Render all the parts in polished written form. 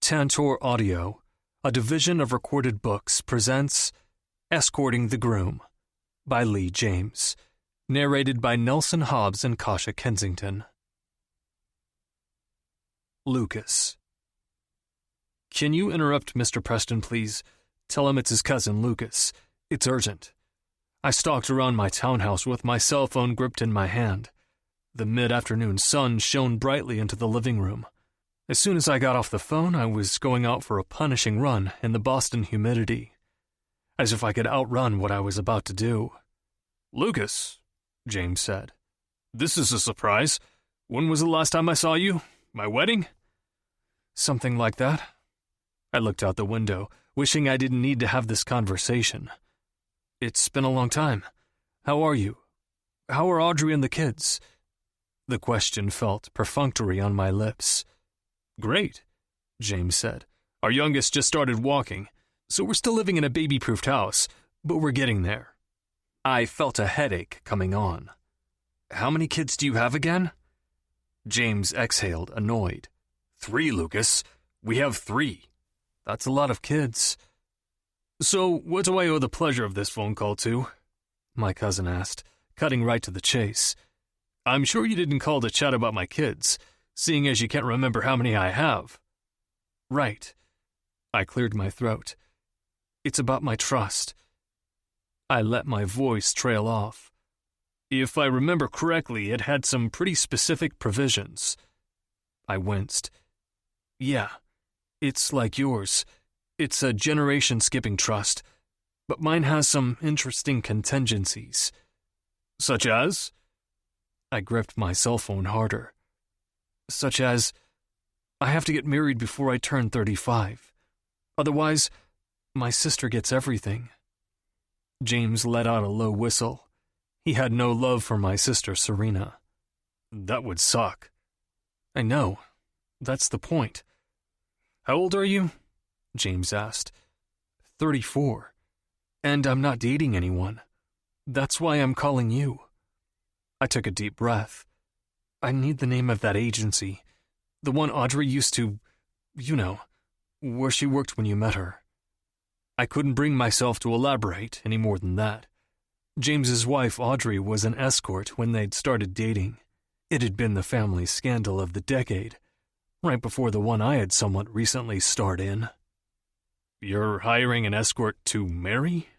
Tantor Audio, a division of Recorded Books, presents Escorting the Groom by Leigh James, narrated by Nelson Hobbs and Kasha Kensington. Lucas. Can you interrupt Mr. Preston, please? Tell him it's his cousin, Lucas. It's urgent. I stalked around my townhouse with my cell phone gripped in my hand. The mid-afternoon sun shone brightly into the living room. As soon as I got off the phone, I was going out for a punishing run in the Boston humidity, as if I could outrun what I was about to do. "Lucas," James said, "this is a surprise. When was the last time I saw you? My wedding?" Something like that. I looked out the window, wishing I didn't need to have this conversation. It's been a long time. How are you? How are Audrey and the kids? The question felt perfunctory on my lips. "Great," James said. "Our youngest just started walking, so we're still living in a baby-proofed house, but we're getting there." I felt a headache coming on. How many kids do you have again? James exhaled, annoyed. 3, Lucas. We have 3. That's a lot of kids. "So, what do I owe the pleasure of this phone call to?" my cousin asked, cutting right to the chase. "I'm sure you didn't call to chat about my kids, seeing as you can't remember how many I have." "Right." I cleared my throat. "It's about my trust." I let my voice trail off. "If I remember correctly, it had some pretty specific provisions." I winced. "Yeah, it's like yours. It's a generation-skipping trust, but mine has some interesting contingencies." "Such as?" I gripped my cell phone harder. "Such as, I have to get married before I turn 35. Otherwise, my sister gets everything." James let out a low whistle. He had no love for my sister, Serena. "That would suck." "I know. That's the point." "How old are you?" James asked. 34. And I'm not dating anyone. That's why I'm calling you. I took a deep breath. I need the name of that agency. The one Audrey used to, where she worked when you met her. I couldn't bring myself to elaborate any more than that. James's wife, Audrey, was an escort when they'd started dating. It had been the family scandal of the decade, right before the one I had somewhat recently starred in. "You're hiring an escort to marry?"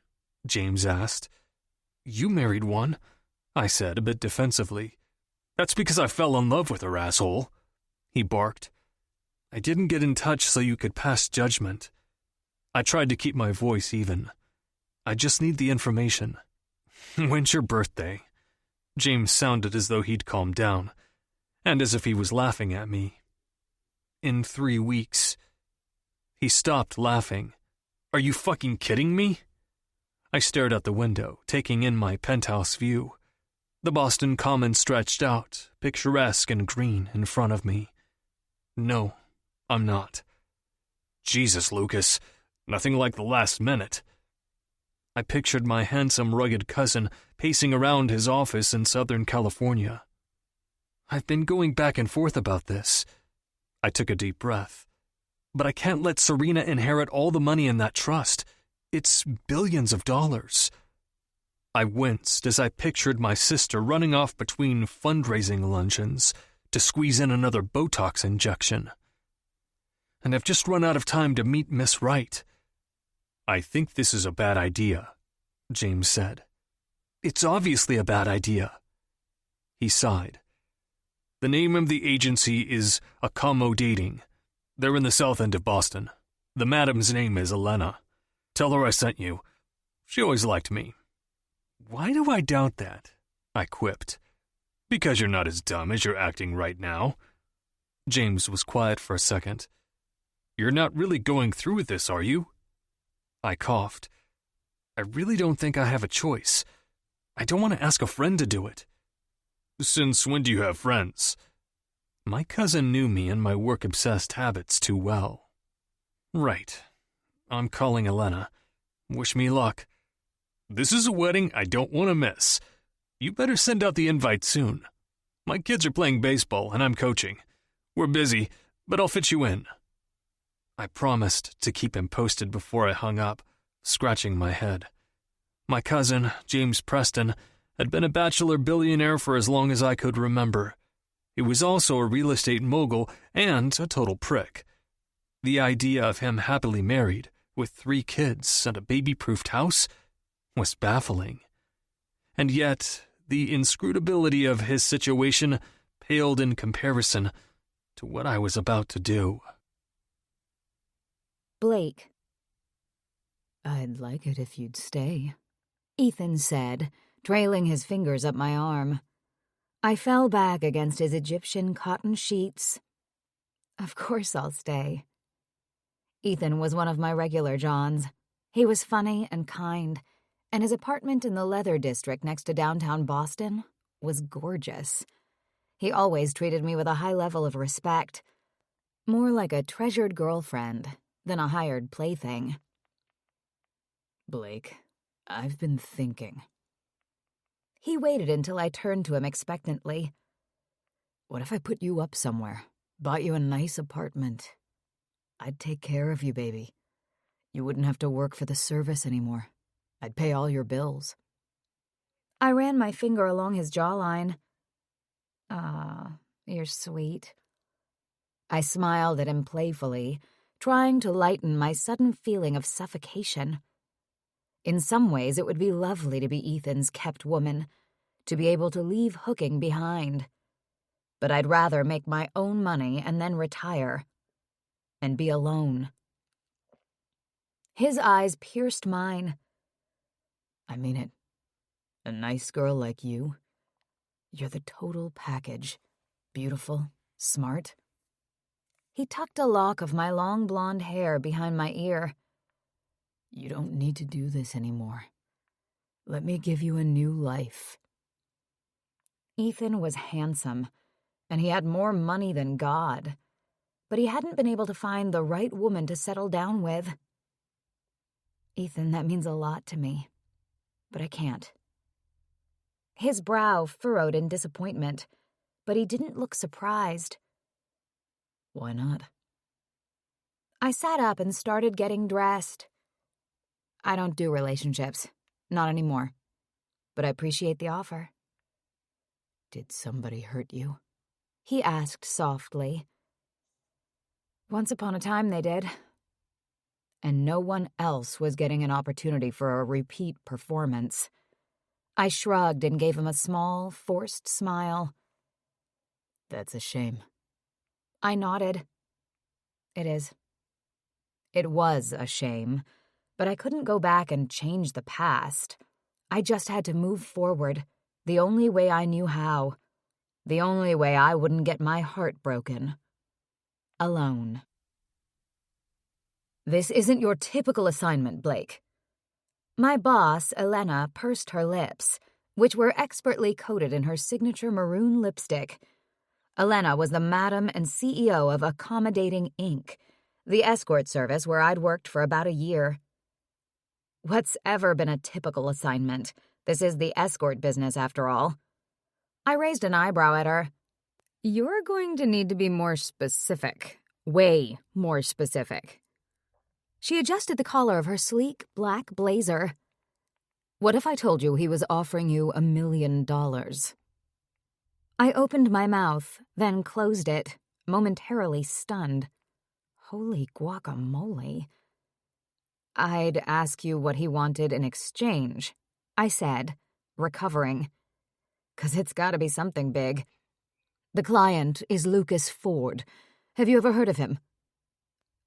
James asked. "You married one," I said, a bit defensively. "That's because I fell in love with her, asshole," he barked. "I didn't get in touch so you could pass judgment." I tried to keep my voice even. "I just need the information." "When's your birthday?" James sounded as though he'd calmed down, and as if he was laughing at me. "In 3 weeks." He stopped laughing. "Are you fucking kidding me?" I stared out the window, taking in my penthouse view. The Boston Common stretched out, picturesque and green, in front of me. "No, I'm not." "Jesus, Lucas. Nothing like the last minute." I pictured my handsome, rugged cousin pacing around his office in Southern California. "I've been going back and forth about this." I took a deep breath. "But I can't let Serena inherit all the money in that trust. It's billions of dollars." I winced as I pictured my sister running off between fundraising luncheons to squeeze in another Botox injection. And I've just run out of time to meet Miss Wright. "I think this is a bad idea," James said. "It's obviously a bad idea." He sighed. "The name of the agency is Accommodating. They're in the south end of Boston. The madam's name is Elena. Tell her I sent you. She always liked me." "Why do I doubt that?" I quipped. "Because you're not as dumb as you're acting right now." James was quiet for a second. "You're not really going through with this, are you?" I coughed. "I really don't think I have a choice. I don't want to ask a friend to do it." "Since when do you have friends?" My cousin knew me and my work-obsessed habits too well. "Right. I'm calling Elena. Wish me luck." "This is a wedding I don't want to miss. You better send out the invite soon. My kids are playing baseball and I'm coaching. We're busy, but I'll fit you in." I promised to keep him posted before I hung up, scratching my head. My cousin, James Preston, had been a bachelor billionaire for as long as I could remember. He was also a real estate mogul and a total prick. The idea of him happily married, with 3 kids and a baby-proofed house, was baffling. And yet, the inscrutability of his situation paled in comparison to what I was about to do. Blake. "I'd like it if you'd stay," Ethan said, trailing his fingers up my arm. I fell back against his Egyptian cotton sheets. Of course I'll stay. Ethan was one of my regular Johns. He was funny and kind, and his apartment in the Leather District next to downtown Boston was gorgeous. He always treated me with a high level of respect, more like a treasured girlfriend than a hired plaything. "Blake, I've been thinking." He waited until I turned to him expectantly. "What if I put you up somewhere, bought you a nice apartment? I'd take care of you, baby. You wouldn't have to work for the service anymore. I'd pay all your bills." I ran my finger along his jawline. "Ah, you're sweet." I smiled at him playfully, trying to lighten my sudden feeling of suffocation. In some ways, it would be lovely to be Ethan's kept woman, to be able to leave hooking behind. But I'd rather make my own money and then retire, and be alone. His eyes pierced mine. "I mean it. A nice girl like you. You're the total package. Beautiful, smart." He tucked a lock of my long blonde hair behind my ear. "You don't need to do this anymore. Let me give you a new life." Ethan was handsome, and he had more money than God, but he hadn't been able to find the right woman to settle down with. "Ethan, that means a lot to me, but I can't." His brow furrowed in disappointment, but he didn't look surprised. "Why not?" I sat up and started getting dressed. "I don't do relationships. Not anymore. But I appreciate the offer." "Did somebody hurt you?" he asked softly. "Once upon a time they did. And no one else was getting an opportunity for a repeat performance." I shrugged and gave him a small, forced smile. "That's a shame." I nodded. "It is. It was a shame, but I couldn't go back and change the past. I just had to move forward, the only way I knew how, the only way I wouldn't get my heart broken. Alone." "This isn't your typical assignment, Blake." My boss, Elena, pursed her lips, which were expertly coated in her signature maroon lipstick. Elena was the madam and CEO of Accommodating Inc., the escort service where I'd worked for about a year. What's ever been a typical assignment? This is the escort business, after all. I raised an eyebrow at her. "You're going to need to be more specific. Way more specific." She adjusted the collar of her sleek, black blazer. "What if I told you he was offering you $1 million? I opened my mouth, then closed it, momentarily stunned. Holy guacamole. "I'd ask you what he wanted in exchange," I said, recovering. "'Cause it's gotta be something big. The client is Lucas Ford. Have you ever heard of him?"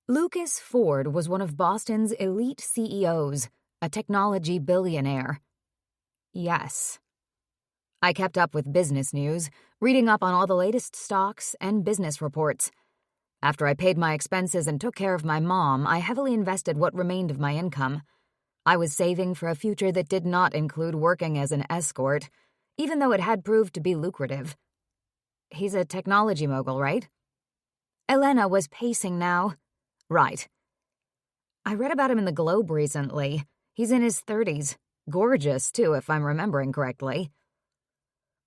Lucas Ford was one of Boston's elite CEOs, a technology billionaire. Yes. I kept up with business news, reading up on all the latest stocks and business reports. After I paid my expenses and took care of my mom, I heavily invested what remained of my income. I was saving for a future that did not include working as an escort, even though it had proved to be lucrative. He's a technology mogul, right? Elena was pacing now. Right. I read about him in the Globe recently. He's in his 30s. Gorgeous, too, if I'm remembering correctly.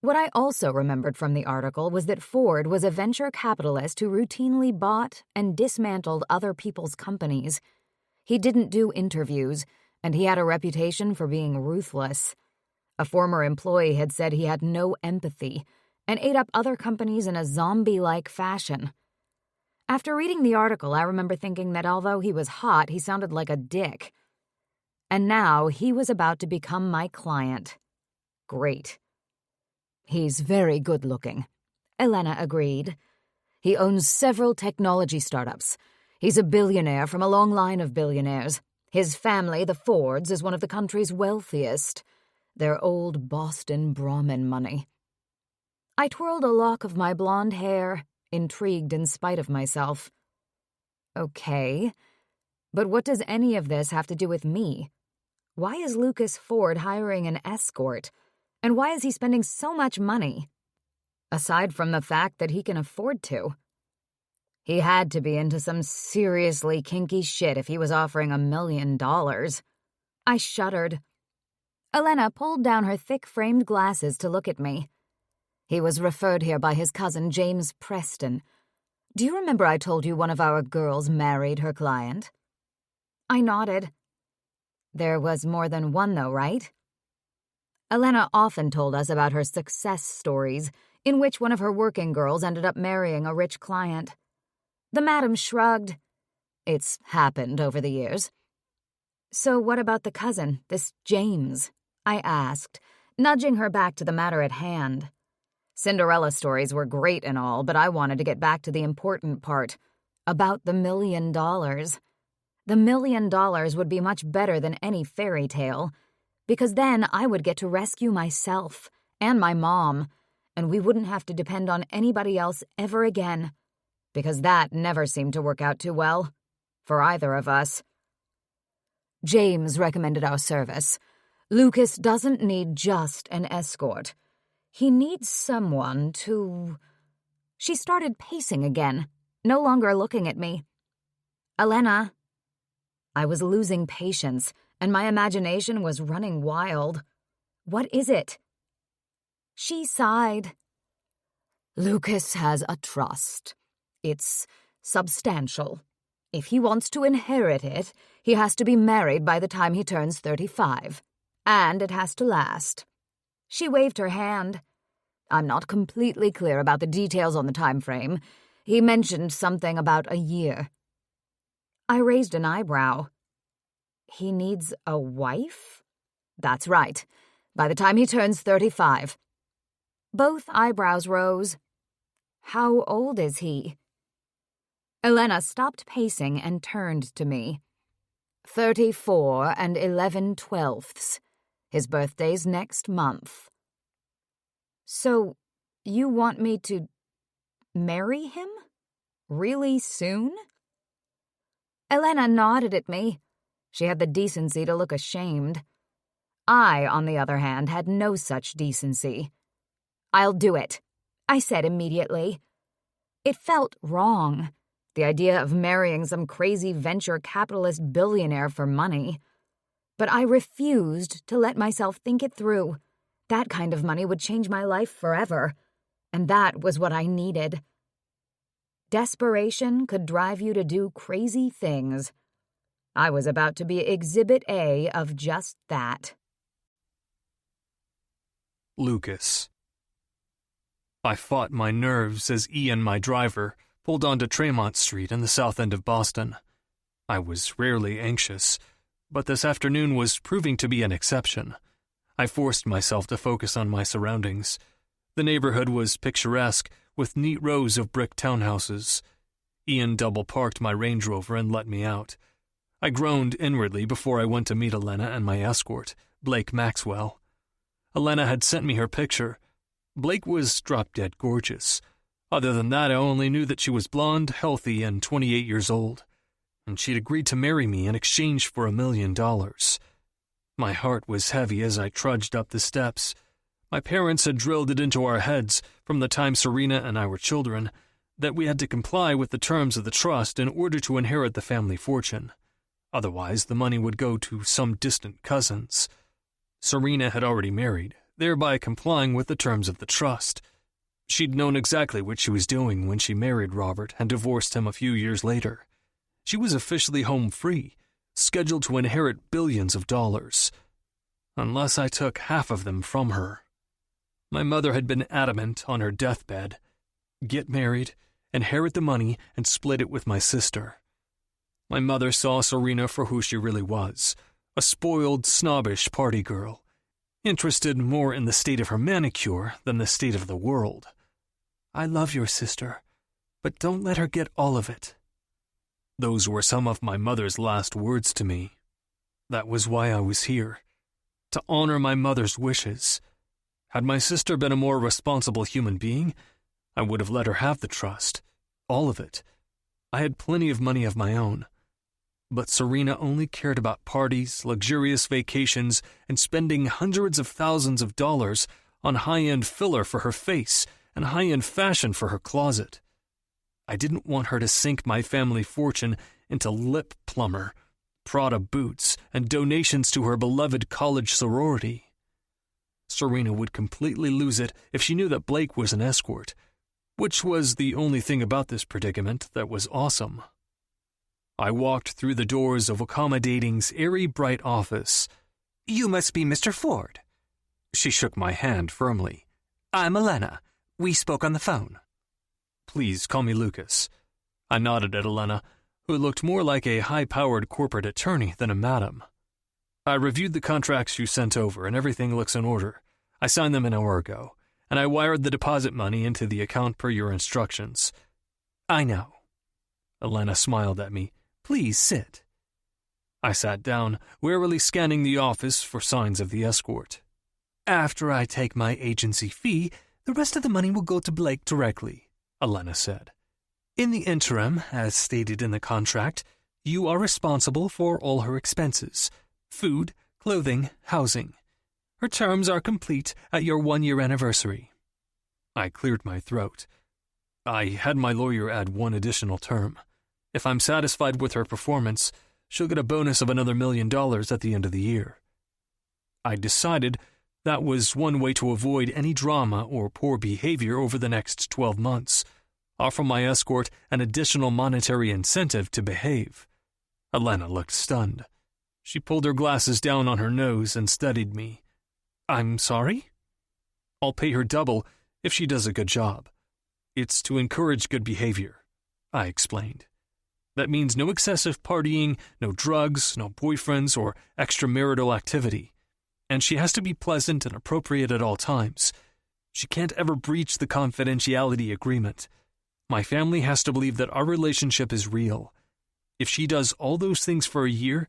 What I also remembered from the article was that Ford was a venture capitalist who routinely bought and dismantled other people's companies. He didn't do interviews, and he had a reputation for being ruthless. A former employee had said he had no empathy and ate up other companies in a zombie-like fashion. After reading the article, I remember thinking that although he was hot, he sounded like a dick. And now he was about to become my client. Great. He's very good-looking, Elena agreed. He owns several technology startups. He's a billionaire from a long line of billionaires. His family, the Fords, is one of the country's wealthiest. They're old Boston Brahmin money. I twirled a lock of my blonde hair, intrigued in spite of myself. Okay, but what does any of this have to do with me? Why is Lucas Ford hiring an escort? And why is he spending so much money? Aside from the fact that he can afford to. He had to be into some seriously kinky shit if he was offering $1 million. I shuddered. Elena pulled down her thick-framed glasses to look at me. He was referred here by his cousin James Preston. Do you remember I told you one of our girls married her client? I nodded. There was more than one, though, right? Elena often told us about her success stories, in which one of her working girls ended up marrying a rich client. The madam shrugged. It's happened over the years. So what about the cousin, this James? I asked, nudging her back to the matter at hand. Cinderella stories were great and all, but I wanted to get back to the important part, about the $1 million. The $1 million would be much better than any fairy tale, because then I would get to rescue myself and my mom, and we wouldn't have to depend on anybody else ever again, because that never seemed to work out too well, for either of us. James recommended our service. Lucas doesn't need just an escort. He needs someone to... She started pacing again, no longer looking at me. Elena. I was losing patience, and my imagination was running wild. What is it? She sighed. Lucas has a trust. It's substantial. If he wants to inherit it, he has to be married by the time he turns 35. And it has to last. She waved her hand. I'm not completely clear about the details on the time frame. He mentioned something about a year. I raised an eyebrow. He needs a wife? That's right. By the time he turns 35. Both eyebrows rose. How old is he? Elena stopped pacing and turned to me. 34 and 11/12. His birthday's next month. So, you want me to marry him? Really soon? Elena nodded at me. She had the decency to look ashamed. I, on the other hand, had no such decency. I'll do it, I said immediately. It felt wrong, the idea of marrying some crazy venture capitalist billionaire for money. But I refused to let myself think it through. That kind of money would change my life forever, and that was what I needed. Desperation could drive you to do crazy things. I was about to be Exhibit A of just that. Lucas. I fought my nerves as Ian, my driver, pulled onto Tremont Street in the south end of Boston. I was rarely anxious, but this afternoon was proving to be an exception. I forced myself to focus on my surroundings. The neighborhood was picturesque, with neat rows of brick townhouses. Ian double-parked my Range Rover and let me out. I groaned inwardly before I went to meet Elena and my escort, Blake Maxwell. Elena had sent me her picture. Blake was drop-dead gorgeous. Other than that, I only knew that she was blonde, healthy, and 28 years old. And she'd agreed to marry me in exchange for $1 million. My heart was heavy as I trudged up the steps. My parents had drilled it into our heads from the time Serena and I were children that we had to comply with the terms of the trust in order to inherit the family fortune. Otherwise, the money would go to some distant cousins. Serena had already married. thereby complying with the terms of the trust. She'd known exactly what she was doing when she married Robert and divorced him a few years later. She was officially home free, scheduled to inherit billions of dollars, unless I took half of them from her. My mother had been adamant on her deathbed: get married, inherit the money, and split it with my sister. My mother saw Serena for who she really was, a spoiled, snobbish party girl, interested more in the state of her manicure than the state of the world. I love your sister, but don't let her get all of it. Those were some of my mother's last words to me. That was why I was here, to honor my mother's wishes. Had my sister been a more responsible human being, I would have let her have the trust, all of it. I had plenty of money of my own. But Serena only cared about parties, luxurious vacations, and spending hundreds of thousands of dollars on high-end filler for her face and high-end fashion for her closet. I didn't want her to sink my family fortune into lip plumber, Prada boots, and donations to her beloved college sorority. Serena would completely lose it if she knew that Blake was an escort, which was the only thing about this predicament that was awesome. I walked through the doors of Accommodating's airy, bright office. You must be Mr. Ford. She shook my hand firmly. I'm Elena. We spoke on the phone. Please call me Lucas. I nodded at Elena, who looked more like a high-powered corporate attorney than a madam. I reviewed the contracts you sent over, and everything looks in order. I signed them an hour ago, and I wired the deposit money into the account per your instructions. I know. Elena smiled at me. Please sit. I sat down, warily scanning the office for signs of the escort. After I take my agency fee, the rest of the money will go to Blake directly, Elena said. In the interim, as stated in the contract, you are responsible for all her expenses: food, clothing, housing. Her terms are complete at your 1-year anniversary. I cleared my throat. I had my lawyer add one additional term. If I'm satisfied with her performance, she'll get a bonus of another $1 million at the end of the year. I decided that was one way to avoid any drama or poor behavior over the next 12 months. Offer my escort an additional monetary incentive to behave. Elena looked stunned. She pulled her glasses down on her nose and studied me. I'm sorry? I'll pay her double if she does a good job. It's to encourage good behavior, I explained. That means no excessive partying, no drugs, no boyfriends, or extramarital activity. And she has to be pleasant and appropriate at all times. She can't ever breach the confidentiality agreement. My family has to believe that our relationship is real. If she does all those things for a year,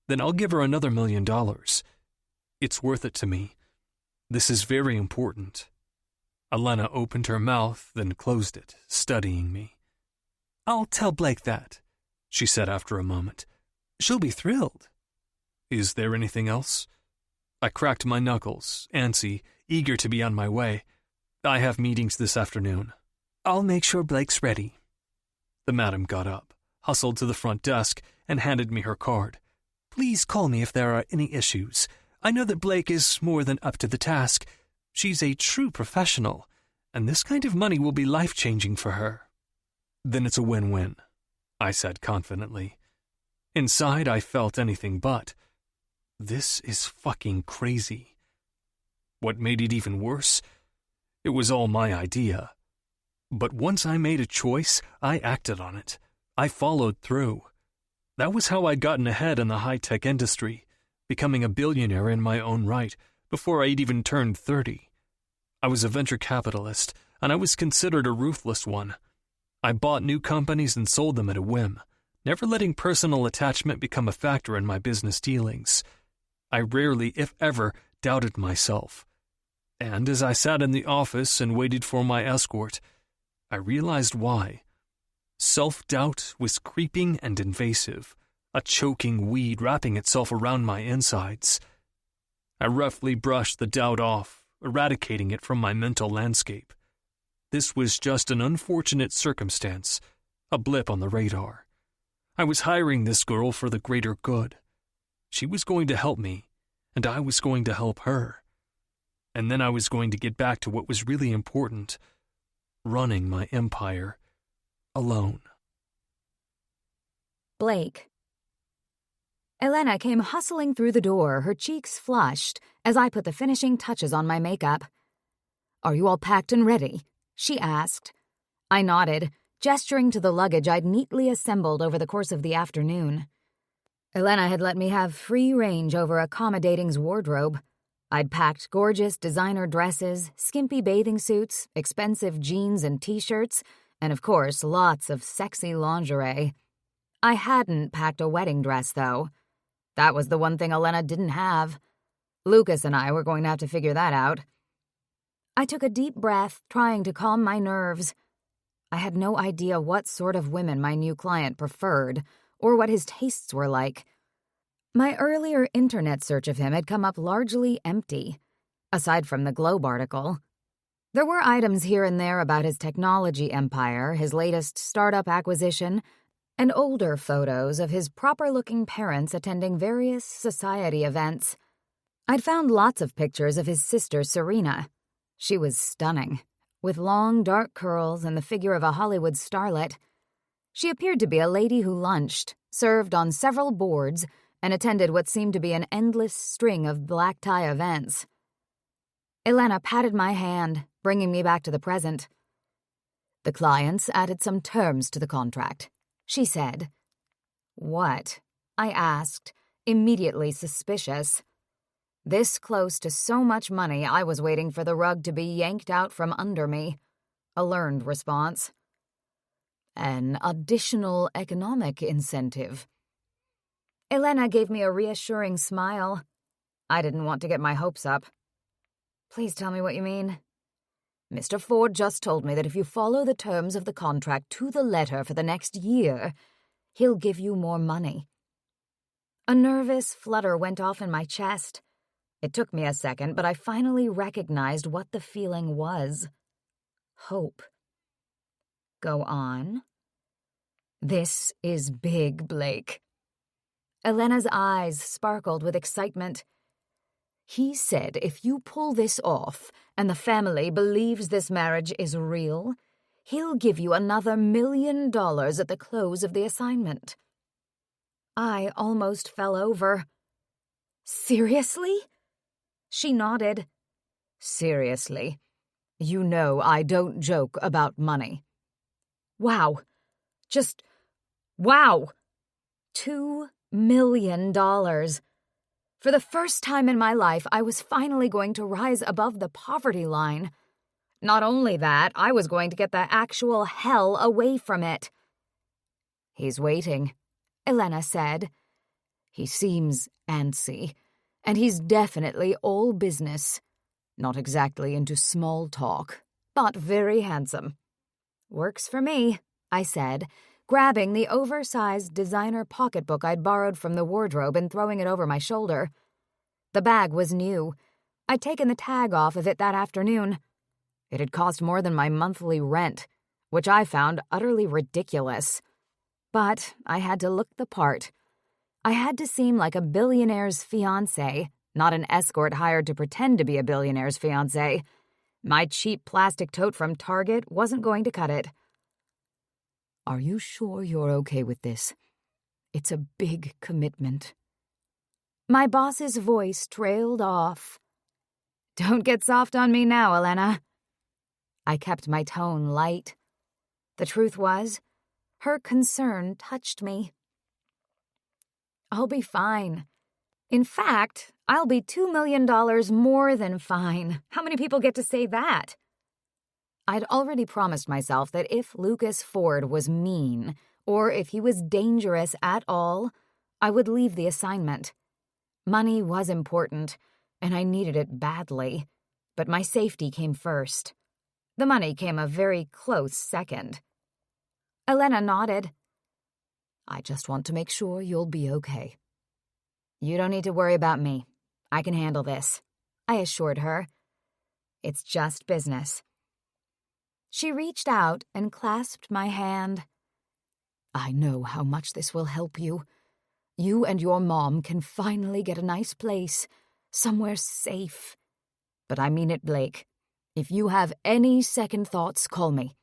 then I'll give her another $1 million. It's worth it to me. This is very important. Elena opened her mouth, then closed it, studying me. I'll tell Blake that, she said after a moment. She'll be thrilled. Is there anything else? I cracked my knuckles, antsy, eager to be on my way. I have meetings this afternoon. I'll make sure Blake's ready. The madam got up, hustled to the front desk, and handed me her card. Please call me if there are any issues. I know that Blake is more than up to the task. She's a true professional, and this kind of money will be life-changing for her. Then it's a win-win, I said confidently. Inside, I felt anything but. This is fucking crazy. What made it even worse? It was all my idea. But once I made a choice, I acted on it. I followed through. That was how I'd gotten ahead in the high-tech industry, becoming a billionaire in my own right before I'd even turned 30. I was a venture capitalist, and I was considered a ruthless one. I bought new companies and sold them at a whim, never letting personal attachment become a factor in my business dealings. I rarely, if ever, doubted myself. And as I sat in the office and waited for my escort, I realized why. Self-doubt was creeping and invasive, a choking weed wrapping itself around my insides. I roughly brushed the doubt off, eradicating it from my mental landscape. This was just an unfortunate circumstance, a blip on the radar. I was hiring this girl for the greater good. She was going to help me, and I was going to help her. and then I was going to get back to what was really important, running my empire alone. Blake. Elena came hustling through the door, her cheeks flushed, as I put the finishing touches on my makeup. "Are you all packed and ready?" she asked. I nodded, gesturing to the luggage I'd neatly assembled over the course of the afternoon. Elena had let me have free range over accommodating's wardrobe. I'd packed gorgeous designer dresses, skimpy bathing suits, expensive jeans and t-shirts, and of course lots of sexy lingerie. I hadn't packed a wedding dress, though. That was the one thing Elena didn't have. Lucas and I were going to have to figure that out. I took a deep breath, trying to calm my nerves. I had no idea what sort of women my new client preferred, or what his tastes were like. My earlier internet search of him had come up largely empty, aside from the Globe article. There were items here and there about his technology empire, his latest startup acquisition, and older photos of his proper-looking parents attending various society events. I'd found lots of pictures of his sister Serena. She was stunning, with long, dark curls and the figure of a Hollywood starlet. She appeared to be a lady who lunched, served on several boards, and attended what seemed to be an endless string of black-tie events. Elena patted my hand, bringing me back to the present. "The clients added some terms to the contract," she said. "What?" I asked, immediately suspicious. This close to so much money, I was waiting for the rug to be yanked out from under me. A learned response. "An additional economic incentive." Elena gave me a reassuring smile. I didn't want to get my hopes up. "Please tell me what you mean." "Mr. Ford just told me that if you follow the terms of the contract to the letter for the next year, he'll give you more money." A nervous flutter went off in my chest. It took me a second, but I finally recognized what the feeling was. Hope. "Go on." "This is big, Blake." Elena's eyes sparkled with excitement. "He said if you pull this off, and the family believes this marriage is real, he'll give you another $1 million at the close of the assignment." I almost fell over. "Seriously?" She nodded. "Seriously. You know I don't joke about money." Wow. Just wow. $2 million. For the first time in my life, I was finally going to rise above the poverty line. Not only that, I was going to get the actual hell away from it. "He's waiting," Elena said. "He seems antsy, and he's definitely all business. Not exactly into small talk, but very handsome." "Works for me," I said, grabbing the oversized designer pocketbook I'd borrowed from the wardrobe and throwing it over my shoulder. The bag was new. I'd taken the tag off of it that afternoon. It had cost more than my monthly rent, which I found utterly ridiculous. But I had to look the part. I had to seem like a billionaire's fiancé, not an escort hired to pretend to be a billionaire's fiancé. My cheap plastic tote from Target wasn't going to cut it. "Are you sure you're okay with this? It's a big commitment." My boss's voice trailed off. "Don't get soft on me now, Elena." I kept my tone light. The truth was, her concern touched me. "I'll be fine. In fact, I'll be $2 million more than fine. How many people get to say that?" I'd already promised myself that if Lucas Ford was mean, or if he was dangerous at all, I would leave the assignment. Money was important, and I needed it badly, but my safety came first. The money came a very close second. Elena nodded. "I just want to make sure you'll be okay." "You don't need to worry about me. I can handle this," I assured her. "It's just business." She reached out and clasped my hand. "I know how much this will help you. You and your mom can finally get a nice place, somewhere safe. But I mean it, Blake. If you have any second thoughts, call me.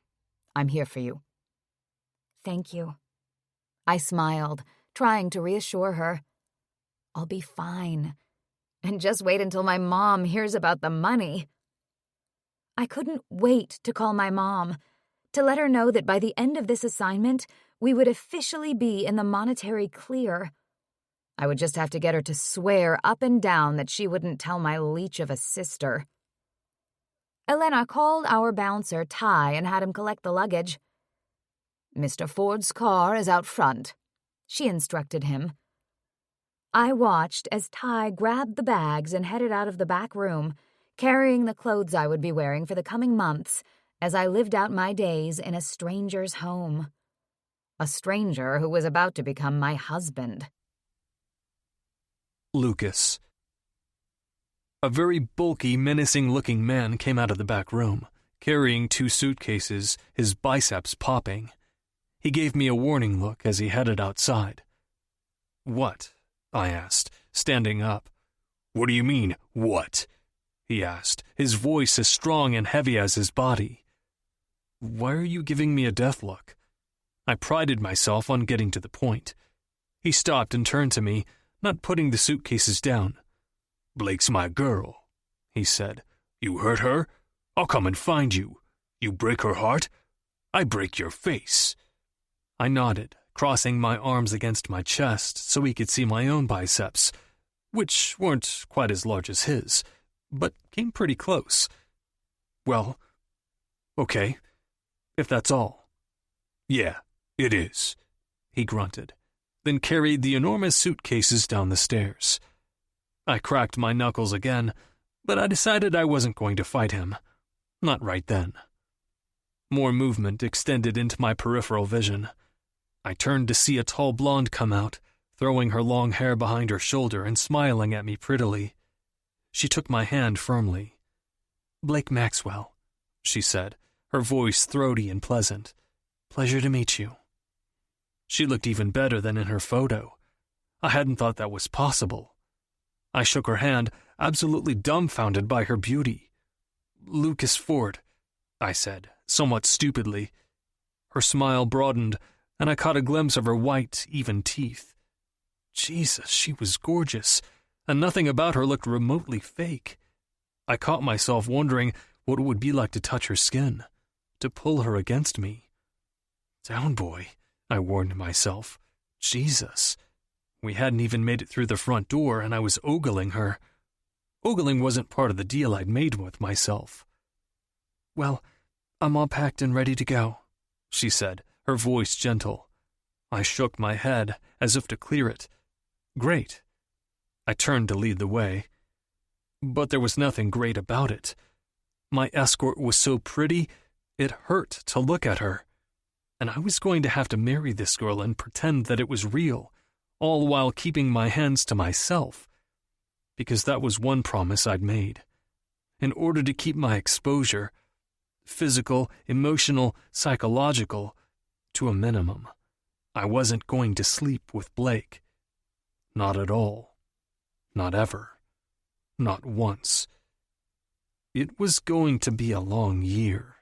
I'm here for you. Thank you. I smiled, trying to reassure her. I'll be fine. And just wait until my mom hears about the money. I couldn't wait to call my mom, to let her know that by the end of this assignment, we would officially be in the monetary clear. I would just have to get her to swear up and down that she wouldn't tell my leech of a sister. Elena called our bouncer, Ty, and had him collect the luggage. Mr. Ford's car is out front, she instructed him. I watched as Ty grabbed the bags and headed out of the back room, carrying the clothes I would be wearing for the coming months as I lived out my days in a stranger's home. A stranger who was about to become my husband. Lucas. A very bulky, menacing-looking man came out of the back room, carrying 2 suitcases, his biceps popping. He gave me a warning look as he headed outside. "What?" I asked, standing up. "What do you mean, what?" he asked, his voice as strong and heavy as his body. "Why are you giving me a death look?" I prided myself on getting to the point. He stopped and turned to me, not putting the suitcases down. "Blake's my girl," he said. "You hurt her? I'll come and find you. You break her heart? I break your face." I nodded, crossing my arms against my chest so he could see my own biceps, which weren't quite as large as his, but came pretty close. "Well, okay, if that's all." "Yeah, it is," he grunted, then carried the enormous suitcases down the stairs. I cracked my knuckles again, but I decided I wasn't going to fight him. Not right then. More movement extended into my peripheral vision. I turned to see a tall blonde come out, throwing her long hair behind her shoulder and smiling at me prettily. She took my hand firmly. "Blake Maxwell," she said, her voice throaty and pleasant. "Pleasure to meet you." She looked even better than in her photo. I hadn't thought that was possible. I shook her hand, absolutely dumbfounded by her beauty. "Lucas Ford," I said, somewhat stupidly. Her smile broadened, and I caught a glimpse of her white, even teeth. Jesus, she was gorgeous, and nothing about her looked remotely fake. I caught myself wondering what it would be like to touch her skin, to pull her against me. "Down, boy," I warned myself. Jesus. We hadn't even made it through the front door, and I was ogling her. Ogling wasn't part of the deal I'd made with myself. "Well, I'm all packed and ready to go," she said, her voice gentle. I shook my head, as if to clear it. "Great." I turned to lead the way. But there was nothing great about it. My escort was so pretty, it hurt to look at her. And I was going to have to marry this girl and pretend that it was real, all while keeping my hands to myself. Because that was one promise I'd made. In order to keep my exposure, physical, emotional, psychological, to a minimum, I wasn't going to sleep with Blake. Not at all. Not ever. Not once. It was going to be a long year.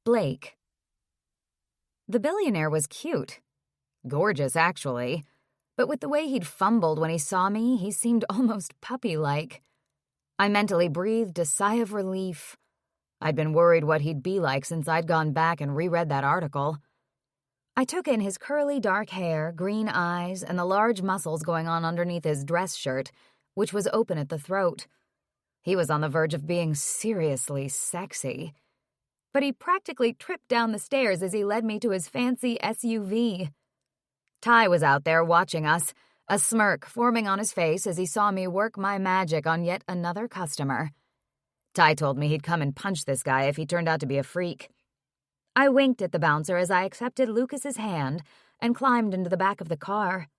Blake. The billionaire was cute. Gorgeous, actually. But with the way he'd fumbled when he saw me, he seemed almost puppy-like. I mentally breathed a sigh of relief. I'd been worried what he'd be like since I'd gone back and reread that article. I took in his curly dark hair, green eyes, and the large muscles going on underneath his dress shirt, which was open at the throat. He was on the verge of being seriously sexy. But he practically tripped down the stairs as he led me to his fancy SUV. Ty was out there watching us, a smirk forming on his face as he saw me work my magic on yet another customer. Ty told me he'd come and punch this guy if he turned out to be a freak. I winked at the bouncer as I accepted Lucas's hand and climbed into the back of the car.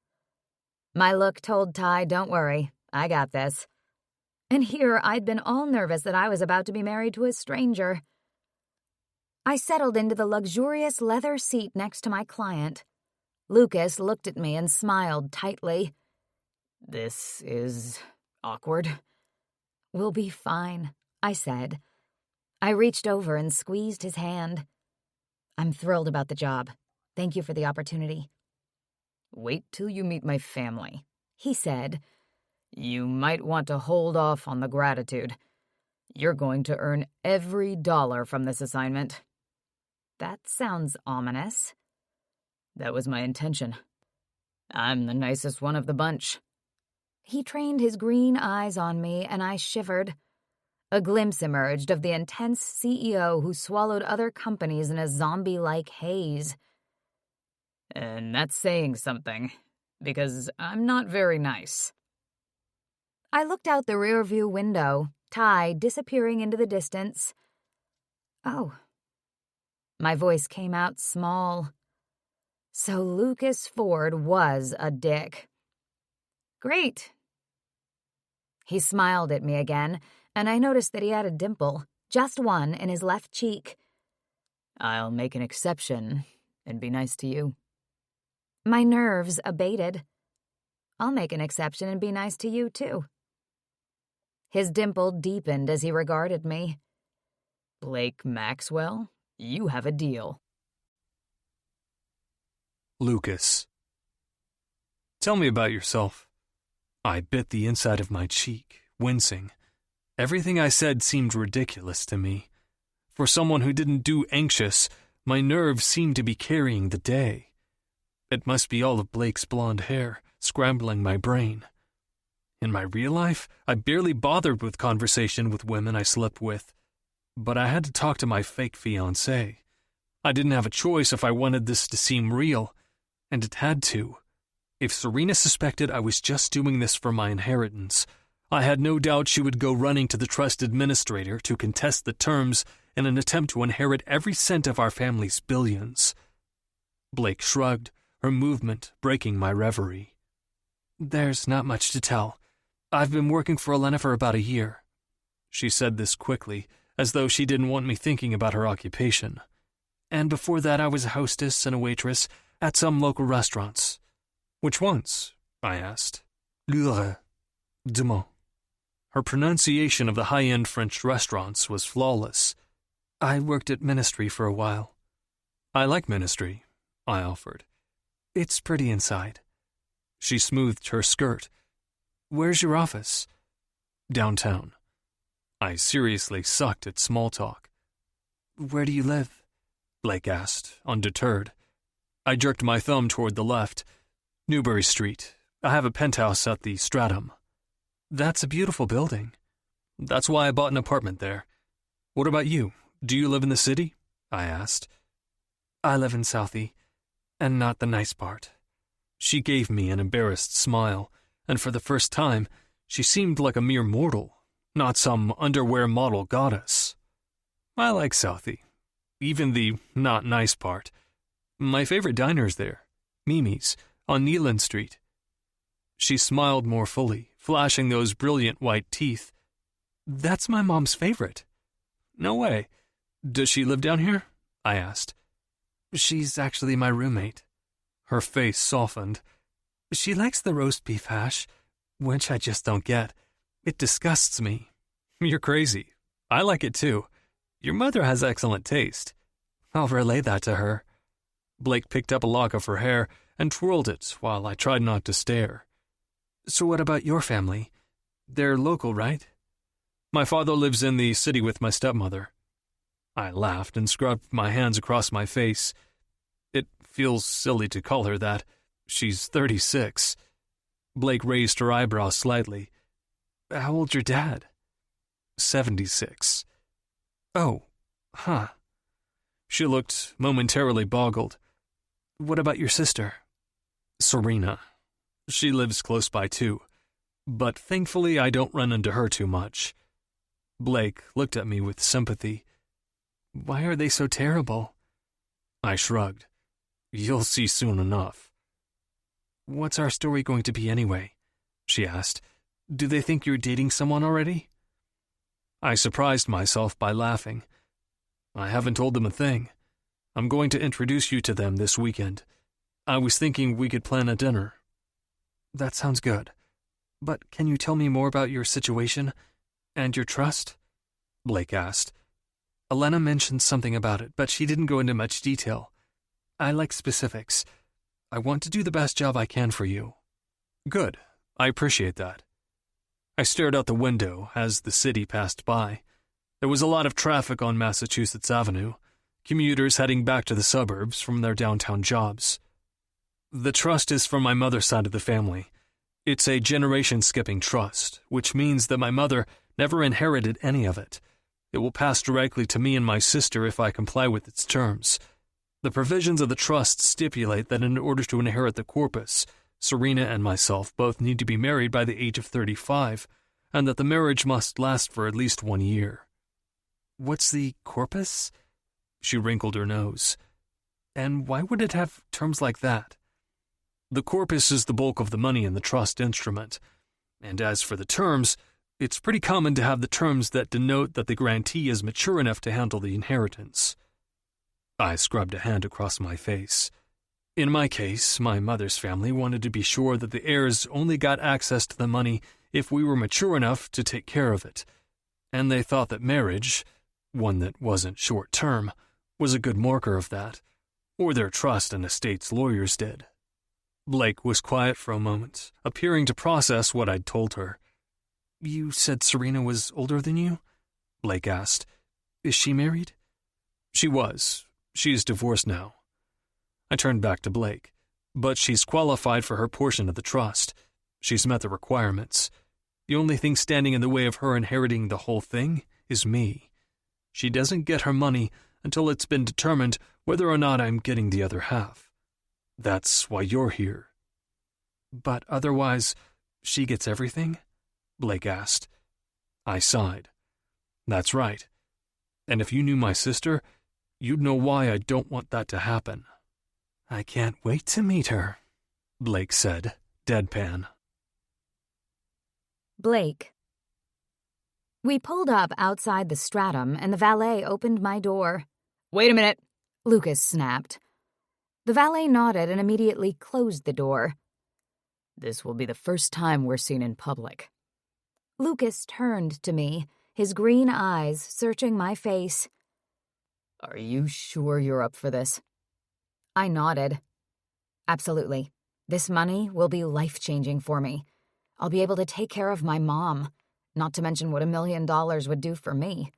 My look told Ty, "Don't worry, I got this." And here I'd been all nervous that I was about to be married to a stranger. I settled into the luxurious leather seat next to my client. Lucas looked at me and smiled tightly. "This is awkward." We'll be fine, I said. I reached over and squeezed his hand. I'm thrilled about the job. Thank you for the opportunity. Wait till you meet my family, he said. You might want to hold off on the gratitude. You're going to earn every dollar from this assignment. That sounds ominous. That was my intention. I'm the nicest one of the bunch. He trained his green eyes on me, and I shivered. A glimpse emerged of the intense CEO who swallowed other companies in a zombie-like haze. And that's saying something, because I'm not very nice. I looked out the rearview window, Ty disappearing into the distance. Oh. My voice came out small. So Lucas Ford was a dick. Great. He smiled at me again, and I noticed that he had a dimple, just one, in his left cheek. I'll make an exception and be nice to you. My nerves abated. I'll make an exception and be nice to you, too. His dimple deepened as he regarded me. Blake Maxwell, you have a deal. Lucas. Tell me about yourself. I bit the inside of my cheek, wincing. Everything I said seemed ridiculous to me. For someone who didn't do anxious, my nerves seemed to be carrying the day. It must be all of Blake's blonde hair, scrambling my brain. In my real life, I barely bothered with conversation with women I slept with. But I had to talk to my fake fiancé. I didn't have a choice if I wanted this to seem real, and it had to. If Serena suspected I was just doing this for my inheritance, I had no doubt she would go running to the trust administrator to contest the terms in an attempt to inherit every cent of our family's billions. Blake shrugged, her movement breaking my reverie. There's not much to tell. I've been working for Elena for about a year. She said this quickly, as though she didn't want me thinking about her occupation. And before that I was a hostess and a waitress at some local restaurants. Which ones? I asked. Lure. Dumont. Her pronunciation of the high-end French restaurants was flawless. I worked at Ministry for a while. I like Ministry, I offered. It's pretty inside. She smoothed her skirt. Where's your office? Downtown. I seriously sucked at small talk. Where do you live? Blake asked, undeterred. I jerked my thumb toward the left. Newbury Street. I have a penthouse at the Stratum. That's a beautiful building. That's why I bought an apartment there. What about you? Do you live in the city? I asked. I live in Southie, and not the nice part. She gave me an embarrassed smile, and for the first time, she seemed like a mere mortal, not some underwear model goddess. I like Southie, even the not nice part. My favorite diner's there, Mimi's, on Neelan Street. She smiled more fully, flashing those brilliant white teeth. That's my mom's favorite. No way. Does she live down here? I asked. She's actually my roommate. Her face softened. She likes the roast beef hash, which I just don't get. It disgusts me. You're crazy. I like it too. Your mother has excellent taste. I'll relay that to her. Blake picked up a lock of her hair and twirled it while I tried not to stare. So what about your family? They're local, right? My father lives in the city with my stepmother. I laughed and scrubbed my hands across my face. It feels silly to call her that. She's 36. Blake raised her eyebrows slightly. How old's your dad? 76. Oh, huh. She looked momentarily boggled. What about your sister? Serena. She lives close by too, but thankfully I don't run into her too much. Blake looked at me with sympathy. Why are they so terrible? I shrugged. You'll see soon enough. What's our story going to be anyway? She asked. Do they think you're dating someone already? I surprised myself by laughing. I haven't told them a thing. I'm going to introduce you to them this weekend. I was thinking we could plan a dinner. That sounds good. But can you tell me more about your situation? And your trust? Blake asked. Elena mentioned something about it, but she didn't go into much detail. I like specifics. I want to do the best job I can for you. Good. I appreciate that. I stared out the window as the city passed by. There was a lot of traffic on Massachusetts Avenue, commuters heading back to the suburbs from their downtown jobs. The trust is from my mother's side of the family. It's a generation-skipping trust, which means that my mother never inherited any of it. It will pass directly to me and my sister if I comply with its terms. The provisions of the trust stipulate that in order to inherit the corpus, Serena and myself both need to be married by the age of 35, and that the marriage must last for at least 1 year. What's the corpus? She wrinkled her nose. And why would it have terms like that? The corpus is the bulk of the money in the trust instrument. And as for the terms, it's pretty common to have the terms that denote that the grantee is mature enough to handle the inheritance. I scrubbed a hand across my face. In my case, my mother's family wanted to be sure that the heirs only got access to the money if we were mature enough to take care of it. And they thought that marriage, one that wasn't short-term, was a good marker of that, or their trust and estate's lawyers did. Blake was quiet for a moment, appearing to process what I'd told her. You said Serena was older than you? Blake asked. Is she married? She was. She's divorced now. I turned back to Blake. But she's qualified for her portion of the trust. She's met the requirements. The only thing standing in the way of her inheriting the whole thing is me. She doesn't get her money until it's been determined whether or not I'm getting the other half. That's why you're here. But otherwise, she gets everything? Blake asked. I sighed. That's right. And if you knew my sister, you'd know why I don't want that to happen. I can't wait to meet her, Blake said, deadpan. Blake. We pulled up outside the Stratum, and the valet opened my door. Wait a minute, Lucas snapped. The valet nodded and immediately closed the door. This will be the first time we're seen in public. Lucas turned to me, his green eyes searching my face. Are you sure you're up for this? I nodded. Absolutely. This money will be life-changing for me. I'll be able to take care of my mom, not to mention what $1 million would do for me.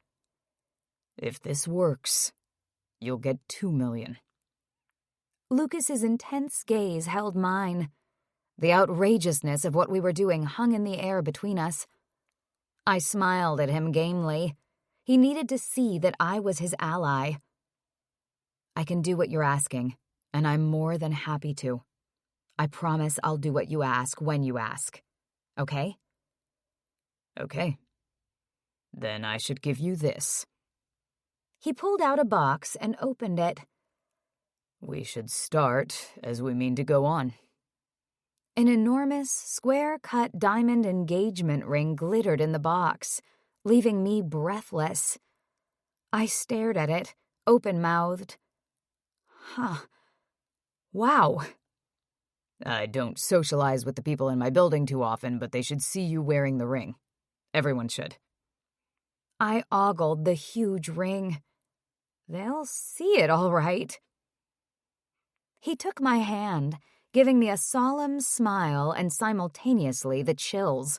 If this works, you'll get $2 million. Lucas's intense gaze held mine. The outrageousness of what we were doing hung in the air between us. I smiled at him gamely. He needed to see that I was his ally. I can do what you're asking, and I'm more than happy to. I promise I'll do what you ask when you ask. Okay? Okay. Then I should give you this. He pulled out a box and opened it. We should start as we mean to go on. An enormous, square-cut diamond engagement ring glittered in the box, leaving me breathless. I stared at it, open-mouthed. Huh. Wow. I don't socialize with the people in my building too often, but they should see you wearing the ring. Everyone should. I ogled the huge ring. They'll see it all right. He took my hand, giving me a solemn smile and simultaneously the chills.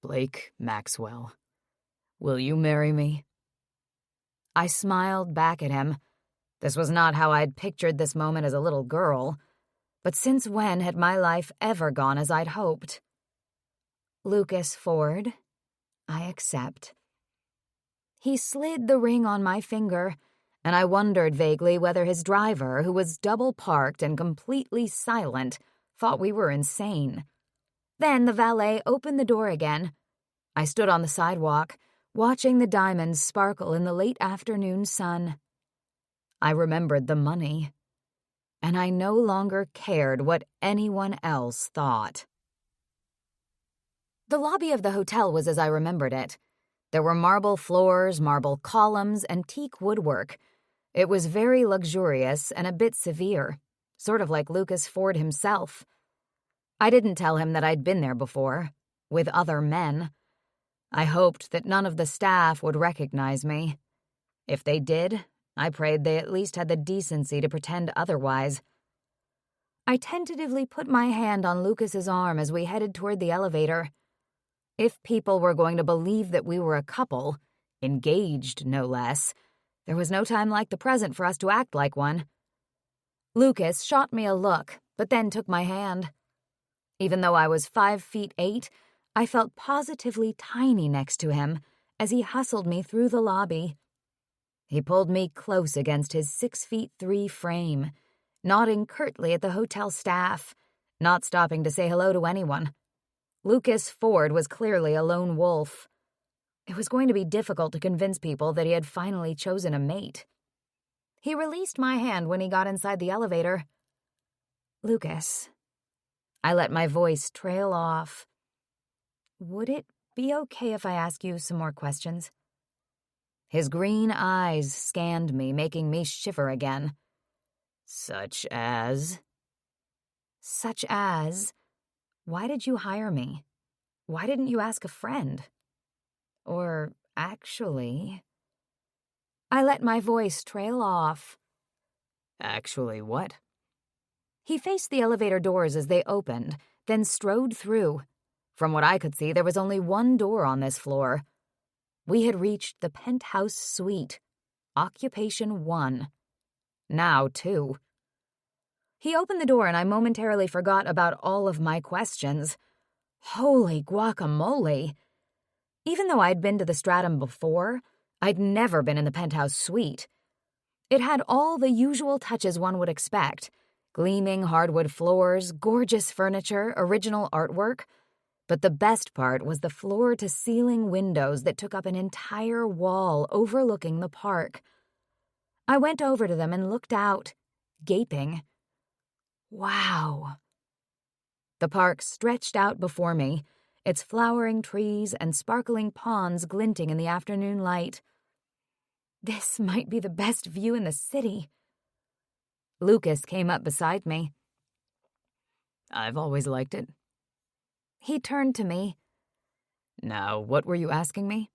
Blake Maxwell, will you marry me? I smiled back at him. This was not how I'd pictured this moment as a little girl, but since when had my life ever gone as I'd hoped? Lucas Ford, I accept. He slid the ring on my finger, and I wondered vaguely whether his driver, who was double-parked and completely silent, thought we were insane. Then the valet opened the door again. I stood on the sidewalk, watching the diamonds sparkle in the late afternoon sun. I remembered the money, and I no longer cared what anyone else thought. The lobby of the hotel was as I remembered it. There were marble floors, marble columns, and teak woodwork. It was very luxurious and a bit severe, sort of like Lucas Ford himself. I didn't tell him that I'd been there before, with other men. I hoped that none of the staff would recognize me. If they did, I prayed they at least had the decency to pretend otherwise. I tentatively put my hand on Lucas's arm as we headed toward the elevator. If people were going to believe that we were a couple, engaged no less, there was no time like the present for us to act like one. Lucas shot me a look, but then took my hand. Even though I was 5'8", I felt positively tiny next to him as he hustled me through the lobby. He pulled me close against his 6'3" frame, nodding curtly at the hotel staff, not stopping to say hello to anyone. Lucas Ford was clearly a lone wolf. It was going to be difficult to convince people that he had finally chosen a mate. He released my hand when he got inside the elevator. "Lucas." I let my voice trail off. "Would it be okay if I ask you some more questions?" His green eyes scanned me, making me shiver again. "Such as?" "Such as, why did you hire me? Why didn't you ask a friend? Or, actually..." I let my voice trail off. "Actually what?" He faced the elevator doors as they opened, then strode through. From what I could see, there was only one door on this floor. We had reached the penthouse suite, occupation 1. Now 2. He opened the door and I momentarily forgot about all of my questions. Holy guacamole! Even though I'd been to the Stratum before, I'd never been in the penthouse suite. It had all the usual touches one would expect: gleaming hardwood floors, gorgeous furniture, original artwork. But the best part was the floor-to-ceiling windows that took up an entire wall overlooking the park. I went over to them and looked out, gaping. Wow. The park stretched out before me, its flowering trees and sparkling ponds glinting in the afternoon light. This might be the best view in the city. Lucas came up beside me. "I've always liked it." He turned to me. "Now, what were you asking me?"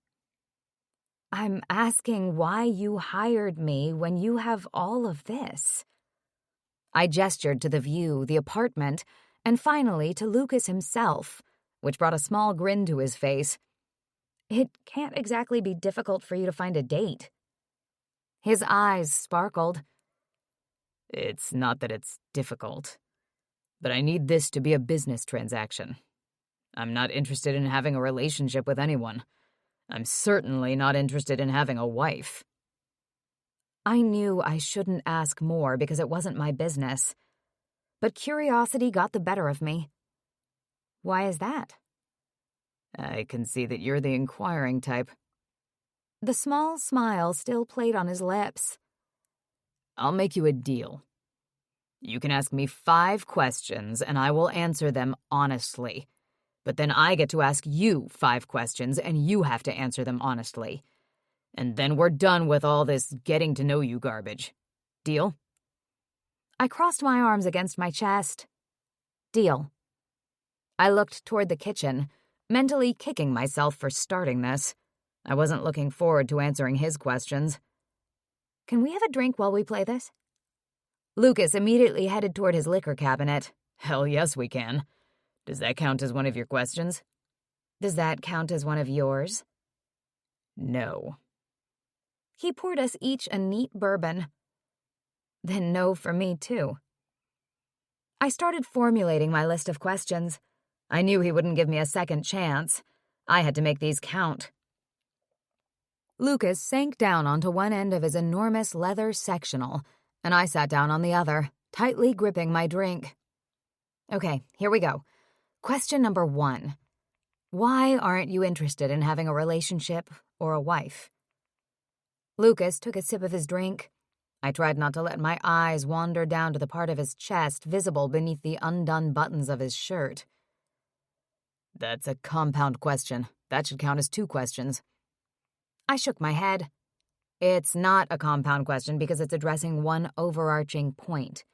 "I'm asking why you hired me when you have all of this." I gestured to the view, the apartment, and finally to Lucas himself, which brought a small grin to his face. "It can't exactly be difficult for you to find a date." His eyes sparkled. "It's not that it's difficult, but I need this to be a business transaction. I'm not interested in having a relationship with anyone. I'm certainly not interested in having a wife." I knew I shouldn't ask more because it wasn't my business, but curiosity got the better of me. "Why is that?" "I can see that you're the inquiring type." The small smile still played on his lips. "I'll make you a deal. You can ask me 5 questions and I will answer them honestly. But then I get to ask you 5 questions and you have to answer them honestly. And then we're done with all this getting to know you garbage. Deal?" I crossed my arms against my chest. Deal. I looked toward the kitchen, mentally kicking myself for starting this. I wasn't looking forward to answering his questions. "Can we have a drink while we play this?" Lucas immediately headed toward his liquor cabinet. "Hell yes, we can. Does that count as one of your questions?" "Does that count as one of yours?" "No." He poured us each a neat bourbon. Then no for me, too. I started formulating my list of questions. I knew he wouldn't give me a second chance. I had to make these count. Lucas sank down onto one end of his enormous leather sectional, and I sat down on the other, tightly gripping my drink. Okay, here we go. Question number 1. Why aren't you interested in having a relationship or a wife? Lucas took a sip of his drink. I tried not to let my eyes wander down to the part of his chest visible beneath the undone buttons of his shirt. That's a compound question. That should count as 2 questions. I shook my head. It's not a compound question because it's addressing one overarching point.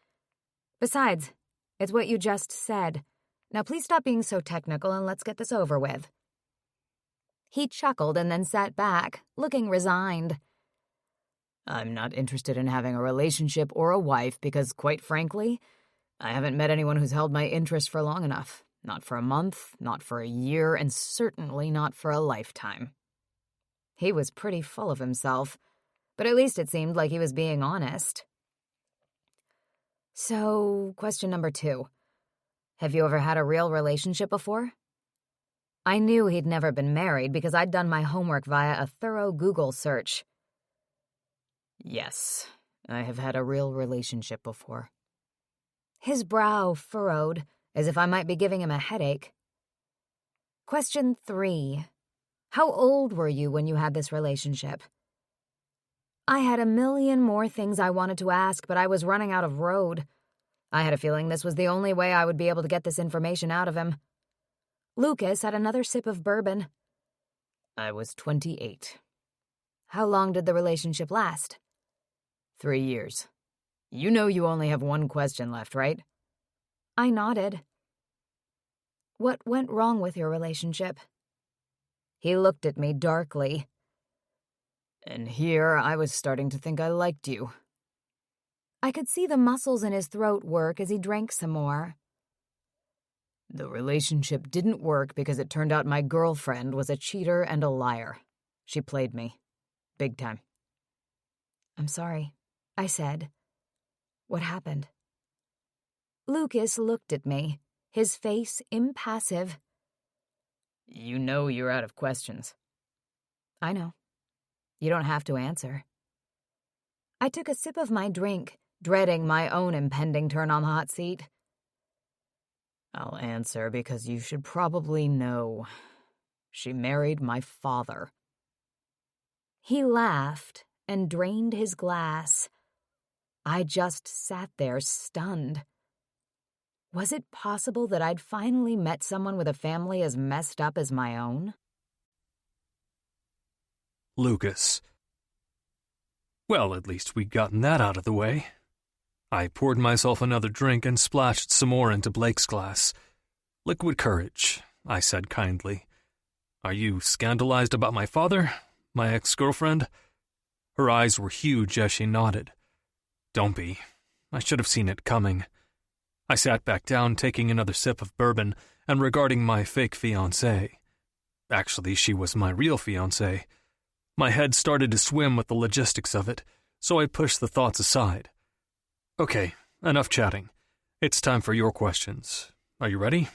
Besides, it's what you just said. Now please stop being so technical and let's get this over with. He chuckled and then sat back, looking resigned. I'm not interested in having a relationship or a wife because, quite frankly, I haven't met anyone who's held my interest for long enough. Not for a month, not for a year, and certainly not for a lifetime. He was pretty full of himself, but at least it seemed like he was being honest. So, question number 2. Have you ever had a real relationship before? I knew he'd never been married because I'd done my homework via a thorough Google search. Yes, I have had a real relationship before. His brow furrowed, as if I might be giving him a headache. Question 3. How old were you when you had this relationship? I had a million more things I wanted to ask, but I was running out of road. I had a feeling this was the only way I would be able to get this information out of him. Lucas had another sip of bourbon. I was 28. How long did the relationship last? 3 years. You know you only have one question left, right? I nodded. What went wrong with your relationship? He looked at me darkly. And here I was starting to think I liked you. I could see the muscles in his throat work as he drank some more. The relationship didn't work because it turned out my girlfriend was a cheater and a liar. She played me. Big time. I'm sorry, I said. What happened? Lucas looked at me, his face impassive. You know you're out of questions. I know. You don't have to answer. I took a sip of my drink, dreading my own impending turn on the hot seat. I'll answer because you should probably know. She married my father. He laughed and drained his glass. I just sat there stunned. Was it possible that I'd finally met someone with a family as messed up as my own? Lucas. Well, at least we'd gotten that out of the way. I poured myself another drink and splashed some more into Blake's glass. Liquid courage, I said kindly. Are you scandalized about my father, my ex-girlfriend? Her eyes were huge as she nodded. Don't be. I should have seen it coming. I sat back down, taking another sip of bourbon and regarding my fake fiancée. Actually, she was my real fiancée. My head started to swim with the logistics of it, so I pushed the thoughts aside. Okay, enough chatting. It's time for your questions. Are you ready?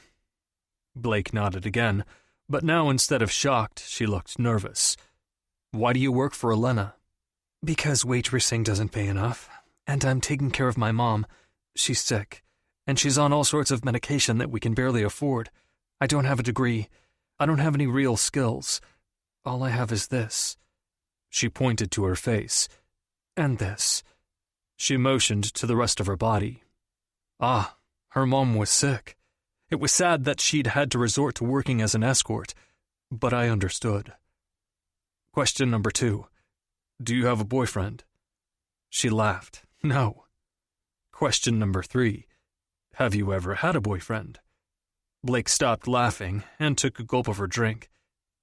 Blake nodded again, but now instead of shocked, she looked nervous. Why do you work for Elena? Because waitressing doesn't pay enough, and I'm taking care of my mom. She's sick, and she's on all sorts of medication that we can barely afford. I don't have a degree. I don't have any real skills. All I have is this. She pointed to her face. And this. She motioned to the rest of her body. Ah, her mom was sick. It was sad that she'd had to resort to working as an escort, but I understood. Question number 2. Do you have a boyfriend? She laughed. No. Question number 3. Have you ever had a boyfriend? Blake stopped laughing and took a gulp of her drink.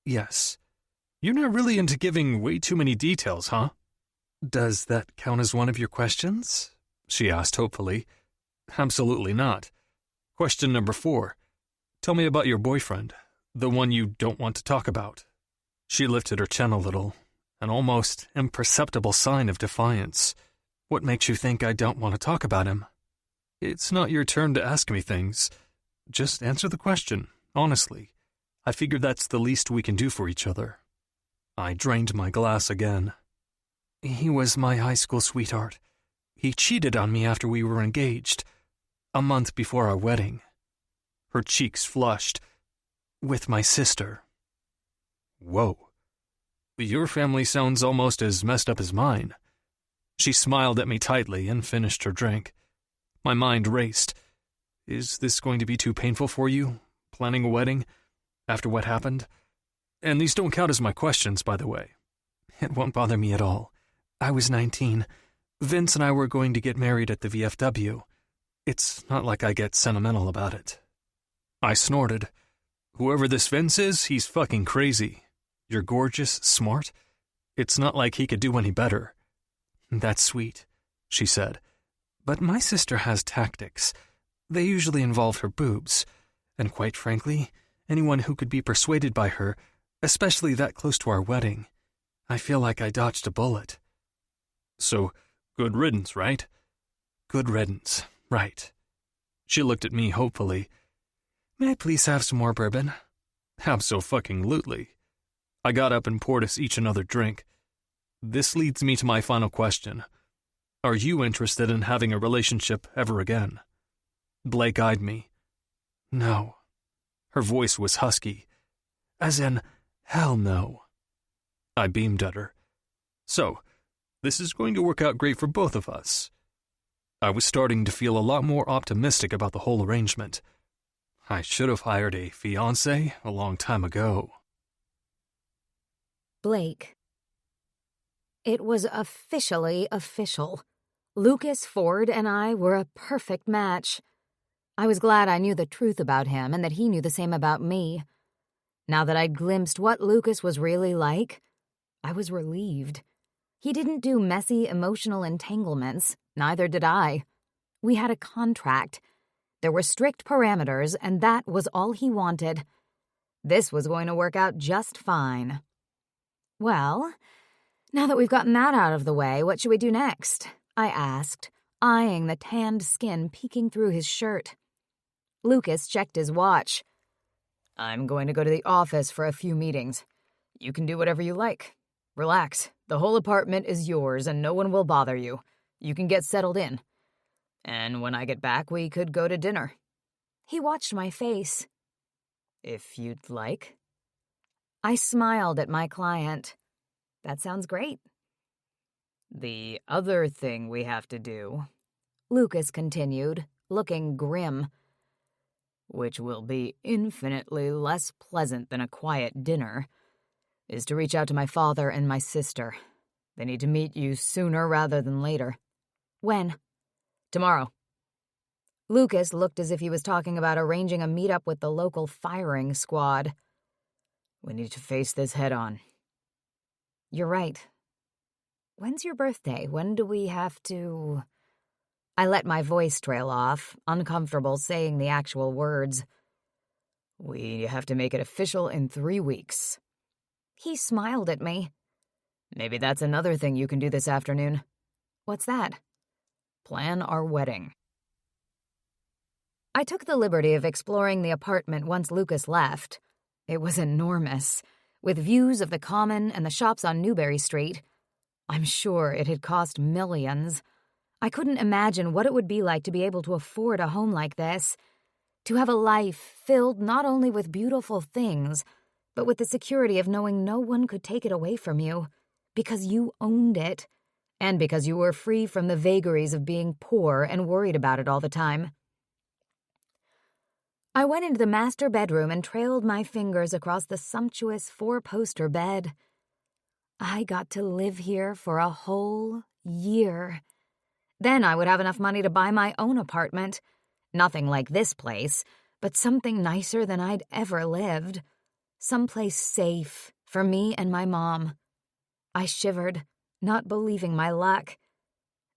Yes. You're not really into giving way too many details, huh? Does that count as one of your questions? She asked hopefully. Absolutely not. Question number 4. Tell me about your boyfriend, the one you don't want to talk about. She lifted her chin a little, an almost imperceptible sign of defiance. What makes you think I don't want to talk about him? It's not your turn to ask me things. Just answer the question, honestly. I figure that's the least we can do for each other. I drained my glass again. He was my high school sweetheart. He cheated on me after we were engaged, a month before our wedding. Her cheeks flushed. With my sister. Whoa. Your family sounds almost as messed up as mine. She smiled at me tightly and finished her drink. My mind raced. Is this going to be too painful for you, planning a wedding, after what happened? And these don't count as my questions, by the way. It won't bother me at all. I was 19. Vince and I were going to get married at the VFW. It's not like I get sentimental about it. I snorted. Whoever this Vince is, he's fucking crazy. You're gorgeous, smart. It's not like he could do any better." "That's sweet," she said. "But my sister has tactics. They usually involve her boobs. And quite frankly, anyone who could be persuaded by her, especially that close to our wedding, I feel like I dodged a bullet." "So, good riddance, right?" "Good riddance, right." She looked at me hopefully. "May I please have some more bourbon?" Abso-fucking-lutely. I got up and poured us each another drink. This leads me to my final question. Are you interested in having a relationship ever again? Blake eyed me. "No." Her voice was husky. "As in, hell no." I beamed at her. "So, this is going to work out great for both of us." I was starting to feel a lot more optimistic about the whole arrangement. I should have hired a fiancé a long time ago. Blake. It was officially official. Lucas Ford and I were a perfect match. I was glad I knew the truth about him and that he knew the same about me. Now that I'd glimpsed what Lucas was really like, I was relieved. He didn't do messy emotional entanglements, neither did I. We had a contract. There were strict parameters, and that was all he wanted. This was going to work out just fine. Well, now that we've gotten that out of the way, what should we do next? I asked, eyeing the tanned skin peeking through his shirt. Lucas checked his watch. "I'm going to go to the office for a few meetings. You can do whatever you like. Relax. The whole apartment is yours and no one will bother you. You can get settled in. And when I get back, we could go to dinner." He watched my face. "If you'd like." I smiled at my client. "That sounds great." "The other thing we have to do," Lucas continued, looking grim, "which will be infinitely less pleasant than a quiet dinner, is to reach out to my father and my sister. They need to meet you sooner rather than later." "When?" "Tomorrow." Lucas looked as if he was talking about arranging a meetup with the local firing squad. "We need to face this head-on." "You're right. When's your birthday? When do we have to—" I let my voice trail off, uncomfortable saying the actual words. "We have to make it official in 3 weeks." He smiled at me. "Maybe that's another thing you can do this afternoon." "What's that?" "Plan our wedding." I took the liberty of exploring the apartment once Lucas left. It was enormous, with views of the Common and the shops on Newberry Street. I'm sure it had cost millions. I couldn't imagine what it would be like to be able to afford a home like this, to have a life filled not only with beautiful things, but with the security of knowing no one could take it away from you, because you owned it, and because you were free from the vagaries of being poor and worried about it all the time. I went into the master bedroom and trailed my fingers across the sumptuous 4-poster bed. I got to live here for a whole year. Then I would have enough money to buy my own apartment. Nothing like this place, but something nicer than I'd ever lived. Someplace safe for me and my mom. I shivered, not believing my luck.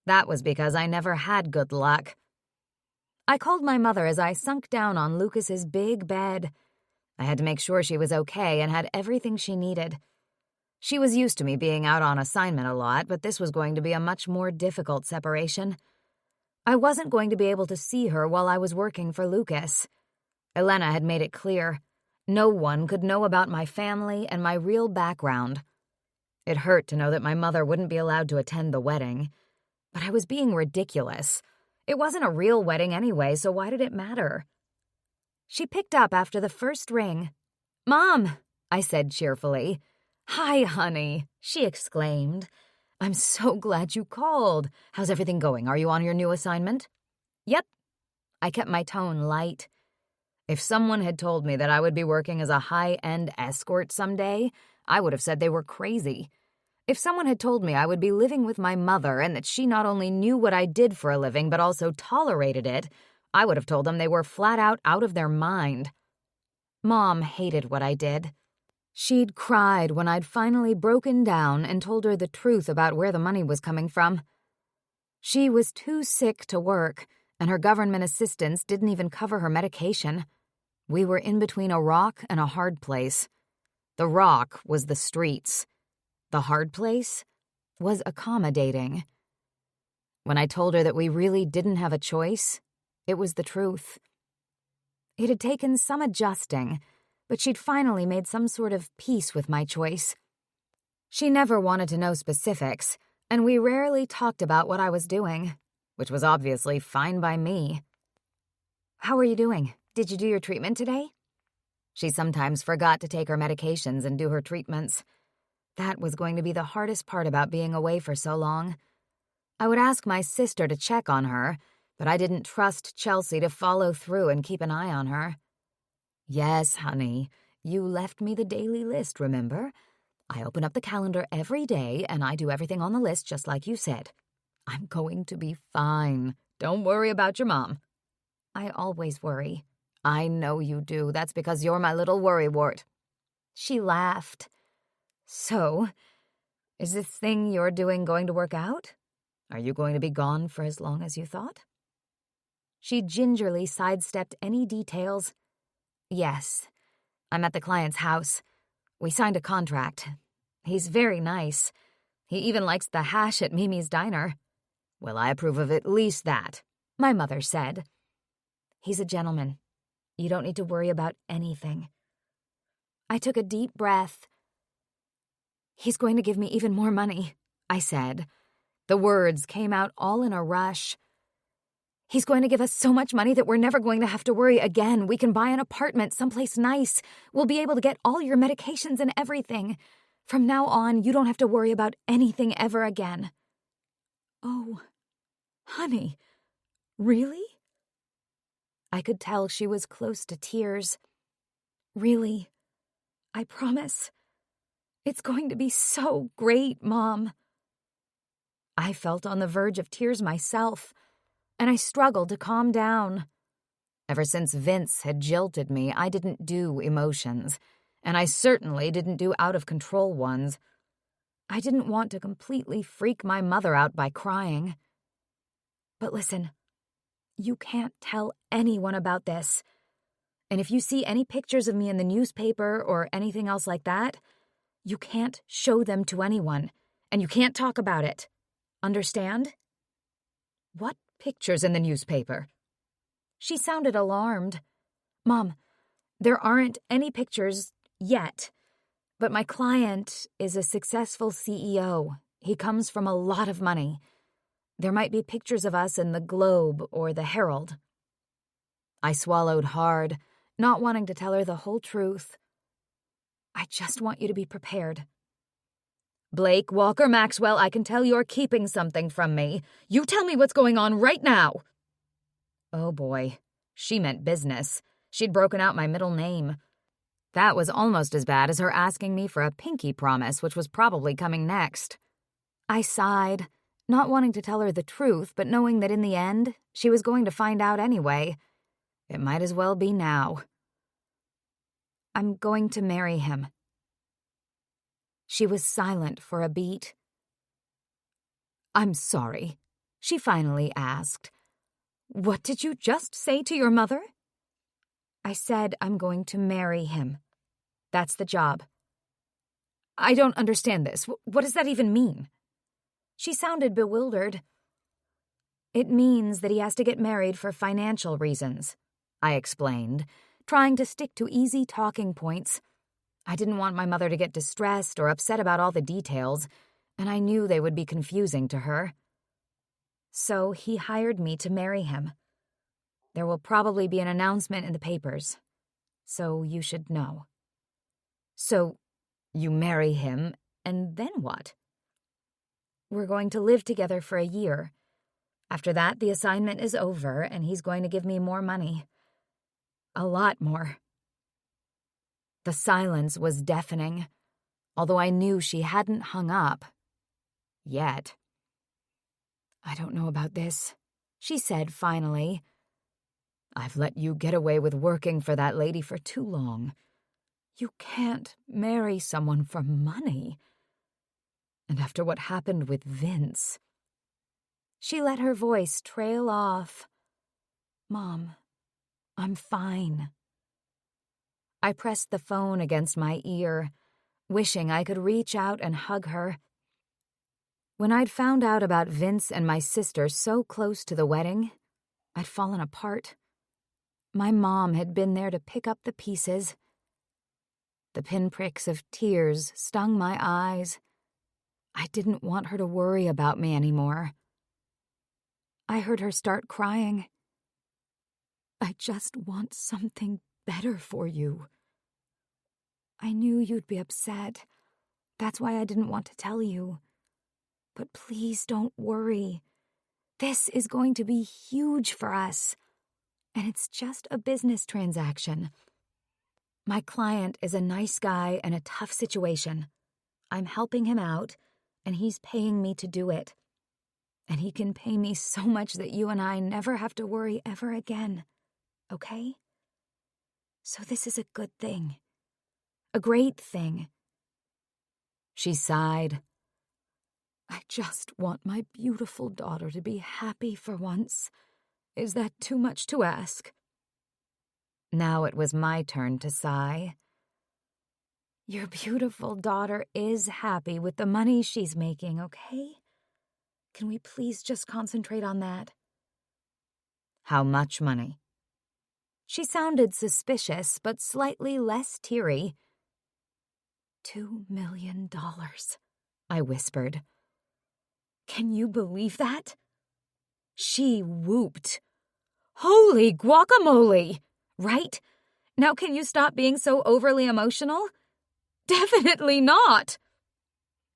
That was because I never had good luck. I called my mother as I sunk down on Lucas's big bed. I had to make sure she was okay and had everything she needed. She was used to me being out on assignment a lot, but this was going to be a much more difficult separation. I wasn't going to be able to see her while I was working for Lucas. Elena had made it clear. No one could know about my family and my real background. It hurt to know that my mother wouldn't be allowed to attend the wedding. But I was being ridiculous. It wasn't a real wedding anyway, so why did it matter? She picked up after the first ring. "Mom," I said cheerfully. "Hi, honey," she exclaimed. "I'm so glad you called. How's everything going? Are you on your new assignment?" "Yep." I kept my tone light. If someone had told me that I would be working as a high-end escort someday, I would have said they were crazy. If someone had told me I would be living with my mother and that she not only knew what I did for a living but also tolerated it, I would have told them they were flat out of their mind. Mom hated what I did. She'd cried when I'd finally broken down and told her the truth about where the money was coming from. She was too sick to work, and her government assistance didn't even cover her medication. We were in between a rock and a hard place. The rock was the streets. The hard place was accommodating. When I told her that we really didn't have a choice, it was the truth. It had taken some adjusting, but she'd finally made some sort of peace with my choice. She never wanted to know specifics, and we rarely talked about what I was doing, which was obviously fine by me. "How are you doing? Did you do your treatment today?" She sometimes forgot to take her medications and do her treatments. That was going to be the hardest part about being away for so long. I would ask my sister to check on her, but I didn't trust Chelsea to follow through and keep an eye on her. "Yes, honey, you left me the daily list, remember? I open up the calendar every day and I do everything on the list just like you said. I'm going to be fine. Don't worry about your mom." "I always worry." "I know you do. That's because you're my little worrywart." She laughed. "So, is this thing you're doing going to work out? Are you going to be gone for as long as you thought?" She gingerly sidestepped any details. "Yes, I'm at the client's house. We signed a contract. He's very nice. He even likes the hash at Mimi's Diner." "Well, I approve of at least that," my mother said. "He's a gentleman. You don't need to worry about anything." I took a deep breath. "He's going to give me even more money," I said. The words came out all in a rush. "He's going to give us so much money that we're never going to have to worry again. We can buy an apartment someplace nice. We'll be able to get all your medications and everything. From now on, you don't have to worry about anything ever again." "Oh, honey, really?" I could tell she was close to tears. "Really, I promise. It's going to be so great, Mom." I felt on the verge of tears myself, and I struggled to calm down. Ever since Vince had jilted me, I didn't do emotions, and I certainly didn't do out-of-control ones. I didn't want to completely freak my mother out by crying. "But listen, you can't tell anyone about this. And if you see any pictures of me in the newspaper or anything else like that, you can't show them to anyone, and you can't talk about it. Understand?" "What pictures in the newspaper?" She sounded alarmed. "Mom, there aren't any pictures yet, but my client is a successful CEO. He comes from a lot of money. There might be pictures of us in the Globe or the Herald." I swallowed hard, not wanting to tell her the whole truth. "I just want you to be prepared." "Blake Walker Maxwell, I can tell you're keeping something from me. You tell me what's going on right now." Oh boy, she meant business. She'd broken out my middle name. That was almost as bad as her asking me for a pinky promise, which was probably coming next. I sighed, not wanting to tell her the truth, but knowing that in the end, she was going to find out anyway. It might as well be now. "I'm going to marry him." She was silent for a beat. "I'm sorry," she finally asked. "What did you just say to your mother?" "I said I'm going to marry him. That's the job." "I don't understand this. What does that even mean?" She sounded bewildered. "It means that he has to get married for financial reasons," I explained, trying to stick to easy talking points. I didn't want my mother to get distressed or upset about all the details, and I knew they would be confusing to her. "So he hired me to marry him. There will probably be an announcement in the papers, so you should know." "So you marry him, and then what?" "We're going to live together for a year. After that, the assignment is over, and he's going to give me more money. A lot more." The silence was deafening, although I knew she hadn't hung up. Yet. "I don't know about this," she said finally. "I've let you get away with working for that lady for too long. You can't marry someone for money. And after what happened with Vince. She let her voice trail off. Mom, I'm fine. I pressed the phone against my ear, wishing I could reach out and hug her. When I'd found out about Vince and my sister so close to the wedding, I'd fallen apart. My mom had been there to pick up the pieces. The pinpricks of tears stung my eyes. I didn't want her to worry about me anymore. I heard her start crying. I just want something better for you. I knew you'd be upset. That's why I didn't want to tell you. But please don't worry. This is going to be huge for us. And it's just a business transaction. My client is a nice guy in a tough situation. I'm helping him out, and he's paying me to do it. And he can pay me so much that you and I never have to worry ever again. Okay? So this is a good thing. A great thing. She sighed. I just want my beautiful daughter to be happy for once. Is that too much to ask? Now it was my turn to sigh. Your beautiful daughter is happy with the money she's making, okay? Can we please just concentrate on that? How much money? She sounded suspicious, but slightly less teary. $2 million, I whispered. Can you believe that? She whooped. Holy guacamole! Right? Now can you stop being so overly emotional? Definitely not!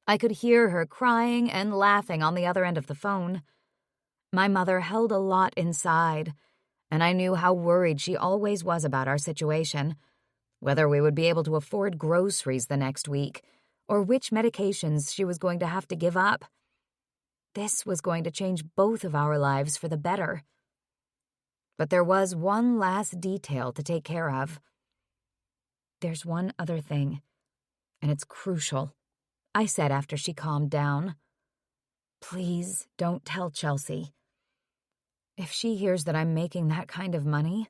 I could hear her crying and laughing on the other end of the phone. My mother held a lot inside, and I knew how worried she always was about our situation, whether we would be able to afford groceries the next week, or which medications she was going to have to give up. This was going to change both of our lives for the better. But there was one last detail to take care of. There's one other thing, and it's crucial, I said after she calmed down. Please don't tell Chelsea. If she hears that I'm making that kind of money,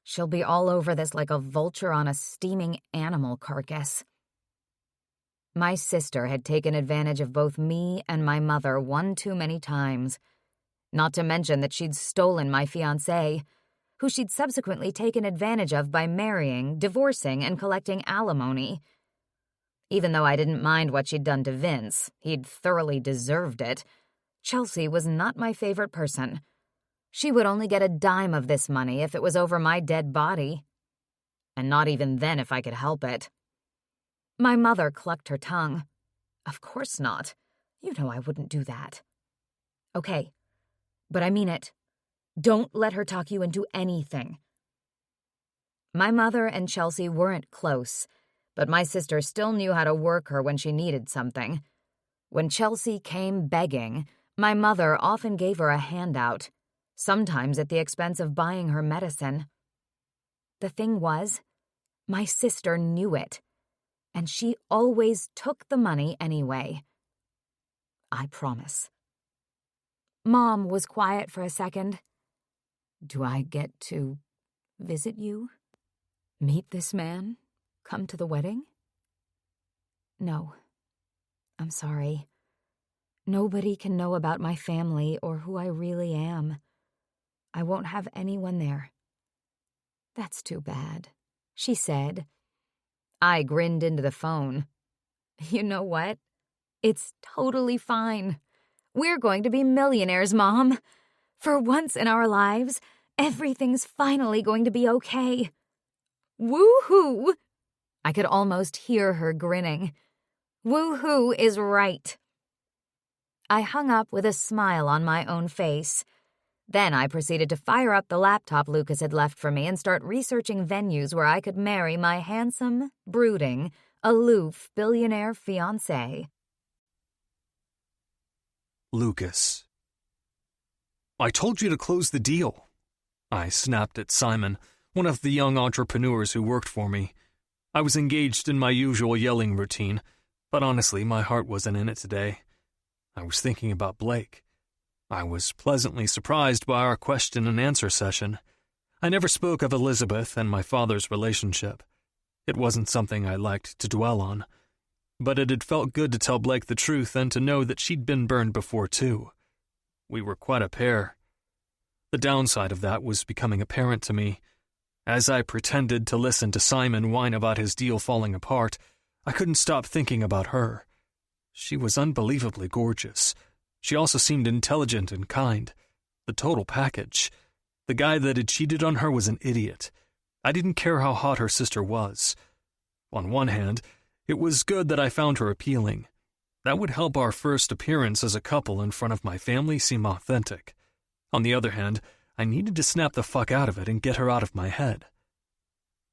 she'll be all over this like a vulture on a steaming animal carcass. My sister had taken advantage of both me and my mother one too many times. Not to mention that she'd stolen my fiancé, who she'd subsequently taken advantage of by marrying, divorcing, and collecting alimony. Even though I didn't mind what she'd done to Vince, he'd thoroughly deserved it, Chelsea was not my favorite person. She would only get a dime of this money if it was over my dead body. And not even then if I could help it. My mother clucked her tongue. Of course not. You know I wouldn't do that. Okay, but I mean it. Don't let her talk you into anything. My mother and Chelsea weren't close, but my sister still knew how to work her when she needed something. When Chelsea came begging, my mother often gave her a handout, sometimes at the expense of buying her medicine. The thing was, my sister knew it, and she always took the money anyway. I promise. Mom was quiet for a second. Do I get to visit you? Meet this man? Come to the wedding? No. I'm sorry. Nobody can know about my family or who I really am. I won't have anyone there. That's too bad, she said. I grinned into the phone. You know what? It's totally fine. We're going to be millionaires, Mom. For once in our lives, everything's finally going to be okay. Woo-hoo! I could almost hear her grinning. Woo-hoo is right. I hung up with a smile on my own face. Then I proceeded to fire up the laptop Lucas had left for me and start researching venues where I could marry my handsome, brooding, aloof billionaire fiancé. Lucas. I told you to close the deal. I snapped at Simon, one of the young entrepreneurs who worked for me. I was engaged in my usual yelling routine, but honestly, my heart wasn't in it today. I was thinking about Blake. I was pleasantly surprised by our question and answer session. I never spoke of Elizabeth and my father's relationship. It wasn't something I liked to dwell on, but it had felt good to tell Blake the truth and to know that she'd been burned before too. We were quite a pair. The downside of that was becoming apparent to me. As I pretended to listen to Simon whine about his deal falling apart, I couldn't stop thinking about her. She was unbelievably gorgeous. She also seemed intelligent and kind. The total package. The guy that had cheated on her was an idiot. I didn't care how hot her sister was. On one hand, it was good that I found her appealing. That would help our first appearance as a couple in front of my family seem authentic. On the other hand, I needed to snap the fuck out of it and get her out of my head.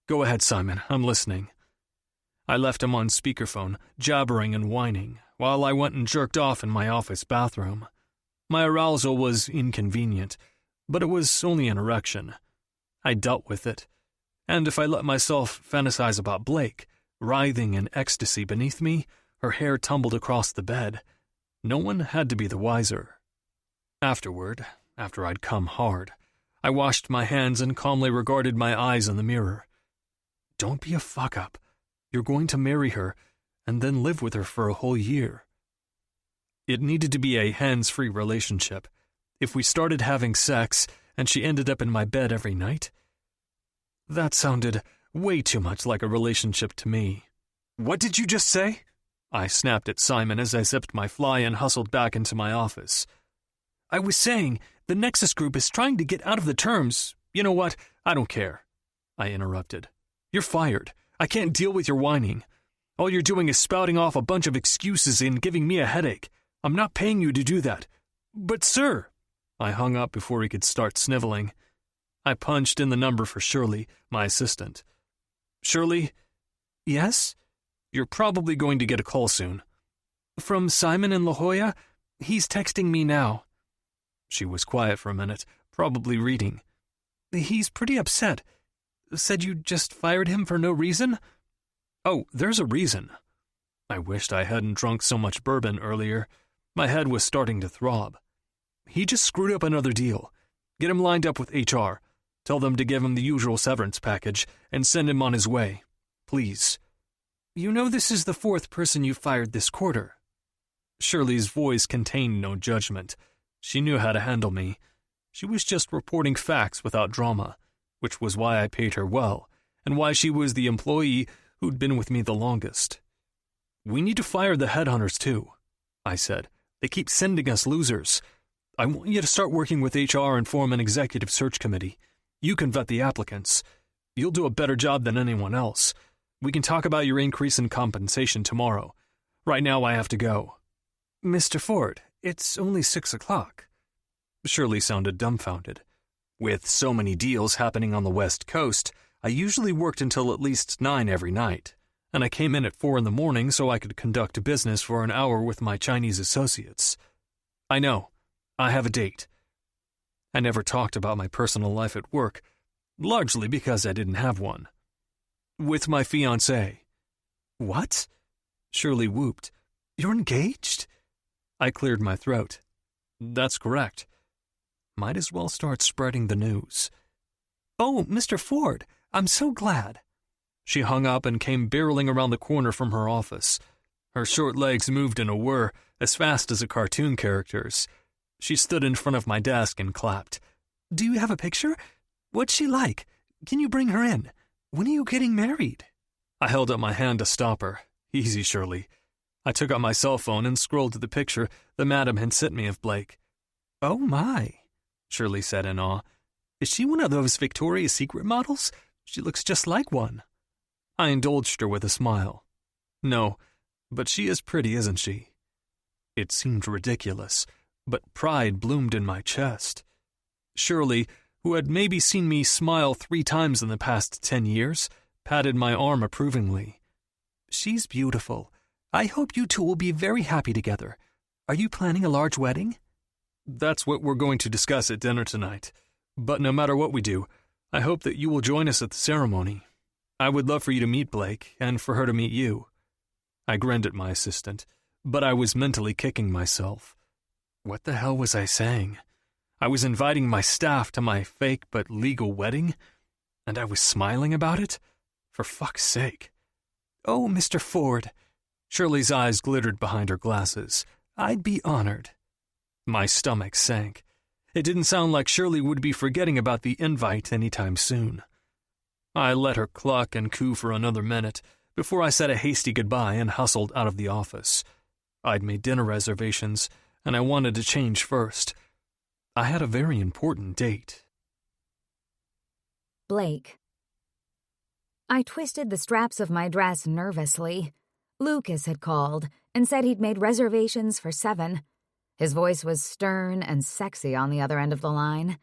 Go ahead, Simon, I'm listening. I left him on speakerphone, jabbering and whining, while I went and jerked off in my office bathroom. My arousal was inconvenient, but it was only an erection. I dealt with it. And if I let myself fantasize about Blake, writhing in ecstasy beneath me, her hair tumbled across the bed, no one had to be the wiser. Afterward, after I'd come hard, I washed my hands and calmly regarded my eyes in the mirror. Don't be a fuck-up. You're going to marry her, and then live with her for a whole year. It needed to be a hands-free relationship. If we started having sex, and she ended up in my bed every night, that sounded way too much like a relationship to me. What did you just say? I snapped at Simon as I zipped my fly and hustled back into my office. I was saying, the Nexus Group is trying to get out of the terms. You know what? I don't care. I interrupted. You're fired. I can't deal with your whining. All you're doing is spouting off a bunch of excuses and giving me a headache. I'm not paying you to do that. But sir... I hung up before he could start sniveling. I punched in the number for Shirley, my assistant. Shirley? Yes? You're probably going to get a call soon. From Simon in La Jolla? He's texting me now. She was quiet for a minute, probably reading. He's pretty upset. Said you just fired him for no reason? Oh, there's a reason. I wished I hadn't drunk so much bourbon earlier. My head was starting to throb. He just screwed up another deal. Get him lined up with HR. Tell them to give him the usual severance package and send him on his way. Please. You know this is the 4th person you fired this quarter. Shirley's voice contained no judgment. She knew how to handle me. She was just reporting facts without drama, which was why I paid her well, and why she was the employee who'd been with me the longest. We need to fire the headhunters too, I said. They keep sending us losers. I want you to start working with HR and form an executive search committee. You can vet the applicants. You'll do a better job than anyone else. We can talk about your increase in compensation tomorrow. Right now I have to go. Mr. Ford, it's only 6 o'clock. Shirley sounded dumbfounded. With so many deals happening on the West Coast, I usually worked until at least 9 every night, and I came in at 4 in the morning so I could conduct business for an hour with my Chinese associates. I know. I have a date. I never talked about my personal life at work, largely because I didn't have one. With my fiancée. What? Shirley whooped. You're engaged? I cleared my throat. That's correct. Might as well start spreading the news. Oh, Mr. Ford, I'm so glad. She hung up and came barreling around the corner from her office. Her short legs moved in a whir, as fast as a cartoon character's. She stood in front of my desk and clapped. Do you have a picture? What's she like? Can you bring her in? When are you getting married? I held up my hand to stop her. Easy, Shirley. I took out my cell phone and scrolled to the picture the madam had sent me of Blake. Oh my, Shirley said in awe. Is she one of those Victoria's Secret models? She looks just like one. I indulged her with a smile. No, but she is pretty, isn't she? It seemed ridiculous, but pride bloomed in my chest. Shirley, who had maybe seen me smile 3 times in the past 10 years, patted my arm approvingly. She's beautiful. I hope you two will be very happy together. Are you planning a large wedding? That's what we're going to discuss at dinner tonight. But no matter what we do, I hope that you will join us at the ceremony. I would love for you to meet Blake, and for her to meet you. I grinned at my assistant, but I was mentally kicking myself. What the hell was I saying? I was inviting my staff to my fake but legal wedding, and I was smiling about it? For fuck's sake. Oh, Mr. Ford. Shirley's eyes glittered behind her glasses. I'd be honored. My stomach sank. It didn't sound like Shirley would be forgetting about the invite anytime soon. I let her cluck and coo for another minute before I said a hasty goodbye and hustled out of the office. I'd made dinner reservations, and I wanted to change first. I had a very important date. Blake. I twisted the straps of my dress nervously. Lucas had called and said he'd made reservations for 7. His voice was stern and sexy on the other end of the line.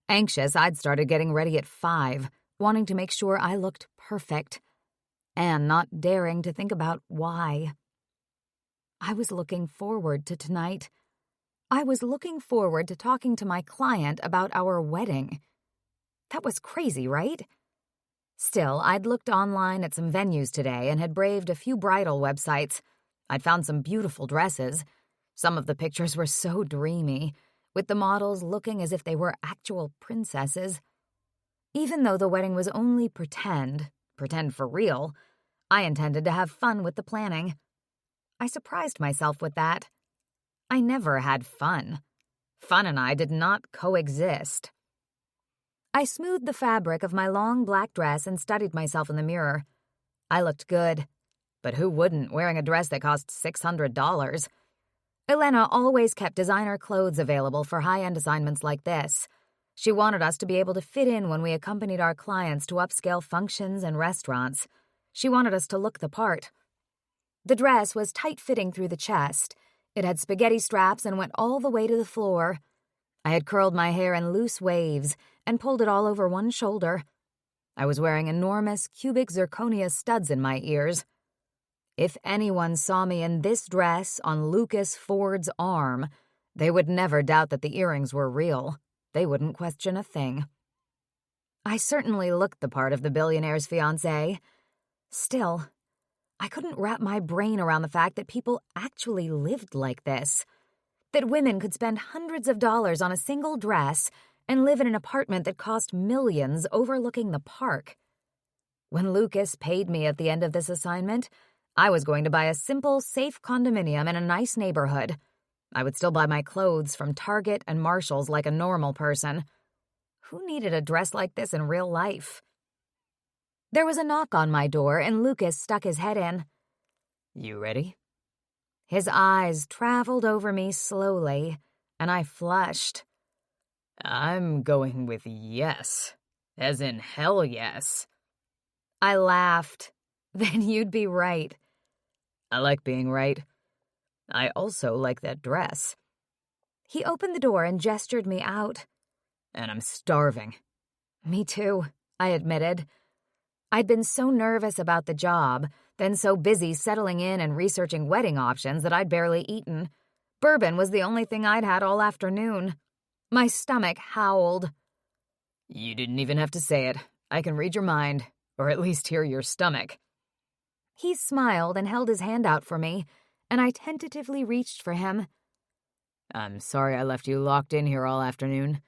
Anxious, I'd started getting ready at 5, wanting to make sure I looked perfect, and not daring to think about why. I was looking forward to tonight. I was looking forward to talking to my client about our wedding. That was crazy, right? Still, I'd looked online at some venues today and had braved a few bridal websites. I'd found some beautiful dresses. Some of the pictures were so dreamy, with the models looking as if they were actual princesses. Even though the wedding was only pretend for real, I intended to have fun with the planning. I surprised myself with that. I never had fun. Fun and I did not coexist. I smoothed the fabric of my long black dress and studied myself in the mirror. I looked good, but who wouldn't, wearing a dress that cost $600? Elena always kept designer clothes available for high-end assignments like this. She wanted us to be able to fit in when we accompanied our clients to upscale functions and restaurants. She wanted us to look the part. The dress was tight-fitting through the chest. It had spaghetti straps and went all the way to the floor. I had curled my hair in loose waves and pulled it all over one shoulder. I was wearing enormous cubic zirconia studs in my ears. If anyone saw me in this dress on Lucas Ford's arm, they would never doubt that the earrings were real. They wouldn't question a thing. I certainly looked the part of the billionaire's fiancé. Still, I couldn't wrap my brain around the fact that people actually lived like this. That women could spend hundreds of dollars on a single dress and live in an apartment that cost millions overlooking the park. When Lucas paid me at the end of this assignment, I was going to buy a simple, safe condominium in a nice neighborhood. I would still buy my clothes from Target and Marshall's like a normal person. Who needed a dress like this in real life? There was a knock on my door, and Lucas stuck his head in. "You ready?" His eyes traveled over me slowly, and I flushed. "I'm going with yes, as in hell yes." I laughed. "Then you'd be right." "I like being right. I also like that dress." He opened the door and gestured me out. "And I'm starving." "Me too," I admitted. I'd been so nervous about the job, then so busy settling in and researching wedding options that I'd barely eaten. Bourbon was the only thing I'd had all afternoon. My stomach howled. "You didn't even have to say it. I can read your mind, or at least hear your stomach." He smiled and held his hand out for me, and I tentatively reached for him. "I'm sorry I left you locked in here all afternoon.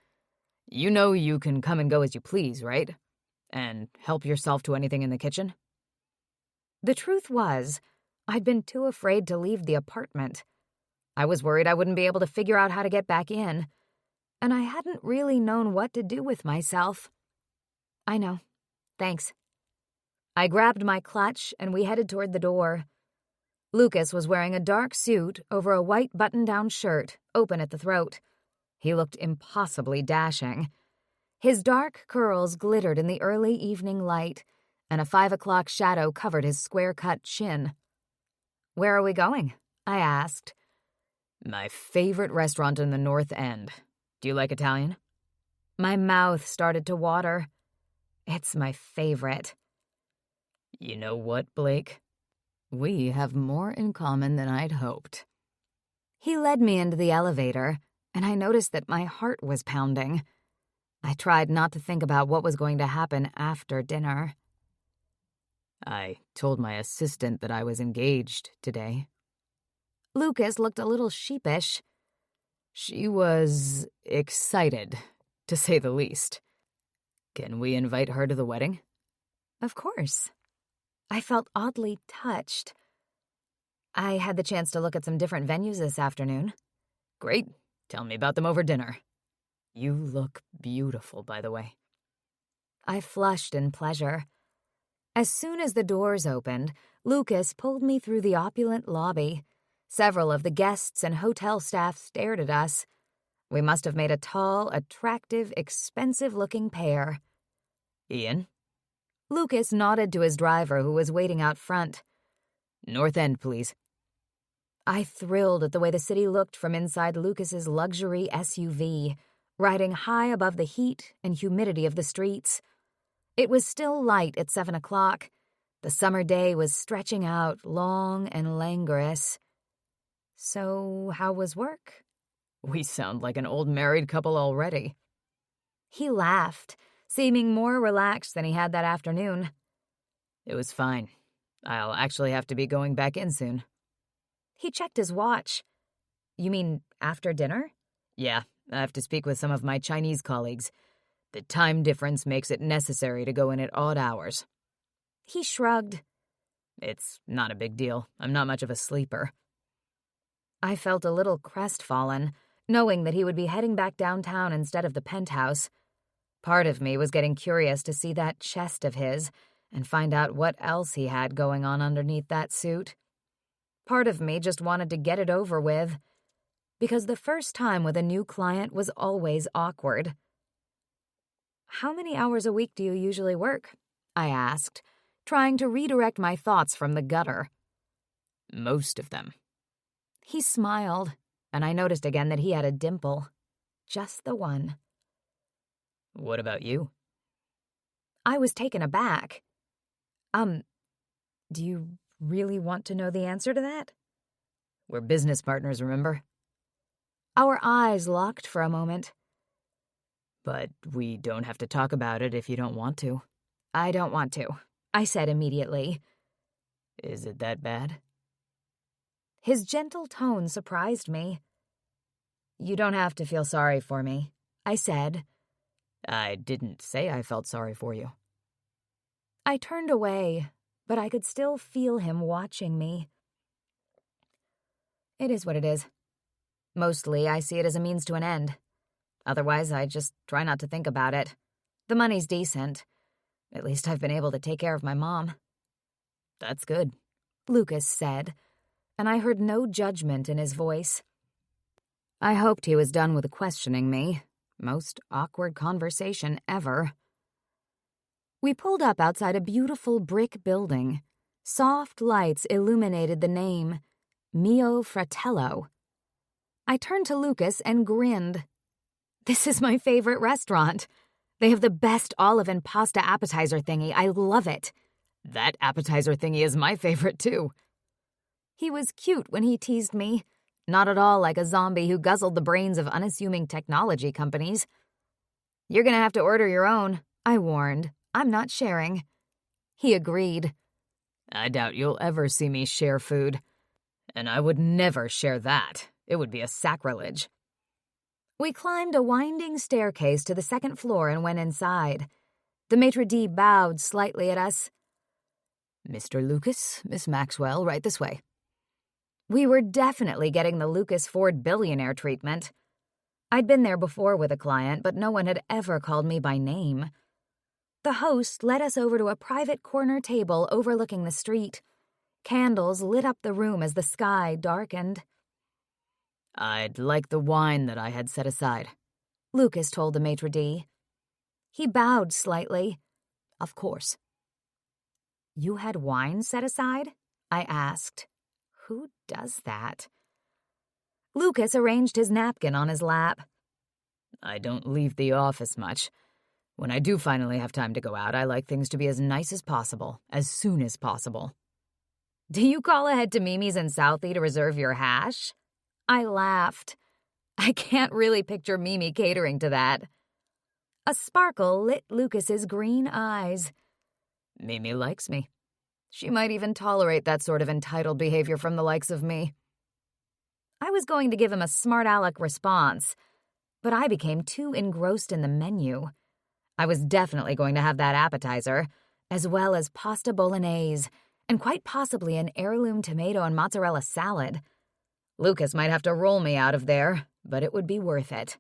You know you can come and go as you please, right? And help yourself to anything in the kitchen?" The truth was, I'd been too afraid to leave the apartment. I was worried I wouldn't be able to figure out how to get back in, and I hadn't really known what to do with myself. "I know. Thanks." I grabbed my clutch, and we headed toward the door. Lucas was wearing a dark suit over a white button-down shirt, open at the throat. He looked impossibly dashing. His dark curls glittered in the early evening light, and a 5 o'clock shadow covered his square-cut chin. "Where are we going?" I asked. "My favorite restaurant in the North End. Do you like Italian?" My mouth started to water. It's my favorite. "You know what, Blake? We have more in common than I'd hoped." He led me into the elevator, and I noticed that my heart was pounding. I tried not to think about what was going to happen after dinner. I told my assistant that I was engaged today. Lucas looked a little sheepish. She was excited, to say the least. Can we invite her to the wedding? Of course. I felt oddly touched. I had the chance to look at some different venues this afternoon. Great. Tell me about them over dinner. You look beautiful, by the way. I flushed in pleasure. As soon as the doors opened, Lucas pulled me through the opulent lobby. Several of the guests and hotel staff stared at us. We must have made a tall, attractive, expensive-looking pair. Ian? Lucas nodded to his driver, who was waiting out front. North End, please. I thrilled at the way the city looked from inside Lucas's luxury SUV, riding high above the heat and humidity of the streets. It was still light at 7 o'clock. The summer day was stretching out, long and languorous. So, how was work? We sound like an old married couple already. He laughed, seeming more relaxed than he had that afternoon. It was fine. I'll actually have to be going back in soon. He checked his watch. You mean after dinner? Yeah, I have to speak with some of my Chinese colleagues. The time difference makes it necessary to go in at odd hours. He shrugged. It's not a big deal. I'm not much of a sleeper. I felt a little crestfallen, knowing that he would be heading back downtown instead of the penthouse. Part of me was getting curious to see that chest of his and find out what else he had going on underneath that suit. Part of me just wanted to get it over with, because the first time with a new client was always awkward. How many hours a week do you usually work? I asked, trying to redirect my thoughts from the gutter. Most of them. He smiled, and I noticed again that he had a dimple. Just the one. What about you? I was taken aback. Do you really want to know the answer to that? We're business partners, remember? Our eyes locked for a moment. But we don't have to talk about it if you don't want to. I don't want to, I said immediately. Is it that bad? His gentle tone surprised me. You don't have to feel sorry for me, I said. I didn't say I felt sorry for you. I turned away, but I could still feel him watching me. It is what it is. Mostly, I see it as a means to an end. Otherwise, I just try not to think about it. The money's decent. At least I've been able to take care of my mom. That's good, Lucas said, and I heard no judgment in his voice. I hoped he was done with questioning me. Most awkward conversation ever. We pulled up outside a beautiful brick building. Soft lights illuminated the name, Mio Fratello. I turned to Lucas and grinned. This is my favorite restaurant. They have the best olive and pasta appetizer thingy. I love it. That appetizer thingy is my favorite, too. He was cute when he teased me. Not at all like a zombie who guzzled the brains of unassuming technology companies. You're gonna have to order your own, I warned. I'm not sharing. He agreed. I doubt you'll ever see me share food. And I would never share that. It would be a sacrilege. We climbed a winding staircase to the second floor and went inside. The maitre d' bowed slightly at us. Mr. Lucas, Miss Maxwell, right this way. We were definitely getting the Lucas Ford Billionaire treatment. I'd been there before with a client, but no one had ever called me by name. The host led us over to a private corner table overlooking the street. Candles lit up the room as the sky darkened. I'd like the wine that I had set aside, Lucas told the maitre d'. He bowed slightly. Of course. You had wine set aside? I asked. Who does that? Lucas arranged his napkin on his lap. I don't leave the office much. When I do finally have time to go out, I like things to be as nice as possible, as soon as possible. Do you call ahead to Mimi's in Southie to reserve your hash? I laughed. I can't really picture Mimi catering to that. A sparkle lit Lucas's green eyes. Mimi likes me. She might even tolerate that sort of entitled behavior from the likes of me. I was going to give him a smart aleck response, but I became too engrossed in the menu. I was definitely going to have that appetizer, as well as pasta bolognese, and quite possibly an heirloom tomato and mozzarella salad. Lucas might have to roll me out of there, but it would be worth it.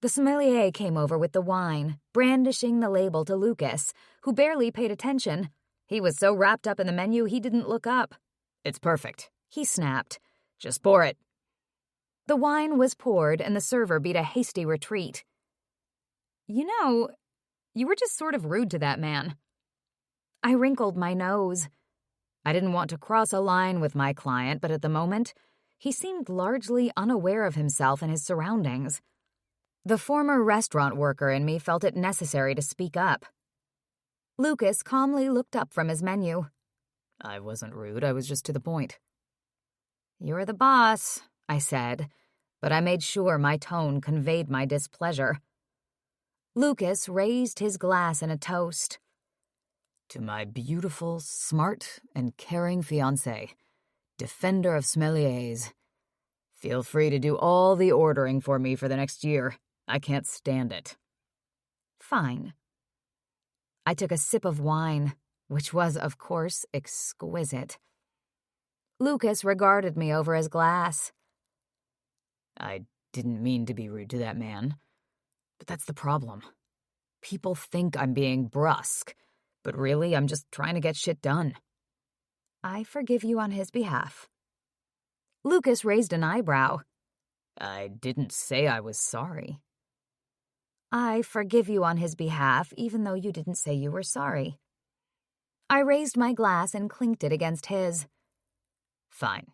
The sommelier came over with the wine, brandishing the label to Lucas, who barely paid attention. He was so wrapped up in the menu he didn't look up. "It's perfect," he snapped. "Just pour it." The wine was poured, and the server beat a hasty retreat. "You know, you were just sort of rude to that man." I wrinkled my nose. I didn't want to cross a line with my client, but at the moment, he seemed largely unaware of himself and his surroundings. The former restaurant worker in me felt it necessary to speak up. Lucas calmly looked up from his menu. "I wasn't rude, I was just to the point." "You're the boss," I said, but I made sure my tone conveyed my displeasure. Lucas raised his glass in a toast. "To my beautiful, smart, and caring fiancée, defender of sommeliers. Feel free to do all the ordering for me for the next year. I can't stand it." "Fine." I took a sip of wine, which was, of course, exquisite. Lucas regarded me over his glass. "I didn't mean to be rude to that man, but that's the problem. People think I'm being brusque, but really I'm just trying to get shit done." "I forgive you on his behalf." Lucas raised an eyebrow. "I didn't say I was sorry." "I forgive you on his behalf, even though you didn't say you were sorry." I raised my glass and clinked it against his. "Fine."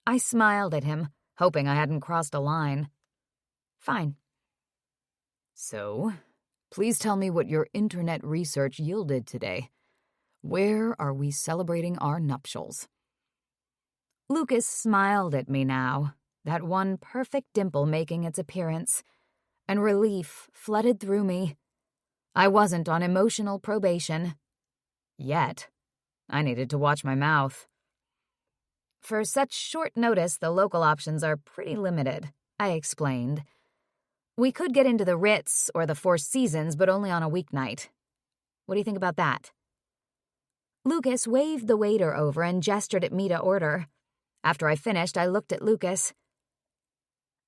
I smiled at him, hoping I hadn't crossed a line. "Fine." "So, please tell me what your internet research yielded today. Where are we celebrating our nuptials?" Lucas smiled at me now, that one perfect dimple making its appearance, and relief flooded through me. I wasn't on emotional probation. Yet. I needed to watch my mouth. "For such short notice, the local options are pretty limited," I explained. "We could get into the Ritz or the Four Seasons, but only on a weeknight. What do you think about that?" Lucas waved the waiter over and gestured at me to order. After I finished, I looked at Lucas.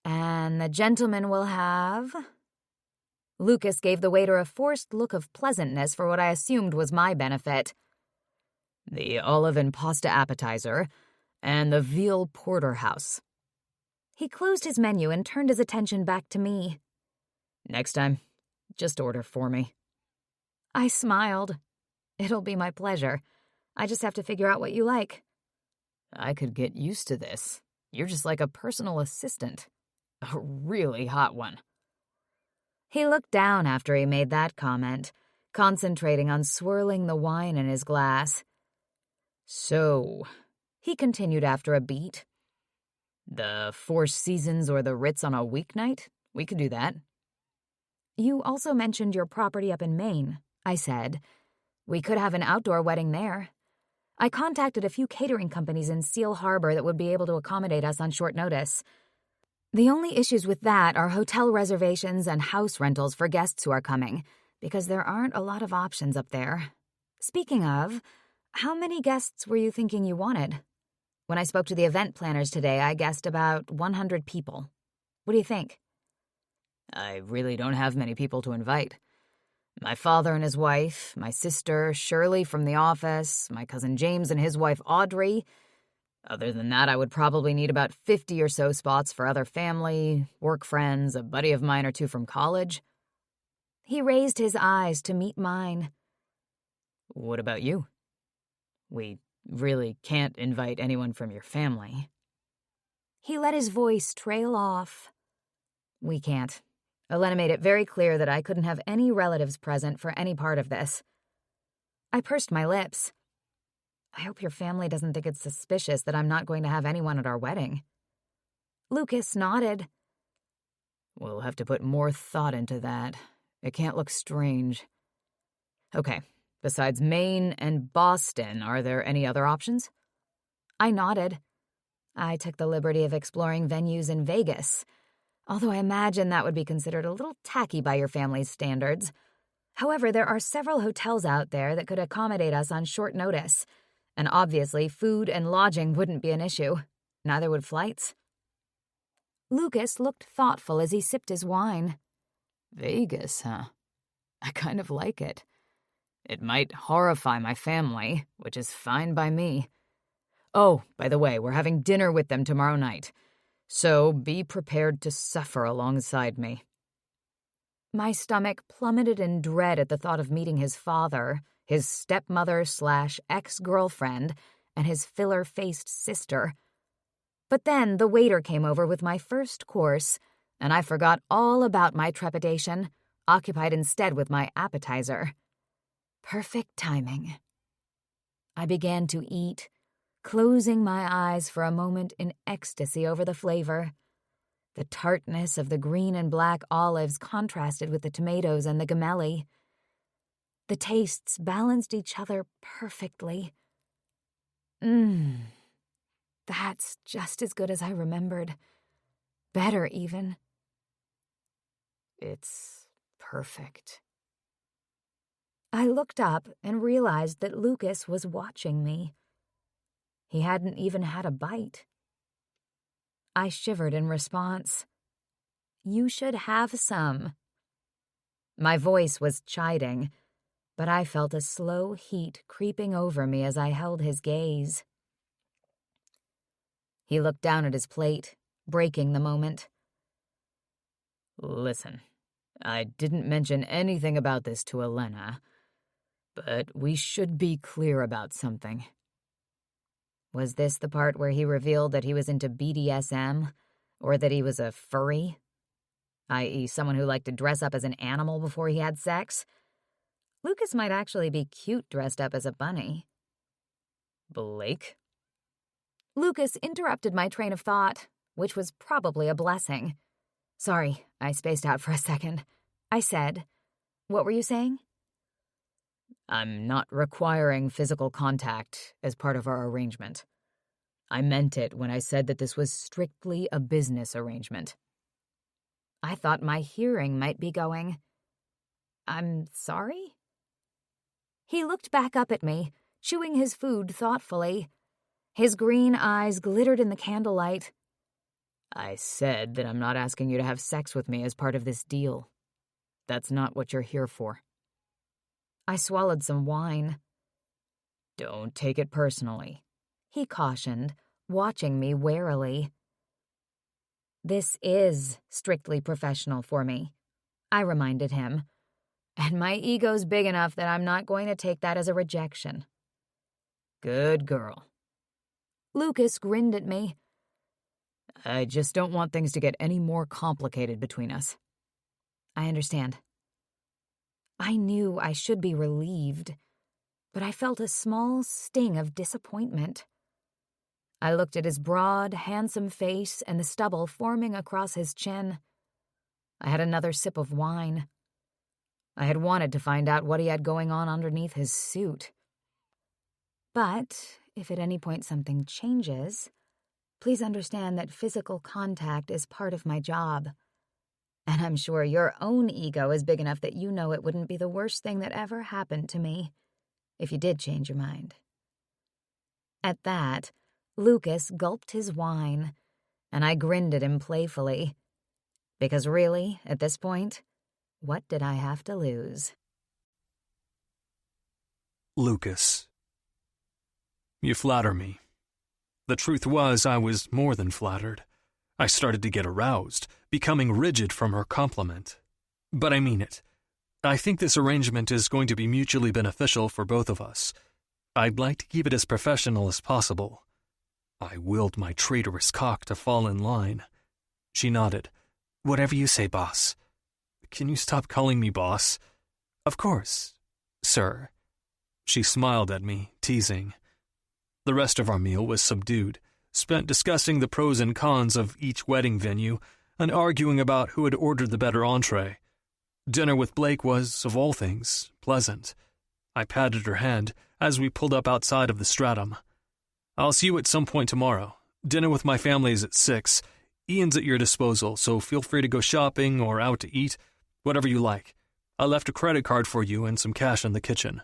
"And the gentleman will have—" Lucas gave the waiter a forced look of pleasantness for what I assumed was my benefit. "The olive and pasta appetizer, and the veal porterhouse." He closed his menu and turned his attention back to me. "Next time, just order for me." I smiled. "It'll be my pleasure. I just have to figure out what you like." "I could get used to this. You're just like a personal assistant. A really hot one." He looked down after he made that comment, concentrating on swirling the wine in his glass. "So," he continued after a beat, "the Four Seasons or the Ritz on a weeknight? We could do that." "You also mentioned your property up in Maine," I said. "We could have an outdoor wedding there. I contacted a few catering companies in Seal Harbor that would be able to accommodate us on short notice. The only issues with that are hotel reservations and house rentals for guests who are coming, because there aren't a lot of options up there. Speaking of, how many guests were you thinking you wanted? When I spoke to the event planners today, I guessed about 100 people. What do you think?" "I really don't have many people to invite. My father and his wife, my sister, Shirley from the office, my cousin James and his wife Audrey. Other than that, I would probably need about 50 or so spots for other family, work friends, a buddy of mine or two from college." He raised his eyes to meet mine. "What about you? We really can't invite anyone from your family." He let his voice trail off. "We can't. Elena made it very clear that I couldn't have any relatives present for any part of this." I pursed my lips. "I hope your family doesn't think it's suspicious that I'm not going to have anyone at our wedding." Lucas nodded. "We'll have to put more thought into that. It can't look strange." "Okay, Besides Maine and Boston, are there any other options? I nodded. I took the liberty of exploring venues in Vegas, although I imagine that would be considered a little tacky by your family's standards. However, there are several hotels out there that could accommodate us on short notice, and obviously food and lodging wouldn't be an issue. Neither would flights. Lucas looked thoughtful as he sipped his wine. Vegas, huh? I kind of like it. It might horrify my family, which is fine by me. Oh, by the way, we're having dinner with them tomorrow night, so be prepared to suffer alongside me. My stomach plummeted in dread at the thought of meeting his father, his stepmother/ex-girlfriend, and his filler-faced sister. But then the waiter came over with my first course, and I forgot all about my trepidation, occupied instead with my appetizer. Perfect timing. I began to eat, closing my eyes for a moment in ecstasy over the flavor. The tartness of the green and black olives contrasted with the tomatoes and the gemelli. The tastes balanced each other perfectly. That's just as good as I remembered. Better, even. It's perfect. I looked up and realized that Lucas was watching me. He hadn't even had a bite. I shivered in response. You should have some. My voice was chiding, but I felt a slow heat creeping over me as I held his gaze. He looked down at his plate, breaking the moment. Listen, I didn't mention anything about this to Elena, but we should be clear about something. Was this the part where he revealed that he was into BDSM, or that he was a furry? I.e., someone who liked to dress up as an animal before he had sex? Lucas might actually be cute dressed up as a bunny. Blake? Lucas interrupted my train of thought, which was probably a blessing. Sorry, I spaced out for a second. I said, what were you saying? I'm not requiring physical contact as part of our arrangement. I meant it when I said that this was strictly a business arrangement. I thought my hearing might be going. I'm sorry? He looked back up at me, chewing his food thoughtfully. His green eyes glittered in the candlelight. I said that I'm not asking you to have sex with me as part of this deal. That's not what you're here for. I swallowed some wine. Don't take it personally, he cautioned, watching me warily. This is strictly professional for me, I reminded him, and my ego's big enough that I'm not going to take that as a rejection. Good girl. Lucas grinned at me. I just don't want things to get any more complicated between us. I understand. I knew I should be relieved, but I felt a small sting of disappointment. I looked at his broad, handsome face and the stubble forming across his chin. I had another sip of wine. I had wanted to find out what he had going on underneath his suit. But if at any point something changes, please understand that physical contact is part of my job. And I'm sure your own ego is big enough that you know it wouldn't be the worst thing that ever happened to me, if you did change your mind. At that, Lucas gulped his wine, and I grinned at him playfully. Because really, at this point, what did I have to lose? Lucas. You flatter me. The truth was, I was more than flattered. I started to get aroused, becoming rigid from her compliment. But I mean it. I think this arrangement is going to be mutually beneficial for both of us. I'd like to keep it as professional as possible. I willed my traitorous cock to fall in line. She nodded. Whatever you say, boss. Can you stop calling me boss? Of course, sir. She smiled at me, teasing. The rest of our meal was subdued, spent discussing the pros and cons of each wedding venue and arguing about who had ordered the better entree. Dinner with Blake was, of all things, pleasant. I patted her hand as we pulled up outside of the stratum. I'll see you at some point tomorrow. Dinner with my family is at 6. Ian's at your disposal, so feel free to go shopping or out to eat, whatever you like. I left a credit card for you and some cash in the kitchen.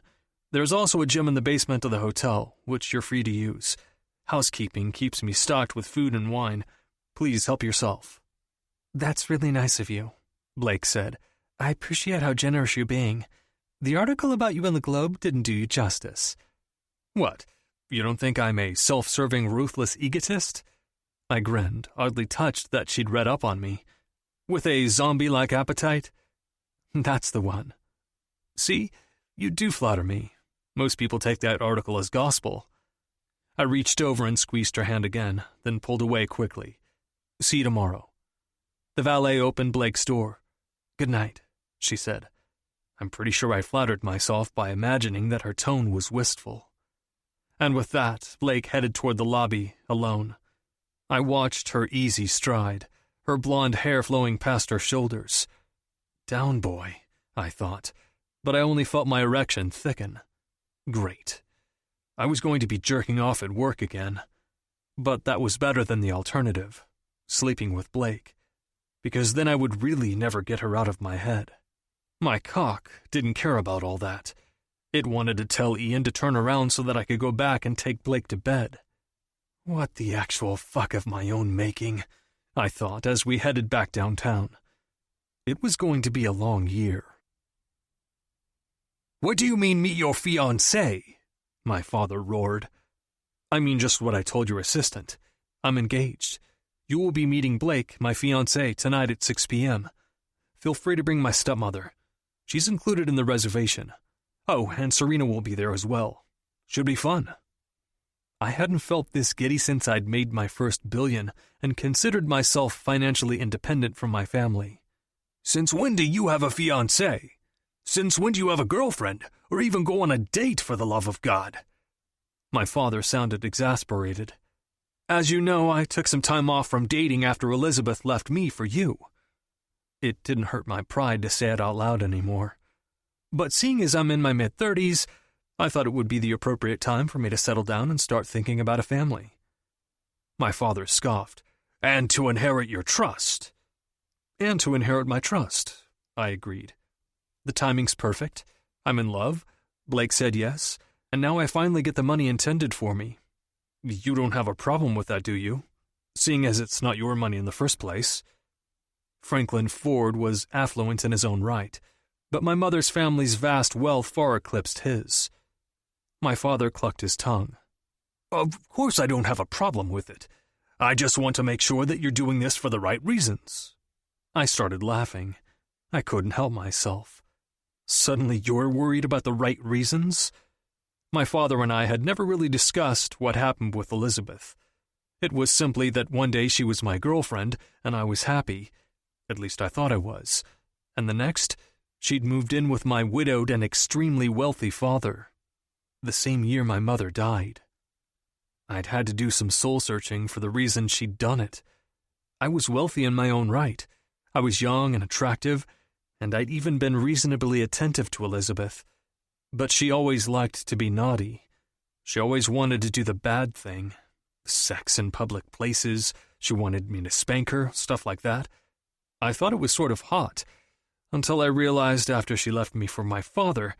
There's also a gym in the basement of the hotel, which you're free to use. Housekeeping keeps me stocked with food and wine. Please help yourself." "That's really nice of you," Blake said. "I appreciate how generous you're being. The article about you in the Globe didn't do you justice." "What? You don't think I'm a self-serving, ruthless egotist?" I grinned, oddly touched that she'd read up on me. "With a zombie-like appetite?" "That's the one." "See? You do flatter me. Most people take that article as gospel." I reached over and squeezed her hand again, then pulled away quickly. "See you tomorrow." The valet opened Blake's door. "Good night," she said. I'm pretty sure I flattered myself by imagining that her tone was wistful. And with that, Blake headed toward the lobby, alone. I watched her easy stride, her blonde hair flowing past her shoulders. Down boy, I thought, but I only felt my erection thicken. Great. I was going to be jerking off at work again. But that was better than the alternative, sleeping with Blake, because then I would really never get her out of my head. My cock didn't care about all that. It wanted to tell Ian to turn around so that I could go back and take Blake to bed. What the actual fuck of my own making, I thought as we headed back downtown. It was going to be a long year. "What do you mean meet your fiancé?" my father roared. "I mean just what I told your assistant. I'm engaged. You will be meeting Blake, my fiancé, tonight at 6 p.m. Feel free to bring my stepmother. She's included in the reservation. Oh, and Serena will be there as well. Should be fun." I hadn't felt this giddy since I'd made my first billion and considered myself financially independent from my family. "Since when do you have a fiancé? Since when do you have a girlfriend, or even go on a date, for the love of God?" My father sounded exasperated. "As you know, I took some time off from dating after Elizabeth left me for you." It didn't hurt my pride to say it out loud anymore. But seeing as I'm in my mid-30s, I thought it would be the appropriate time for me to settle down and start thinking about a family. My father scoffed. "And to inherit your trust." "And to inherit my trust," I agreed. "The timing's perfect. I'm in love. Blake said yes, and now I finally get the money intended for me. You don't have a problem with that, do you? Seeing as it's not your money in the first place." Franklin Ford was affluent in his own right, but my mother's family's vast wealth far eclipsed his. My father clucked his tongue. "Of course I don't have a problem with it. I just want to make sure that you're doing this for the right reasons." I started laughing. I couldn't help myself. Suddenly you're worried about the right reasons? My father and I had never really discussed what happened with Elizabeth. It was simply that one day she was my girlfriend, and I was happy. At least I thought I was. And the next, she'd moved in with my widowed and extremely wealthy father. The same year my mother died. I'd had to do some soul-searching for the reason she'd done it. I was wealthy in my own right. I was young and attractive, and I'd even been reasonably attentive to Elizabeth. But she always liked to be naughty. She always wanted to do the bad thing. Sex in public places, she wanted me to spank her, stuff like that. I thought it was sort of hot, until I realized after she left me for my father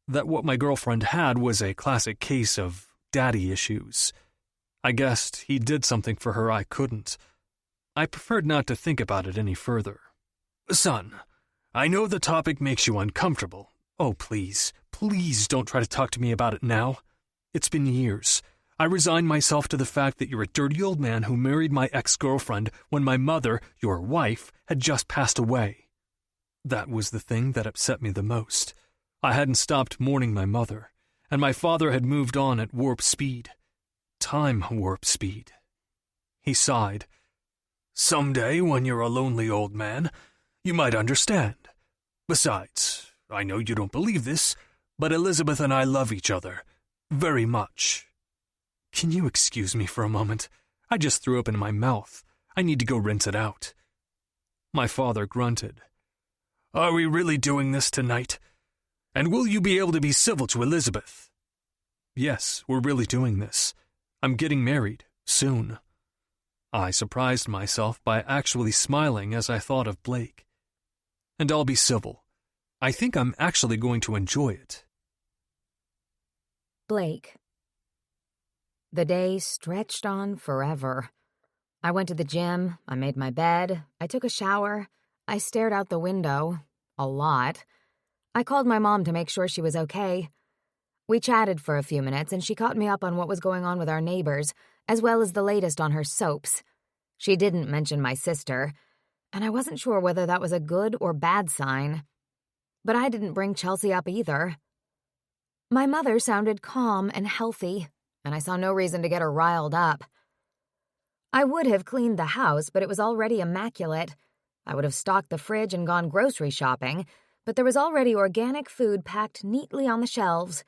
that what my girlfriend had was a classic case of daddy issues. I guessed he did something for her I couldn't. I preferred not to think about it any further. "Son, I know the topic makes you uncomfortable. Oh, please, please don't try to talk to me about it now. It's been years. I resigned myself to the fact that you're a dirty old man who married my ex-girlfriend when my mother, your wife, had just passed away." That was the thing that upset me the most. I hadn't stopped mourning my mother, and my father had moved on at warp speed. Time warp speed. He sighed. "Someday, when you're a lonely old man, you might understand. Besides, I know you don't believe this, but Elizabeth and I love each other. Very much." "Can you excuse me for a moment? I just threw up in my mouth. I need to go rinse it out." My father grunted. "Are we really doing this tonight? And will you be able to be civil to Elizabeth? Yes, we're really doing this. I'm getting married, soon. I surprised myself by actually smiling as I thought of Blake. And I'll be civil. I think I'm actually going to enjoy it. Blake. The day stretched on forever. I went to the gym, I made my bed, I took a shower, I stared out the window, a lot. I called my mom to make sure she was okay. We chatted for a few minutes and she caught me up on what was going on with our neighbors, as well as the latest on her soaps. She didn't mention my sister, and I wasn't sure whether that was a good or bad sign. But I didn't bring Chelsea up either. My mother sounded calm and healthy, and I saw no reason to get her riled up. I would have cleaned the house, but it was already immaculate. I would have stocked the fridge and gone grocery shopping, but there was already organic food packed neatly on the shelves.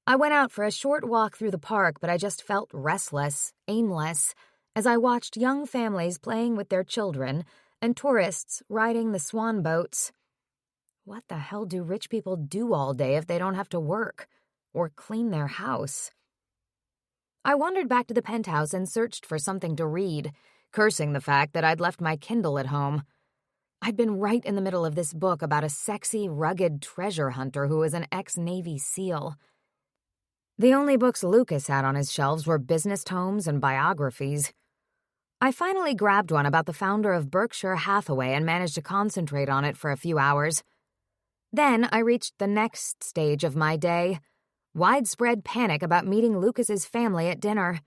I went out for a short walk through the park, but I just felt restless, aimless, as I watched young families playing with their children and tourists riding the swan boats. What the hell do rich people do all day if they don't have to work or clean their house? I wandered back to the penthouse and searched for something to read, cursing the fact that I'd left my Kindle at home. I'd been right in the middle of this book about a sexy, rugged treasure hunter who was an ex-Navy SEAL. The only books Lucas had on his shelves were business tomes and biographies. I finally grabbed one about the founder of Berkshire Hathaway and managed to concentrate on it for a few hours. Then I reached the next stage of my day, widespread panic about meeting Lucas's family at dinner.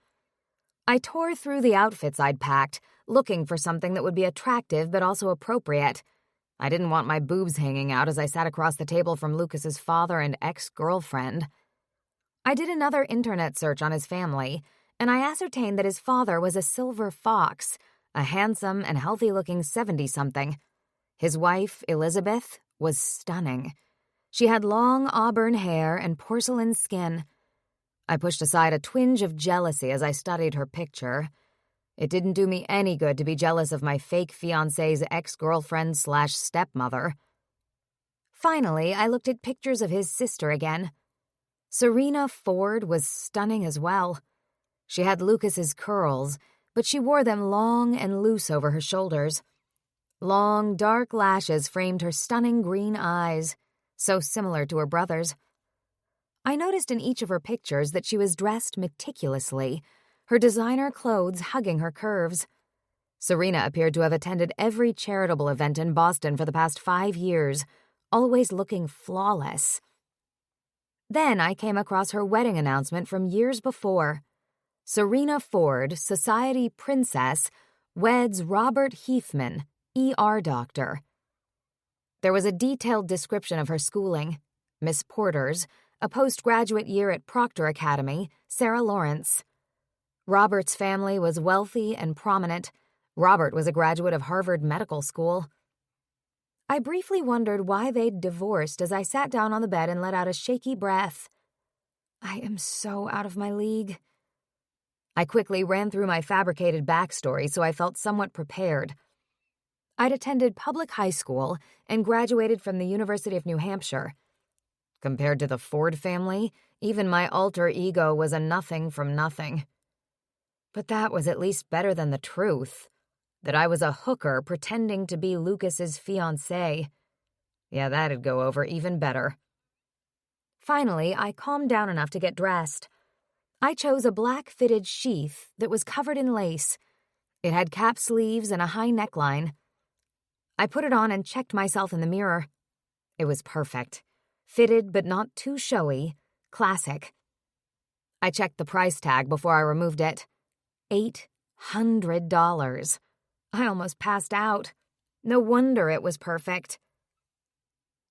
I tore through the outfits I'd packed, looking for something that would be attractive but also appropriate. I didn't want my boobs hanging out as I sat across the table from Lucas's father and ex-girlfriend. I did another internet search on his family, and I ascertained that his father was a silver fox, a handsome and healthy-looking 70-something. His wife, Elizabeth, was stunning. She had long auburn hair and porcelain skin. I pushed aside a twinge of jealousy as I studied her picture. It didn't do me any good to be jealous of my fake fiancé's ex-girlfriend/stepmother. Finally, I looked at pictures of his sister again. Serena Ford was stunning as well. She had Lucas's curls, but she wore them long and loose over her shoulders. Long, dark lashes framed her stunning green eyes, so similar to her brother's. I noticed in each of her pictures that she was dressed meticulously, her designer clothes hugging her curves. Serena appeared to have attended every charitable event in Boston for the past 5 years, always looking flawless. Then I came across her wedding announcement from years before. Serena Ford, Society Princess, weds Robert Heathman, ER doctor. There was a detailed description of her schooling. Miss Porter's, a postgraduate year at Proctor Academy, Sarah Lawrence. Robert's family was wealthy and prominent. Robert was a graduate of Harvard Medical School. I briefly wondered why they'd divorced as I sat down on the bed and let out a shaky breath. I am so out of my league. I quickly ran through my fabricated backstory so I felt somewhat prepared. I'd attended public high school and graduated from the University of New Hampshire. Compared to the Ford family, even my alter ego was a nothing from nothing. But that was at least better than the truth, that I was a hooker pretending to be Lucas's fiancée. Yeah, that'd go over even better. Finally, I calmed down enough to get dressed. I chose a black fitted sheath that was covered in lace. It had cap sleeves and a high neckline. I put it on and checked myself in the mirror. It was perfect. Fitted but not too showy. Classic. I checked the price tag before I removed it. $800. I almost passed out. No wonder it was perfect.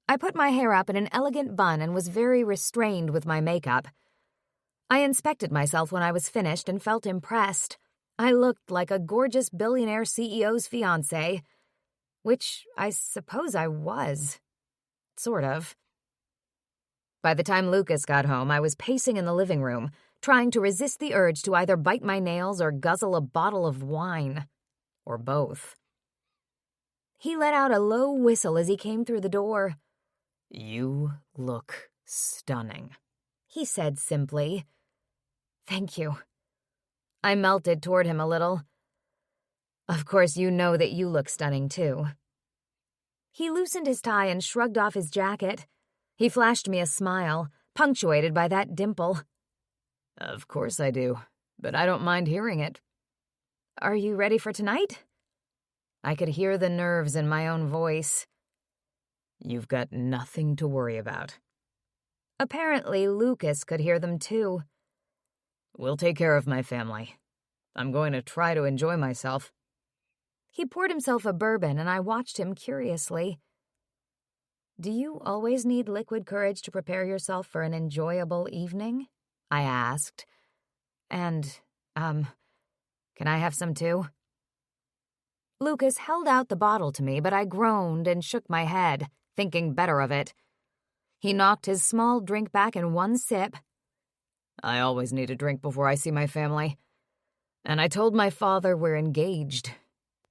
I put my hair up in an elegant bun and was very restrained with my makeup. I inspected myself when I was finished and felt impressed. I looked like a gorgeous billionaire CEO's fiancé, which I suppose I was. Sort of. By the time Lucas got home, I was pacing in the living room, trying to resist the urge to either bite my nails or guzzle a bottle of wine. Or both. He let out a low whistle as he came through the door. "You look stunning," he said simply. "Thank you." I melted toward him a little. "Of course you know that you look stunning, too." He loosened his tie and shrugged off his jacket. He flashed me a smile, punctuated by that dimple. "Of course I do, but I don't mind hearing it." "Are you ready for tonight?" I could hear the nerves in my own voice. "You've got nothing to worry about." Apparently, Lucas could hear them too. "We'll take care of my family. I'm going to try to enjoy myself." He poured himself a bourbon, and I watched him curiously. "Do you always need liquid courage to prepare yourself for an enjoyable evening?" I asked. "And, can I have some too?" Lucas held out the bottle to me, but I groaned and shook my head, thinking better of it. He knocked his small drink back in one sip. "I always need a drink before I see my family. And I told my father we're engaged."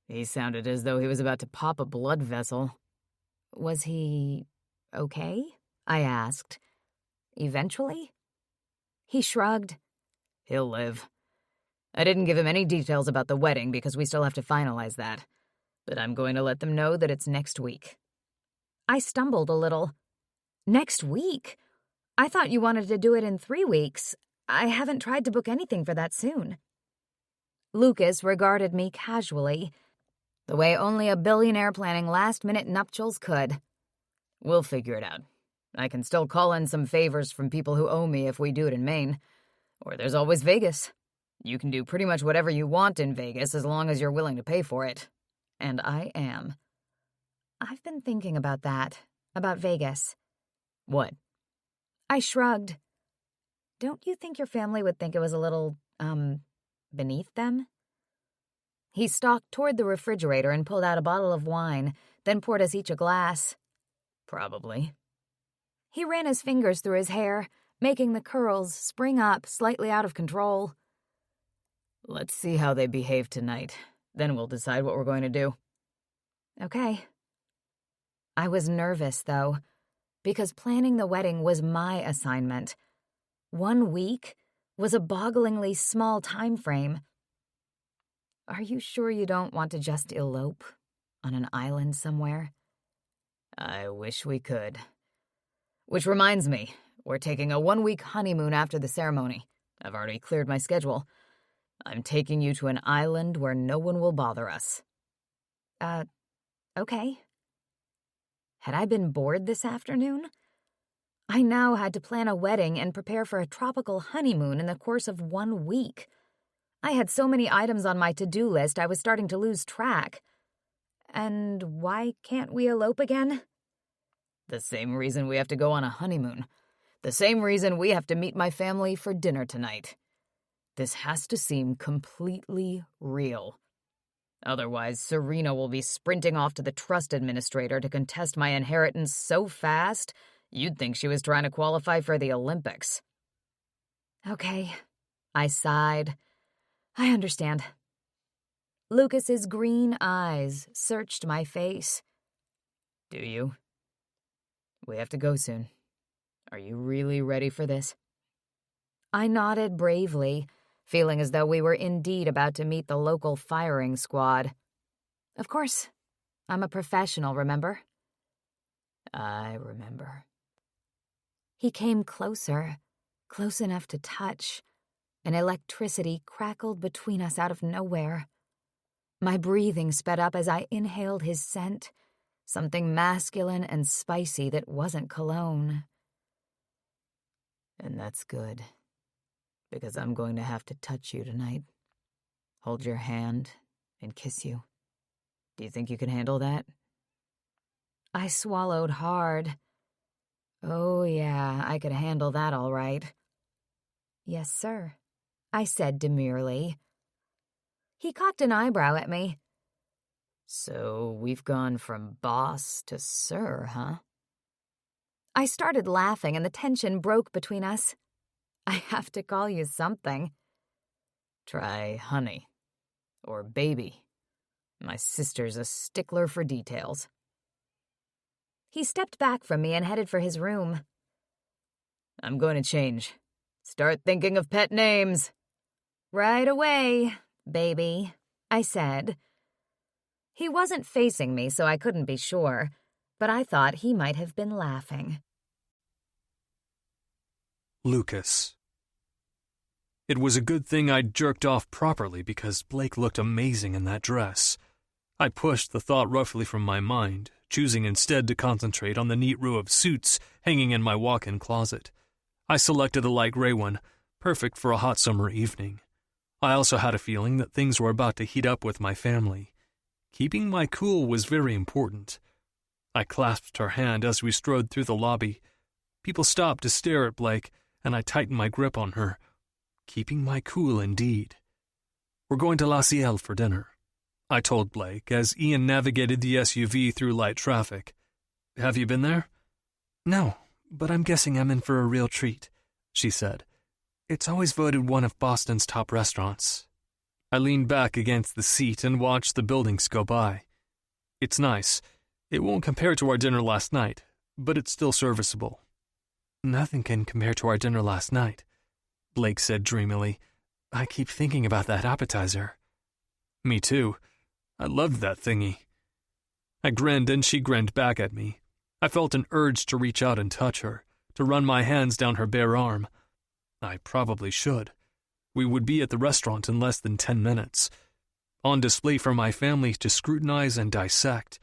He sounded as though he was about to pop a blood vessel. "Was he okay?" I asked. "Eventually?" He shrugged. "He'll live. I didn't give him any details about the wedding because we still have to finalize that. But I'm going to let them know that it's next week." I stumbled a little. "Next week? I thought you wanted to do it in 3 weeks. I haven't tried to book anything for that soon." Lucas regarded me casually, the way only a billionaire planning last-minute nuptials could. "We'll figure it out. I can still call in some favors from people who owe me if we do it in Maine. Or there's always Vegas. You can do pretty much whatever you want in Vegas as long as you're willing to pay for it. And I am." "I've been thinking about that, about Vegas." "What?" I shrugged. "Don't you think your family would think it was a little, beneath them?" He stalked toward the refrigerator and pulled out a bottle of wine, then poured us each a glass. "Probably." He ran his fingers through his hair, making the curls spring up slightly out of control. "Let's see how they behave tonight. Then we'll decide what we're going to do." "Okay." I was nervous, though, because planning the wedding was my assignment. 1 week was a bogglingly small time frame. "Are you sure you don't want to just elope on an island somewhere?" "I wish we could. Which reminds me, we're taking a 1-week honeymoon after the ceremony. I've already cleared my schedule. I'm taking you to an island where no one will bother us." Okay. Had I been bored this afternoon? I now had to plan a wedding and prepare for a tropical honeymoon in the course of 1 week. I had so many items on my to-do list I was starting to lose track. And why can't we elope again? The same reason we have to go on a honeymoon. The same reason we have to meet my family for dinner tonight. This has to seem completely real. Otherwise, Serena will be sprinting off to the trust administrator to contest my inheritance so fast, you'd think she was trying to qualify for the Olympics. Okay, I sighed. I understand. Lucas's green eyes searched my face. Do you? We have to go soon. Are you really ready for this? I nodded bravely, feeling as though we were indeed about to meet the local firing squad. Of course. I'm a professional, remember? I remember. He came closer, close enough to touch, and electricity crackled between us out of nowhere. My breathing sped up as I inhaled his scent, something masculine and spicy that wasn't cologne. And that's good, because I'm going to have to touch you tonight. Hold your hand and kiss you. Do you think you can handle that? I swallowed hard. Oh, yeah, I could handle that all right. Yes, sir, I said demurely. He cocked an eyebrow at me. So we've gone from boss to sir, huh? I started laughing and the tension broke between us. I have to call you something. Try honey. Or baby. My sister's a stickler for details. He stepped back from me and headed for his room. I'm going to change. Start thinking of pet names. Right away, baby, I said. He wasn't facing me, so I couldn't be sure, but I thought he might have been laughing. Lucas. It was a good thing I'd jerked off properly because Blake looked amazing in that dress. I pushed the thought roughly from my mind, choosing instead to concentrate on the neat row of suits hanging in my walk-in closet. I selected a light gray one, perfect for a hot summer evening. I also had a feeling that things were about to heat up with my family. Keeping my cool was very important. I clasped her hand as we strode through the lobby. People stopped to stare at Blake, and I tightened my grip on her. Keeping my cool indeed. We're going to La Ciel for dinner, I told Blake as Ian navigated the SUV through light traffic. Have you been there? No, but I'm guessing I'm in for a real treat, she said. It's always voted one of Boston's top restaurants. I leaned back against the seat and watched the buildings go by. It's nice. It won't compare to our dinner last night, but it's still serviceable. Nothing can compare to our dinner last night, Blake said dreamily. I keep thinking about that appetizer. Me too. I loved that thingy. I grinned and she grinned back at me. I felt an urge to reach out and touch her, to run my hands down her bare arm. I probably should. We would be at the restaurant in less than 10 minutes, on display for my family to scrutinize and dissect.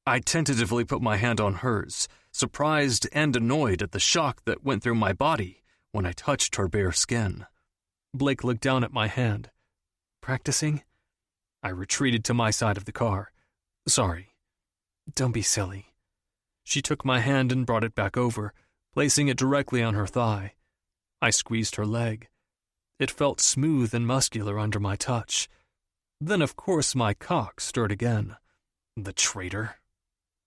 I tentatively put my hand on hers, surprised and annoyed at the shock that went through my body when I touched her bare skin. Blake looked down at my hand. Practicing? I retreated to my side of the car. Sorry. Don't be silly. She took my hand and brought it back over, placing it directly on her thigh. I squeezed her leg. It felt smooth and muscular under my touch. Then, of course, my cock stirred again. The traitor.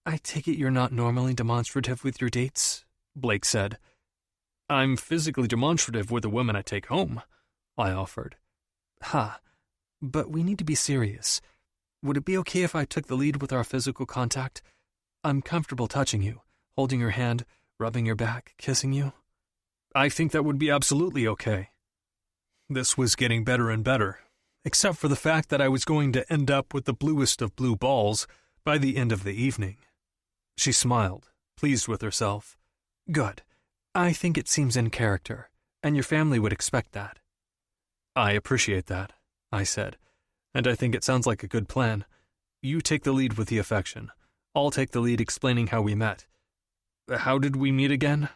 I take it you're not normally demonstrative with your dates, Blake said. I'm physically demonstrative with the women I take home, I offered. But we need to be serious. Would it be okay if I took the lead with our physical contact? I'm comfortable touching you, holding your hand, rubbing your back, kissing you. I think that would be absolutely okay. This was getting better and better, except for the fact that I was going to end up with the bluest of blue balls by the end of the evening. She smiled, pleased with herself. Good. I think it seems in character, and your family would expect that. I appreciate that, I said, and I think it sounds like a good plan. You take the lead with the affection. I'll take the lead explaining how we met. How did we meet again?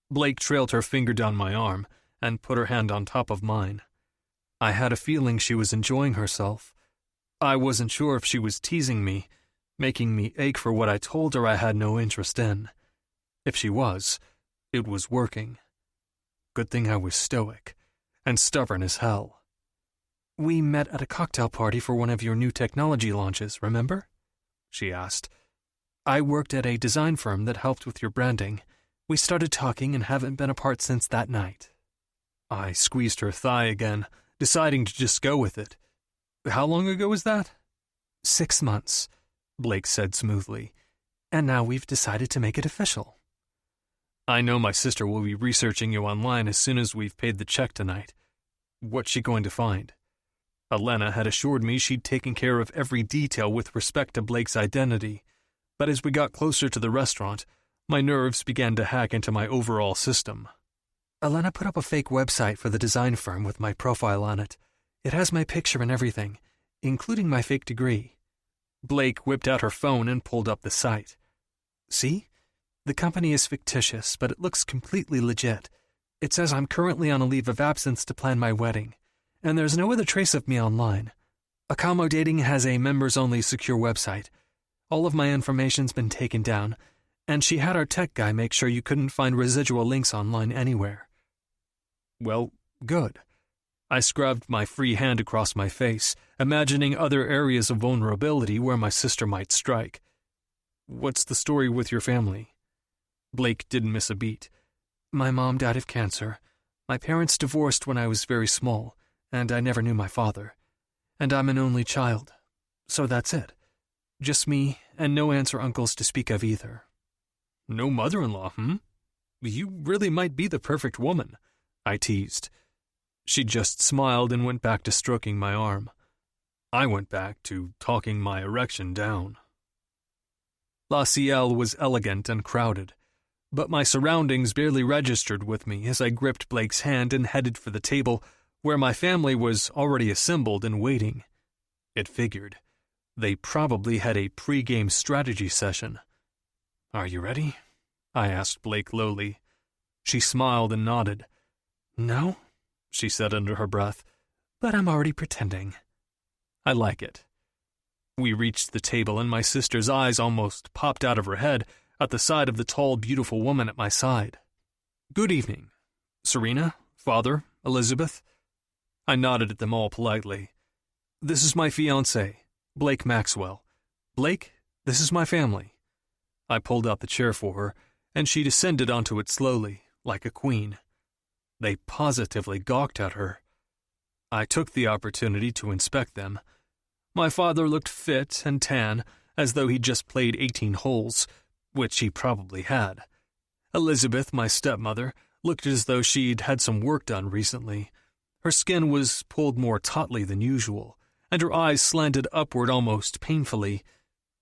Blake trailed her finger down my arm and put her hand on top of mine. I had a feeling she was enjoying herself. I wasn't sure if she was teasing me, making me ache for what I told her I had no interest in. If she was, it was working. Good thing I was stoic and stubborn as hell. We met at a cocktail party for one of your new technology launches, remember? She asked. I worked at a design firm that helped with your branding. We started talking and haven't been apart since that night. I squeezed her thigh again, deciding to just go with it. How long ago was that? 6 months, Blake said smoothly. And now we've decided to make it official. I know my sister will be researching you online as soon as we've paid the check tonight. What's she going to find? Elena had assured me she'd taken care of every detail with respect to Blake's identity, but as we got closer to the restaurant, my nerves began to hack into my overall system. Elena put up a fake website for the design firm with my profile on it. It has my picture and everything, including my fake degree. Blake whipped out her phone and pulled up the site. See? The company is fictitious, but it looks completely legit. It says I'm currently on a leave of absence to plan my wedding, and there's no other trace of me online. Accomo Dating has a members-only secure website. All of my information's been taken down, and she had our tech guy make sure you couldn't find residual links online anywhere. Well, good. I scrubbed my free hand across my face, imagining other areas of vulnerability where my sister might strike. What's the story with your family? Blake didn't miss a beat. My mom died of cancer. My parents divorced when I was very small, and I never knew my father. And I'm an only child. So that's it. Just me, and no aunts or uncles to speak of either. No mother-in-law, You really might be the perfect woman, I teased. She just smiled and went back to stroking my arm. I went back to talking my erection down. La Ciel was elegant and crowded, but my surroundings barely registered with me as I gripped Blake's hand and headed for the table where my family was already assembled and waiting. It figured. They probably had a pre-game strategy session. "Are you ready?" I asked Blake lowly. She smiled and nodded. "No," she said under her breath, "but I'm already pretending." I like it. We reached the table and my sister's eyes almost popped out of her head at the sight of the tall, beautiful woman at my side. "Good evening. Serena, Father, Elizabeth." I nodded at them all politely. "This is my fiancé, Blake Maxwell. Blake, this is my family." I pulled out the chair for her, and she descended onto it slowly, like a queen. They positively gawked at her. I took the opportunity to inspect them. My father looked fit and tan, as though he'd just played 18 holes, which he probably had. Elizabeth, my stepmother, looked as though she'd had some work done recently. Her skin was pulled more tautly than usual, and her eyes slanted upward almost painfully.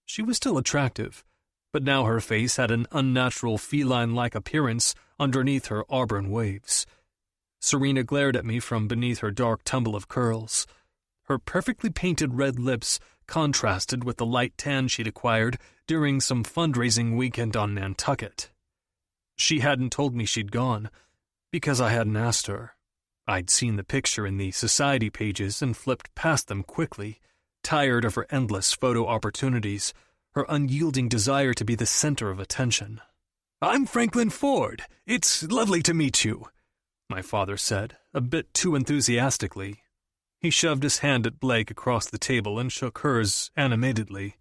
She was still attractive, but now her face had an unnatural feline-like appearance underneath her auburn waves. Serena glared at me from beneath her dark tumble of curls. Her perfectly painted red lips contrasted with the light tan she'd acquired during some fundraising weekend on Nantucket. She hadn't told me she'd gone, because I hadn't asked her. I'd seen the picture in the society pages and flipped past them quickly, tired of her endless photo opportunities, her unyielding desire to be the center of attention. "I'm Franklin Ford. It's lovely to meet you," my father said, a bit too enthusiastically. He shoved his hand at Blake across the table and shook hers animatedly.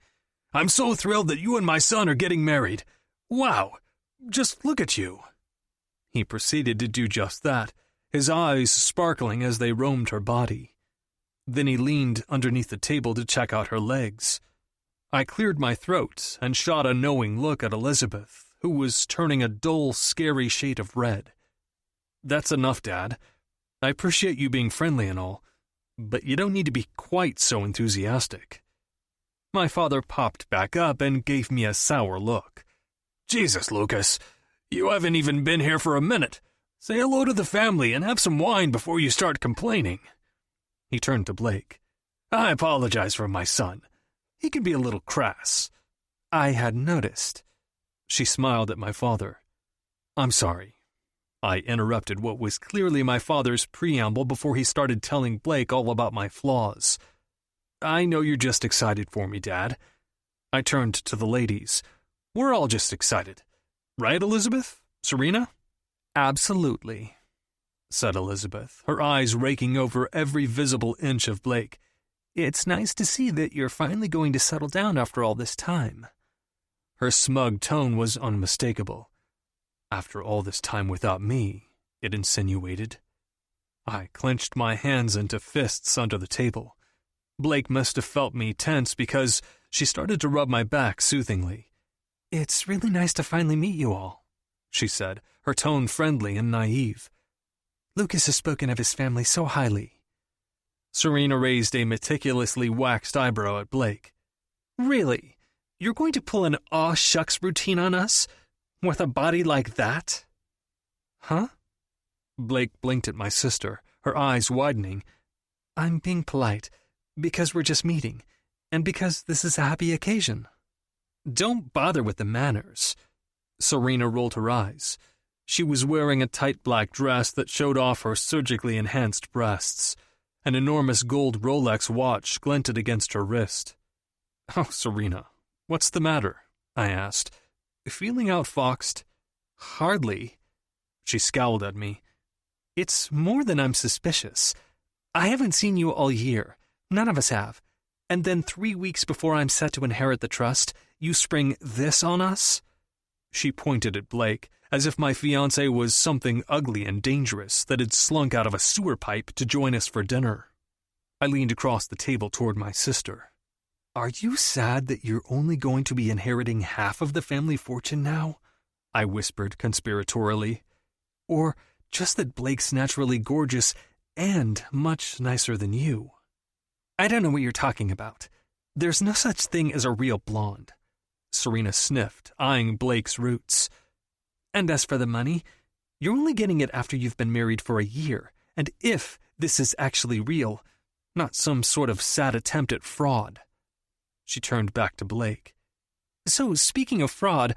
"I'm so thrilled that you and my son are getting married. Wow, just look at you." He proceeded to do just that, his eyes sparkling as they roamed her body. Then he leaned underneath the table to check out her legs. I cleared my throat and shot a knowing look at Elizabeth, who was turning a dull, scary shade of red. "That's enough, Dad. I appreciate you being friendly and all, but you don't need to be quite so enthusiastic." My father popped back up and gave me a sour look. "Jesus, Lucas, you haven't even been here for a minute. Say hello to the family and have some wine before you start complaining." He turned to Blake. "I apologize for my son. He can be a little crass." I had noticed. She smiled at my father. "I'm sorry." I interrupted what was clearly my father's preamble before he started telling Blake all about my flaws. "I know you're just excited for me, Dad." I turned to the ladies. "We're all just excited. Right, Elizabeth? Serena?" "Absolutely," said Elizabeth, her eyes raking over every visible inch of Blake. "It's nice to see that you're finally going to settle down after all this time." Her smug tone was unmistakable. "After all this time without me," it insinuated. I clenched my hands into fists under the table. Blake must have felt me tense because she started to rub my back soothingly. "It's really nice to finally meet you all," she said, her tone friendly and naive. "Lucas has spoken of his family so highly." Serena raised a meticulously waxed eyebrow at Blake. "Really? You're going to pull an aw shucks routine on us? With a body like that?" "Huh?" Blake blinked at my sister, her eyes widening. "I'm being polite, because we're just meeting, and because this is a happy occasion." "Don't bother with the manners." Serena rolled her eyes. She was wearing a tight black dress that showed off her surgically enhanced breasts. An enormous gold Rolex watch glinted against her wrist. "Oh, Serena, what's the matter?" I asked. "Feeling outfoxed?" "Hardly." She scowled at me. "It's more than I'm suspicious. I haven't seen you all year. None of us have. And then 3 weeks before I'm set to inherit the trust, you spring this on us?" She pointed at Blake, as if my fiancé was something ugly and dangerous that had slunk out of a sewer pipe to join us for dinner. I leaned across the table toward my sister. "Are you sad that you're only going to be inheriting half of the family fortune now? I whispered conspiratorially. Or just that Blake's naturally gorgeous and much nicer than you. I don't know what you're talking about. There's no such thing as a real blonde. Serena sniffed, eyeing Blake's roots. And as for the money, you're only getting it after you've been married for a year, and if this is actually real, not some sort of sad attempt at fraud. She turned back to Blake. So, speaking of fraud,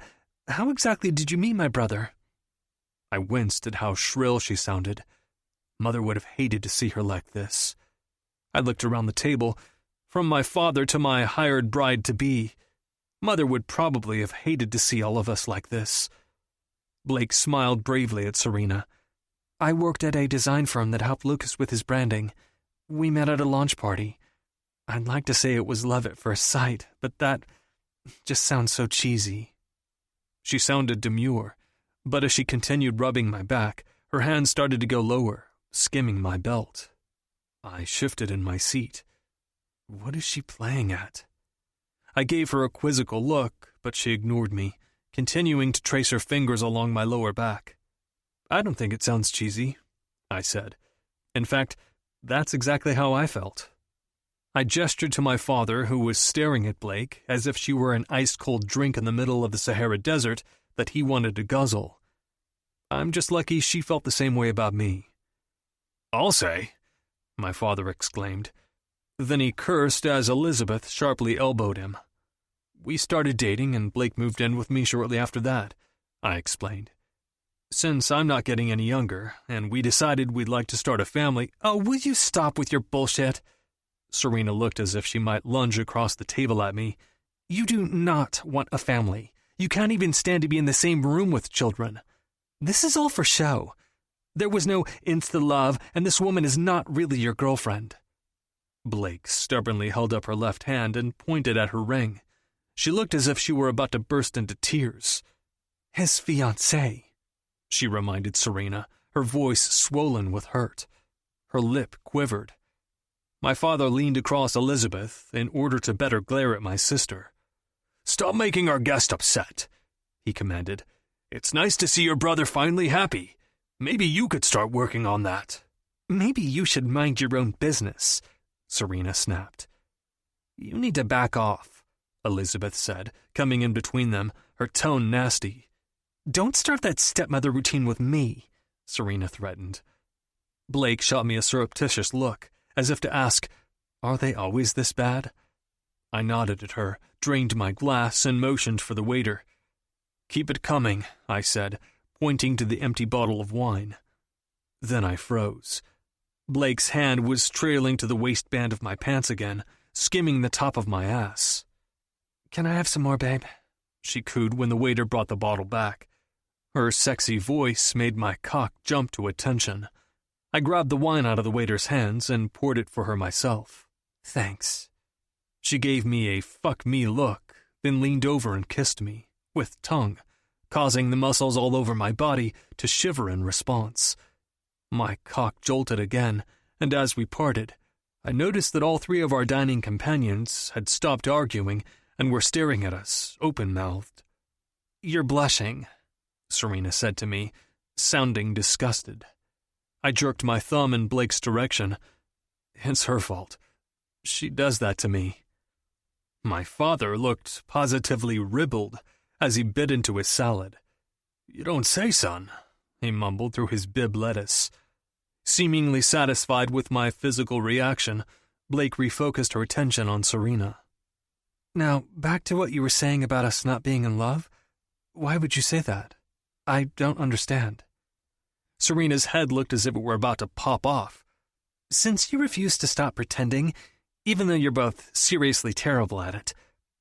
how exactly did you meet my brother? I winced at how shrill she sounded. Mother would have hated to see her like this. I looked around the table, from my father to my hired bride-to-be. Mother would probably have hated to see all of us like this. Blake smiled bravely at Serena. I worked at a design firm that helped Lucas with his branding. We met at a launch party. I'd like to say it was love at first sight, but that just sounds so cheesy. She sounded demure, but as she continued rubbing my back, her hand started to go lower, skimming my belt. I shifted in my seat. What is she playing at? I gave her a quizzical look, but she ignored me, continuing to trace her fingers along my lower back. I don't think it sounds cheesy, I said. In fact, that's exactly how I felt. I gestured to my father, who was staring at Blake as if she were an ice-cold drink in the middle of the Sahara Desert that he wanted to guzzle. I'm just lucky she felt the same way about me. I'll say, my father exclaimed. Then he cursed as Elizabeth sharply elbowed him. We started dating and Blake moved in with me shortly after that, I explained. Since I'm not getting any younger, and we decided we'd like to start a family— Oh, will you stop with your bullshit? Serena looked as if she might lunge across the table at me. You do not want a family. You can't even stand to be in the same room with children. This is all for show. There was no insta-love, and this woman is not really your girlfriend. Blake stubbornly held up her left hand and pointed at her ring. She looked as if she were about to burst into tears. His fiancée, she reminded Serena, her voice swollen with hurt. Her lip quivered. My father leaned across Elizabeth in order to better glare at my sister. Stop making our guest upset, he commanded. It's nice to see your brother finally happy. Maybe you could start working on that. Maybe you should mind your own business, Serena snapped. You need to back off, Elizabeth said, coming in between them, her tone nasty. Don't start that stepmother routine with me, Serena threatened. Blake shot me a surreptitious look, as if to ask, Are they always this bad? I nodded at her, drained my glass, and motioned for the waiter. Keep it coming, I said, pointing to the empty bottle of wine. Then I froze. Blake's hand was trailing to the waistband of my pants again, skimming the top of my ass. Can I have some more, babe? She cooed when the waiter brought the bottle back. Her sexy voice made my cock jump to attention. I grabbed the wine out of the waiter's hands and poured it for her myself. Thanks. She gave me a fuck me look, then leaned over and kissed me, with tongue, causing the muscles all over my body to shiver in response. My cock jolted again, and as we parted, I noticed that all three of our dining companions had stopped arguing and were staring at us, open-mouthed. You're blushing, Serena said to me, sounding disgusted. I jerked my thumb in Blake's direction. It's her fault. She does that to me. My father looked positively ribald as he bit into his salad. You don't say, son, he mumbled through his bib lettuce. Seemingly satisfied with my physical reaction, Blake refocused her attention on Serena. Now, back to what you were saying about us not being in love. Why would you say that? I don't understand. Serena's head looked as if it were about to pop off. Since you refuse to stop pretending, even though you're both seriously terrible at it,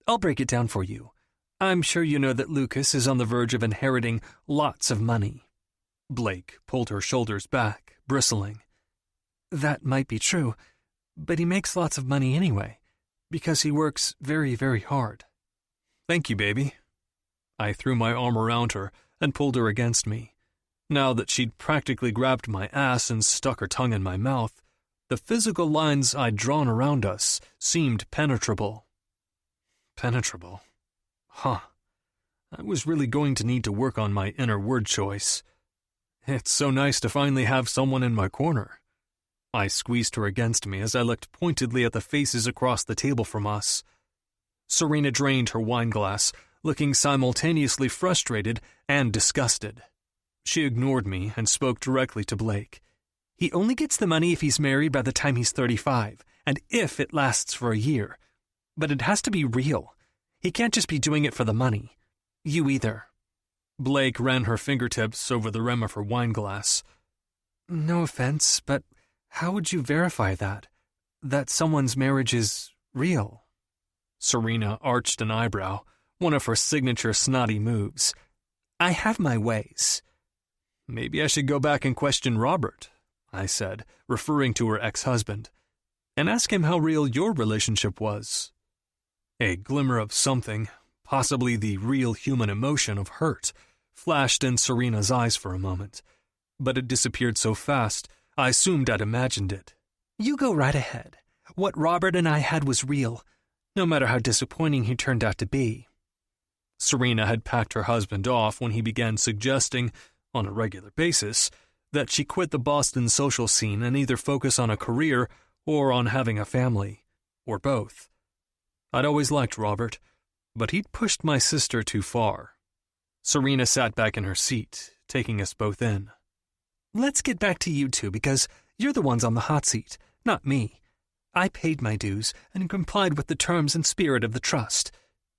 I'll break it down for you. I'm sure you know that Lucas is on the verge of inheriting lots of money. Blake pulled her shoulders back, bristling. That might be true, but he makes lots of money anyway, because he works very, very hard. Thank you, baby. I threw my arm around her and pulled her against me. Now that she'd practically grabbed my ass and stuck her tongue in my mouth, the physical lines I'd drawn around us seemed penetrable. Penetrable? Huh. I was really going to need to work on my inner word choice. It's so nice to finally have someone in my corner. I squeezed her against me as I looked pointedly at the faces across the table from us. Serena drained her wineglass, looking simultaneously frustrated and disgusted. She ignored me and spoke directly to Blake. He only gets the money if he's married by the time he's 35, and if it lasts for a year. But it has to be real. He can't just be doing it for the money. You either. Blake ran her fingertips over the rim of her wineglass. No offense, but how would you verify that? That someone's marriage is real? Serena arched an eyebrow, one of her signature snotty moves. I have my ways. Maybe I should go back and question Robert, I said, referring to her ex-husband, and ask him how real your relationship was. A glimmer of something, possibly the real human emotion of hurt, flashed in Serena's eyes for a moment, but it disappeared so fast, I assumed I'd imagined it. You go right ahead. What Robert and I had was real, no matter how disappointing he turned out to be. Serena had packed her husband off when he began suggesting, on a regular basis, that she quit the Boston social scene and either focus on a career or on having a family, or both. I'd always liked Robert, but he'd pushed my sister too far. Serena sat back in her seat, taking us both in. Let's get back to you two because you're the ones on the hot seat, not me. I paid my dues and complied with the terms and spirit of the trust.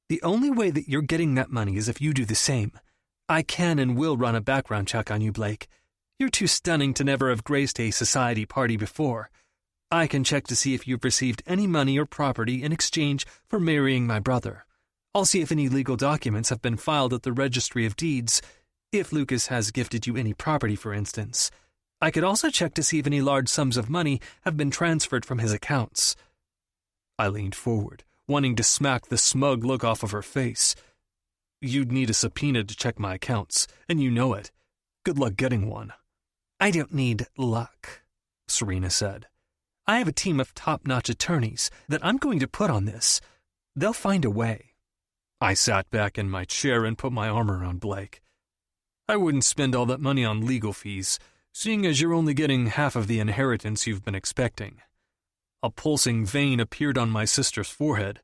The only way that you're getting that money is if you do the same. I can and will run a background check on you, Blake. You're too stunning to never have graced a society party before. I can check to see if you've received any money or property in exchange for marrying my brother. I'll see if any legal documents have been filed at the Registry of Deeds, if Lucas has gifted you any property, for instance. I could also check to see if any large sums of money have been transferred from his accounts. I leaned forward, wanting to smack the smug look off of her face. You'd need a subpoena to check my accounts, and you know it. Good luck getting one. I don't need luck, Serena said. I have a team of top-notch attorneys that I'm going to put on this. They'll find a way. I sat back in my chair and put my arm around Blake. I wouldn't spend all that money on legal fees, seeing as you're only getting half of the inheritance you've been expecting. A pulsing vein appeared on my sister's forehead,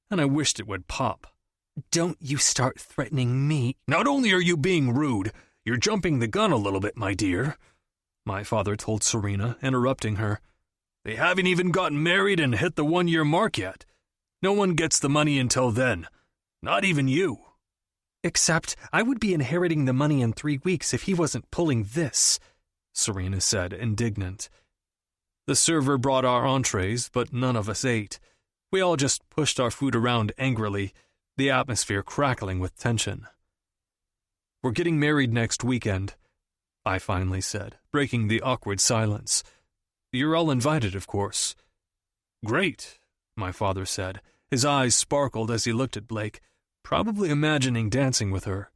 and I wished it would pop. Don't you start threatening me. Not only are you being rude, you're jumping the gun a little bit, my dear, my father told Serena, interrupting her. They haven't even gotten married and hit the 1-year mark yet. No one gets the money until then. Not even you. Except I would be inheriting the money in 3 weeks if he wasn't pulling this, Serena said, indignant. The server brought our entrees, but none of us ate. We all just pushed our food around angrily, the atmosphere crackling with tension. We're getting married next weekend, I finally said, breaking the awkward silence. You're all invited, of course. Great, my father said. His eyes sparkled as he looked at Blake, probably imagining dancing with her.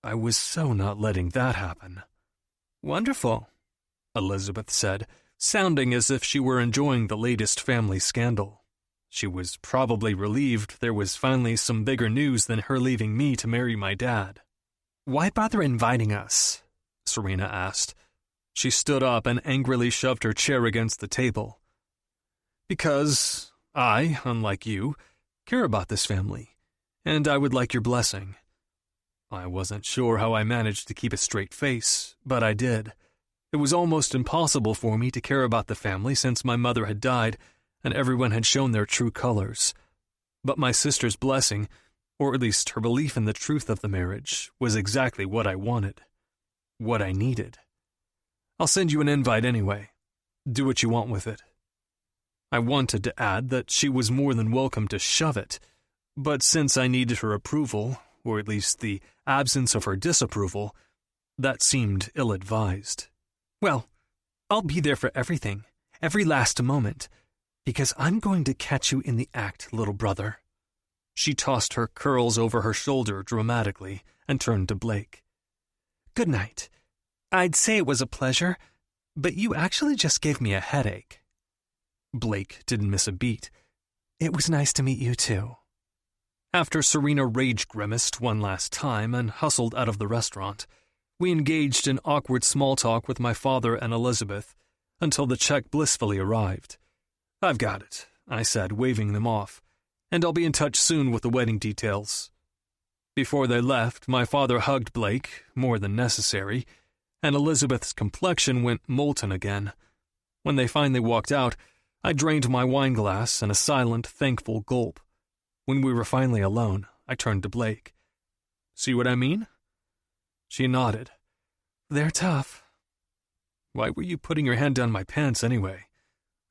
I was so not letting that happen. Wonderful, Elizabeth said, sounding as if she were enjoying the latest family scandal. She was probably relieved there was finally some bigger news than her leaving me to marry my dad. Why bother inviting us? Serena asked. She stood up and angrily shoved her chair against the table. Because I, unlike you, care about this family, and I would like your blessing. I wasn't sure how I managed to keep a straight face, but I did. It was almost impossible for me to care about the family since my mother had died and everyone had shown their true colors. But my sister's blessing, or at least her belief in the truth of the marriage, was exactly what I wanted. What I needed. I'll send you an invite anyway. Do what you want with it. I wanted to add that she was more than welcome to shove it, but since I needed her approval, or at least the absence of her disapproval, that seemed ill-advised. Well, I'll be there for everything, every last moment, because I'm going to catch you in the act, little brother. She tossed her curls over her shoulder dramatically and turned to Blake. Good night. I'd say it was a pleasure, but you actually just gave me a headache. Blake didn't miss a beat. It was nice to meet you too. After Serena rage-grimaced one last time and hustled out of the restaurant, we engaged in awkward small talk with my father and Elizabeth until the check blissfully arrived. "I've got it," I said, waving them off, "and I'll be in touch soon with the wedding details." Before they left, my father hugged Blake, more than necessary, and Elizabeth's complexion went molten again. When they finally walked out, I drained my wine glass in a silent, thankful gulp. When we were finally alone, I turned to Blake. "See what I mean?" She nodded. "They're tough." "Why were you putting your hand down my pants anyway?"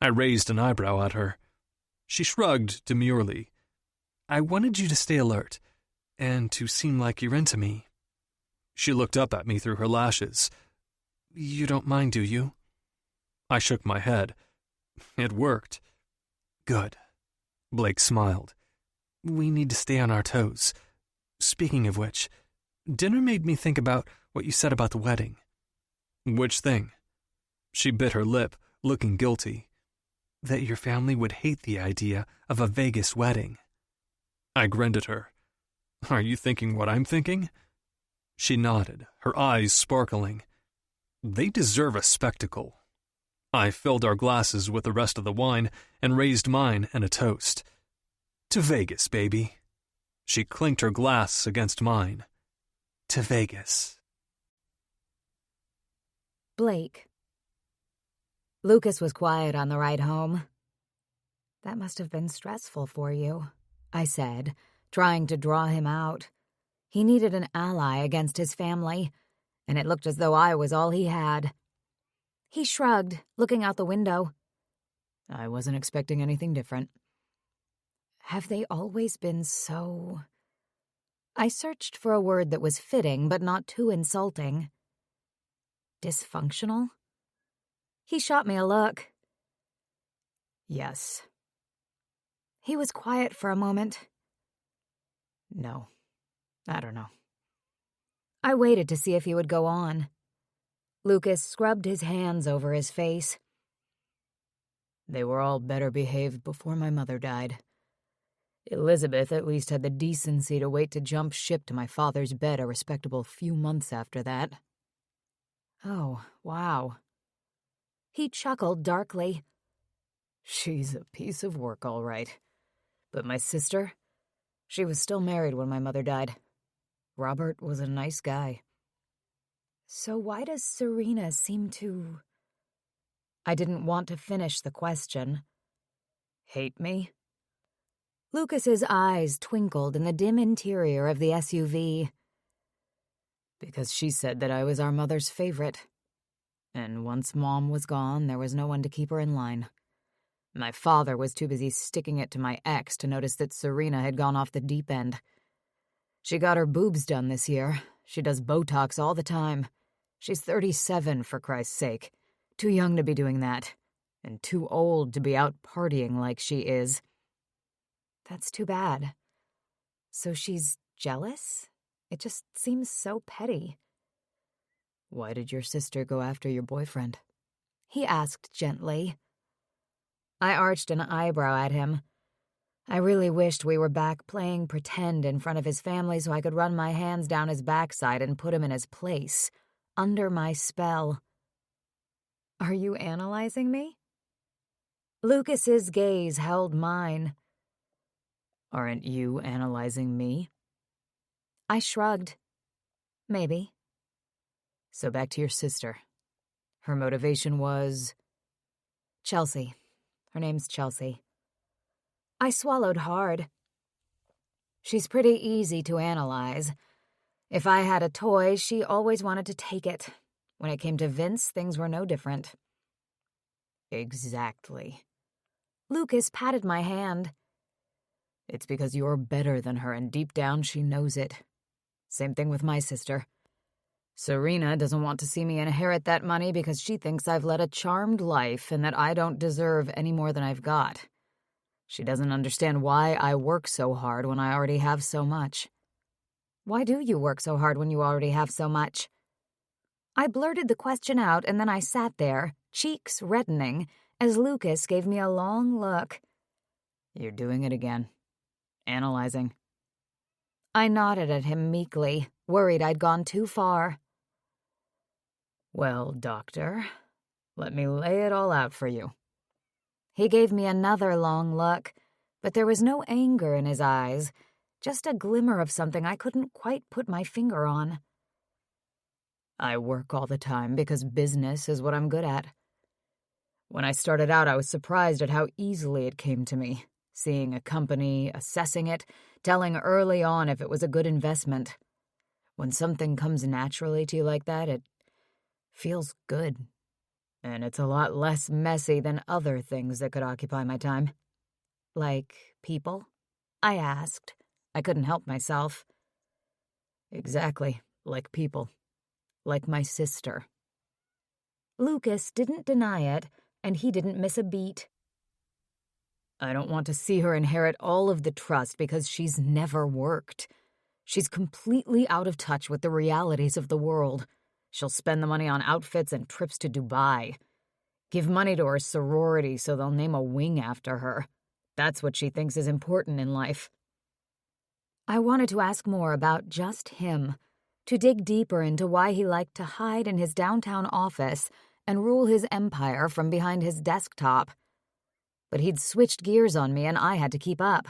I raised an eyebrow at her. She shrugged demurely. "I wanted you to stay alert, and to seem like you're into me." She looked up at me through her lashes. "You don't mind, do you?" I shook my head. It worked. "Good." Blake smiled. "We need to stay on our toes. Speaking of which, dinner made me think about what you said about the wedding." "Which thing?" She bit her lip, looking guilty. "That your family would hate the idea of a Vegas wedding." I grinned at her. "Are you thinking what I'm thinking?" She nodded, her eyes sparkling. "They deserve a spectacle." I filled our glasses with the rest of the wine and raised mine in a toast. "To Vegas, baby." She clinked her glass against mine. "To Vegas." Blake. Lucas was quiet on the ride home. "That must have been stressful for you," I said, trying to draw him out. He needed an ally against his family, and it looked as though I was all he had. He shrugged, looking out the window. "I wasn't expecting anything different." "Have they always been so—" I searched for a word that was fitting but not too insulting. "Dysfunctional?" He shot me a look. "Yes." He was quiet for a moment. "No, I don't know." I waited to see if he would go on. Lucas scrubbed his hands over his face. "They were all better behaved before my mother died. Elizabeth at least had the decency to wait to jump ship to my father's bed a respectable few months after that." "Oh, wow." He chuckled darkly. "She's a piece of work, all right. But my sister, she was still married when my mother died. Robert was a nice guy." "So why does Serena seem to—" I didn't want to finish the question. "Hate me?" Lucas's eyes twinkled in the dim interior of the SUV. "Because she said that I was our mother's favorite. And once Mom was gone, there was no one to keep her in line. My father was too busy sticking it to my ex to notice that Serena had gone off the deep end. She got her boobs done this year. She does Botox all the time. She's 37, for Christ's sake. Too young to be doing that. And too old to be out partying like she is." "That's too bad. So she's jealous? It just seems so petty." "Why did your sister go after your boyfriend?" he asked gently. I arched an eyebrow at him. I really wished we were back playing pretend in front of his family so I could run my hands down his backside and put him in his place, under my spell. "Are you analyzing me?" Lucas's gaze held mine. "Aren't you analyzing me?" I shrugged. "Maybe." "So back to your sister. Her motivation was—" "Chelsea. Her name's Chelsea." I swallowed hard. She's pretty easy to analyze. If I had a toy, she always wanted to take it. When it came to Vince, things were no different. "Exactly." Lucas patted my hand. "It's because you're better than her, and deep down she knows it. Same thing with my sister. Serena doesn't want to see me inherit that money because she thinks I've led a charmed life and that I don't deserve any more than I've got. She doesn't understand why I work so hard when I already have so much." "Why do you work so hard when you already have so much?" I blurted the question out, and then I sat there, cheeks reddening, as Lucas gave me a long look. "You're doing it again. Analyzing. I nodded at him meekly, worried I'd gone too far. "Well, doctor, let me lay it all out for you." He gave me another long look, but there was no anger in his eyes, just a glimmer of something I couldn't quite put my finger on. "I work all the time because business is what I'm good at. When I started out, I was surprised at how easily it came to me, seeing a company, assessing it, telling early on if it was a good investment. When something comes naturally to you like that, it feels good. And it's a lot less messy than other things that could occupy my time." "Like people?" I asked. I couldn't help myself. "Exactly, like people. Like my sister." Lucas didn't deny it, and he didn't miss a beat. "I don't want to see her inherit all of the trust because she's never worked. She's completely out of touch with the realities of the world. She'll spend the money on outfits and trips to Dubai. Give money to her sorority so they'll name a wing after her. That's what she thinks is important in life." I wanted to ask more about just him, to dig deeper into why he liked to hide in his downtown office and rule his empire from behind his desktop. But he'd switched gears on me and I had to keep up.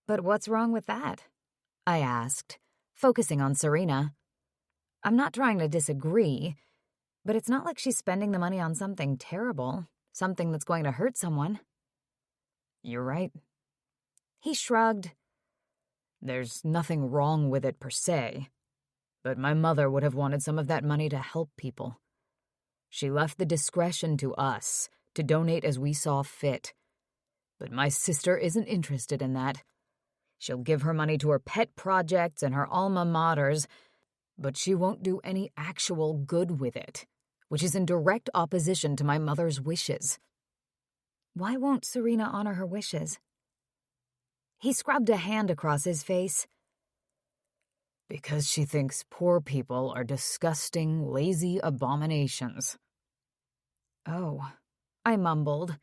"But what's wrong with that?" I asked, focusing on Serena. "I'm not trying to disagree, but it's not like she's spending the money on something terrible, something that's going to hurt someone." "You're right." He shrugged. "There's nothing wrong with it per se, but my mother would have wanted some of that money to help people. She left the discretion to us, to donate as we saw fit. But my sister isn't interested in that. She'll give her money to her pet projects and her alma maters, but she won't do any actual good with it, which is in direct opposition to my mother's wishes." "Why won't Serena honor her wishes?" He scrubbed a hand across his face. "Because she thinks poor people are disgusting, lazy abominations." "Oh," I mumbled.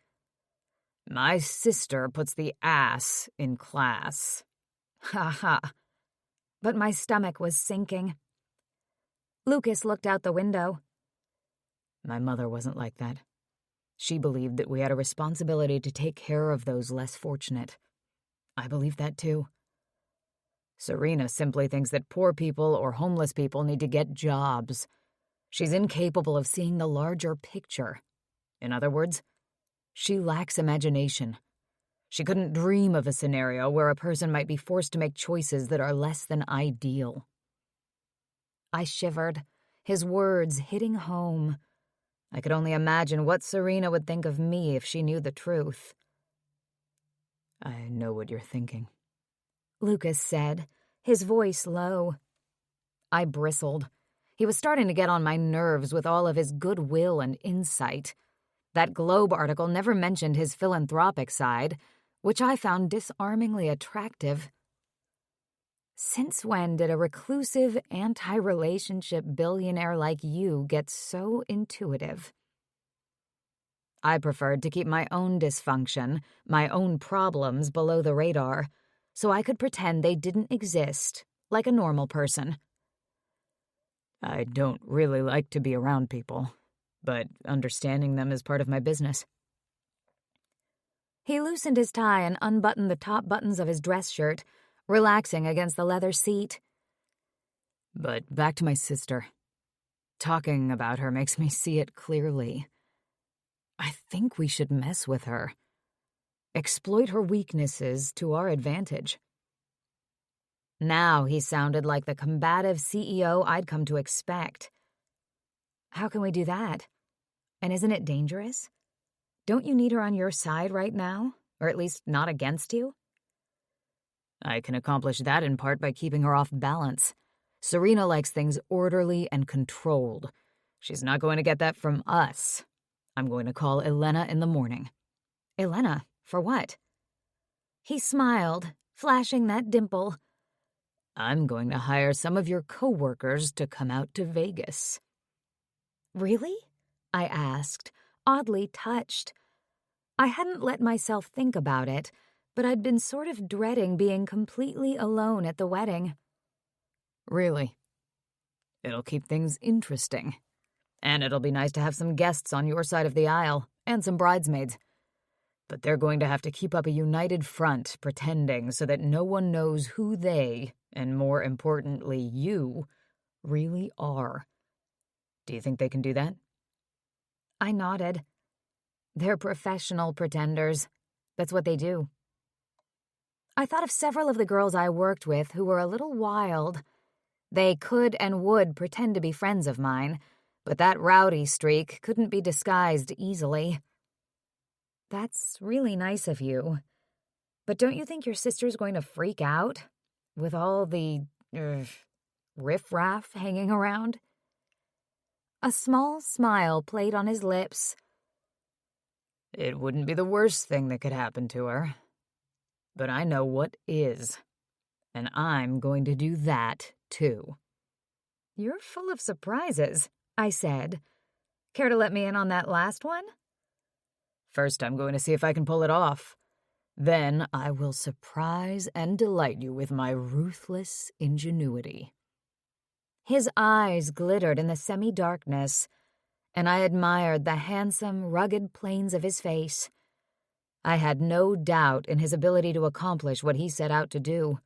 "My sister puts the ass in class." Ha ha. But my stomach was sinking. Lucas looked out the window. "My mother wasn't like that. She believed that we had a responsibility to take care of those less fortunate. I believe that too. Serena simply thinks that poor people or homeless people need to get jobs. She's incapable of seeing the larger picture. In other words, she lacks imagination. She couldn't dream of a scenario where a person might be forced to make choices that are less than ideal." I shivered, his words hitting home. I could only imagine what Serena would think of me if she knew the truth. "I know what you're thinking," Lucas said, his voice low. I bristled. He was starting to get on my nerves with all of his goodwill and insight. That Globe article never mentioned his philanthropic side, which I found disarmingly attractive. Since when did a reclusive, anti-relationship billionaire like you get so intuitive? I preferred to keep my own dysfunction, my own problems below the radar, so I could pretend they didn't exist, like a normal person. "I don't really like to be around people, but understanding them is part of my business." He loosened his tie and unbuttoned the top buttons of his dress shirt, relaxing against the leather seat. "But back to my sister. Talking about her makes me see it clearly. I think we should mess with her. Exploit her weaknesses to our advantage." Now he sounded like the combative CEO I'd come to expect. "How can we do that? And isn't it dangerous? Don't you need her on your side right now, or at least not against you?" "I can accomplish that in part by keeping her off balance. Serena likes things orderly and controlled. She's not going to get that from us. I'm going to call Elena in the morning." "Elena? For what?" He smiled, flashing that dimple. "I'm going to hire some of your co-workers to come out to Vegas." "Really?" I asked, oddly touched. I hadn't let myself think about it, but I'd been sort of dreading being completely alone at the wedding. Really? It'll keep things interesting. And it'll be nice to have some guests on your side of the aisle, and some bridesmaids. But they're going to have to keep up a united front, pretending so that no one knows who they, and more importantly, you, really are. Do you think they can do that? I nodded. They're professional pretenders. That's what they do. I thought of several of the girls I worked with who were a little wild. They could and would pretend to be friends of mine, but that rowdy streak couldn't be disguised easily. That's really nice of you. But don't you think your sister's going to freak out with all the riffraff hanging around? A small smile played on his lips. It wouldn't be the worst thing that could happen to her. But I know what is. And I'm going to do that, too. You're full of surprises, I said. Care to let me in on that last one? First, I'm going to see if I can pull it off. Then I will surprise and delight you with my ruthless ingenuity. His eyes glittered in the semi-darkness, and I admired the handsome, rugged planes of his face. I had no doubt in his ability to accomplish what he set out to do.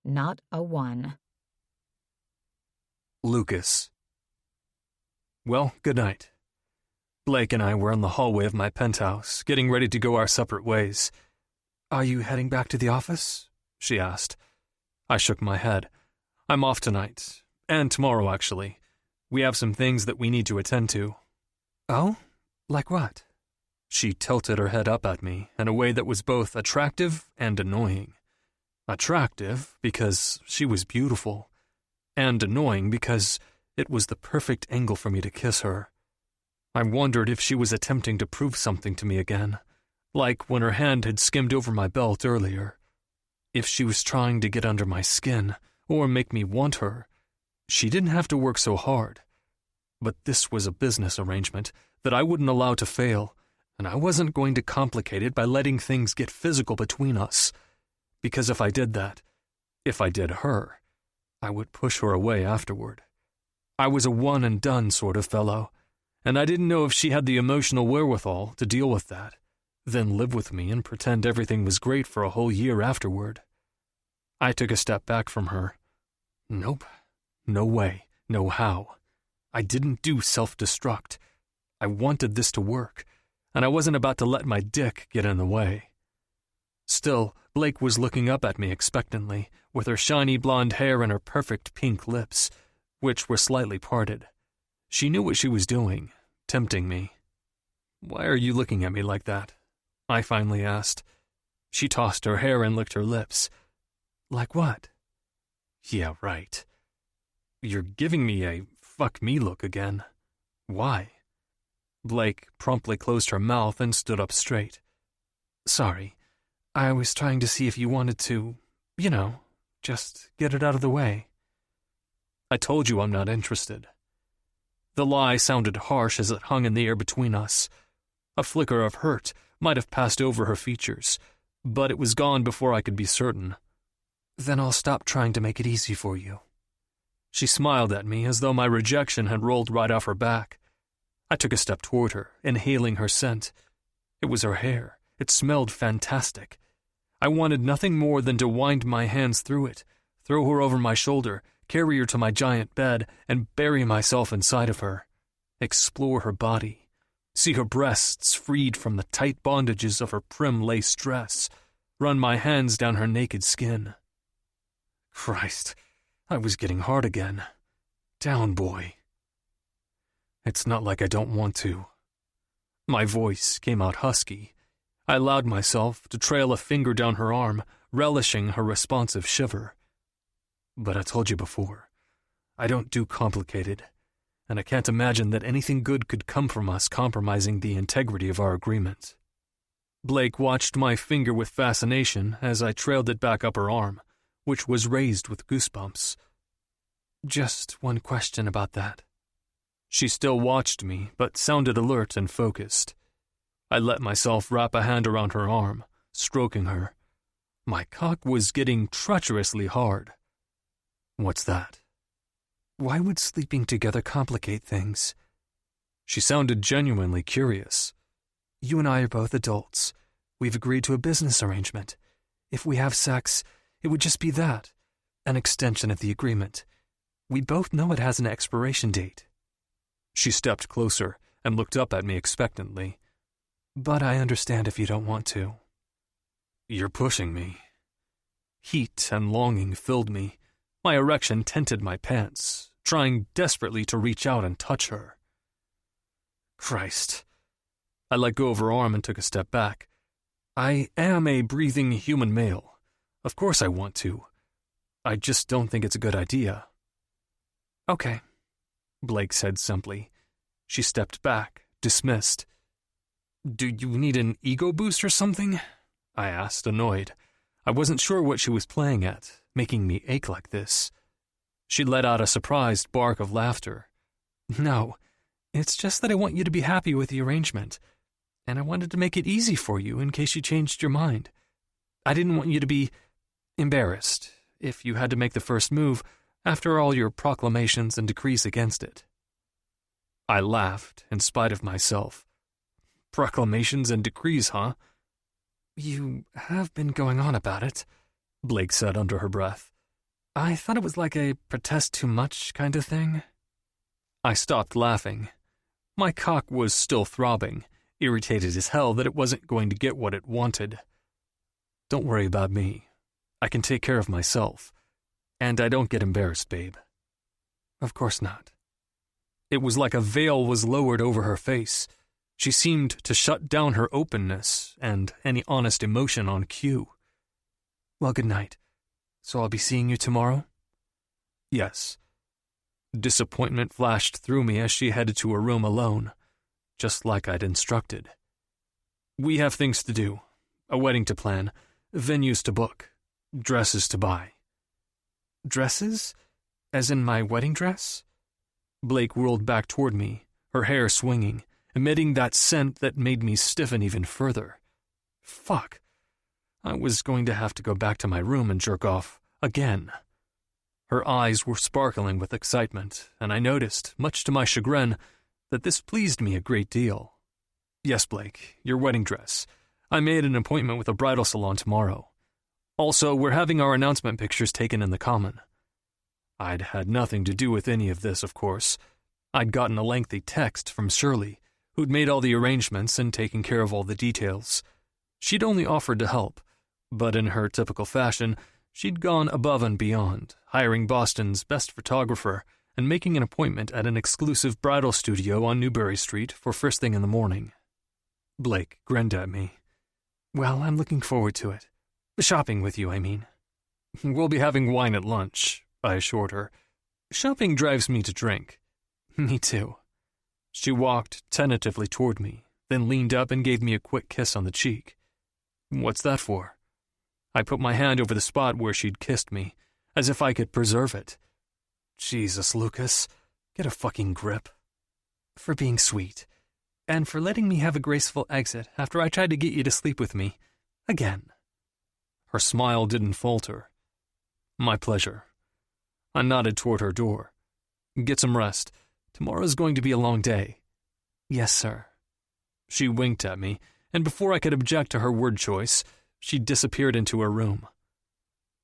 Not a one. Lucas. Well, good night. Blake and I were in the hallway of my penthouse, getting ready to go our separate ways. Are you heading back to the office? She asked. I shook my head. I'm off tonight. And tomorrow, actually. We have some things that we need to attend to. Oh? Like what? She tilted her head up at me in a way that was both attractive and annoying. Attractive because she was beautiful, and annoying because it was the perfect angle for me to kiss her. I wondered if she was attempting to prove something to me again, like when her hand had skimmed over my belt earlier. If she was trying to get under my skin or make me want her, she didn't have to work so hard. But this was a business arrangement that I wouldn't allow to fail, and I wasn't going to complicate it by letting things get physical between us. Because if I did that, if I did her, I would push her away afterward. I was a one-and-done sort of fellow, and I didn't know if she had the emotional wherewithal to deal with that, then live with me and pretend everything was great for a whole year afterward. I took a step back from her. Nope. No way. No how. I didn't do self-destruct. I wanted this to work, and I wasn't about to let my dick get in the way. Still, Blake was looking up at me expectantly, with her shiny blonde hair and her perfect pink lips, which were slightly parted. She knew what she was doing, tempting me. Why are you looking at me like that? I finally asked. She tossed her hair and licked her lips. Like what? Yeah, right. You're giving me a fuck me look again. Why? Blake promptly closed her mouth and stood up straight. Sorry. I was trying to see if you wanted to, just get it out of the way. I told you I'm not interested. The lie sounded harsh as it hung in the air between us. A flicker of hurt might have passed over her features, but it was gone before I could be certain. Then I'll stop trying to make it easy for you. She smiled at me as though my rejection had rolled right off her back. I took a step toward her, inhaling her scent. It was her hair. It smelled fantastic. I wanted nothing more than to wind my hands through it, throw her over my shoulder, carry her to my giant bed, and bury myself inside of her. Explore her body. See her breasts freed from the tight bondages of her prim lace dress. Run my hands down her naked skin. Christ, I was getting hard again. Down, boy. It's not like I don't want to. My voice came out husky. I allowed myself to trail a finger down her arm, relishing her responsive shiver. But I told you before, I don't do complicated, and I can't imagine that anything good could come from us compromising the integrity of our agreement. Blake watched my finger with fascination as I trailed it back up her arm, which was raised with goosebumps. Just one question about that. She still watched me, but sounded alert and focused. I let myself wrap a hand around her arm, stroking her. My cock was getting treacherously hard. What's that? Why would sleeping together complicate things? She sounded genuinely curious. You and I are both adults. We've agreed to a business arrangement. If we have sex, it would just be that, an extension of the agreement. We both know it has an expiration date. She stepped closer and looked up at me expectantly. But I understand if you don't want to. You're pushing me. Heat and longing filled me. My erection tinted my pants, trying desperately to reach out and touch her. Christ. I let go of her arm and took a step back. I am a breathing human male. Of course I want to. I just don't think it's a good idea. Okay, Blake said simply. She stepped back, dismissed. Do you need an ego boost or something? I asked, annoyed. I wasn't sure what she was playing at, making me ache like this. She let out a surprised bark of laughter. No, it's just that I want you to be happy with the arrangement, and I wanted to make it easy for you in case you changed your mind. I didn't want you to be embarrassed if you had to make the first move after all your proclamations and decrees against it. I laughed in spite of myself. Proclamations and decrees, huh? You have been going on about it, Blake said under her breath. I thought it was like a protest too much kind of thing. I stopped laughing. My cock was still throbbing, irritated as hell that it wasn't going to get what it wanted. Don't worry about me. I can take care of myself. And I don't get embarrassed, babe. Of course not. It was like a veil was lowered over her face. She seemed to shut down her openness and any honest emotion on cue. Well, good night. So I'll be seeing you tomorrow? Yes. Disappointment flashed through me as she headed to her room alone, just like I'd instructed. We have things to do, a wedding to plan, venues to book, dresses to buy. Dresses? As in my wedding dress? Blake whirled back toward me, her hair swinging, emitting that scent that made me stiffen even further. Fuck. I was going to have to go back to my room and jerk off again. Her eyes were sparkling with excitement, and I noticed, much to my chagrin, that this pleased me a great deal. Yes, Blake, your wedding dress. I made an appointment with a bridal salon tomorrow. Also, we're having our announcement pictures taken in the common. I'd had nothing to do with any of this, of course. I'd gotten a lengthy text from Shirley, who'd made all the arrangements and taken care of all the details. She'd only offered to help, but in her typical fashion, she'd gone above and beyond, hiring Boston's best photographer and making an appointment at an exclusive bridal studio on Newbury Street for first thing in the morning. Blake grinned at me. Well, I'm looking forward to it. Shopping with you, I mean. We'll be having wine at lunch, I assured her. Shopping drives me to drink. Me too. She walked tentatively toward me, then leaned up and gave me a quick kiss on the cheek. What's that for? I put my hand over the spot where she'd kissed me, as if I could preserve it. Jesus, Lucas, get a fucking grip. For being sweet, and for letting me have a graceful exit after I tried to get you to sleep with me. Again. Her smile didn't falter. My pleasure. I nodded toward her door. Get some rest. Tomorrow's going to be a long day. Yes, sir. She winked at me, and before I could object to her word choice, she disappeared into her room.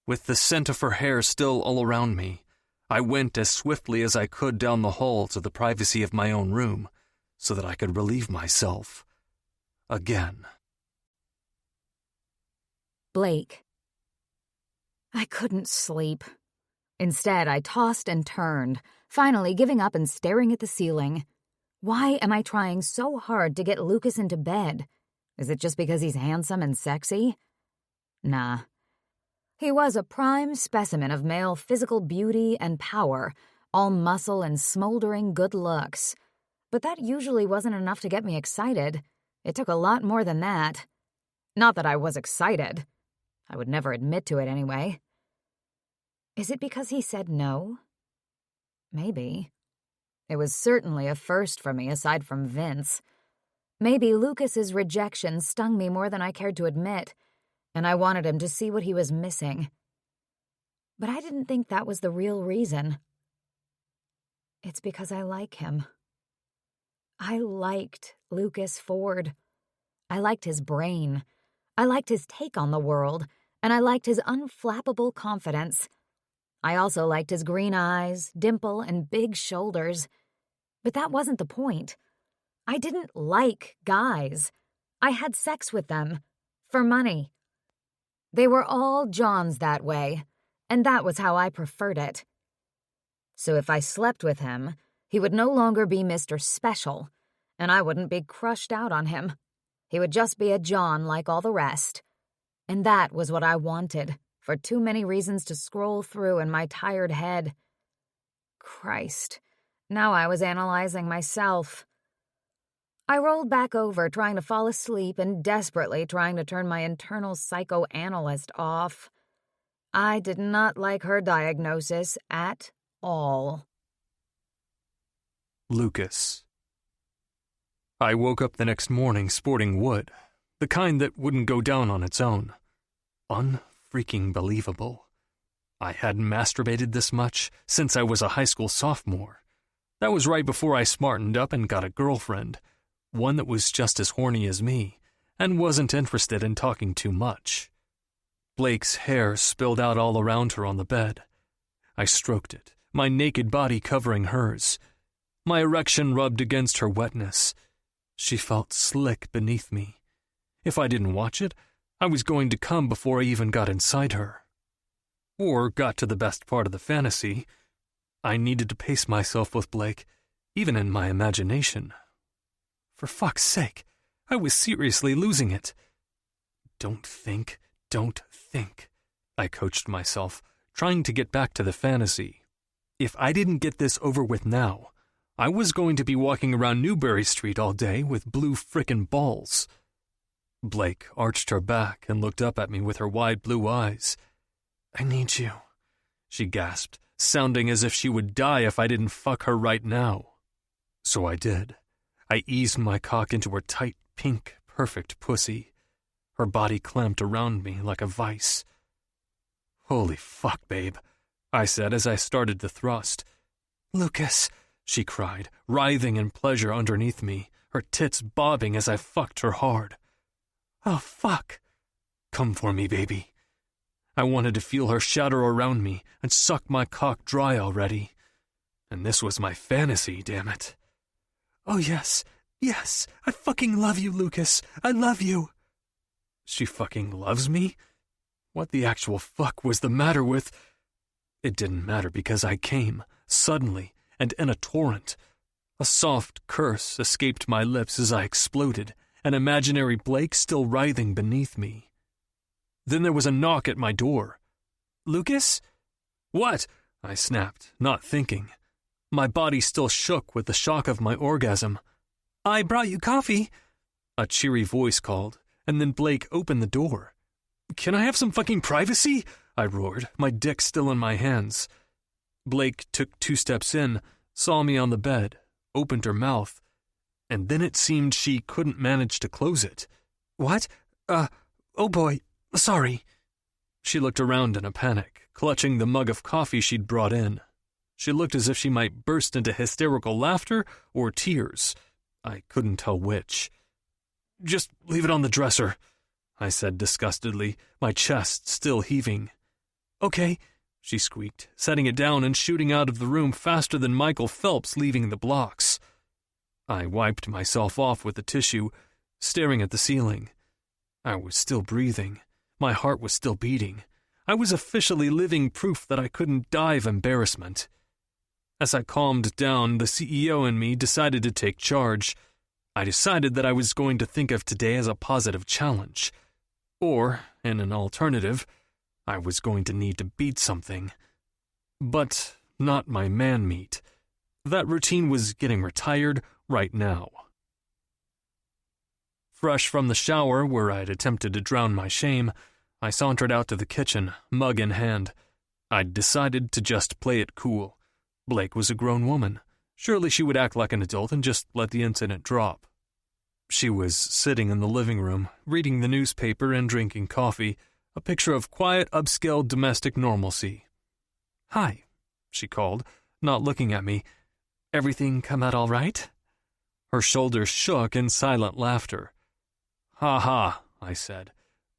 With the scent of her hair still all around me, I went as swiftly as I could down the hall to the privacy of my own room, so that I could relieve myself. Again. Blake. I couldn't sleep. Instead, I tossed and turned, finally giving up and staring at the ceiling. Why am I trying so hard to get Lucas into bed? Is it just because he's handsome and sexy? Nah. He was a prime specimen of male physical beauty and power, all muscle and smoldering good looks. But that usually wasn't enough to get me excited. It took a lot more than that. Not that I was excited. I would never admit to it anyway. Is it because he said no? Maybe. It was certainly a first for me aside from Vince. Maybe Lucas's rejection stung me more than I cared to admit, and I wanted him to see what he was missing. But I didn't think that was the real reason. It's because I like him. I liked Lucas Ford. I liked his brain. I liked his take on the world, and I liked his unflappable confidence. I also liked his green eyes, dimple, and big shoulders. But that wasn't the point. I didn't like guys. I had sex with them. For money. They were all Johns that way, and that was how I preferred it. So if I slept with him, he would no longer be Mr. Special, and I wouldn't be crushed out on him. He would just be a John like all the rest. And that was what I wanted, for too many reasons to scroll through in my tired head. Christ, now I was analyzing myself. I rolled back over, trying to fall asleep and desperately trying to turn my internal psychoanalyst off. I did not like her diagnosis at all. Lucas. I woke up the next morning sporting wood, the kind that wouldn't go down on its own. Unfreaking believable. I hadn't masturbated this much since I was a high school sophomore. That was right before I smartened up and got a girlfriend, one that was just as horny as me, and wasn't interested in talking too much. Blake's hair spilled out all around her on the bed. I stroked it, my naked body covering hers. My erection rubbed against her wetness. She felt slick beneath me. If I didn't watch it, I was going to come before I even got inside her. Or got to the best part of the fantasy. I needed to pace myself with Blake, even in my imagination. For fuck's sake, I was seriously losing it. Don't think, I coached myself, trying to get back to the fantasy. If I didn't get this over with now, I was going to be walking around Newbury Street all day with blue frickin' balls. Blake arched her back and looked up at me with her wide blue eyes. "I need you," she gasped, sounding as if she would die if I didn't fuck her right now. So I did. I eased my cock into her tight, pink, perfect pussy. Her body clamped around me like a vice. "Holy fuck, babe," I said as I started to thrust. "Lucas," she cried, writhing in pleasure underneath me, her tits bobbing as I fucked her hard. "Oh, fuck." "Come for me, baby." I wanted to feel her shatter around me and suck my cock dry already. And this was my fantasy, damn it. "Oh, yes, I fucking love you, Lucas. I love you." She fucking loves me? What the actual fuck was the matter with... It didn't matter because I came, suddenly, and in a torrent. A soft curse escaped my lips as I exploded, an imaginary Blake still writhing beneath me. Then there was a knock at my door. "Lucas?" "What?" I snapped, not thinking. My body still shook with the shock of my orgasm. "I brought you coffee," a cheery voice called, and then Blake opened the door. "Can I have some fucking privacy?" I roared, my dick still in my hands. Blake took 2 steps in, saw me on the bed, opened her mouth, and then it seemed she couldn't manage to close it. "What? Oh boy, sorry." She looked around in a panic, clutching the mug of coffee she'd brought in. She looked as if she might burst into hysterical laughter or tears. I couldn't tell which. "Just leave it on the dresser," I said disgustedly, my chest still heaving. "Okay," she squeaked, setting it down and shooting out of the room faster than Michael Phelps leaving the blocks. I wiped myself off with the tissue, staring at the ceiling. I was still breathing. My heart was still beating. I was officially living proof that I couldn't die of embarrassment. As I calmed down, the CEO in me decided to take charge. I decided that I was going to think of today as a positive challenge. Or, in an alternative, I was going to need to beat something. But not my man-meat. That routine was getting retired right now. Fresh from the shower, where I'd attempted to drown my shame, I sauntered out to the kitchen, mug in hand. I'd decided to just play it cool. Blake was a grown woman. Surely she would act like an adult and just let the incident drop. She was sitting in the living room, reading the newspaper and drinking coffee, a picture of quiet, upscale domestic normalcy. "Hi," she called, not looking at me. "Everything come out all right?" Her shoulders shook in silent laughter. "Ha ha," I said,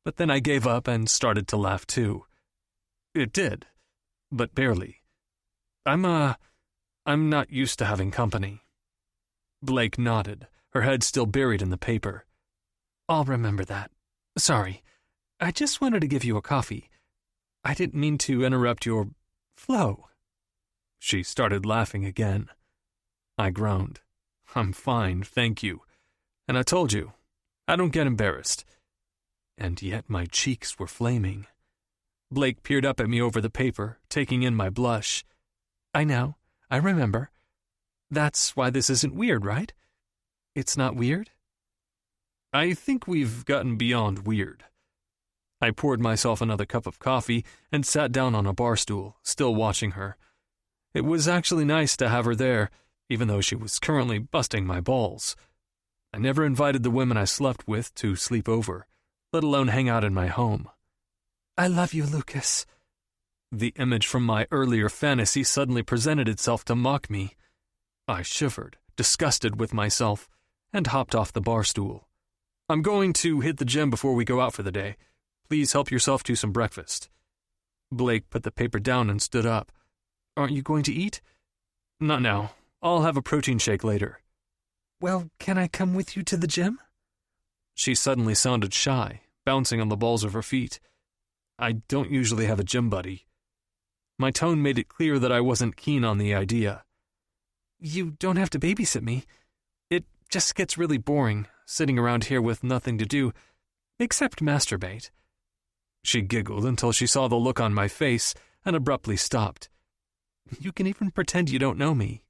but then I gave up and started to laugh too. It did, but barely. I'm not used to having company." Blake nodded, her head still buried in the paper. "I'll remember that. Sorry, I just wanted to give you a coffee. I didn't mean to interrupt your flow." She started laughing again. I groaned. "I'm fine, thank you. And I told you, I don't get embarrassed." And yet my cheeks were flaming. Blake peered up at me over the paper, taking in my blush. "I know, I remember. That's why this isn't weird, right? It's not weird?" "I think we've gotten beyond weird." I poured myself another cup of coffee and sat down on a bar stool, still watching her. It was actually nice to have her there, even though she was currently busting my balls. I never invited the women I slept with to sleep over, let alone hang out in my home. "I love you, Lucas." The image from my earlier fantasy suddenly presented itself to mock me. I shivered, disgusted with myself, and hopped off the bar stool. "I'm going to hit the gym before we go out for the day. Please help yourself to some breakfast." Blake put the paper down and stood up. "Aren't you going to eat?" "Not now. I'll have a protein shake later." "Well, can I come with you to the gym?" She suddenly sounded shy, bouncing on the balls of her feet. "I don't usually have a gym buddy." My tone made it clear that I wasn't keen on the idea. "You don't have to babysit me. It just gets really boring, sitting around here with nothing to do, except masturbate." She giggled until she saw the look on my face and abruptly stopped. "You can even pretend you don't know me."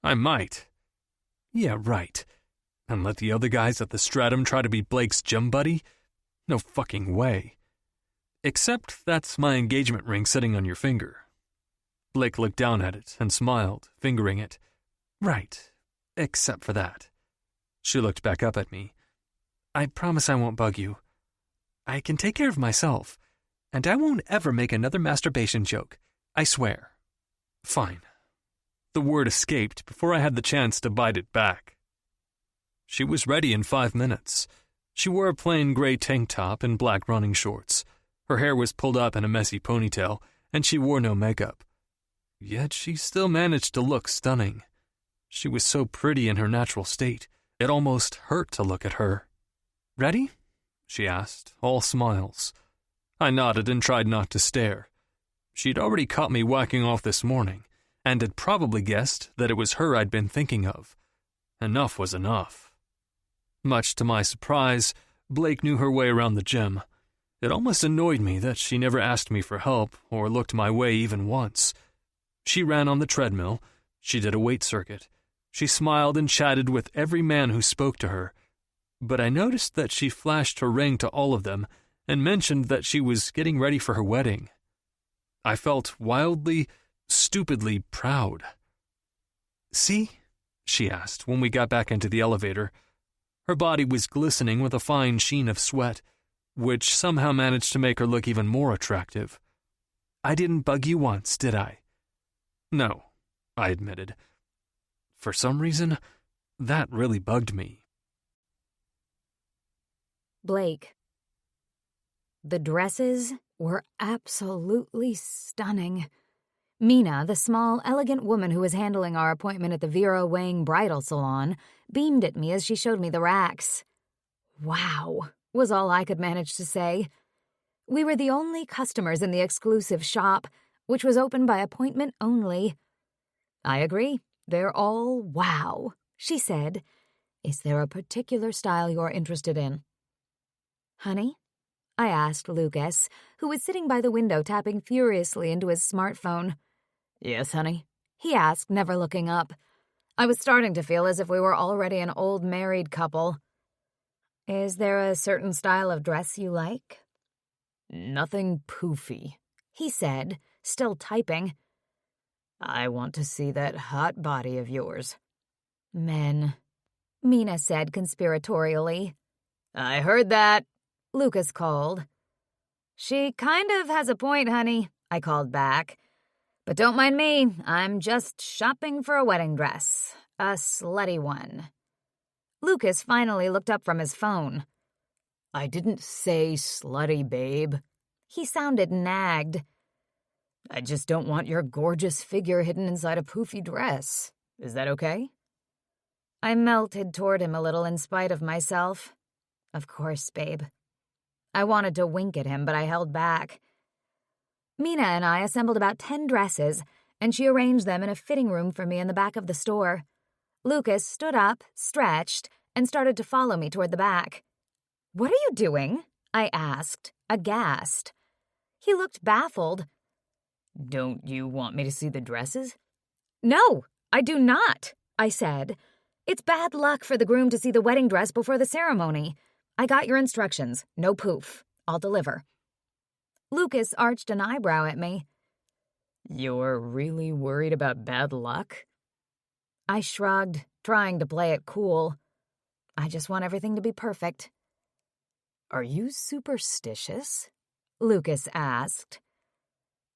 "I might." "Yeah, right. And let the other guys at the Stratum try to be Blake's gym buddy? No fucking way. Except that's my engagement ring sitting on your finger." Blake looked down at it and smiled, fingering it. "Right. Except for that." She looked back up at me. "I promise I won't bug you. I can take care of myself, and I won't ever make another masturbation joke. I swear." "Fine." The word escaped before I had the chance to bite it back. She was ready in 5 minutes. She wore a plain gray tank top and black running shorts. Her hair was pulled up in a messy ponytail, and she wore no makeup. Yet she still managed to look stunning. She was so pretty in her natural state, it almost hurt to look at her. "Ready?" she asked, all smiles. I nodded and tried not to stare. She'd already caught me whacking off this morning, and had probably guessed that it was her I'd been thinking of. Enough was enough. Much to my surprise, Blake knew her way around the gym. It almost annoyed me that she never asked me for help or looked my way even once. She ran on the treadmill. She did a weight circuit. She smiled and chatted with every man who spoke to her. But I noticed that she flashed her ring to all of them and mentioned that she was getting ready for her wedding. I felt wildly, stupidly proud. "See?" she asked when we got back into the elevator. Her body was glistening with a fine sheen of sweat, which somehow managed to make her look even more attractive. "I didn't bug you once, did I?" "No," I admitted. For some reason, that really bugged me. Blake. The dresses were absolutely stunning. Mina, the small, elegant woman who was handling our appointment at the Vera Wang bridal salon, beamed at me as she showed me the racks. "Wow," was all I could manage to say. We were the only customers in the exclusive shop, which was open by appointment only. "I agree. They're all wow," she said. "Is there a particular style you're interested in?" "Honey?" I asked Lucas, who was sitting by the window tapping furiously into his smartphone. "Yes, honey?" he asked, never looking up. I was starting to feel as if we were already an old married couple. "Is there a certain style of dress you like?" "Nothing poofy," he said, still typing. "I want to see that hot body of yours." Men. Mina said conspiratorially. I heard that, Lucas called. She kind of has a point, honey, I called back. But don't mind me, I'm just shopping for a wedding dress. A slutty one. Lucas finally looked up from his phone. I didn't say slutty, babe. He sounded nagged. I just don't want your gorgeous figure hidden inside a poofy dress. Is that okay? I melted toward him a little in spite of myself. Of course, babe. I wanted to wink at him, but I held back. Mina and I assembled about 10 dresses, and she arranged them in a fitting room for me in the back of the store. Lucas stood up, stretched, and started to follow me toward the back. "What are you doing?" I asked, aghast. He looked baffled. Don't you want me to see the dresses? "No, I do not," I said. "It's bad luck for the groom to see the wedding dress before the ceremony. I got your instructions. No poof. I'll deliver." Lucas arched an eyebrow at me. You're really worried about bad luck? I shrugged, trying to play it cool. I just want everything to be perfect. Are you superstitious? Lucas asked.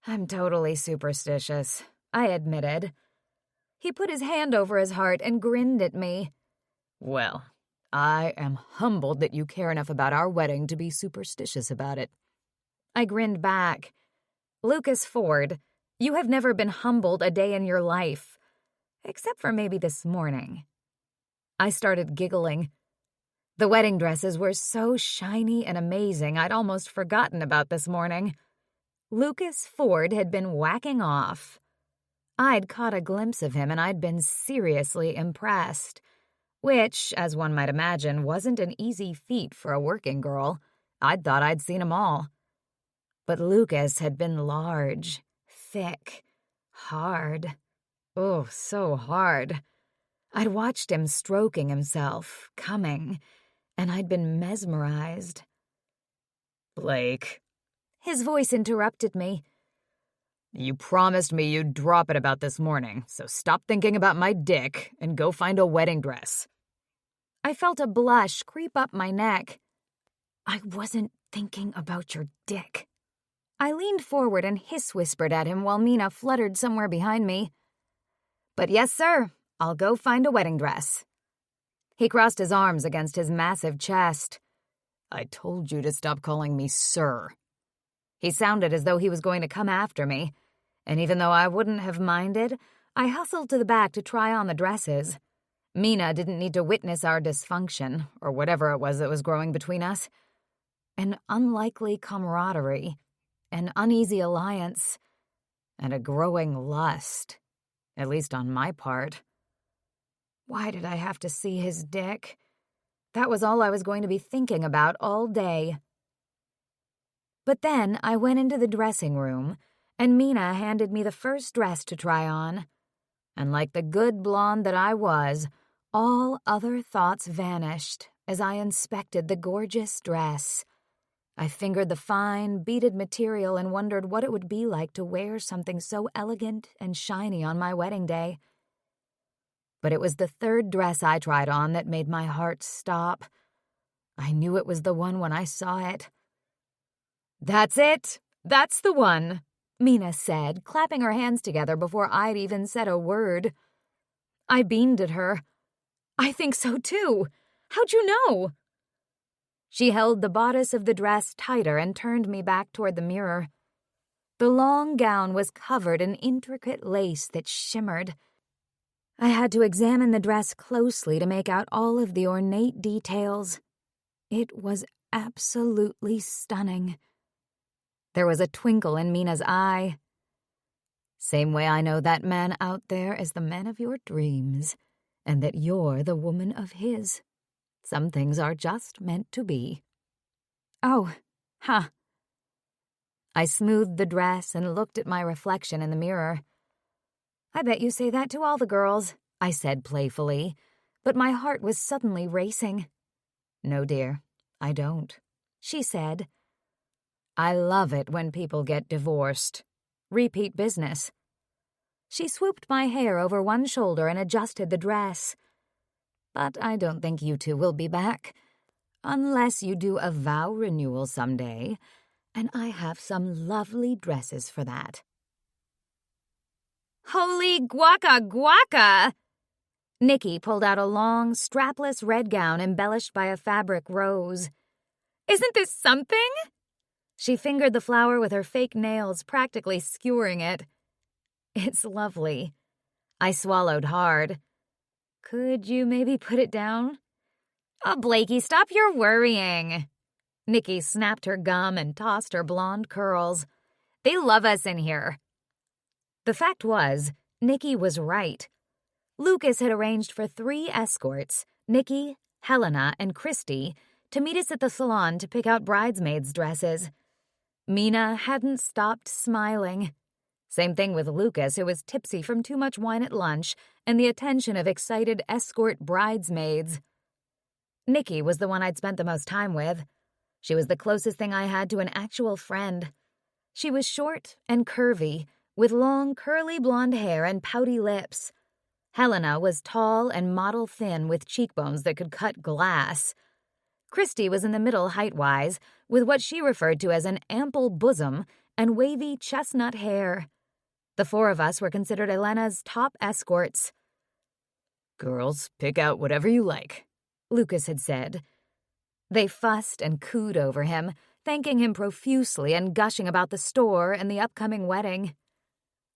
I'm totally superstitious, I admitted. He put his hand over his heart and grinned at me. Well, I am humbled that you care enough about our wedding to be superstitious about it. I grinned back. Lucas Ford, you have never been humbled a day in your life. Except for maybe this morning. I started giggling. The wedding dresses were so shiny and amazing I'd almost forgotten about this morning. Lucas Ford had been whacking off. I'd caught a glimpse of him and I'd been seriously impressed, which, as one might imagine, wasn't an easy feat for a working girl. I'd thought I'd seen 'em all. But Lucas had been large, thick, hard. Oh, so hard. I'd watched him stroking himself, coming, and I'd been mesmerized. Blake. His voice interrupted me. You promised me you'd drop it about this morning, so stop thinking about my dick and go find a wedding dress. I felt a blush creep up my neck. I wasn't thinking about your dick. I leaned forward and hiss-whispered at him while Mina fluttered somewhere behind me. But yes, sir, I'll go find a wedding dress. He crossed his arms against his massive chest. I told you to stop calling me sir. He sounded as though he was going to come after me, and even though I wouldn't have minded, I hustled to the back to try on the dresses. Mina didn't need to witness our dysfunction, or whatever it was that was growing between us. An unlikely camaraderie, an uneasy alliance, and a growing lust, at least on my part. Why did I have to see his dick? That was all I was going to be thinking about all day. But then I went into the dressing room, and Mina handed me the first dress to try on. And like the good blonde that I was, all other thoughts vanished as I inspected the gorgeous dress. I fingered the fine, beaded material and wondered what it would be like to wear something so elegant and shiny on my wedding day. But it was the third dress I tried on that made my heart stop. I knew it was the one when I saw it. That's it! That's the one! Mina said, clapping her hands together before I'd even said a word. I beamed at her. I think so too! How'd you know? She held the bodice of the dress tighter and turned me back toward the mirror. The long gown was covered in intricate lace that shimmered. I had to examine the dress closely to make out all of the ornate details. It was absolutely stunning. There was a twinkle in Mina's eye. Same way I know that man out there is the man of your dreams, and that you're the woman of his. Some things are just meant to be. Oh, huh. I smoothed the dress and looked at my reflection in the mirror. I bet you say that to all the girls, I said playfully, but my heart was suddenly racing. No, dear, I don't, she said. I love it when people get divorced. Repeat business. She swooped my hair over one shoulder and adjusted the dress. But I don't think you two will be back. Unless you do a vow renewal someday, and I have some lovely dresses for that. Holy guaca guaca! Nikki pulled out a long, strapless red gown embellished by a fabric rose. Isn't this something? She fingered the flower with her fake nails, practically skewering it. It's lovely. I swallowed hard. Could you maybe put it down? Oh, Blakey, stop your worrying. Nikki snapped her gum and tossed her blonde curls. They love us in here. The fact was, Nikki was right. Lucas had arranged for 3 escorts, Nikki, Helena, and Christy, to meet us at the salon to pick out bridesmaids' dresses. Mina hadn't stopped smiling. Same thing with Lucas, who was tipsy from too much wine at lunch and the attention of excited escort bridesmaids. Nikki was the one I'd spent the most time with. She was the closest thing I had to an actual friend. She was short and curvy, with long, curly blonde hair and pouty lips. Helena was tall and model-thin with cheekbones that could cut glass. Christy was in the middle height-wise, with what she referred to as an ample bosom and wavy chestnut hair. The 4 of us were considered Elena's top escorts. "Girls, pick out whatever you like," Lucas had said. They fussed and cooed over him, thanking him profusely and gushing about the store and the upcoming wedding.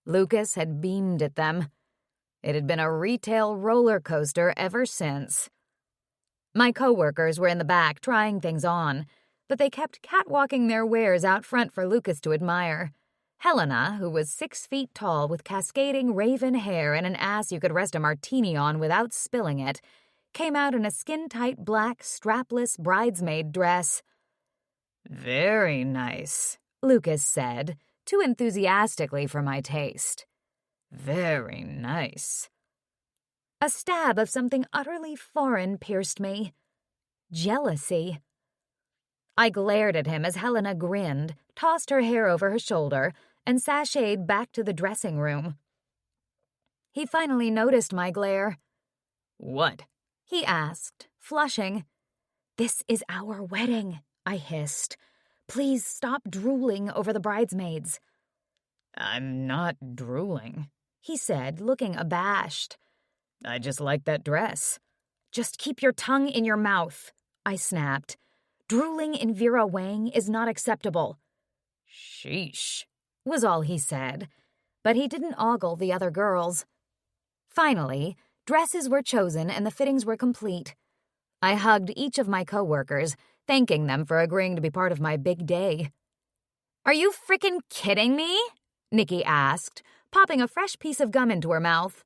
Lucas had beamed at them. It had been a retail roller coaster ever since. My coworkers were in the back trying things on, but they kept catwalking their wares out front for Lucas to admire. Helena, who was 6 feet tall with cascading raven hair and an ass you could rest a martini on without spilling it, came out in a skin-tight black strapless bridesmaid dress. "Very nice," Lucas said, too enthusiastically for my taste. "Very nice." A stab of something utterly foreign pierced me. Jealousy. I glared at him as Helena grinned, tossed her hair over her shoulder, and sashayed back to the dressing room. He finally noticed my glare. "What?" he asked, flushing. "This is our wedding," I hissed. "Please stop drooling over the bridesmaids." "I'm not drooling," he said, looking abashed. "I just like that dress." "Just keep your tongue in your mouth," I snapped. "Drooling in Vera Wang is not acceptable." "Sheesh," was all he said, but he didn't ogle the other girls. Finally, dresses were chosen and the fittings were complete. I hugged each of my coworkers, thanking them for agreeing to be part of my big day. "Are you frickin' kidding me?" Nikki asked, popping a fresh piece of gum into her mouth.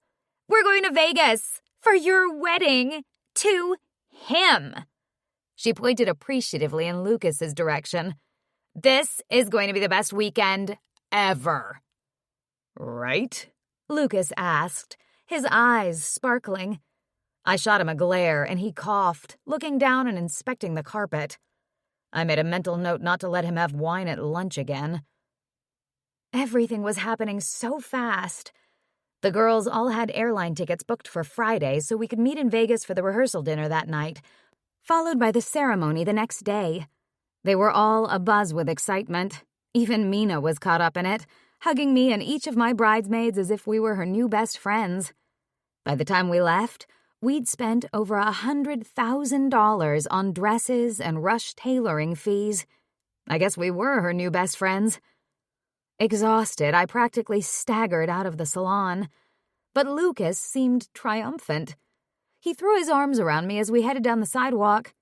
"We're going to Vegas for your wedding to him." She pointed appreciatively in Lucas's direction. "This is going to be the best weekend ever." "Right?" Lucas asked, his eyes sparkling. I shot him a glare, and he coughed, looking down and inspecting the carpet. I made a mental note not to let him have wine at lunch again. Everything was happening so fast. The girls all had airline tickets booked for Friday so we could meet in Vegas for the rehearsal dinner that night, followed by the ceremony the next day. They were all abuzz with excitement. Even Mina was caught up in it, hugging me and each of my bridesmaids as if we were her new best friends. By the time we left, we'd spent over $100,000 on dresses and rush tailoring fees. I guess we were her new best friends. Exhausted, I practically staggered out of the salon. But Lucas seemed triumphant. He threw his arms around me as we headed down the sidewalk.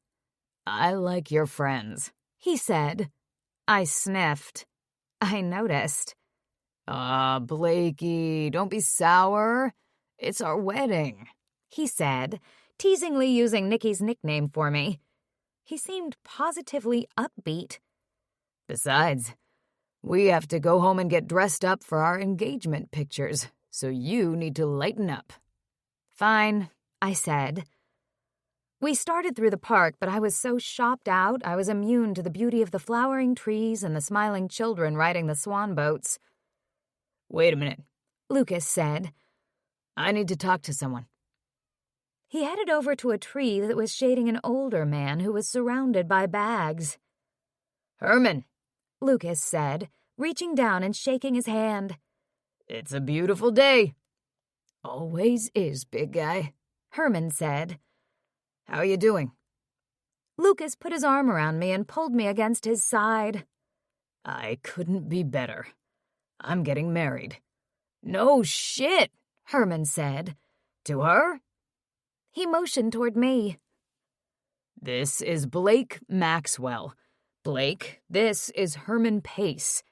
"I like your friends," he said. I sniffed. I noticed. Blakey, don't be sour. It's our wedding," he said, teasingly using Nikki's nickname for me. He seemed positively upbeat. "Besides, we have to go home and get dressed up for our engagement pictures, so you need to lighten up." "Fine," I said. We started through the park, but I was so shopped out I was immune to the beauty of the flowering trees and the smiling children riding the swan boats. "Wait a minute," Lucas said. "I need to talk to someone." He headed over to a tree that was shading an older man who was surrounded by bags. "Herman," Lucas said, reaching down and shaking his hand. "it's a beautiful day." "Always is, big guy," Herman said. "How you doing?" Lucas put his arm around me and pulled me against his side. "I couldn't be better. I'm getting married." "No shit," Herman said. "To her?" He motioned toward me. "This is Blake Maxwell. Blake, this is Herman Pace.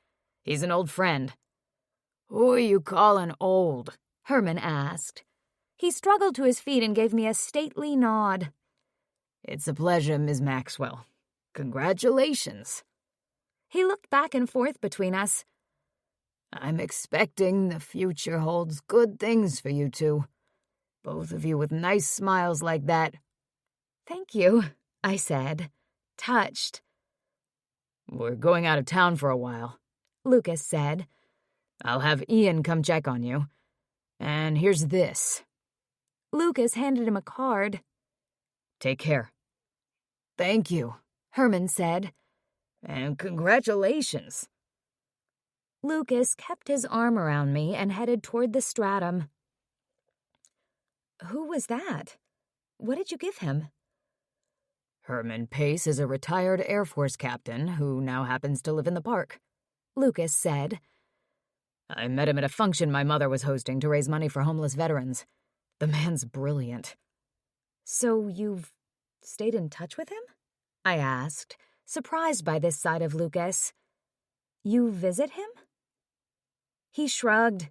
He's an old friend." "Who are you calling old?" Herman asked. He struggled to his feet and gave me a stately nod. "It's a pleasure, Ms. Maxwell. Congratulations." He looked back and forth between us. "I'm expecting the future holds good things for you two. Both of you with nice smiles like that." "Thank you," I said, touched. "We're going out of town for a while," Lucas said. "I'll have Ian come check on you. And here's this." Lucas handed him a card. "Take care." "Thank you," Herman said. "And congratulations." Lucas kept his arm around me and headed toward the stratum. "Who was that? What did you give him?" "Herman Pace is a retired Air Force captain who now happens to live in the park," Lucas said. "I met him at a function my mother was hosting to raise money for homeless veterans. The man's brilliant." "So you've stayed in touch with him?" I asked, surprised by this side of Lucas. "You visit him?" He shrugged.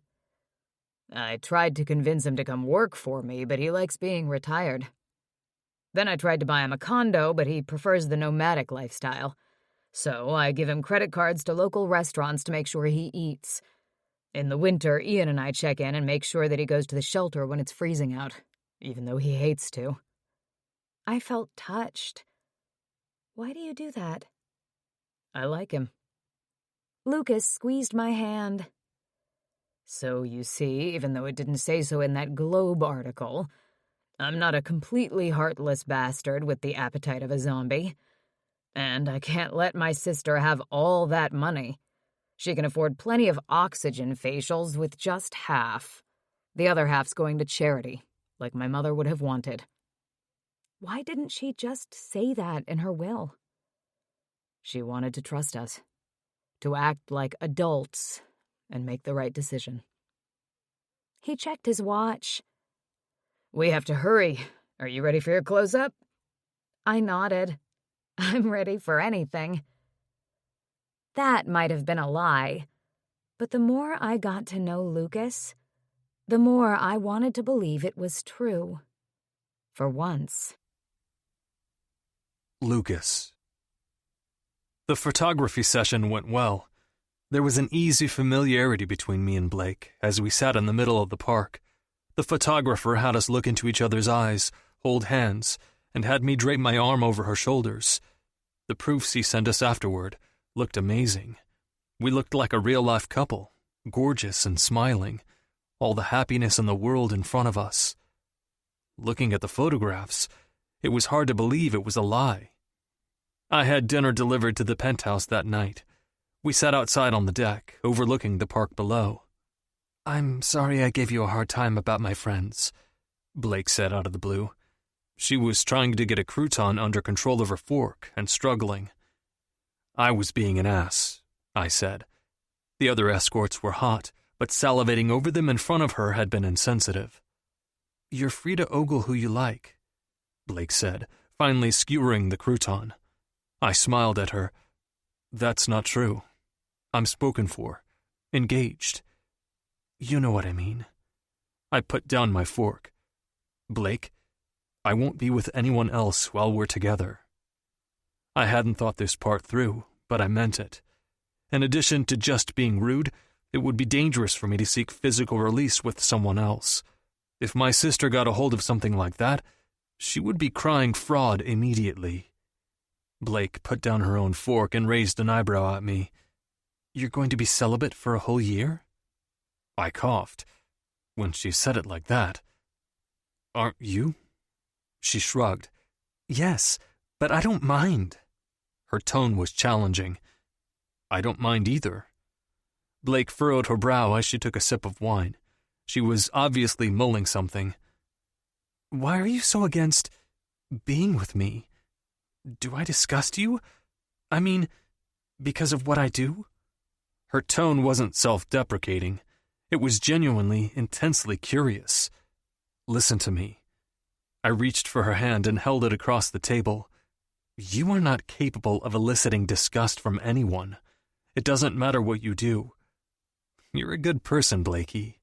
"I tried to convince him to come work for me, but he likes being retired. Then I tried to buy him a condo, but he prefers the nomadic lifestyle. So I give him credit cards to local restaurants to make sure he eats. In the winter, Ian and I check in and make sure that he goes to the shelter when it's freezing out, even though he hates to." I felt touched. "Why do you do that?" "I like him." Lucas squeezed my hand. "So you see, even though it didn't say so in that Globe article, I'm not a completely heartless bastard with the appetite of a zombie. And I can't let my sister have all that money. She can afford plenty of oxygen facials with just half. The other half's going to charity, like my mother would have wanted." "Why didn't she just say that in her will?" "She wanted to trust us, to act like adults and make the right decision." He checked his watch. "We have to hurry. Are you ready for your close-up?" I nodded. "I'm ready for anything." That might have been a lie, but the more I got to know Lucas, the more I wanted to believe it was true. For once. Lucas. The photography session went well. There was an easy familiarity between me and Blake as we sat in the middle of the park. The photographer had us look into each other's eyes, hold hands, and had me drape my arm over her shoulders. The proofs he sent us afterward looked amazing. We looked like a real-life couple, gorgeous and smiling, all the happiness in the world in front of us. Looking at the photographs, it was hard to believe it was a lie. I had dinner delivered to the penthouse that night. We sat outside on the deck, overlooking the park below. "I'm sorry I gave you a hard time about my friends," Blake said out of the blue. She was trying to get a crouton under control of her fork and struggling. "I was being an ass," I said. The other escorts were hot, but salivating over them in front of her had been insensitive. "You're free to ogle who you like," Blake said, finally skewering the crouton. I smiled at her. "That's not true. I'm spoken for. Engaged." "You know what I mean." I put down my fork. "Blake, I won't be with anyone else while we're together." I hadn't thought this part through, but I meant it. In addition to just being rude, it would be dangerous for me to seek physical release with someone else. If my sister got a hold of something like that, she would be crying fraud immediately. Blake put down her own fork and raised an eyebrow at me. "You're going to be celibate for a whole year?" I coughed. When she said it like that. "Aren't you?" She shrugged. Yes, but I don't mind. Her tone was challenging. I don't mind either. Blake furrowed her brow as she took a sip of wine. She was obviously mulling something. Why are you so against being with me? Do I disgust you? I mean, because of what I do? Her tone wasn't self-deprecating. It was genuinely, intensely curious. Listen to me. I reached for her hand and held it across the table. You are not capable of eliciting disgust from anyone. It doesn't matter what you do. You're a good person, Blakey.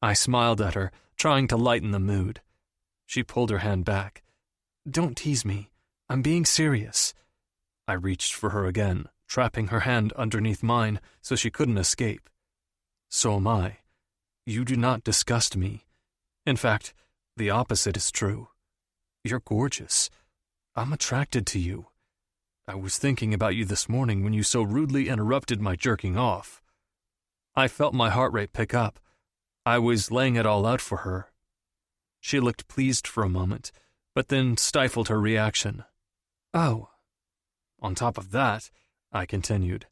I smiled at her, trying to lighten the mood. She pulled her hand back. Don't tease me. I'm being serious. I reached for her again, trapping her hand underneath mine so she couldn't escape. So am I. You do not disgust me. In fact, the opposite is true. You're gorgeous. I'm attracted to you. I was thinking about you this morning when you so rudely interrupted my jerking off. I felt my heart rate pick up. I was laying it all out for her. She looked pleased for a moment, but then stifled her reaction. Oh. On top of that, I continued,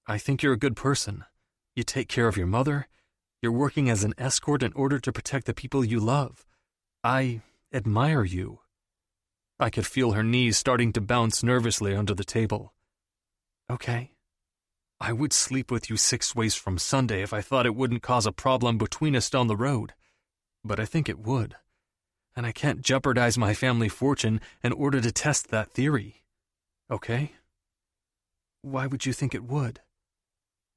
I think you're a good person. You take care of your mother. You're working as an escort in order to protect the people you love. I admire you. I could feel her knees starting to bounce nervously under the table. Okay. I would sleep with you 6 ways from Sunday if I thought it wouldn't cause a problem between us down the road. But I think it would. And I can't jeopardize my family fortune in order to test that theory. Okay? Why would you think it would?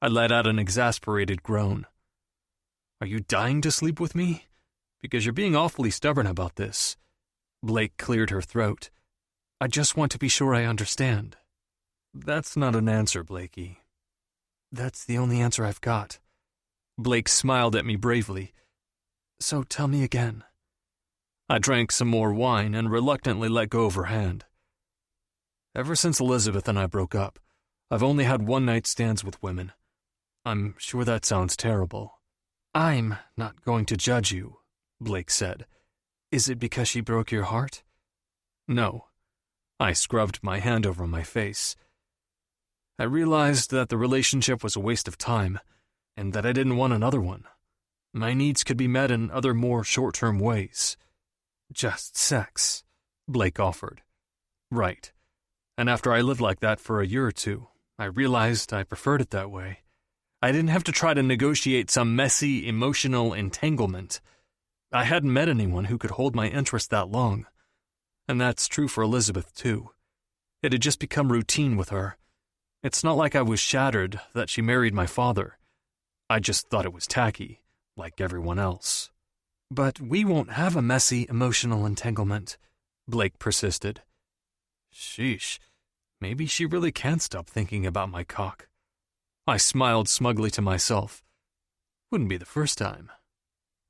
I let out an exasperated groan. Are you dying to sleep with me? Because you're being awfully stubborn about this. Blake cleared her throat. I just want to be sure I understand. That's not an answer, Blakey. That's the only answer I've got. Blake smiled at me bravely. So tell me again. I drank some more wine and reluctantly let go of her hand. Ever since Elizabeth and I broke up, I've only had one-night stands with women. I'm sure that sounds terrible. I'm not going to judge you, Blake said. Is it because she broke your heart? No. I scrubbed my hand over my face. I realized that the relationship was a waste of time, and that I didn't want another one. My needs could be met in other more short-term ways. Just sex, Blake offered. Right. And after I lived like that for a year or two, I realized I preferred it that way. I didn't have to try to negotiate some messy, emotional entanglement. I hadn't met anyone who could hold my interest that long. And that's true for Elizabeth, too. It had just become routine with her. It's not like I was shattered that she married my father. I just thought it was tacky, like everyone else. But we won't have a messy, emotional entanglement, Blake persisted. Sheesh, maybe she really can't stop thinking about my cock. I smiled smugly to myself. Wouldn't be the first time.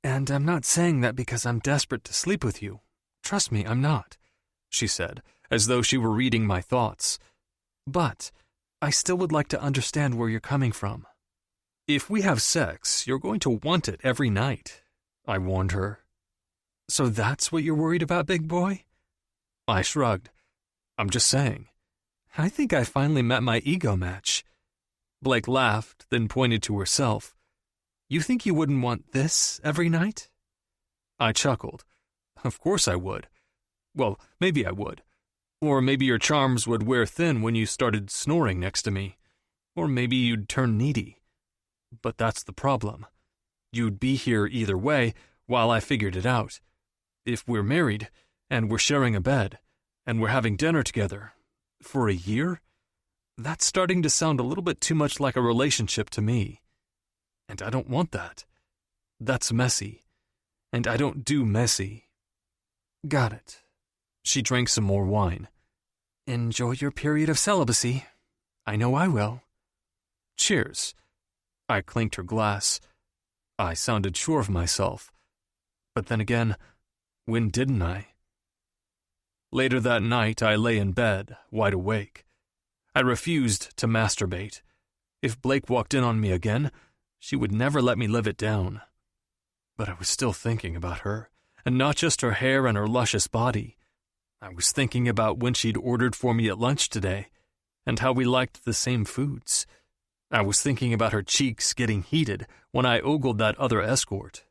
And I'm not saying that because I'm desperate to sleep with you. Trust me, I'm not, she said, as though she were reading my thoughts. But I still would like to understand where you're coming from. If we have sex, you're going to want it every night, I warned her. So that's what you're worried about, big boy? I shrugged. I'm just saying. I think I finally met my ego match. Blake laughed, then pointed to herself. You think you wouldn't want this every night? I chuckled. Of course I would. Well, maybe I would. Or maybe your charms would wear thin when you started snoring next to me. Or maybe you'd turn needy. But that's the problem. You'd be here either way while I figured it out. If we're married, and we're sharing a bed, and we're having dinner together, for a year, that's starting to sound a little bit too much like a relationship to me. And I don't want that. That's messy. And I don't do messy. Got it. She drank some more wine. Enjoy your period of celibacy. I know I will. Cheers. I clinked her glass. I sounded sure of myself. But then again, when didn't I? Later that night, I lay in bed, wide awake. I refused to masturbate. If Blake walked in on me again, she would never let me live it down. But I was still thinking about her, and not just her hair and her luscious body. I was thinking about when she'd ordered for me at lunch today, and how we liked the same foods. I was thinking about her cheeks getting heated when I ogled that other escort.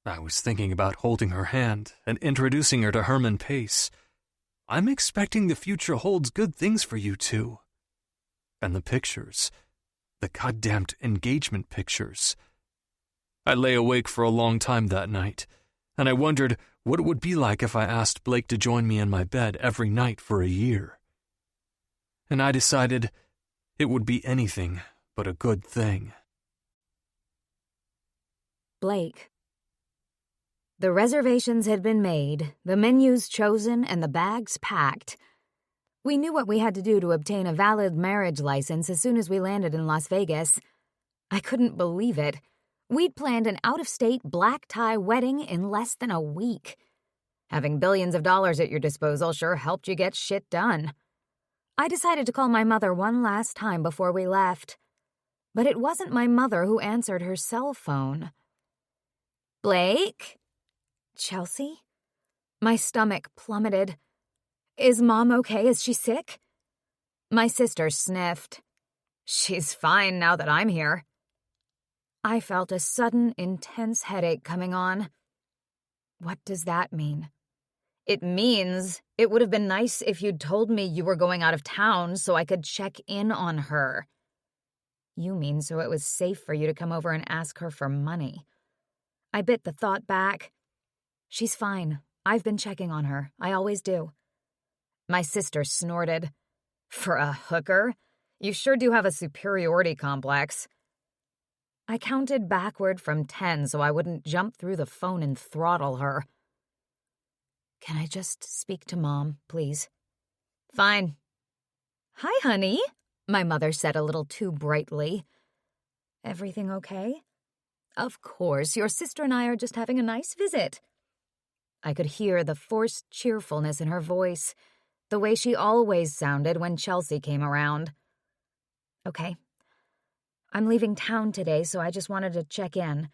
I was thinking about holding her hand and introducing her to Herman Pace. I'm expecting the future holds good things for you two. And the pictures, the goddamned engagement pictures. I lay awake for a long time that night, and I wondered what it would be like if I asked Blake to join me in my bed every night for a year. And I decided it would be anything but a good thing. Blake. The reservations had been made, the menus chosen, and the bags packed. We knew what we had to do to obtain a valid marriage license as soon as we landed in Las Vegas. I couldn't believe it. We'd planned an out-of-state black-tie wedding in less than a week. Having billions of dollars at your disposal sure helped you get shit done. I decided to call my mother one last time before we left. But it wasn't my mother who answered her cell phone. Blake? Chelsea? My stomach plummeted. Is Mom okay? Is she sick? My sister sniffed. She's fine now that I'm here. I felt a sudden, intense headache coming on. What does that mean? It means it would have been nice if you'd told me you were going out of town so I could check in on her. You mean so it was safe for you to come over and ask her for money. I bit the thought back. She's fine. I've been checking on her. I always do. My sister snorted. For a hooker? You sure do have a superiority complex. I counted backward from 10 so I wouldn't jump through the phone and throttle her. Can I just speak to Mom, please? Fine. Hi, honey, my mother said a little too brightly. Everything okay? Of course, your sister and I are just having a nice visit. I could hear the forced cheerfulness in her voice, the way she always sounded when Chelsea came around. Okay. I'm leaving town today, so I just wanted to check in.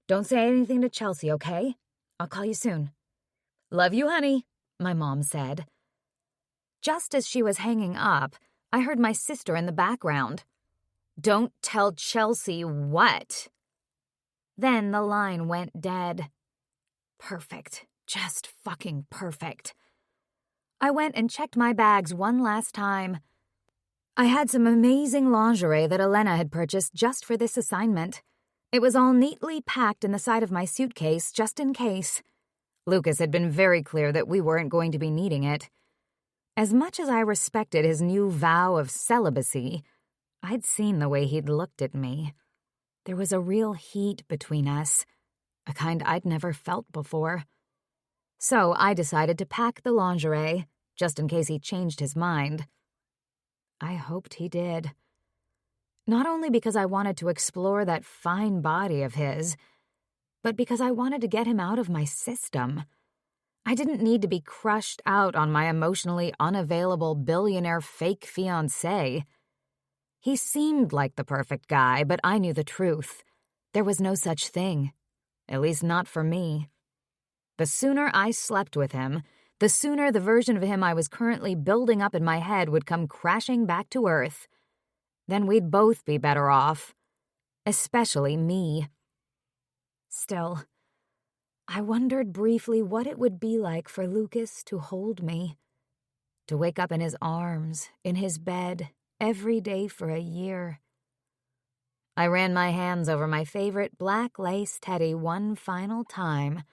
Don't say anything to Chelsea, okay? I'll call you soon. Love you, honey, my mom said. Just as she was hanging up, I heard my sister in the background. Don't tell Chelsea what? Then the line went dead. Perfect. Just fucking perfect. I went and checked my bags one last time. I had some amazing lingerie that Elena had purchased just for this assignment. It was all neatly packed in the side of my suitcase just in case. Lucas had been very clear that we weren't going to be needing it. As much as I respected his new vow of celibacy, I'd seen the way he'd looked at me. There was a real heat between us, a kind I'd never felt before. So I decided to pack the lingerie, just in case he changed his mind. I hoped he did. Not only because I wanted to explore that fine body of his, but because I wanted to get him out of my system. I didn't need to be crushed out on my emotionally unavailable billionaire fake fiancé. He seemed like the perfect guy, but I knew the truth. There was no such thing. At least not for me. The sooner I slept with him, the sooner the version of him I was currently building up in my head would come crashing back to earth. Then we'd both be better off. Especially me. Still, I wondered briefly what it would be like for Lucas to hold me. To wake up in his arms, in his bed, every day for a year. I ran my hands over my favorite black lace teddy one final time.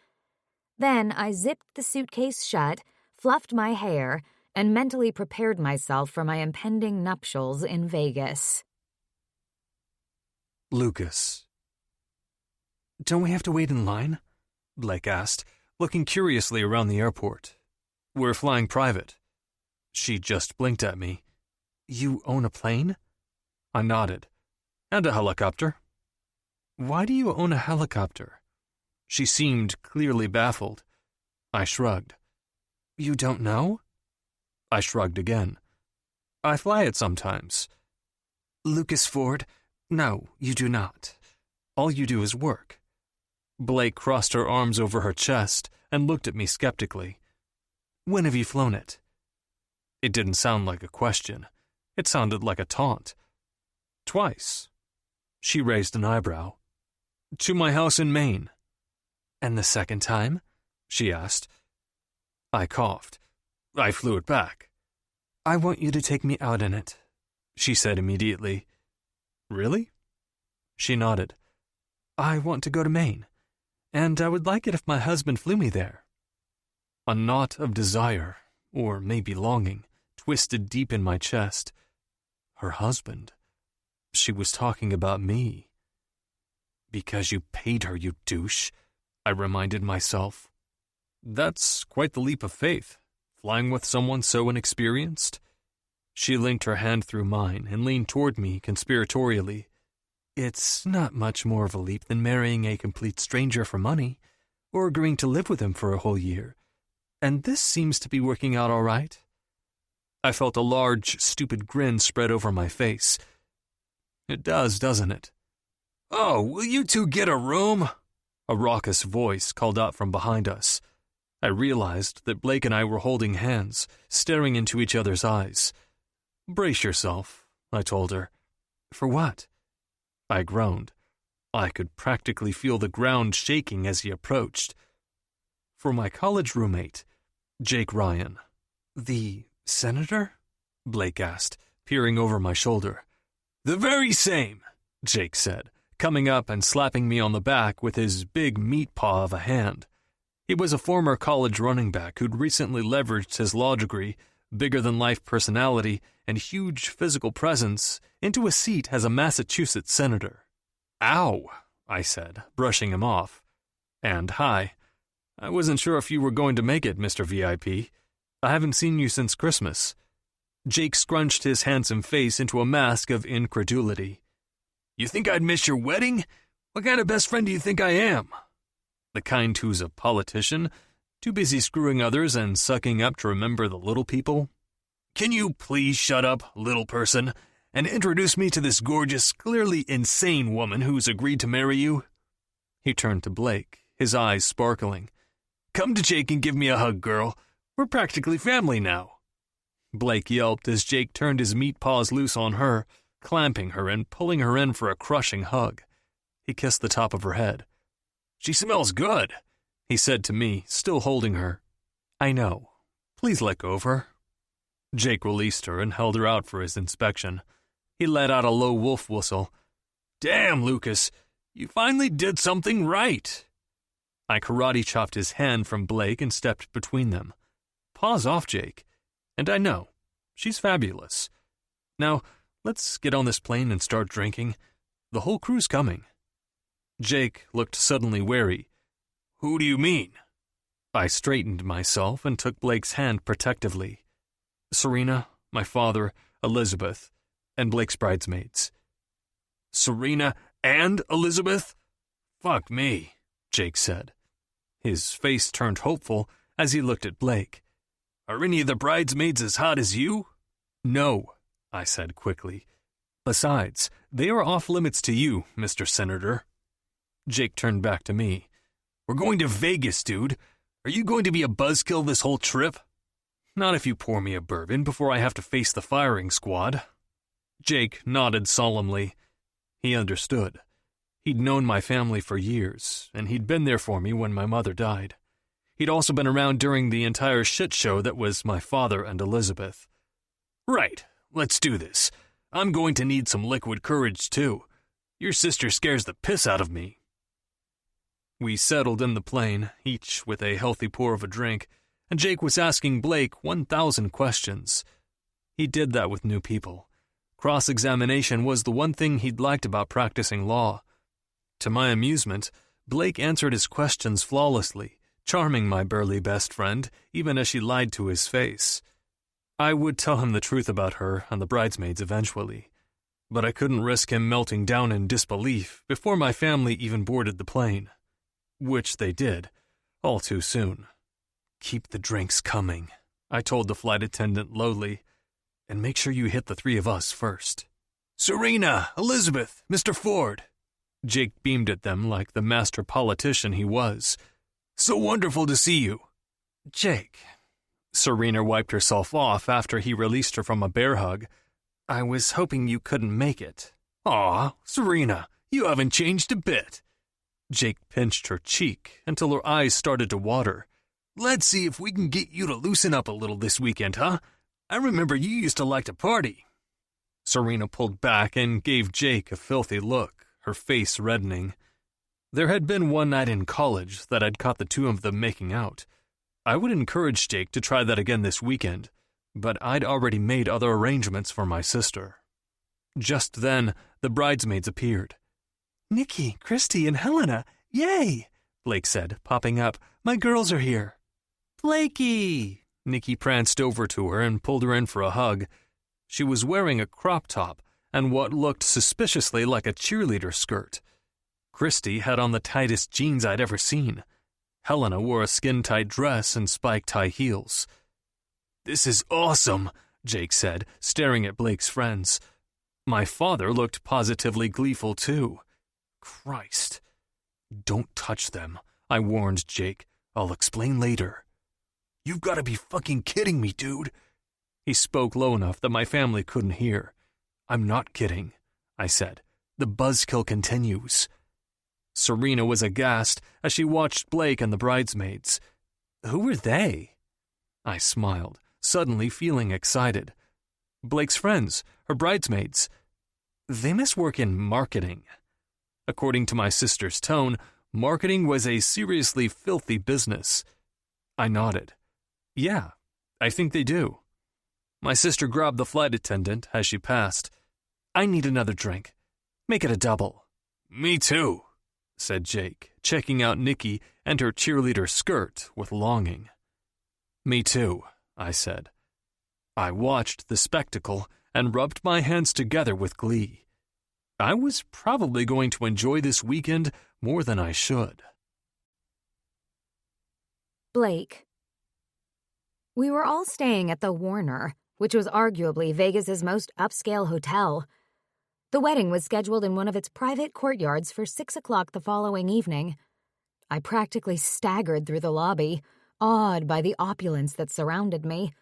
Then I zipped the suitcase shut, fluffed my hair, and mentally prepared myself for my impending nuptials in Vegas. Lucas. Don't we have to wait in line? Blake asked, looking curiously around the airport. We're flying private. She just blinked at me. You own a plane? I nodded. And a helicopter. Why do you own a helicopter? She seemed clearly baffled. I shrugged. You don't know? I shrugged again. I fly it sometimes. Lucas Ford, no, you do not. All you do is work. Blake crossed her arms over her chest and looked at me skeptically. When have you flown it? It didn't sound like a question. It sounded like a taunt. Twice. She raised an eyebrow. To my house in Maine. And the second time? She asked. I coughed. I flew it back. I want you to take me out in it, she said immediately. Really? She nodded. I want to go to Maine, and I would like it if my husband flew me there. A knot of desire, or maybe longing, twisted deep in my chest. Her husband. She was talking about me. Because you paid her, you douche, I reminded myself. That's quite the leap of faith, flying with someone so inexperienced. She linked her hand through mine and leaned toward me conspiratorially. It's not much more of a leap than marrying a complete stranger for money, or agreeing to live with him for a whole year. And this seems to be working out all right. I felt a large, stupid grin spread over my face. It does, doesn't it? Oh, will you two get a room? A raucous voice called out from behind us. I realized that Blake and I were holding hands, staring into each other's eyes. Brace yourself, I told her. For what? I groaned. I could practically feel the ground shaking as he approached. For my college roommate, Jake Ryan. The senator? Blake asked, peering over my shoulder. The very same, Jake said, coming up and slapping me on the back with his big meat paw of a hand. He was a former college running back who'd recently leveraged his law degree, bigger-than-life personality, and huge physical presence into a seat as a Massachusetts senator. Ow, I said, brushing him off. And hi. I wasn't sure if you were going to make it, Mr. VIP. I haven't seen you since Christmas. Jake scrunched his handsome face into a mask of incredulity. You think I'd miss your wedding? What kind of best friend do you think I am? The kind who's a politician, too busy screwing others and sucking up to remember the little people? Can you please shut up, little person, and introduce me to this gorgeous, clearly insane woman who's agreed to marry you? He turned to Blake, his eyes sparkling. Come to Jake and give me a hug, girl. We're practically family now. Blake yelped as Jake turned his meat paws loose on her, clamping her and pulling her in for a crushing hug. He kissed the top of her head. She smells good, he said to me, still holding her. I know. Please let go of her. Jake released her and held her out for his inspection. He let out a low wolf whistle. Damn, Lucas, you finally did something right. I karate chopped his hand from Blake and stepped between them. Paws off, Jake. And I know. She's fabulous. Now, let's get on this plane and start drinking. The whole crew's coming. Jake looked suddenly wary. Who do you mean? I straightened myself and took Blake's hand protectively. Serena, my father, Elizabeth, and Blake's bridesmaids. Serena and Elizabeth? Fuck me, Jake said. His face turned hopeful as he looked at Blake. Are any of the bridesmaids as hot as you? No, I said quickly. Besides, they are off limits to you, Mr. Senator. Jake turned back to me. We're going to Vegas, dude. Are you going to be a buzzkill this whole trip? Not if you pour me a bourbon before I have to face the firing squad. Jake nodded solemnly. He understood. He'd known my family for years, and he'd been there for me when my mother died. He'd also been around during the entire shit show that was my father and Elizabeth. Right, let's do this. I'm going to need some liquid courage, too. Your sister scares the piss out of me. We settled in the plane, each with a healthy pour of a drink, and Jake was asking Blake 1,000 questions. He did that with new people. Cross-examination was the one thing he'd liked about practicing law. To my amusement, Blake answered his questions flawlessly, charming my burly best friend, even as she lied to his face. I would tell him the truth about her and the bridesmaids eventually, but I couldn't risk him melting down in disbelief before my family even boarded the plane. Which they did, all too soon. Keep the drinks coming, I told the flight attendant lowly, and make sure you hit the three of us first. Serena, Elizabeth, Mr. Ford. Jake beamed at them like the master politician he was. So wonderful to see you. Jake, Serena wiped herself off after he released her from a bear hug. "I was hoping you couldn't make it." "Aw, Serena, you haven't changed a bit." Jake pinched her cheek until her eyes started to water. "Let's see if we can get you to loosen up a little this weekend, huh? I remember you used to like to party." Serena pulled back and gave Jake a filthy look, her face reddening. There had been one night in college that I'd caught the two of them making out. I would encourage Jake to try that again this weekend, but I'd already made other arrangements for my sister. Just then, the bridesmaids appeared. "Nikki, Christy, and Helena, yay!" Blake said, popping up. "My girls are here." "Blakey!" Nikki pranced over to her and pulled her in for a hug. She was wearing a crop top and what looked suspiciously like a cheerleader skirt. Christy had on the tightest jeans I'd ever seen. Helena wore a skin-tight dress and spiked high heels. "This is awesome," Jake said, staring at Blake's friends. My father looked positively gleeful, too. "Christ." "Don't touch them," I warned Jake. "I'll explain later." "You've got to be fucking kidding me, dude." He spoke low enough that my family couldn't hear. "I'm not kidding," I said. "The buzzkill continues." Serena was aghast as she watched Blake and the bridesmaids. "Who were they?" I smiled, suddenly feeling excited. "Blake's friends, her bridesmaids. They must work in marketing." According to my sister's tone, marketing was a seriously filthy business. I nodded. "Yeah, I think they do." My sister grabbed the flight attendant as she passed. "I need another drink. Make it a double." "Me too," said Jake, checking out Nikki and her cheerleader skirt with longing. "Me too," I said. I watched the spectacle and rubbed my hands together with glee. I was probably going to enjoy this weekend more than I should. Blake. We were all staying at the Warner, which was arguably Vegas's most upscale hotel. The wedding was scheduled in one of its private courtyards for 6 o'clock the following evening. I practically staggered through the lobby, awed by the opulence that surrounded me.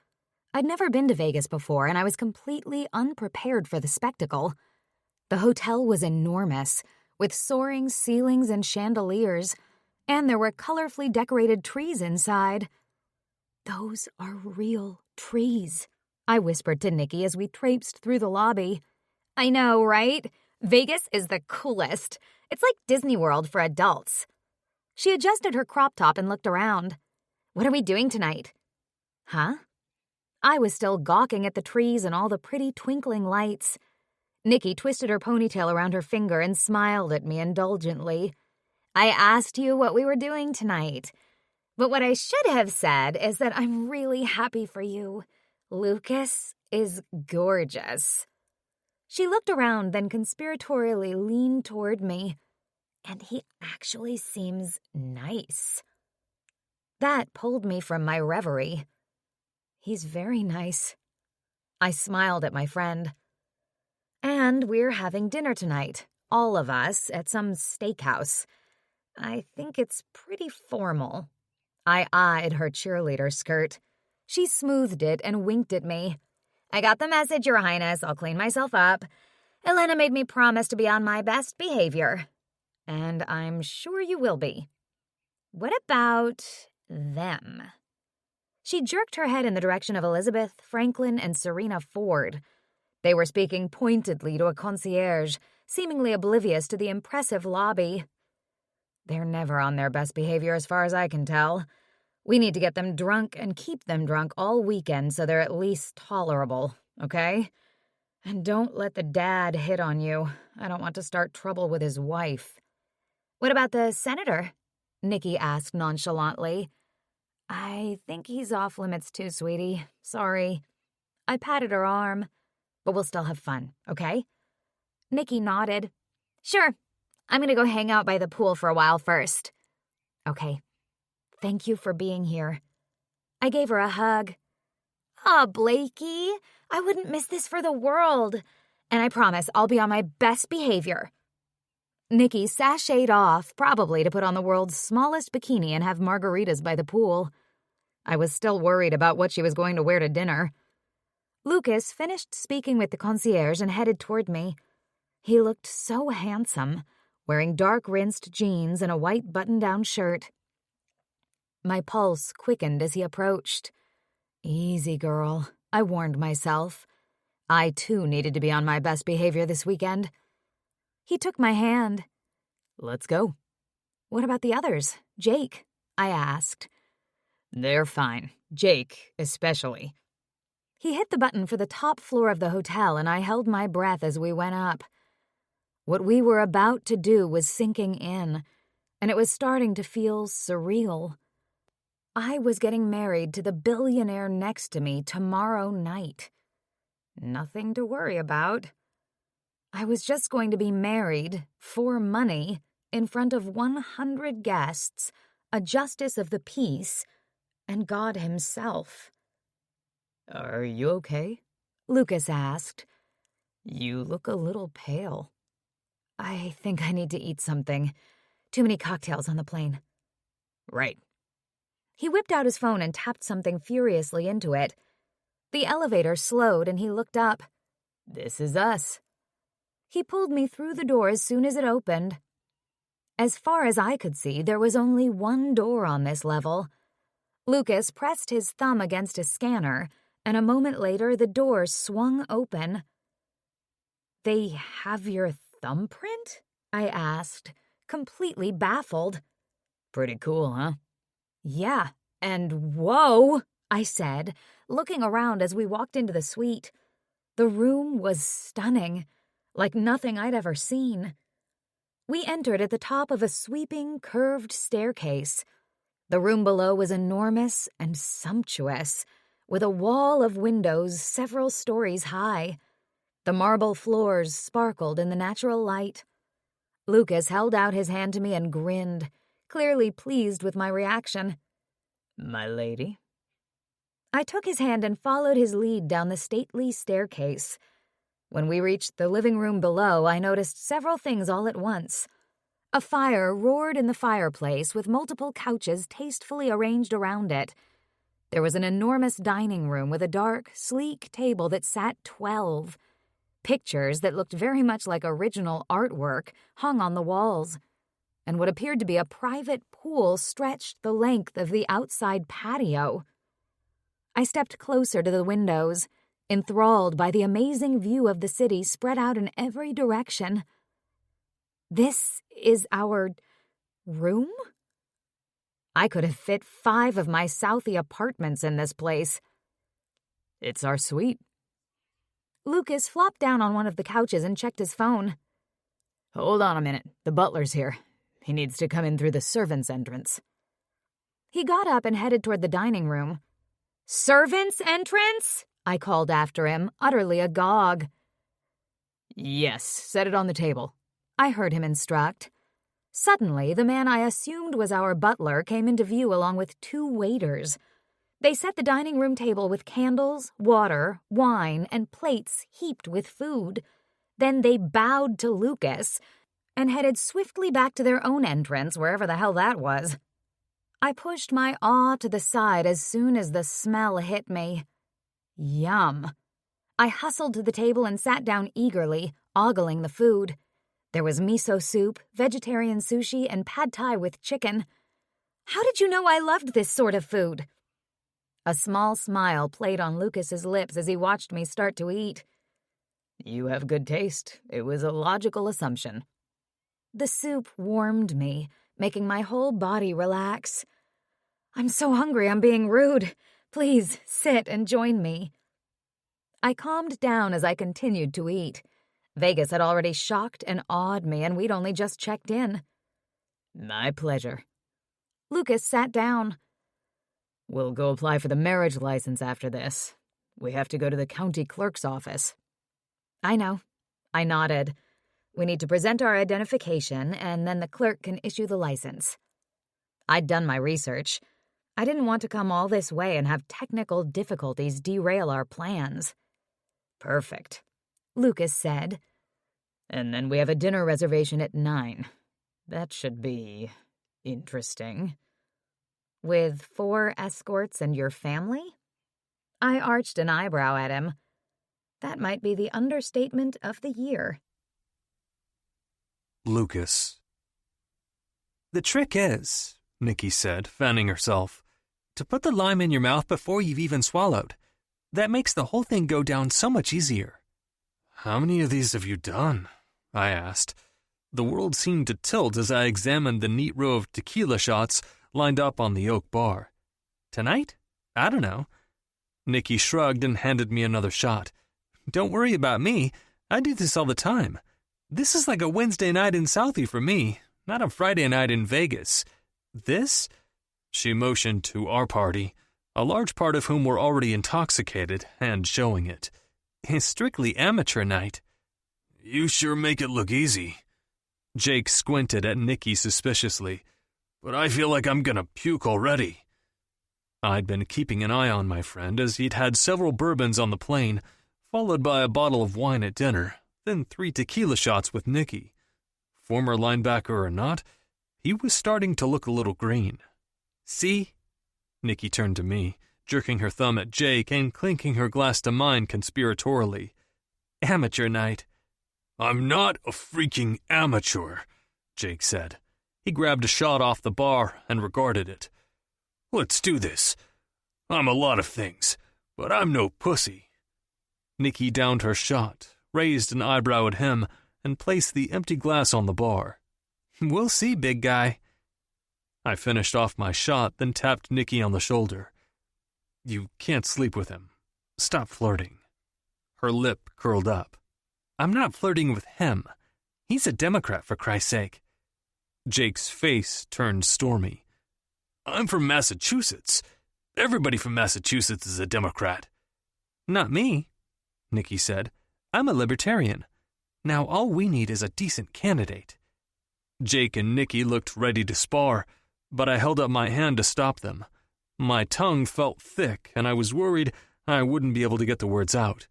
I'd never been to Vegas before, and I was completely unprepared for the spectacle. The hotel was enormous, with soaring ceilings and chandeliers, and there were colorfully decorated trees inside. "Those are real trees," I whispered to Nikki as we traipsed through the lobby. "I know, right? Vegas is the coolest. It's like Disney World for adults." She adjusted her crop top and looked around. "What are we doing tonight?" "Huh?" I was still gawking at the trees and all the pretty twinkling lights. Nikki twisted her ponytail around her finger and smiled at me indulgently. "I asked you what we were doing tonight. But what I should have said is that I'm really happy for you. Lucas is gorgeous." She looked around, then conspiratorially leaned toward me. "And he actually seems nice." That pulled me from my reverie. "He's very nice." I smiled at my friend. "And we're having dinner tonight, all of us, at some steakhouse. I think it's pretty formal." I eyed her cheerleader skirt. She smoothed it and winked at me. "I got the message, Your Highness. I'll clean myself up. Elena made me promise to be on my best behavior. And I'm sure you will be. What about them?" She jerked her head in the direction of Elizabeth, Franklin, and Serena Ford. They were speaking pointedly to a concierge, seemingly oblivious to the impressive lobby. "They're never on their best behavior as far as I can tell. We need to get them drunk and keep them drunk all weekend so they're at least tolerable, okay? And don't let the dad hit on you. I don't want to start trouble with his wife." "What about the senator?" Nikki asked nonchalantly. "I think he's off limits too, sweetie. Sorry." I patted her arm. "But we'll still have fun, okay?" Nikki nodded. "Sure. I'm gonna go hang out by the pool for a while first." "Okay. Thank you for being here." I gave her a hug. "Aw, Blakey, I wouldn't miss this for the world. And I promise I'll be on my best behavior." Nikki sashayed off, probably to put on the world's smallest bikini and have margaritas by the pool. I was still worried about what she was going to wear to dinner. Lucas finished speaking with the concierge and headed toward me. He looked so handsome, wearing dark rinsed jeans and a white button-down shirt. My pulse quickened as he approached. Easy, girl, I warned myself. I, too, needed to be on my best behavior this weekend. He took my hand. Let's go. What about the others? Jake? I asked. They're fine. Jake, especially. He hit the button for the top floor of the hotel, and I held my breath as we went up. What we were about to do was sinking in, and it was starting to feel surreal. I was getting married to the billionaire next to me tomorrow night. Nothing to worry about. I was just going to be married, for money, in front of 100 guests, a justice of the peace, and God himself. Are you okay? Lucas asked. You look a little pale. I think I need to eat something. Too many cocktails on the plane. Right. He whipped out his phone and tapped something furiously into it. The elevator slowed and he looked up. This is us. He pulled me through the door as soon as it opened. As far as I could see, there was only one door on this level. Lucas pressed his thumb against a scanner, and a moment later the door swung open. They have your thumbprint? I asked, completely baffled. Pretty cool, huh? Yeah, and whoa, I said, looking around as we walked into the suite. The room was stunning, like nothing I'd ever seen. We entered at the top of a sweeping, curved staircase. The room below was enormous and sumptuous, with a wall of windows several stories high. The marble floors sparkled in the natural light. Lucas held out his hand to me and grinned, clearly pleased with my reaction. My lady? I took his hand and followed his lead down the stately staircase. When we reached the living room below, I noticed several things all at once. A fire roared in the fireplace with multiple couches tastefully arranged around it. There was an enormous dining room with a dark, sleek table that sat 12. Pictures that looked very much like original artwork hung on the walls, and what appeared to be a private pool stretched the length of the outside patio. I stepped closer to the windows, enthralled by the amazing view of the city spread out in every direction. This is our room? I could have fit 5 of my Southie apartments in this place. It's our suite. Lucas flopped down on one of the couches and checked his phone. Hold on a minute. The butler's here. He needs to come in through the servants' entrance. He got up and headed toward the dining room. Servants' entrance? I called after him, utterly agog. Yes, set it on the table. I heard him instruct. Suddenly, the man I assumed was our butler came into view along with 2 waiters. They set the dining room table with candles, water, wine, and plates heaped with food. Then they bowed to Lucas and headed swiftly back to their own entrance, wherever the hell that was. I pushed my awe to the side as soon as the smell hit me. Yum. I hustled to the table and sat down eagerly, ogling the food. There was miso soup, vegetarian sushi, and pad thai with chicken. How did you know I loved this sort of food? A small smile played on Lucas's lips as he watched me start to eat. You have good taste. It was a logical assumption. The soup warmed me, making my whole body relax. I'm so hungry I'm being rude. Please sit and join me. I calmed down as I continued to eat. Vegas had already shocked and awed me, and we'd only just checked in. My pleasure. Lucas sat down. We'll go apply for the marriage license after this. We have to go to the county clerk's office. I know. I nodded. We need to present our identification, and then the clerk can issue the license. I'd done my research. I didn't want to come all this way and have technical difficulties derail our plans. Perfect, Lucas said. And then we have a dinner reservation at 9. That should be interesting. With 4 escorts and your family? I arched an eyebrow at him. That might be the understatement of the year. Lucas. The trick is, Nikki said, fanning herself, to put the lime in your mouth before you've even swallowed. That makes the whole thing go down so much easier. How many of these have you done? I asked. The world seemed to tilt as I examined the neat row of tequila shots lined up on the oak bar. Tonight? I don't know. Nikki shrugged and handed me another shot. Don't worry about me. I do this all the time. This is like a Wednesday night in Southie for me, not a Friday night in Vegas. This? She motioned to our party, a large part of whom were already intoxicated and showing it. Is strictly amateur night. You sure make it look easy. Jake squinted at Nikki suspiciously. But I feel like I'm gonna puke already. I'd been keeping an eye on my friend as he'd had several bourbons on the plane, followed by a bottle of wine at dinner, then 3 tequila shots with Nikki. Former linebacker or not, he was starting to look a little green. See? Nikki turned to me, jerking her thumb at Jake and clinking her glass to mine conspiratorially. Amateur night. I'm not a freaking amateur, Jake said. He grabbed a shot off the bar and regarded it. Let's do this. I'm a lot of things, but I'm no pussy. Nikki downed her shot, raised an eyebrow at him, and placed the empty glass on the bar. We'll see, big guy. I finished off my shot, then tapped Nikki on the shoulder. You can't sleep with him. Stop flirting. Her lip curled up. I'm not flirting with him. He's a Democrat, for Christ's sake. Jake's face turned stormy. I'm from Massachusetts. Everybody from Massachusetts is a Democrat. Not me, Nikki said. I'm a libertarian. Now all we need is a decent candidate. Jake and Nikki looked ready to spar, but I held up my hand to stop them. My tongue felt thick, and I was worried I wouldn't be able to get the words out.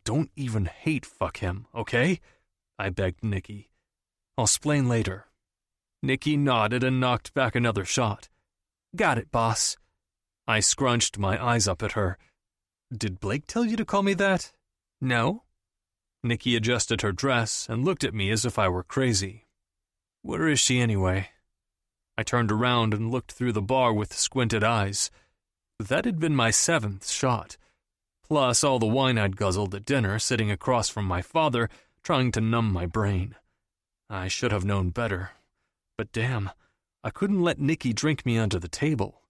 Don't even hate fuck him, okay? I begged Nikki. I'll explain later. Nikki nodded and knocked back another shot. Got it, boss. I scrunched my eyes up at her. Did Blake tell you to call me that? No. Nikki adjusted her dress and looked at me as if I were crazy. Where is she anyway? I turned around and looked through the bar with squinted eyes. That had been my 7th shot, plus all the wine I'd guzzled at dinner sitting across from my father, trying to numb my brain. I should have known better, but damn, I couldn't let Nikki drink me under the table.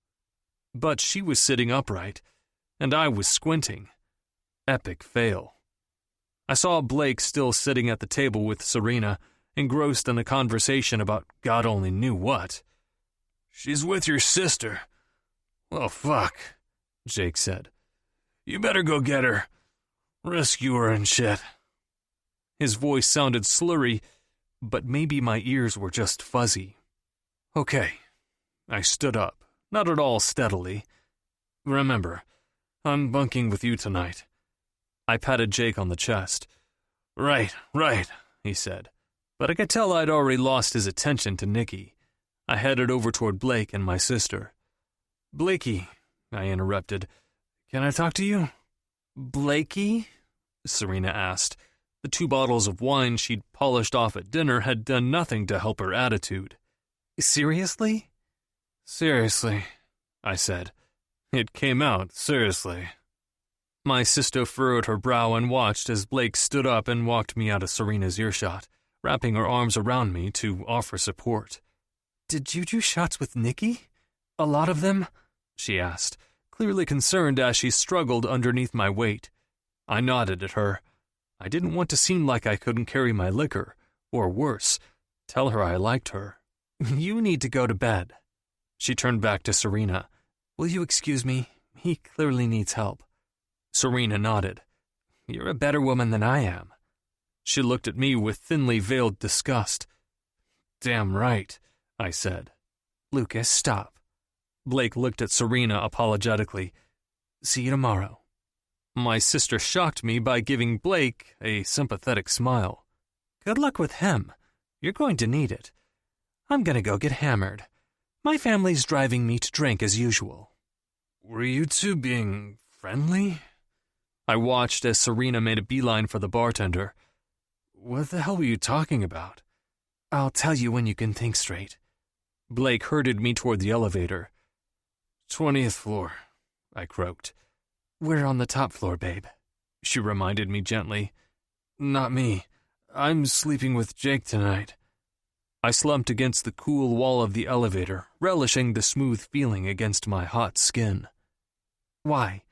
But she was sitting upright, and I was squinting. Epic fail. I saw Blake still sitting at the table with Serena, engrossed in a conversation about God only knew what. She's with your sister. Well, fuck, Jake said. You better go get her. Rescue her and shit. His voice sounded slurry, but maybe my ears were just fuzzy. Okay. I stood up, not at all steadily. Remember, I'm bunking with you tonight. I patted Jake on the chest. Right, he said. But I could tell I'd already lost his attention to Nikki. I headed over toward Blake and my sister. Blakey, I interrupted. Can I talk to you? Blakey? Serena asked. The 2 bottles of wine she'd polished off at dinner had done nothing to help her attitude. Seriously? Seriously, I said. It came out, seriously. My sister furrowed her brow and watched as Blake stood up and walked me out of Serena's earshot, wrapping her arms around me to offer support. Did you do shots with Nikki? A lot of them? She asked, clearly concerned as she struggled underneath my weight. I nodded at her. I didn't want to seem like I couldn't carry my liquor, or worse, tell her I liked her. You need to go to bed. She turned back to Serena. Will you excuse me? He clearly needs help. Serena nodded. You're a better woman than I am. She looked at me with thinly veiled disgust. Damn right, I said. Lucas, stop. Blake looked at Serena apologetically. See you tomorrow. My sister shocked me by giving Blake a sympathetic smile. Good luck with him. You're going to need it. I'm going to go get hammered. My family's driving me to drink as usual. Were you two being friendly? I watched as Serena made a beeline for the bartender. What the hell were you talking about? I'll tell you when you can think straight. Blake herded me toward the elevator. 20th floor, I croaked. We're on the top floor, babe, she reminded me gently. Not me. I'm sleeping with Jake tonight. I slumped against the cool wall of the elevator, relishing the smooth feeling against my hot skin. Why?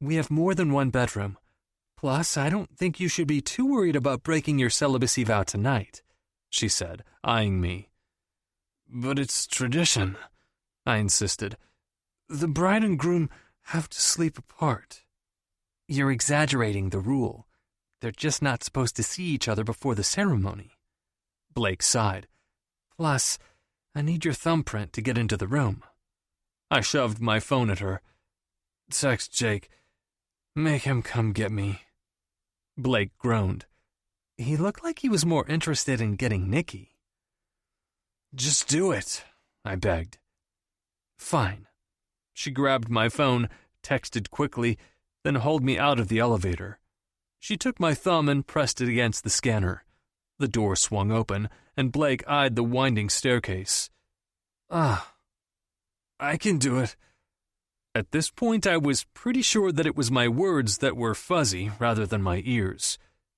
We have more than one bedroom. Plus, I don't think you should be too worried about breaking your celibacy vow tonight, she said, eyeing me. But it's tradition, I insisted. The bride and groom have to sleep apart. You're exaggerating the rule. They're just not supposed to see each other before the ceremony. Blake sighed. Plus, I need your thumbprint to get into the room. I shoved my phone at her. Text Jake. Make him come get me. Blake groaned. He looked like he was more interested in getting Nikki. Just do it, I begged. Fine. She grabbed my phone, texted quickly, then hauled me out of the elevator. She took my thumb and pressed it against the scanner. The door swung open, and Blake eyed the winding staircase. I can do it. At this point, I was pretty sure that it was my words that were fuzzy rather than my ears.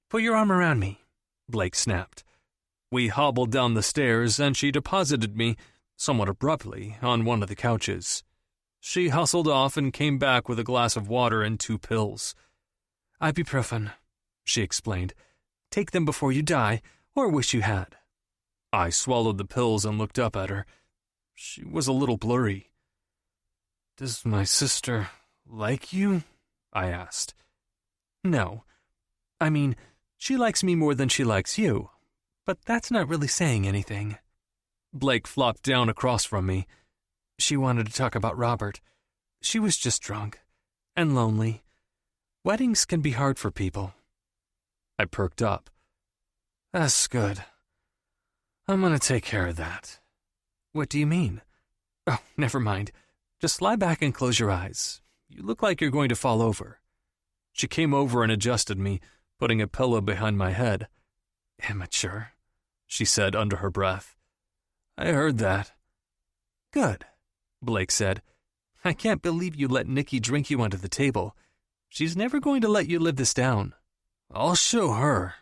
Put your arm around me, Blake snapped. We hobbled down the stairs, and she deposited me, somewhat abruptly, on one of the couches. She hustled off and came back with a glass of water and 2 pills. Ibuprofen, she explained. Take them before you die, or wish you had. I swallowed the pills and looked up at her. She was a little blurry. Does my sister like you? I asked. No. I mean, she likes me more than she likes you, but that's not really saying anything. Blake flopped down across from me. She wanted to talk about Robert. She was just drunk and lonely. Weddings can be hard for people. I perked up. That's good. I'm gonna take care of that. What do you mean? Oh, never mind. Just lie back and close your eyes. You look like you're going to fall over. She came over and adjusted me, putting a pillow behind my head. Immature, she said under her breath. I heard that. Good, Blake said. I can't believe you let Nikki drink you under the table. She's never going to let you live this down. I'll show her.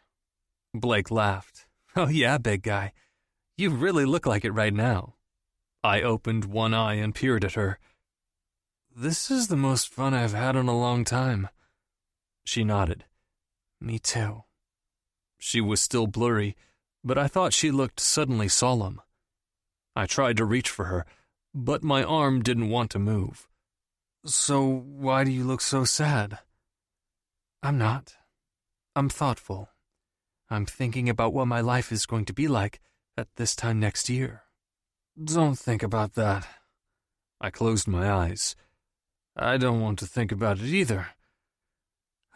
Blake laughed. Oh yeah, big guy. You really look like it right now. I opened one eye and peered at her. This is the most fun I've had in a long time. She nodded. Me too. She was still blurry, but I thought she looked suddenly solemn. I tried to reach for her, but my arm didn't want to move. So why do you look so sad? I'm not. I'm thoughtful. I'm thinking about what my life is going to be like at this time next year. Don't think about that. I closed my eyes. I don't want to think about it either.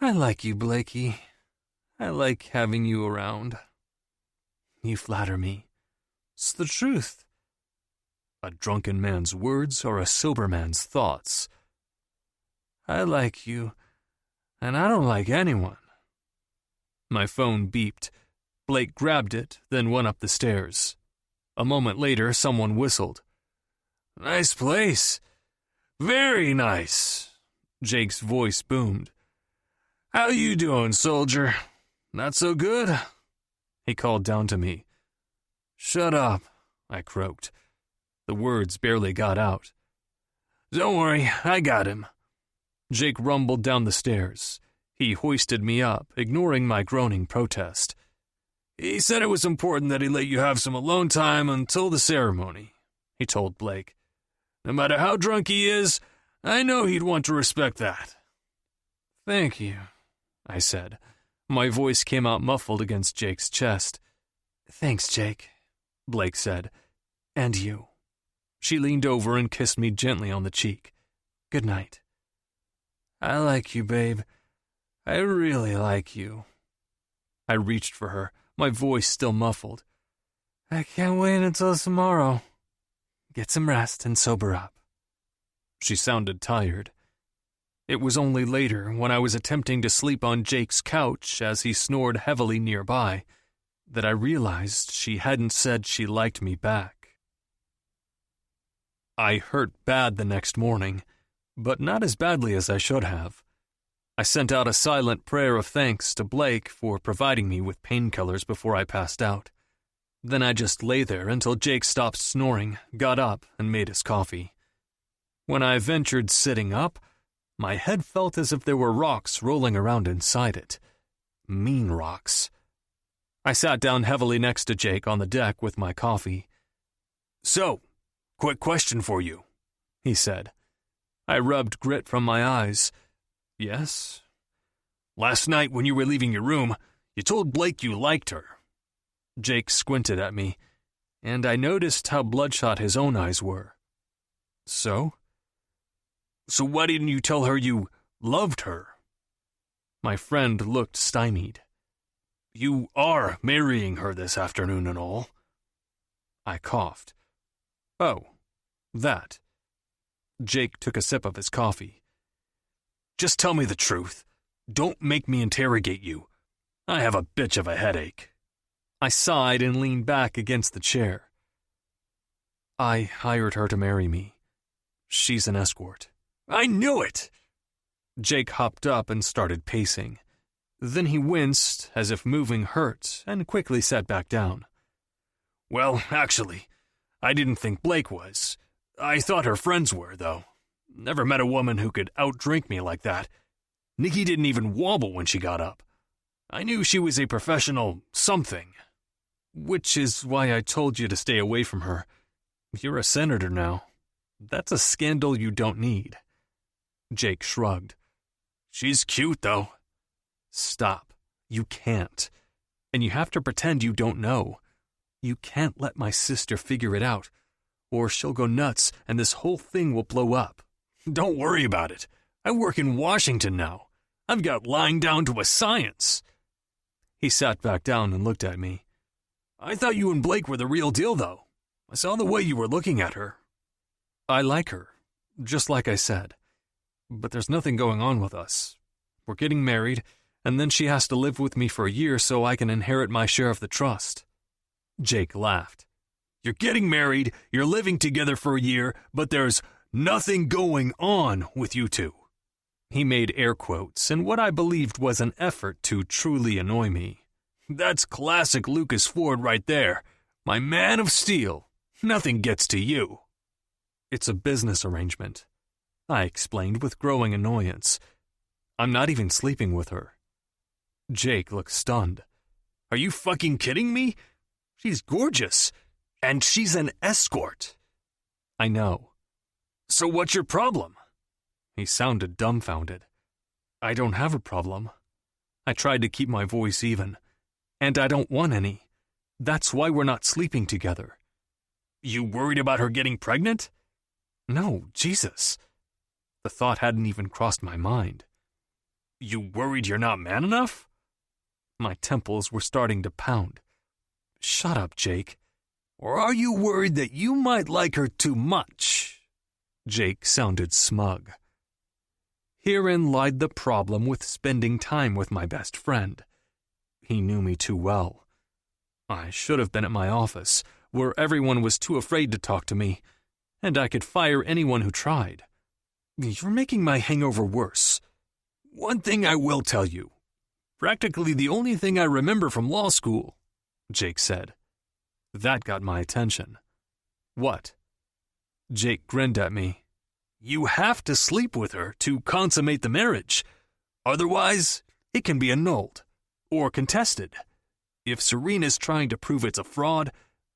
I like you, Blakey. I like having you around. You flatter me. It's the truth. A drunken man's words are a sober man's thoughts. I like you, and I don't like anyone. My phone beeped. Blake grabbed it, then went up the stairs. A moment later, someone whistled. Nice place. Very nice. Jake's voice boomed. How you doing, soldier? Not so good? He called down to me. Shut up, I croaked. The words barely got out. Don't worry, I got him. Jake rumbled down the stairs. He hoisted me up, ignoring my groaning protest. He said it was important that he let you have some alone time until the ceremony, he told Blake. No matter how drunk he is, I know he'd want to respect that. Thank you, I said. My voice came out muffled against Jake's chest. Thanks, Jake, Blake said. And you. She leaned over and kissed me gently on the cheek. Good night. I like you, babe. I really like you. I reached for her, my voice still muffled. I can't wait until tomorrow. Get some rest and sober up." She sounded tired. It was only later, when I was attempting to sleep on Jake's couch as he snored heavily nearby, that I realized she hadn't said she liked me back. I hurt bad the next morning, but not as badly as I should have. I sent out a silent prayer of thanks to Blake for providing me with painkillers before I passed out. Then I just lay there until Jake stopped snoring, got up, and made his coffee. When I ventured sitting up, my head felt as if there were rocks rolling around inside it. Mean rocks. I sat down heavily next to Jake on the deck with my coffee. "So, quick question for you," he said. I rubbed grit from my eyes. "Yes?" "Last night when you were leaving your room, you told Blake you liked her." Jake squinted at me, and I noticed how bloodshot his own eyes were. "So?" "So why didn't you tell her you loved her?" My friend looked stymied. "You are marrying her this afternoon and all." I coughed. "Oh, that." Jake took a sip of his coffee. "Just tell me the truth. Don't make me interrogate you. I have a bitch of a headache." I sighed and leaned back against the chair. "I hired her to marry me. She's an escort." "I knew it!" Jake hopped up and started pacing. Then he winced, as if moving hurt, and quickly sat back down. "Well, actually, I didn't think Blake was. I thought her friends were, though. Never met a woman who could outdrink me like that. Nikki didn't even wobble when she got up. I knew she was a professional something. Which is why I told you to stay away from her. You're a senator now. That's a scandal you don't need." Jake shrugged. "She's cute, though." "Stop. You can't. And you have to pretend you don't know. You can't let my sister figure it out, or she'll go nuts and this whole thing will blow up." "Don't worry about it. I work in Washington now. I've got lying down to a science." He sat back down and looked at me. "I thought you and Blake were the real deal, though. I saw the way you were looking at her." "I like her, just like I said. But there's nothing going on with us. We're getting married, and then she has to live with me for a year so I can inherit my share of the trust." Jake laughed. "You're getting married, you're living together for a year, but there's nothing going on with you two." He made air quotes in what I believed was an effort to truly annoy me. "That's classic Lucas Ford right there. My man of steel. Nothing gets to you." "It's a business arrangement," I explained with growing annoyance. "I'm not even sleeping with her." Jake looked stunned. "Are you fucking kidding me? She's gorgeous. And she's an escort." "I know." "So what's your problem?" He sounded dumbfounded. "I don't have a problem." I tried to keep my voice even. "And I don't want any. That's why we're not sleeping together." "You worried about her getting pregnant?" "No, Jesus." The thought hadn't even crossed my mind. "You worried you're not man enough?" My temples were starting to pound. "Shut up, Jake." "Or are you worried that you might like her too much?" Jake sounded smug. Herein lied the problem with spending time with my best friend. He knew me too well. I should have been at my office, where everyone was too afraid to talk to me, and I could fire anyone who tried. You're making my hangover worse. "One thing I will tell you. Practically the only thing I remember from law school," Jake said. That got my attention. "What?" Jake grinned at me. "You have to sleep with her to consummate the marriage. Otherwise, it can be annulled or contested. If Serena's trying to prove it's a fraud,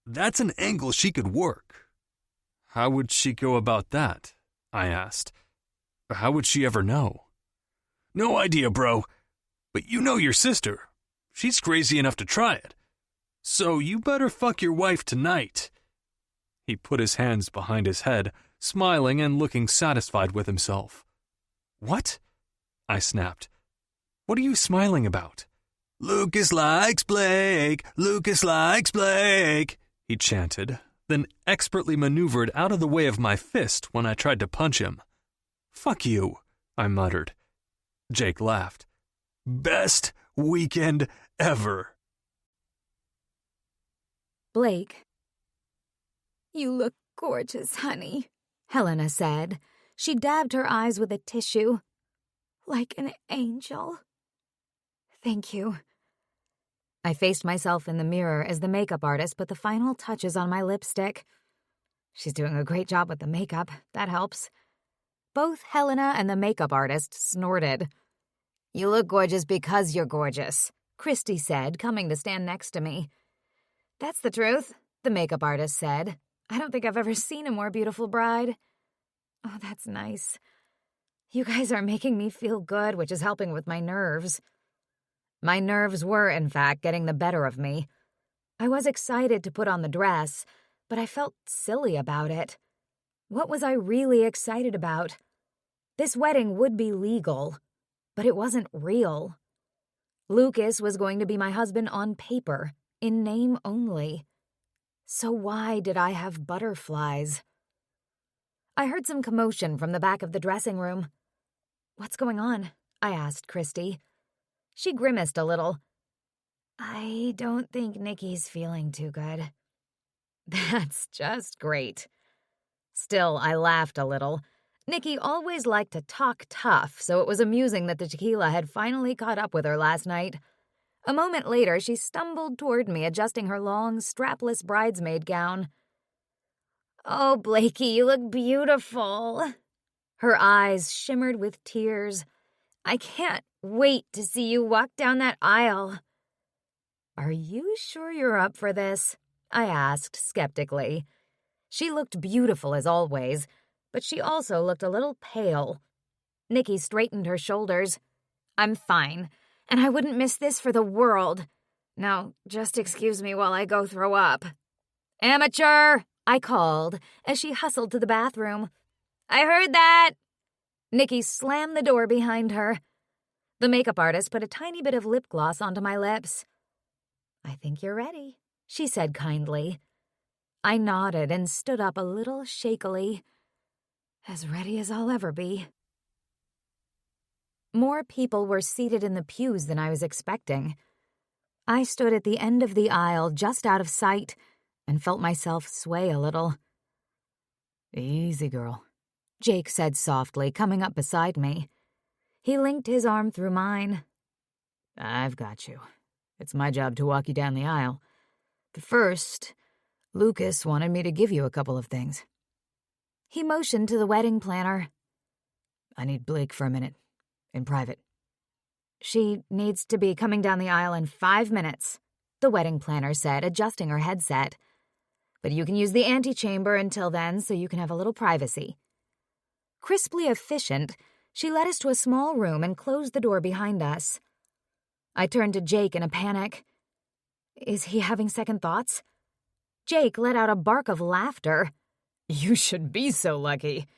that's an angle she could work." "How would she go about that?" I asked. "How would she ever know?" "No idea, bro. But you know your sister. She's crazy enough to try it. So you better fuck your wife tonight." He put his hands behind his head, smiling and looking satisfied with himself. "What?" I snapped. "What are you smiling about?" "Lucas likes Blake, Lucas likes Blake," he chanted, then expertly maneuvered out of the way of my fist when I tried to punch him. "Fuck you," I muttered. Jake laughed. "Best weekend ever." Blake. "You look gorgeous, honey," Helena said. She dabbed her eyes with a tissue. "Like an angel." "Thank you." I faced myself in the mirror as the makeup artist put the final touches on my lipstick. She's doing a great job with the makeup. That helps. Both Helena and the makeup artist snorted. "You look gorgeous because you're gorgeous," Christy said, coming to stand next to me. "That's the truth," the makeup artist said. "I don't think I've ever seen a more beautiful bride." "Oh, that's nice. You guys are making me feel good, which is helping with my nerves." My nerves were, in fact, getting the better of me. I was excited to put on the dress, but I felt silly about it. What was I really excited about? This wedding would be legal, but it wasn't real. Lucas was going to be my husband on paper, in name only. So why did I have butterflies? I heard some commotion from the back of the dressing room. "What's going on?" I asked Christy. She grimaced a little. "I don't think Nikki's feeling too good." That's just great. Still, I laughed a little. Nikki always liked to talk tough, so it was amusing that the tequila had finally caught up with her last night. A moment later, she stumbled toward me, adjusting her long, strapless bridesmaid gown. "Oh, Blakey, you look beautiful." Her eyes shimmered with tears. "I can't wait to see you walk down that aisle." "Are you sure you're up for this?" I asked skeptically. She looked beautiful as always, but she also looked a little pale. Nikki straightened her shoulders. "I'm fine, and I wouldn't miss this for the world. Now, just excuse me while I go throw up." "Amateur!" I called as she hustled to the bathroom. "I heard that!" Nikki slammed the door behind her. The makeup artist put a tiny bit of lip gloss onto my lips. "I think you're ready," she said kindly. I nodded and stood up a little shakily. As ready as I'll ever be. More people were seated in the pews than I was expecting. I stood at the end of the aisle, just out of sight, and felt myself sway a little. "Easy, girl," Jake said softly, coming up beside me. He linked his arm through mine. "I've got you. It's my job to walk you down the aisle. But first, Lucas wanted me to give you a couple of things." He motioned to the wedding planner. "I need Blake for a minute, in private." "She needs to be coming down the aisle in 5 minutes," the wedding planner said, adjusting her headset. "But you can use the antechamber until then so you can have a little privacy." Crisply efficient, she led us to a small room and closed the door behind us. I turned to Jake in a panic. Is he having second thoughts? Jake let out a bark of laughter. "You should be so lucky.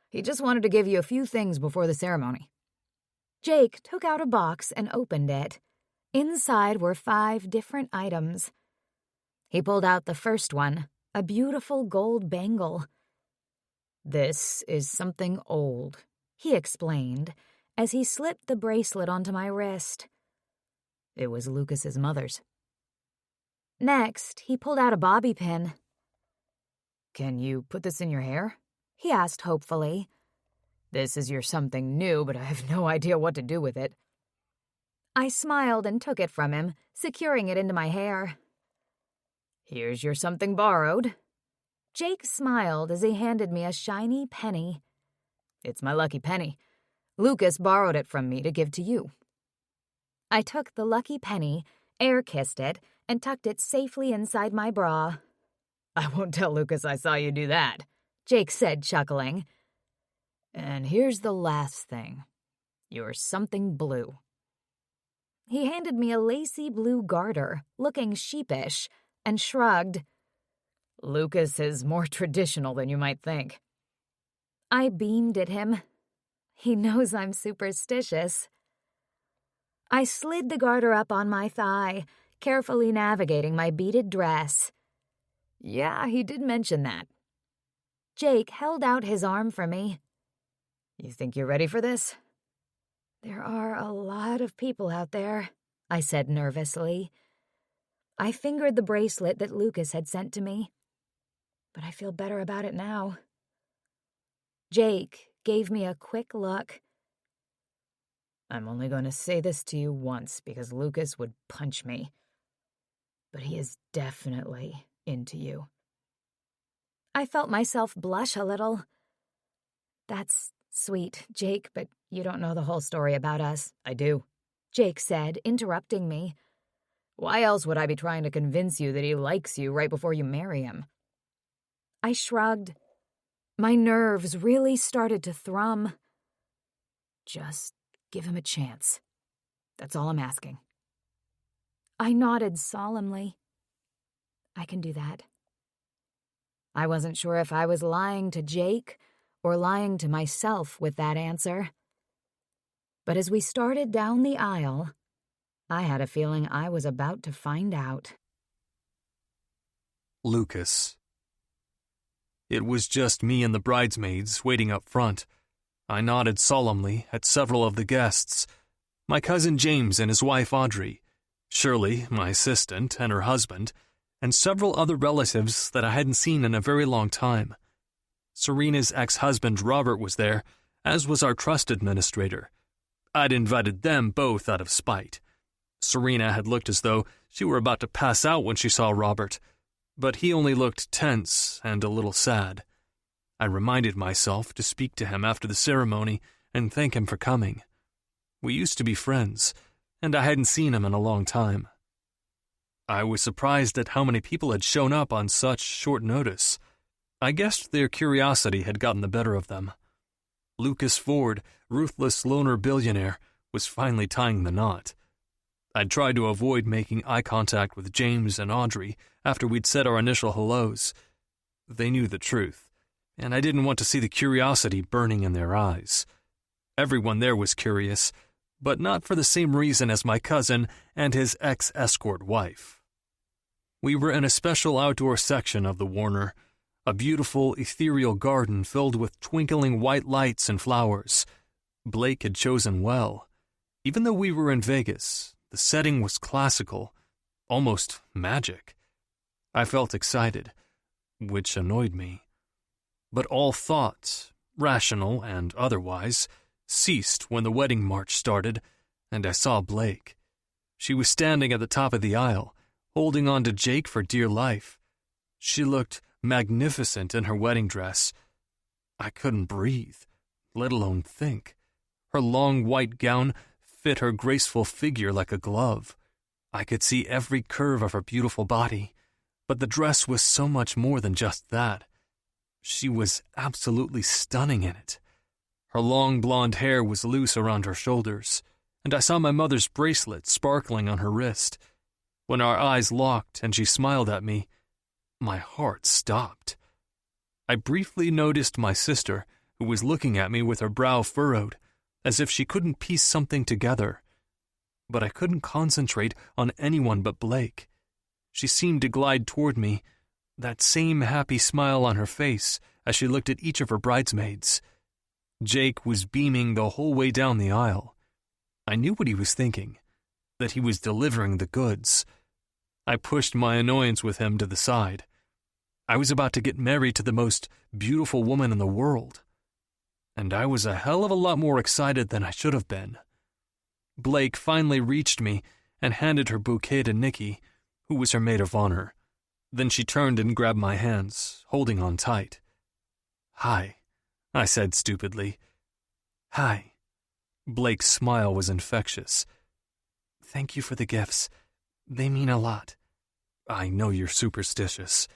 He just wanted to give you a few things before the ceremony." Jake took out a box and opened it. Inside were 5 different items. He pulled out the first one, a beautiful gold bangle. "This is something old," he explained, as he slipped the bracelet onto my wrist. "It was Lucas's mother's." Next, he pulled out a bobby pin. "Can you put this in your hair?" he asked hopefully. "This is your something new, but I have no idea what to do with it." I smiled and took it from him, securing it into my hair. "Here's your something borrowed." Jake smiled as he handed me a shiny penny. "It's my lucky penny. Lucas borrowed it from me to give to you." I took the lucky penny, air-kissed it, and tucked it safely inside my bra. "I won't tell Lucas I saw you do that," Jake said, chuckling. "And here's the last thing. Your something blue." He handed me a lacy blue garter, looking sheepish, and shrugged. "Lucas is more traditional than you might think." I beamed at him. He knows I'm superstitious. I slid the garter up on my thigh, carefully navigating my beaded dress. Yeah, he did mention that. Jake held out his arm for me. You think you're ready for this? There are a lot of people out there, I said nervously. I fingered the bracelet that Lucas had sent to me, but I feel better about it now. Jake gave me a quick look. I'm only going to say this to you once because Lucas would punch me, but he is definitely into you. I felt myself blush a little. That's sweet, Jake, but you don't know the whole story about us. I do, Jake said, interrupting me. Why else would I be trying to convince you that he likes you right before you marry him? I shrugged. My nerves really started to thrum. Just give him a chance. That's all I'm asking. I nodded solemnly. I can do that. I wasn't sure if I was lying to Jake or lying to myself with that answer. But as we started down the aisle, I had a feeling I was about to find out. Lucas. It was just me and the bridesmaids waiting up front. I nodded solemnly at several of the guests. My cousin James and his wife Audrey, Shirley, my assistant, and her husband, and several other relatives that I hadn't seen in a very long time. Serena's ex-husband Robert was there, as was our trust administrator. I'd invited them both out of spite. Serena had looked as though she were about to pass out when she saw Robert, but he only looked tense and a little sad. I reminded myself to speak to him after the ceremony and thank him for coming. We used to be friends, and I hadn't seen him in a long time. I was surprised at how many people had shown up on such short notice. I guessed their curiosity had gotten the better of them. Lucas Ford, ruthless loner billionaire, was finally tying the knot. I'd tried to avoid making eye contact with James and Audrey after we'd said our initial hellos. They knew the truth, and I didn't want to see the curiosity burning in their eyes. Everyone there was curious, but not for the same reason as my cousin and his ex-escort wife. We were in a special outdoor section of the Warner, a beautiful, ethereal garden filled with twinkling white lights and flowers. Blake had chosen well. Even though we were in Vegas, the setting was classical, almost magic. I felt excited, which annoyed me. But all thoughts, rational and otherwise, ceased when the wedding march started, and I saw Blake. She was standing at the top of the aisle, holding on to Jake for dear life. She looked magnificent in her wedding dress. I couldn't breathe, let alone think. Her long white gown fit her graceful figure like a glove. I could see every curve of her beautiful body, but the dress was so much more than just that. She was absolutely stunning in it. Her long blonde hair was loose around her shoulders, and I saw my mother's bracelet sparkling on her wrist. When our eyes locked and she smiled at me, my heart stopped. I briefly noticed my sister, who was looking at me with her brow furrowed, as if she couldn't piece something together. But I couldn't concentrate on anyone but Blake. She seemed to glide toward me, that same happy smile on her face as she looked at each of her bridesmaids. Jake was beaming the whole way down the aisle. I knew what he was thinking, that he was delivering the goods. I pushed my annoyance with him to the side. I was about to get married to the most beautiful woman in the world, and I was a hell of a lot more excited than I should have been. Blake finally reached me and handed her bouquet to Nikki, who was her maid of honor. Then she turned and grabbed my hands, holding on tight. "Hi," I said stupidly. "Hi." Blake's smile was infectious. "Thank you for the gifts. They mean a lot. I know you're superstitious,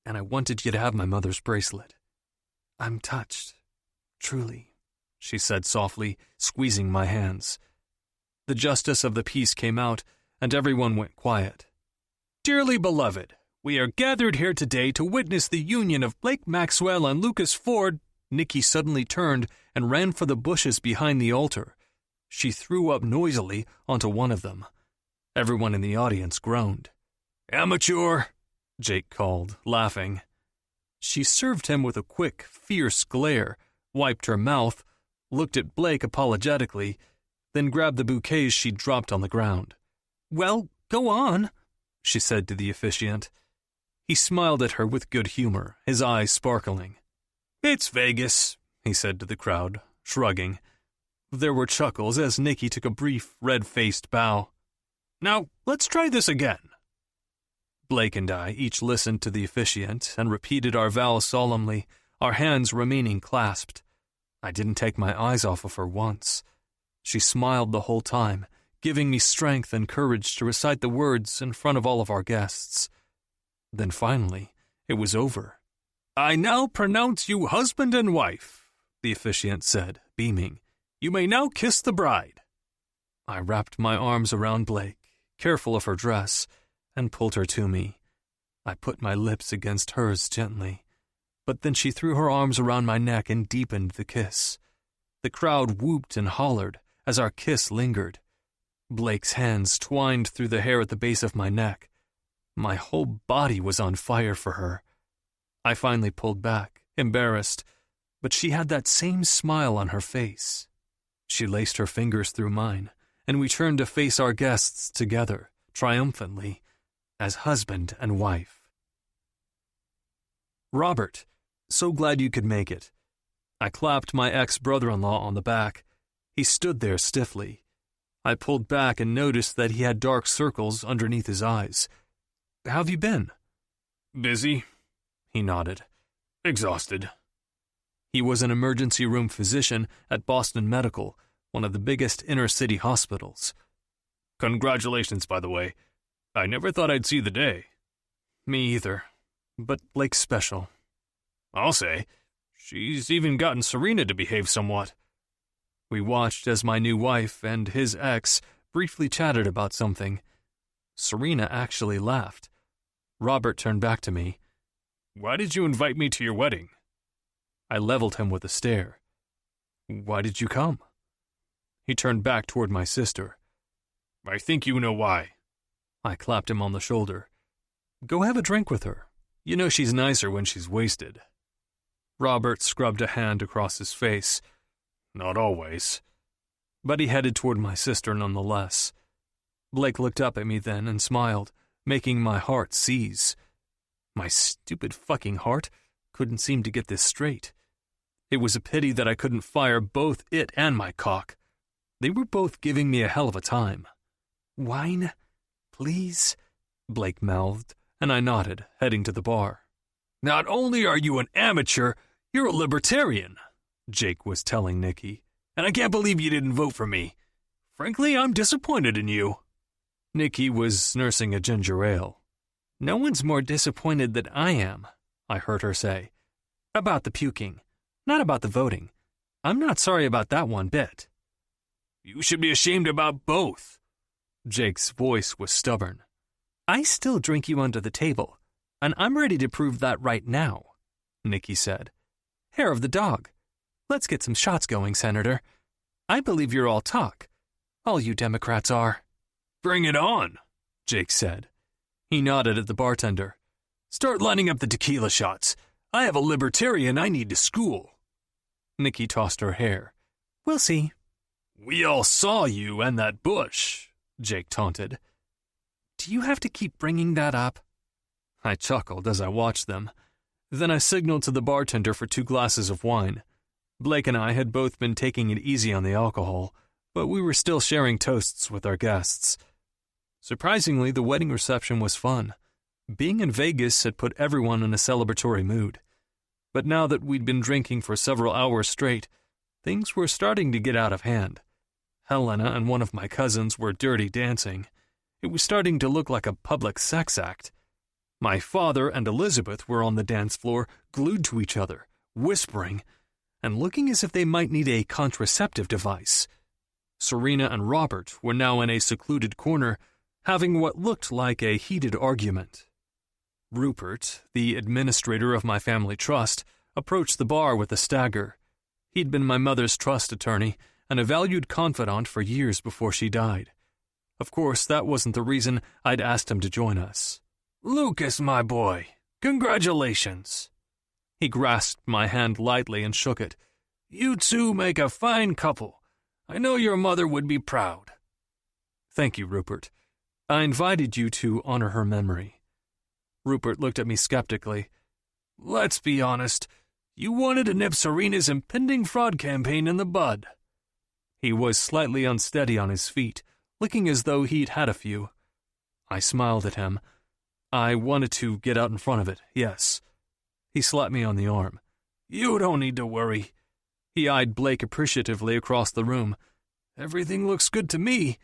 and I wanted you to have my mother's bracelet. I'm touched, truly," she said softly, squeezing my hands. The justice of the peace came out, and everyone went quiet. "Dearly beloved, we are gathered here today to witness the union of Blake Maxwell and Lucas Ford." Nikki suddenly turned and ran for the bushes behind the altar. She threw up noisily onto one of them. Everyone in the audience groaned. "Amateur," Jake called, laughing. She served him with a quick, fierce glare, wiped her mouth, looked at Blake apologetically, then grabbed the bouquets she'd dropped on the ground. "Well, go on," she said to the officiant. He smiled at her with good humor, his eyes sparkling. "It's Vegas," he said to the crowd, shrugging. There were chuckles as Nikki took a brief, red-faced bow. "Now, let's try this again." Blake and I each listened to the officiant and repeated our vows solemnly, our hands remaining clasped. I didn't take my eyes off of her once. She smiled the whole time, giving me strength and courage to recite the words in front of all of our guests. Then finally, it was over. "I now pronounce you husband and wife," the officiant said, beaming. "You may now kiss the bride." I wrapped my arms around Blake, careful of her dress, and pulled her to me. I put my lips against hers gently, but then she threw her arms around my neck and deepened the kiss. The crowd whooped and hollered as our kiss lingered. Blake's hands twined through the hair at the base of my neck. My whole body was on fire for her. I finally pulled back, embarrassed, but she had that same smile on her face. She laced her fingers through mine, and we turned to face our guests together, triumphantly, as husband and wife. "Robert, so glad you could make it." I clapped my ex-brother-in-law on the back. He stood there stiffly. I pulled back and noticed that he had dark circles underneath his eyes. "How've you been?" "Busy," he nodded. "Exhausted." He was an emergency room physician at Boston Medical, one of the biggest inner-city hospitals. "Congratulations, by the way. I never thought I'd see the day." "Me either. But Blake's special." "I'll say. She's even gotten Serena to behave somewhat." We watched as my new wife and his ex briefly chatted about something. Serena actually laughed. Robert turned back to me. "Why did you invite me to your wedding?" I leveled him with a stare. "Why did you come?" He turned back toward my sister. "I think you know why." I clapped him on the shoulder. "Go have a drink with her. You know she's nicer when she's wasted." Robert scrubbed a hand across his face. "Not always." But he headed toward my sister nonetheless. Blake looked up at me then and smiled, making my heart seize. My stupid fucking heart couldn't seem to get this straight. It was a pity that I couldn't fire both it and my cock. They were both giving me a hell of a time. "Wine, please," Blake mouthed, and I nodded, heading to the bar. "Not only are you an amateur, you're a libertarian," Jake was telling Nikki, "and I can't believe you didn't vote for me. Frankly, I'm disappointed in you." Nikki was nursing a ginger ale. "No one's more disappointed than I am," I heard her say. "About the puking, not about the voting. I'm not sorry about that one bit." "You should be ashamed about both." Jake's voice was stubborn. "I still drink you under the table, and I'm ready to prove that right now," Nikki said. "Hair of the dog. Let's get some shots going, Senator. I believe you're all talk. All you Democrats are." "Bring it on," Jake said. He nodded at the bartender. "Start lining up the tequila shots. I have a libertarian I need to school." Nikki tossed her hair. "We'll see." "We all saw you and that bush," Jake taunted. "Do you have to keep bringing that up?" I chuckled as I watched them. Then I signaled to the bartender for 2 glasses of wine. Blake and I had both been taking it easy on the alcohol, but we were still sharing toasts with our guests. Surprisingly, the wedding reception was fun. Being in Vegas had put everyone in a celebratory mood. But now that we'd been drinking for several hours straight, things were starting to get out of hand. Helena and one of my cousins were dirty dancing. It was starting to look like a public sex act. My father and Elizabeth were on the dance floor, glued to each other, whispering, and looking as if they might need a contraceptive device. Serena and Robert were now in a secluded corner, having what looked like a heated argument. Rupert, the administrator of my family trust, approached the bar with a stagger. He'd been my mother's trust attorney and a valued confidant for years before she died. Of course, that wasn't the reason I'd asked him to join us. Lucas, my boy, congratulations. He grasped my hand lightly and shook it. You two make a fine couple. I know your mother would be proud. Thank you, Rupert. I invited you to honor her memory. Rupert looked at me skeptically. Let's be honest. You wanted to nip Serena's impending fraud campaign in the bud. He was slightly unsteady on his feet, looking as though he'd had a few. I smiled at him. I wanted to get out in front of it, yes. He slapped me on the arm. You don't need to worry. He eyed Blake appreciatively across the room. Everything looks good to me.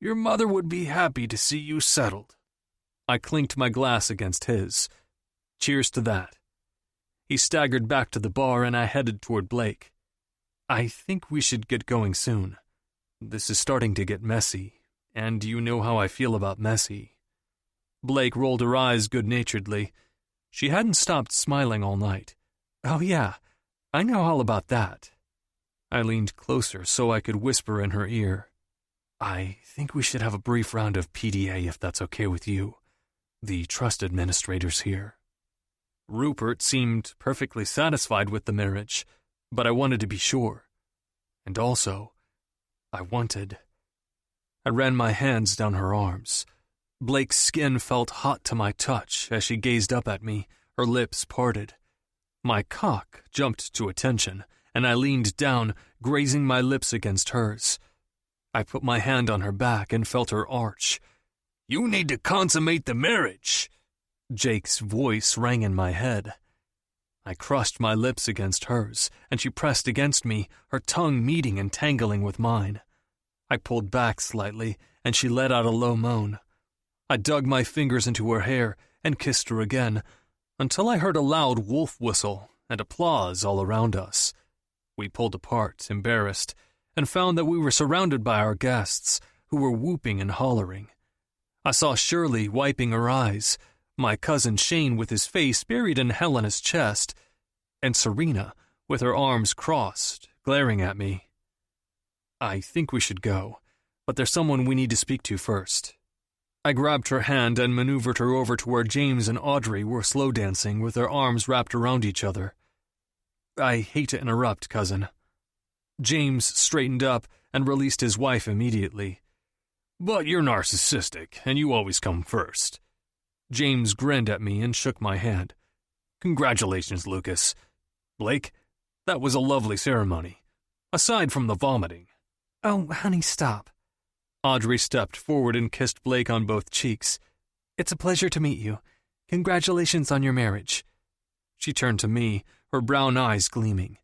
Your mother would be happy to see you settled. I clinked my glass against his. Cheers to that. He staggered back to the bar and I headed toward Blake. I think we should get going soon. This is starting to get messy, and you know how I feel about messy. Blake rolled her eyes good-naturedly. She hadn't stopped smiling all night. Oh yeah, I know all about that. I leaned closer so I could whisper in her ear. I think we should have a brief round of PDA if that's okay with you. The trust administrator's here. Rupert seemed perfectly satisfied with the marriage, but I wanted to be sure. And also, I ran my hands down her arms. Blake's skin felt hot to my touch as she gazed up at me, her lips parted. My cock jumped to attention, and I leaned down, grazing my lips against hers. I put my hand on her back and felt her arch. You need to consummate the marriage. Jake's voice rang in my head. I crushed my lips against hers, and she pressed against me, her tongue meeting and tangling with mine. I pulled back slightly, and she let out a low moan. I dug my fingers into her hair and kissed her again, until I heard a loud wolf whistle and applause all around us. We pulled apart, embarrassed, and found that we were surrounded by our guests, who were whooping and hollering. I saw Shirley wiping her eyes, my cousin Shane with his face buried in Helena's chest, and Serena with her arms crossed, glaring at me. I think we should go, but there's someone we need to speak to first. I grabbed her hand and maneuvered her over to where James and Audrey were slow dancing with their arms wrapped around each other. I hate to interrupt, cousin. James straightened up and released his wife immediately. But you're narcissistic, and you always come first. James grinned at me and shook my hand. Congratulations, Lucas. Blake, that was a lovely ceremony, aside from the vomiting. Oh, honey, stop. Audrey stepped forward and kissed Blake on both cheeks. It's a pleasure to meet you. Congratulations on your marriage. She turned to me, her brown eyes gleaming.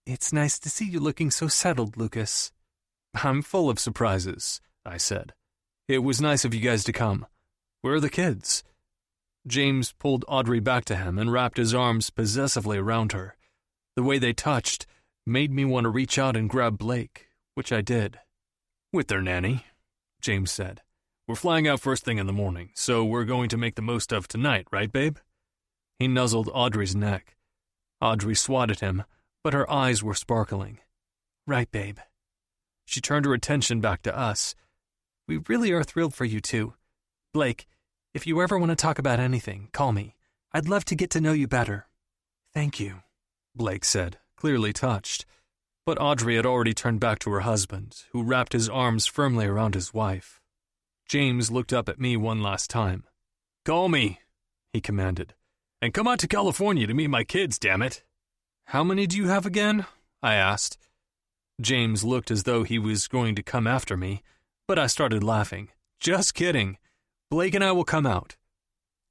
It's nice to see you looking so settled, Lucas. I'm full of surprises, I said. It was nice of you guys to come. Where are the kids? James pulled Audrey back to him and wrapped his arms possessively around her. The way they touched made me want to reach out and grab Blake, which I did. With their nanny, James said. We're flying out first thing in the morning, so we're going to make the most of tonight, right, babe? He nuzzled Audrey's neck. Audrey swatted him, but her eyes were sparkling. Right, babe. She turned her attention back to us. We really are thrilled for you, too. Blake, if you ever want to talk about anything, call me. I'd love to get to know you better. Thank you, Blake said, clearly touched. But Audrey had already turned back to her husband, who wrapped his arms firmly around his wife. James looked up at me one last time. Call me, he commanded. And come out to California to meet my kids, damn it. How many do you have again? I asked. James looked as though he was going to come after me, but I started laughing. Just kidding. Blake and I will come out.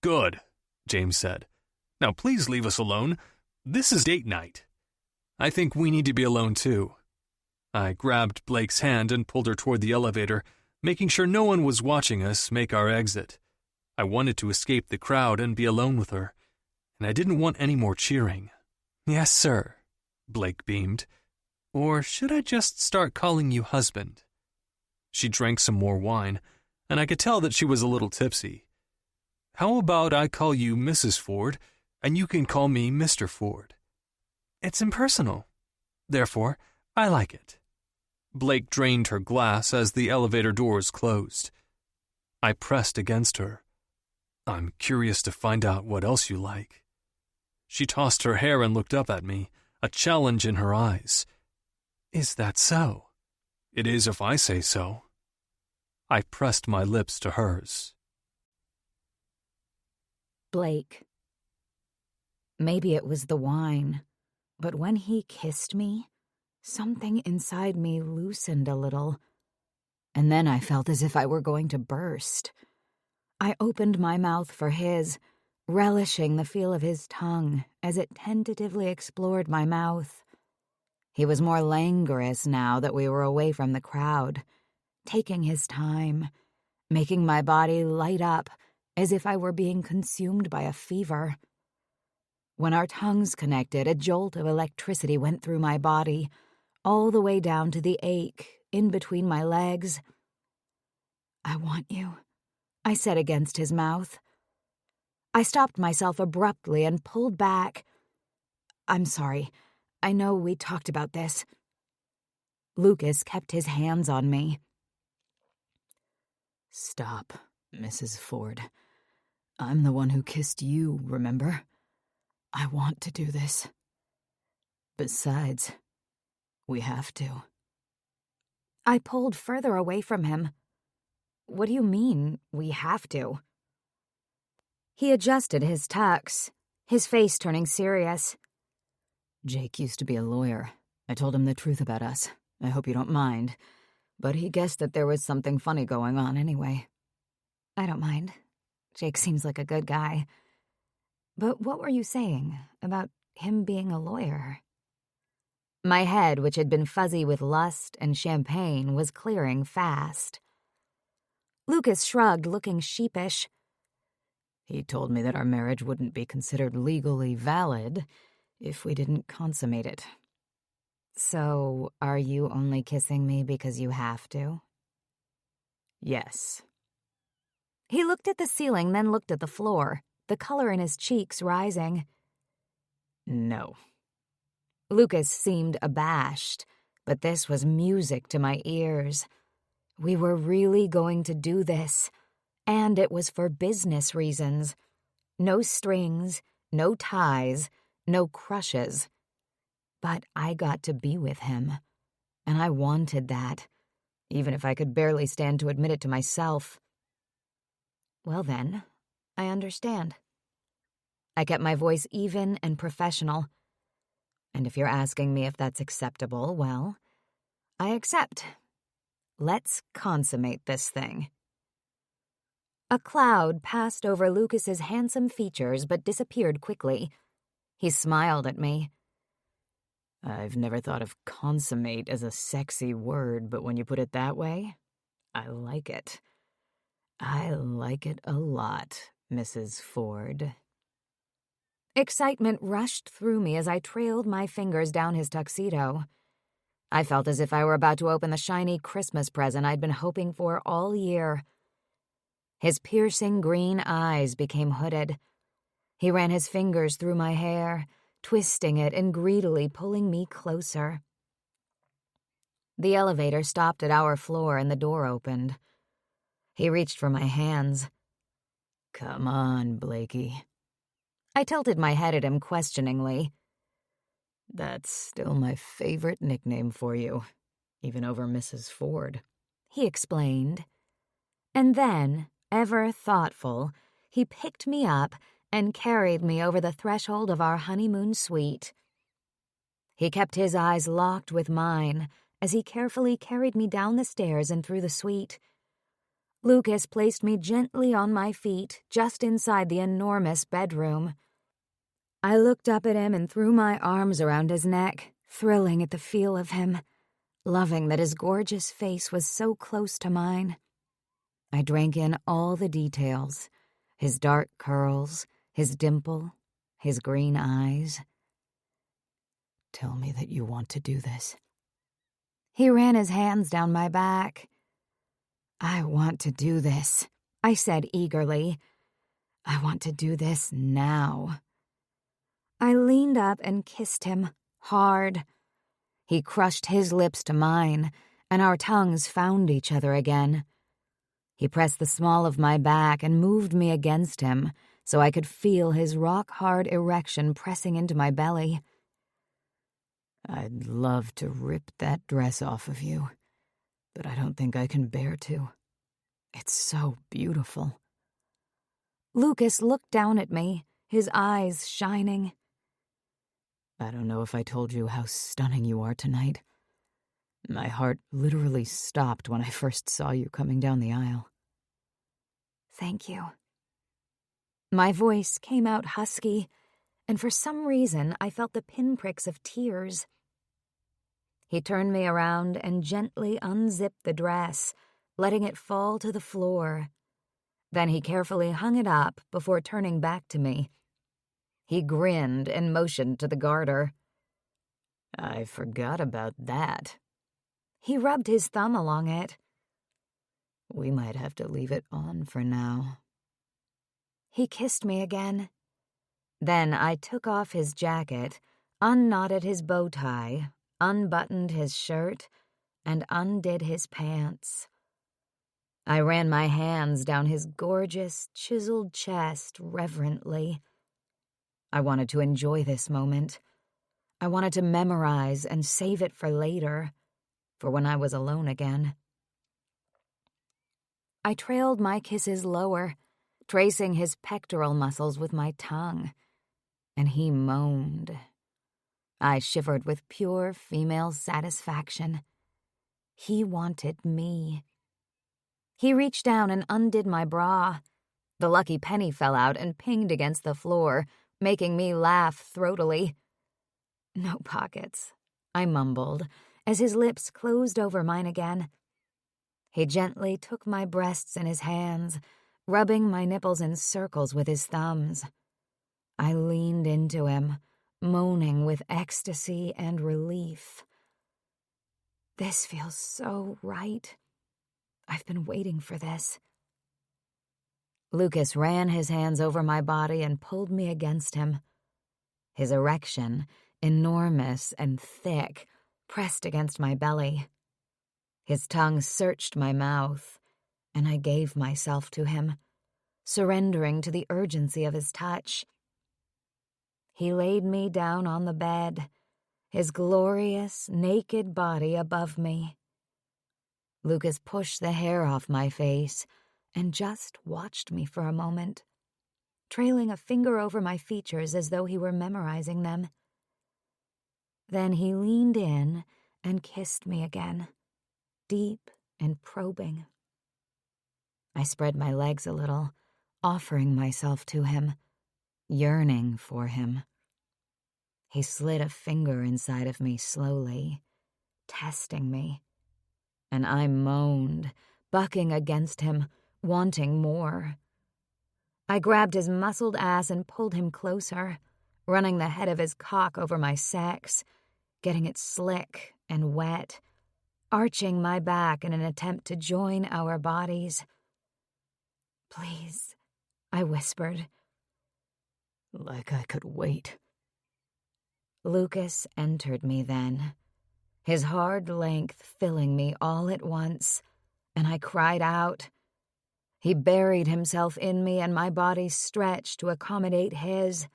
Good, James said. Now please leave us alone. This is date night. I think we need to be alone too. I grabbed Blake's hand and pulled her toward the elevator, making sure no one was watching us make our exit. I wanted to escape the crowd and be alone with her, and I didn't want any more cheering. Yes, sir, Blake beamed. Or should I just start calling you husband? She drank some more wine, and I could tell that she was a little tipsy. How about I call you Mrs. Ford, and you can call me Mr. Ford? It's impersonal. Therefore, I like it. Blake drained her glass as the elevator doors closed. I pressed against her. I'm curious to find out what else you like. She tossed her hair and looked up at me, a challenge in her eyes. Is that so? It is if I say so. I pressed my lips to hers. Blake. Maybe it was the wine, but when he kissed me, something inside me loosened a little, and then I felt as if I were going to burst. I opened my mouth for his, relishing the feel of his tongue as it tentatively explored my mouth. He was more languorous now that we were away from the crowd, taking his time, making my body light up as if I were being consumed by a fever. When our tongues connected, a jolt of electricity went through my body, all the way down to the ache in between my legs. "I want you," I said against his mouth. I stopped myself abruptly and pulled back. "I'm sorry. I know we talked about this." Lucas kept his hands on me. "Stop, Mrs. Ford. I'm the one who kissed you, remember? I want to do this. Besides, we have to." I pulled further away from him. "What do you mean, we have to?" He adjusted his tux, his face turning serious. "Jake used to be a lawyer. I told him the truth about us. I hope you don't mind. But he guessed that there was something funny going on anyway." "I don't mind. Jake seems like a good guy. But what were you saying about him being a lawyer?" My head, which had been fuzzy with lust and champagne, was clearing fast. Lucas shrugged, looking sheepish. "He told me that our marriage wouldn't be considered legally valid if we didn't consummate it." "So, are you only kissing me because you have to?" "Yes." He looked at the ceiling, then looked at the floor, the color in his cheeks rising. "No." Lucas seemed abashed, but this was music to my ears. We were really going to do this, and it was for business reasons. No strings, no ties, no crushes. But I got to be with him, and I wanted that, even if I could barely stand to admit it to myself. "Well then, I understand." I kept my voice even and professional. "And if you're asking me if that's acceptable, well, I accept. Let's consummate this thing." A cloud passed over Lucas's handsome features but disappeared quickly. He smiled at me. "I've never thought of consummate as a sexy word, but when you put it that way, I like it. I like it a lot, Mrs. Ford." Excitement rushed through me as I trailed my fingers down his tuxedo. I felt as if I were about to open the shiny Christmas present I'd been hoping for all year. His piercing green eyes became hooded. He ran his fingers through my hair, twisting it and greedily pulling me closer. The elevator stopped at our floor and the door opened. He reached for my hands. "Come on, Blakey." I tilted my head at him questioningly. "That's still my favorite nickname for you, even over Mrs. Ford," he explained. And then, ever thoughtful, he picked me up and carried me over the threshold of our honeymoon suite. He kept his eyes locked with mine as he carefully carried me down the stairs and through the suite. Lucas placed me gently on my feet just inside the enormous bedroom. I looked up at him and threw my arms around his neck, thrilling at the feel of him, loving that his gorgeous face was so close to mine. I drank in all the details, his dark curls, his dimple, his green eyes. "Tell me that you want to do this." He ran his hands down my back. "I want to do this," I said eagerly. "I want to do this now." I leaned up and kissed him, hard. He crushed his lips to mine, and our tongues found each other again. He pressed the small of my back and moved me against him so I could feel his rock-hard erection pressing into my belly. "I'd love to rip that dress off of you, but I don't think I can bear to. It's so beautiful." Lucas looked down at me, his eyes shining. "I don't know if I told you how stunning you are tonight. My heart literally stopped when I first saw you coming down the aisle." "Thank you." My voice came out husky, and for some reason I felt the pinpricks of tears. He turned me around and gently unzipped the dress, letting it fall to the floor. Then he carefully hung it up before turning back to me. He grinned and motioned to the garter. "I forgot about that." He rubbed his thumb along it. "We might have to leave it on for now." He kissed me again. Then I took off his jacket, unknotted his bow tie, unbuttoned his shirt, and undid his pants. I ran my hands down his gorgeous, chiseled chest reverently. I wanted to enjoy this moment. I wanted to memorize and save it for later, for when I was alone again. I trailed my kisses lower, tracing his pectoral muscles with my tongue, and he moaned. I shivered with pure female satisfaction. He wanted me. He reached down and undid my bra. The lucky penny fell out and pinged against the floor, making me laugh throatily. "No pockets," I mumbled, as his lips closed over mine again. He gently took my breasts in his hands, rubbing my nipples in circles with his thumbs. I leaned into him, moaning with ecstasy and relief. This feels so right. I've been waiting for this. Lucas ran his hands over my body and pulled me against him. His erection, enormous and thick, pressed against my belly. His tongue searched my mouth, and I gave myself to him, surrendering to the urgency of his touch. He laid me down on the bed, his glorious, naked body above me. Lucas pushed the hair off my face and just watched me for a moment, trailing a finger over my features as though he were memorizing them. Then he leaned in and kissed me again, deep and probing. I spread my legs a little, offering myself to him, yearning for him. He slid a finger inside of me slowly, testing me, and I moaned, bucking against him, wanting more. I grabbed his muscled ass and pulled him closer, running the head of his cock over my sex, getting it slick and wet, arching my back in an attempt to join our bodies. "Please," I whispered. "Like I could wait." Lucas entered me then, his hard length filling me all at once, and I cried out. He buried himself in me, and my body stretched to accommodate his.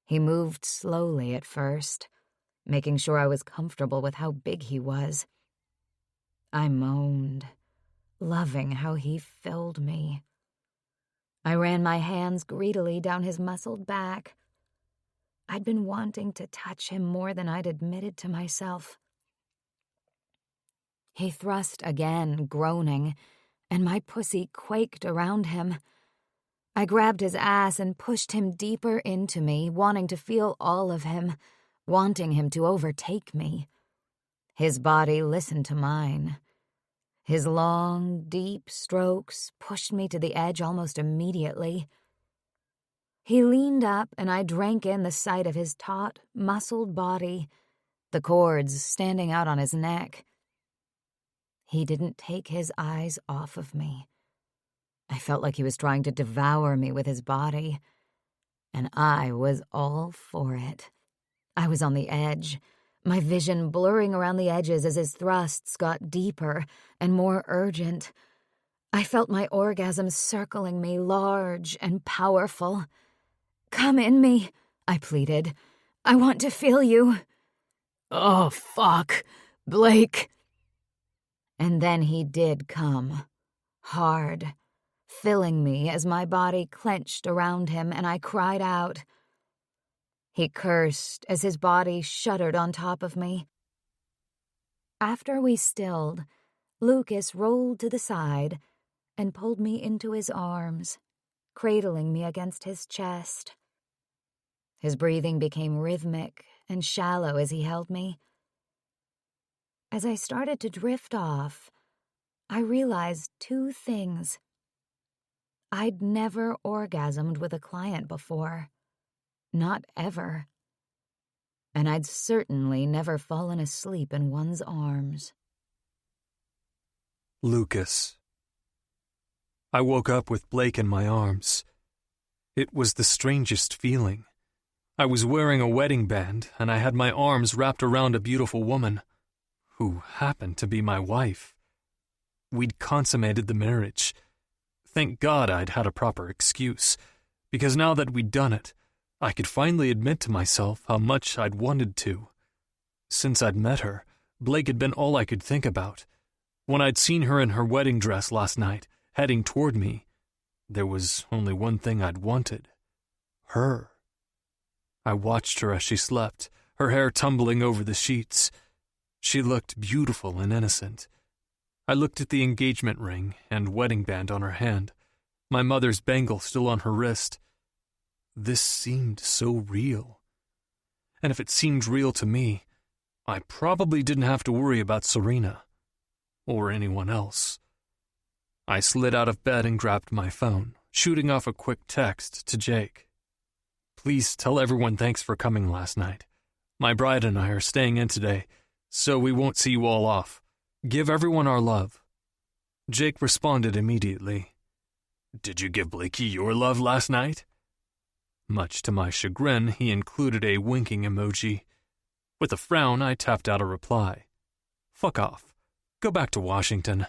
He moved slowly at first, making sure I was comfortable with how big he was. I moaned, loving how he filled me. I ran my hands greedily down his muscled back. I'd been wanting to touch him more than I'd admitted to myself. He thrust again, groaning, and my pussy quaked around him. I grabbed his ass and pushed him deeper into me, wanting to feel all of him, wanting him to overtake me. His body listened to mine. His long, deep strokes pushed me to the edge almost immediately. He leaned up, and I drank in the sight of his taut, muscled body, the cords standing out on his neck. He didn't take his eyes off of me. I felt like he was trying to devour me with his body, and I was all for it. I was on the edge, my vision blurring around the edges as his thrusts got deeper and more urgent. I felt my orgasm circling me, large and powerful. "Come in me," I pleaded. "I want to feel you." Oh, fuck. Blake. And then he did come. Hard, filling me as my body clenched around him and I cried out. He cursed as his body shuddered on top of me. After we stilled, Lucas rolled to the side and pulled me into his arms, cradling me against his chest. His breathing became rhythmic and shallow as he held me. As I started to drift off, I realized two things. I'd never orgasmed with a client before. Not ever. And I'd certainly never fallen asleep in one's arms. Lucas. I woke up with Blake in my arms. It was the strangest feeling. I was wearing a wedding band, and I had my arms wrapped around a beautiful woman, who happened to be my wife. We'd consummated the marriage. Thank God I'd had a proper excuse, because now that we'd done it, I could finally admit to myself how much I'd wanted to. Since I'd met her, Blake had been all I could think about. When I'd seen her in her wedding dress last night, heading toward me, there was only one thing I'd wanted. Her. I watched her as she slept, her hair tumbling over the sheets. She looked beautiful and innocent. I looked at the engagement ring and wedding band on her hand, my mother's bangle still on her wrist. This seemed so real. And if it seemed real to me, I probably didn't have to worry about Serena. Or anyone else. I slid out of bed and grabbed my phone, shooting off a quick text to Jake. "Please tell everyone thanks for coming last night. My bride and I are staying in today, so we won't see you all off. Give everyone our love." Jake responded immediately. "Did you give Blakey your love last night?" Much to my chagrin, he included a winking emoji. With a frown, I tapped out a reply. "Fuck off. Go back to Washington."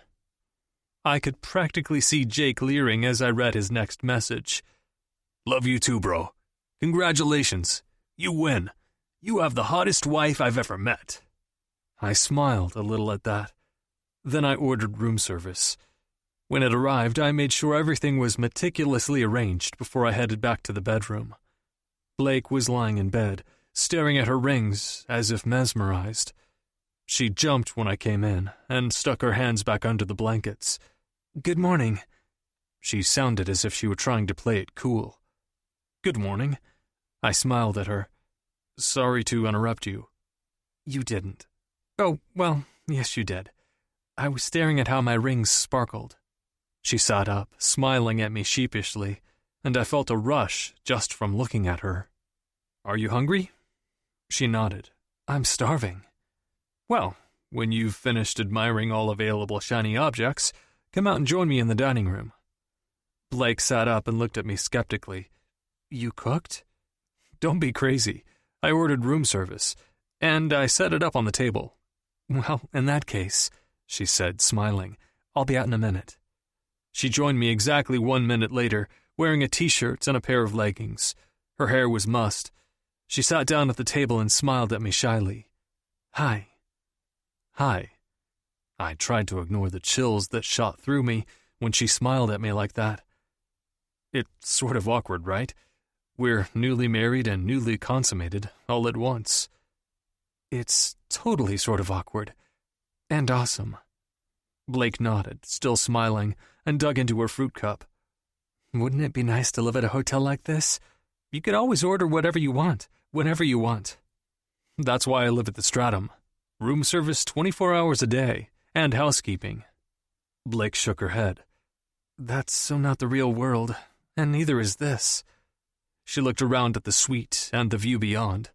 I could practically see Jake leering as I read his next message. "Love you too, bro. Congratulations. You win. You have the hottest wife I've ever met." I smiled a little at that. Then I ordered room service. When it arrived, I made sure everything was meticulously arranged before I headed back to the bedroom. Blake was lying in bed, staring at her rings as if mesmerized. She jumped when I came in and stuck her hands back under the blankets. "Good morning." She sounded as if she were trying to play it cool. "Good morning." I smiled at her. "Sorry to interrupt you." "You didn't." "Oh, well, yes you did. I was staring at how my rings sparkled." She sat up, smiling at me sheepishly, and I felt a rush just from looking at her. "Are you hungry?" She nodded. "I'm starving." "Well, when you've finished admiring all available shiny objects, come out and join me in the dining room." Blake sat up and looked at me skeptically. "You cooked?" "Don't be crazy. I ordered room service, and I set it up on the table." "Well, in that case," she said, smiling, "I'll be out in a minute." She joined me exactly 1 minute later, wearing a t-shirt and a pair of leggings. Her hair was mussed. She sat down at the table and smiled at me shyly. "Hi." "Hi." I tried to ignore the chills that shot through me when she smiled at me like that. It's sort of awkward, right? We're newly married and newly consummated, all at once. It's totally sort of awkward. And awesome. Blake nodded, still smiling, and dug into her fruit cup. "Wouldn't it be nice to live at a hotel like this? You could always order whatever you want, whenever you want." "That's why I live at the Stratum. Room service 24 hours a day, and housekeeping." Blake shook her head. "That's so not the real world, and neither is this." She looked around at the suite and the view beyond.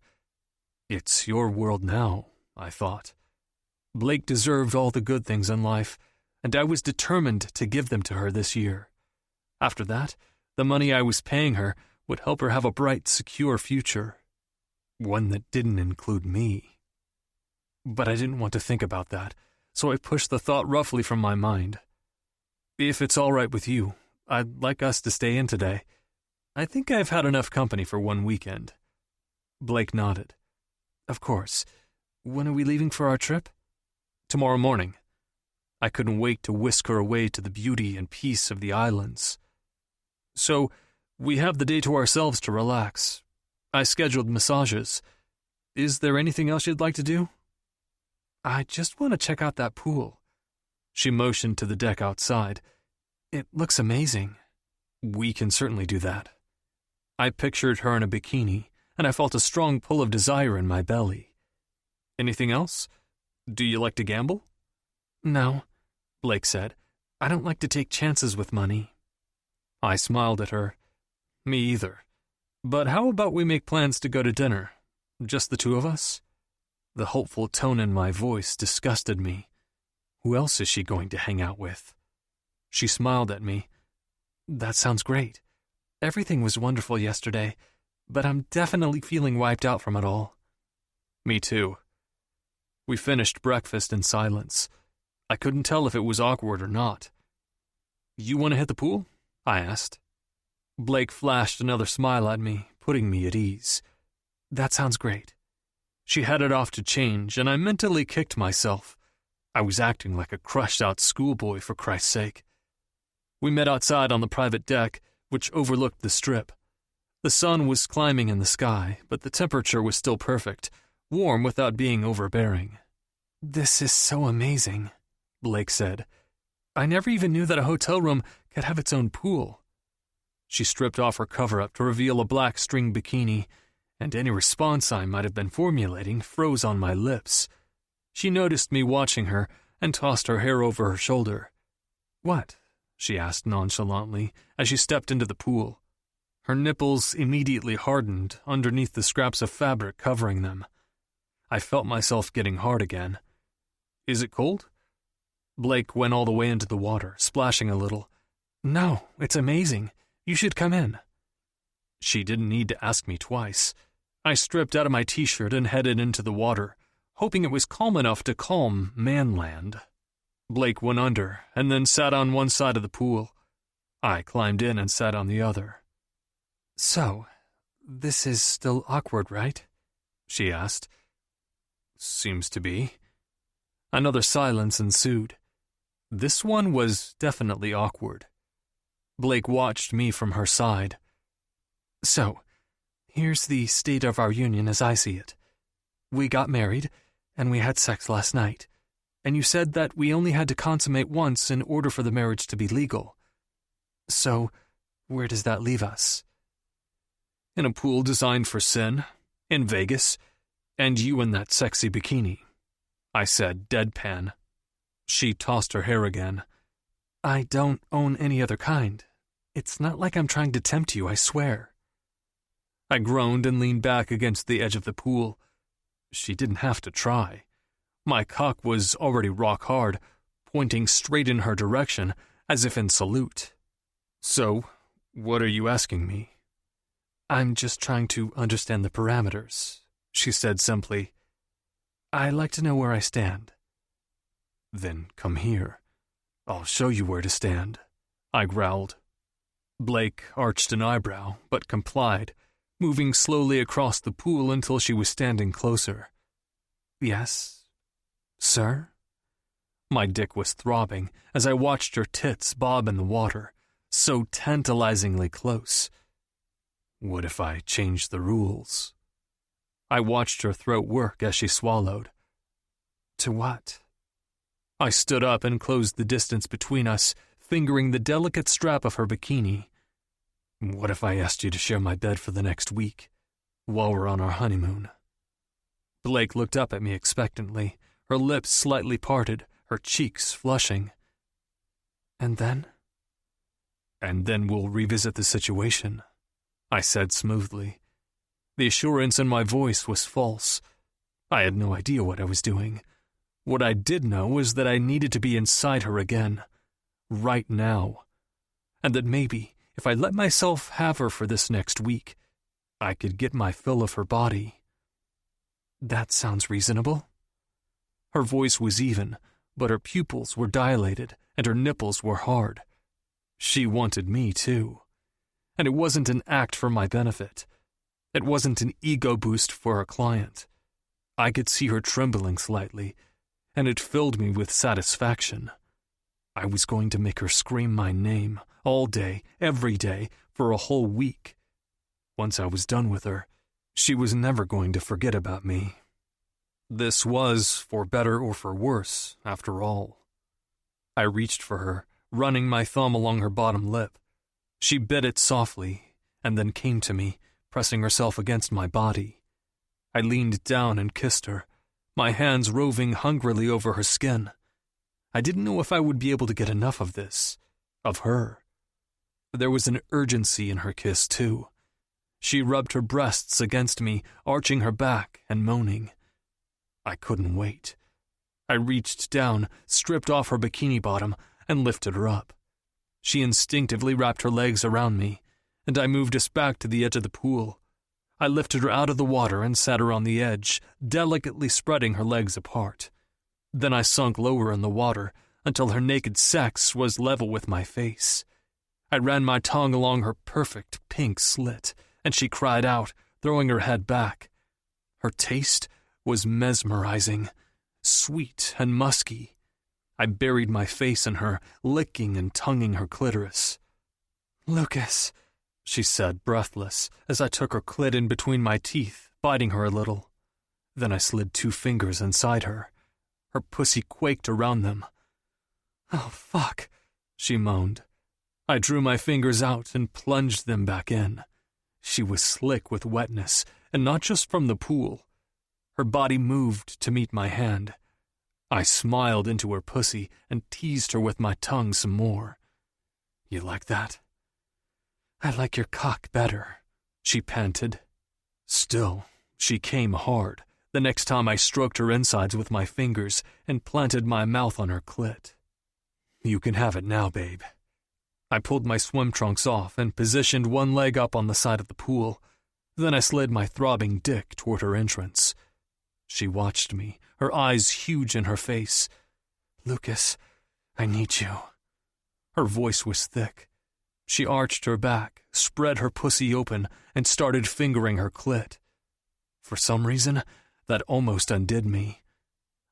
It's your world now, I thought. Blake deserved all the good things in life, and I was determined to give them to her this year. After that, the money I was paying her would help her have a bright, secure future. One that didn't include me. But I didn't want to think about that, so I pushed the thought roughly from my mind. If it's all right with you, I'd like us to stay in today. I think I've had enough company for one weekend. Blake nodded. Of course. When are we leaving for our trip? Tomorrow morning. I couldn't wait to whisk her away to the beauty and peace of the islands. So, we have the day to ourselves to relax. I scheduled massages. Is there anything else you'd like to do? I just want to check out that pool. She motioned to the deck outside. It looks amazing. We can certainly do that. I pictured her in a bikini, and I felt a strong pull of desire in my belly. Anything else? Do you like to gamble? No, Blake said. I don't like to take chances with money. I smiled at her. Me either. But how about we make plans to go to dinner? Just the two of us? The hopeful tone in my voice disgusted me. Who else is she going to hang out with? She smiled at me. That sounds great. Everything was wonderful yesterday, but I'm definitely feeling wiped out from it all. Me too. We finished breakfast in silence. I couldn't tell if it was awkward or not. You want to hit the pool? I asked. Blake flashed another smile at me, putting me at ease. That sounds great. She headed off to change, and I mentally kicked myself. I was acting like a crushed-out schoolboy, for Christ's sake. We met outside on the private deck, which overlooked the strip. The sun was climbing in the sky, but the temperature was still perfect, warm without being overbearing. This is so amazing, Blake said. I never even knew that a hotel room could have its own pool. She stripped off her cover-up to reveal a black string bikini, and any response I might have been formulating froze on my lips. She noticed me watching her and tossed her hair over her shoulder. What? She asked nonchalantly as she stepped into the pool. Her nipples immediately hardened underneath the scraps of fabric covering them. I felt myself getting hard again. Is it cold? Blake went all the way into the water, splashing a little. No, it's amazing. You should come in. She didn't need to ask me twice. I stripped out of my t-shirt and headed into the water, hoping it was calm enough to calm Manland. Blake went under and then sat on one side of the pool. I climbed in and sat on the other. So, this is still awkward, right? She asked. Seems to be. Another silence ensued. This one was definitely awkward. Blake watched me from her side. So, here's the state of our union as I see it. We got married, and we had sex last night, and you said that we only had to consummate once in order for the marriage to be legal. So, where does that leave us? In a pool designed for sin, in Vegas, and you in that sexy bikini, I said, deadpan. She tossed her hair again. I don't own any other kind. It's not like I'm trying to tempt you, I swear. I groaned and leaned back against the edge of the pool. She didn't have to try. My cock was already rock hard, pointing straight in her direction, as if in salute. So, what are you asking me? I'm just trying to understand the parameters, she said simply. I like to know where I stand. Then come here. I'll show you where to stand, I growled. Blake arched an eyebrow, but complied, moving slowly across the pool until she was standing closer. Yes, sir? My dick was throbbing as I watched her tits bob in the water, so tantalizingly close. What if I changed the rules? I watched her throat work as she swallowed. To what? I stood up and closed the distance between us, fingering the delicate strap of her bikini. What if I asked you to share my bed for the next week, while we're on our honeymoon? Blake looked up at me expectantly, her lips slightly parted, her cheeks flushing. And then? And then we'll revisit the situation, I said smoothly. The assurance in my voice was false. I had no idea what I was doing. What I did know was that I needed to be inside her again, right now, and that maybe, if I let myself have her for this next week, I could get my fill of her body. That sounds reasonable. Her voice was even, but her pupils were dilated and her nipples were hard, She wanted me too. And it wasn't an act for my benefit. It wasn't an ego boost for a client. I could see her trembling slightly, and it filled me with satisfaction. I was going to make her scream my name all day, every day, for a whole week. Once I was done with her, she was never going to forget about me. This was, for better or for worse, after all. I reached for her, running my thumb along her bottom lip. She bit it softly, and then came to me, pressing herself against my body. I leaned down and kissed her, my hands roving hungrily over her skin. I didn't know if I would be able to get enough of this, of her. There was an urgency in her kiss, too. She rubbed her breasts against me, arching her back and moaning. I couldn't wait. I reached down, stripped off her bikini bottom, and lifted her up. She instinctively wrapped her legs around me, and I moved us back to the edge of the pool. I lifted her out of the water and sat her on the edge, delicately spreading her legs apart. Then I sunk lower in the water until her naked sex was level with my face. I ran my tongue along her perfect pink slit, and she cried out, throwing her head back. Her taste was mesmerizing, sweet and musky. I buried my face in her, licking and tonguing her clitoris. "Lucas," she said, breathless, as I took her clit in between my teeth, biting her a little. Then I slid 2 fingers inside her. Her pussy quaked around them. "Oh, fuck," she moaned. I drew my fingers out and plunged them back in. She was slick with wetness, and not just from the pool. Her body moved to meet my hand. I smiled into her pussy and teased her with my tongue some more. "You like that?" "I like your cock better," she panted. Still, she came hard, the next time I stroked her insides with my fingers and planted my mouth on her clit. "You can have it now, babe." I pulled my swim trunks off and positioned one leg up on the side of the pool. Then I slid my throbbing dick toward her entrance. She watched me, her eyes huge in her face. "Lucas, I need you." Her voice was thick. She arched her back, spread her pussy open, and started fingering her clit. For some reason, that almost undid me.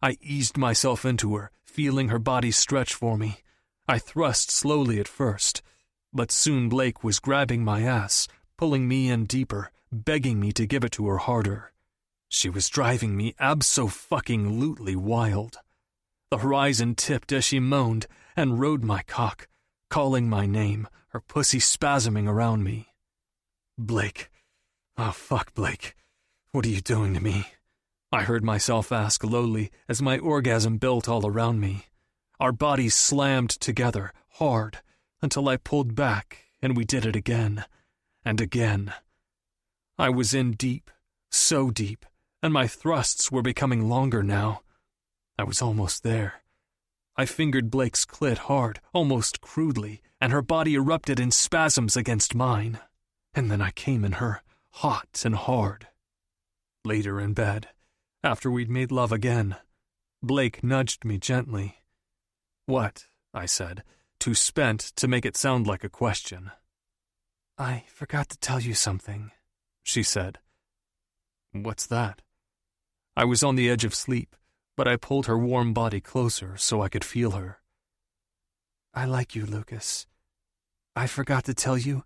I eased myself into her, feeling her body stretch for me. I thrust slowly at first, but soon Blake was grabbing my ass, pulling me in deeper, begging me to give it to her harder. She was driving me abso-fucking-lutely wild. The horizon tipped as she moaned and rode my cock, calling my name, her pussy spasming around me. "Blake. Oh, fuck, Blake. What are you doing to me?" I heard myself ask lowly as my orgasm built all around me. Our bodies slammed together, hard, until I pulled back and we did it again, and again. I was in deep, so deep, and my thrusts were becoming longer now. I was almost there. I fingered Blake's clit hard, almost crudely, and her body erupted in spasms against mine. And then I came in her, hot and hard. Later in bed, after we'd made love again, Blake nudged me gently. "What?" I said, too spent to make it sound like a question. "I forgot to tell you something," she said. "What's that?" I was on the edge of sleep, but I pulled her warm body closer so I could feel her. "I like you, Lucas. I forgot to tell you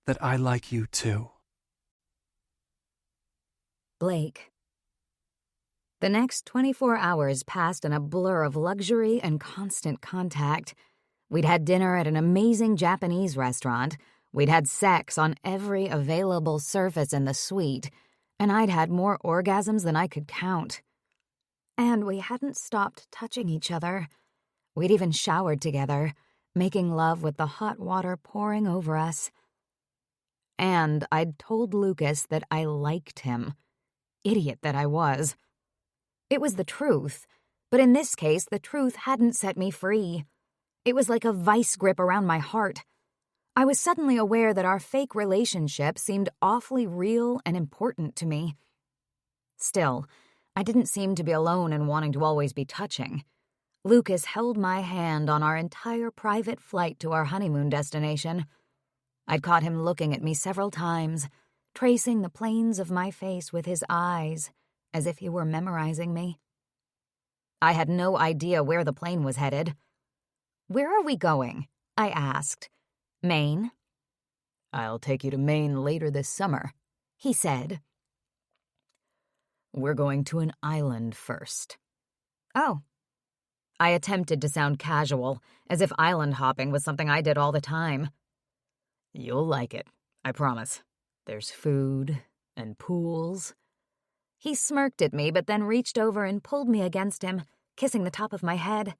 that I like you too." Blake. The next 24 hours passed in a blur of luxury and constant contact. We'd had dinner at an amazing Japanese restaurant, we'd had sex on every available surface in the suite, and I'd had more orgasms than I could count. And we hadn't stopped touching each other. We'd even showered together, making love with the hot water pouring over us. And I'd told Lucas that I liked him. Idiot that I was. It was the truth, but in this case, the truth hadn't set me free. It was like a vice grip around my heart. I was suddenly aware that our fake relationship seemed awfully real and important to me. Still, I didn't seem to be alone in wanting to always be touching. Lucas held my hand on our entire private flight to our honeymoon destination. I'd caught him looking at me several times, tracing the planes of my face with his eyes, as if he were memorizing me. I had no idea where the plane was headed. "Where are we going?" I asked. "Maine?" "I'll take you to Maine later this summer," he said. "We're going to an island first." "Oh." I attempted to sound casual, as if island hopping was something I did all the time. "You'll like it, I promise. There's food and pools." He smirked at me, but then reached over and pulled me against him, kissing the top of my head.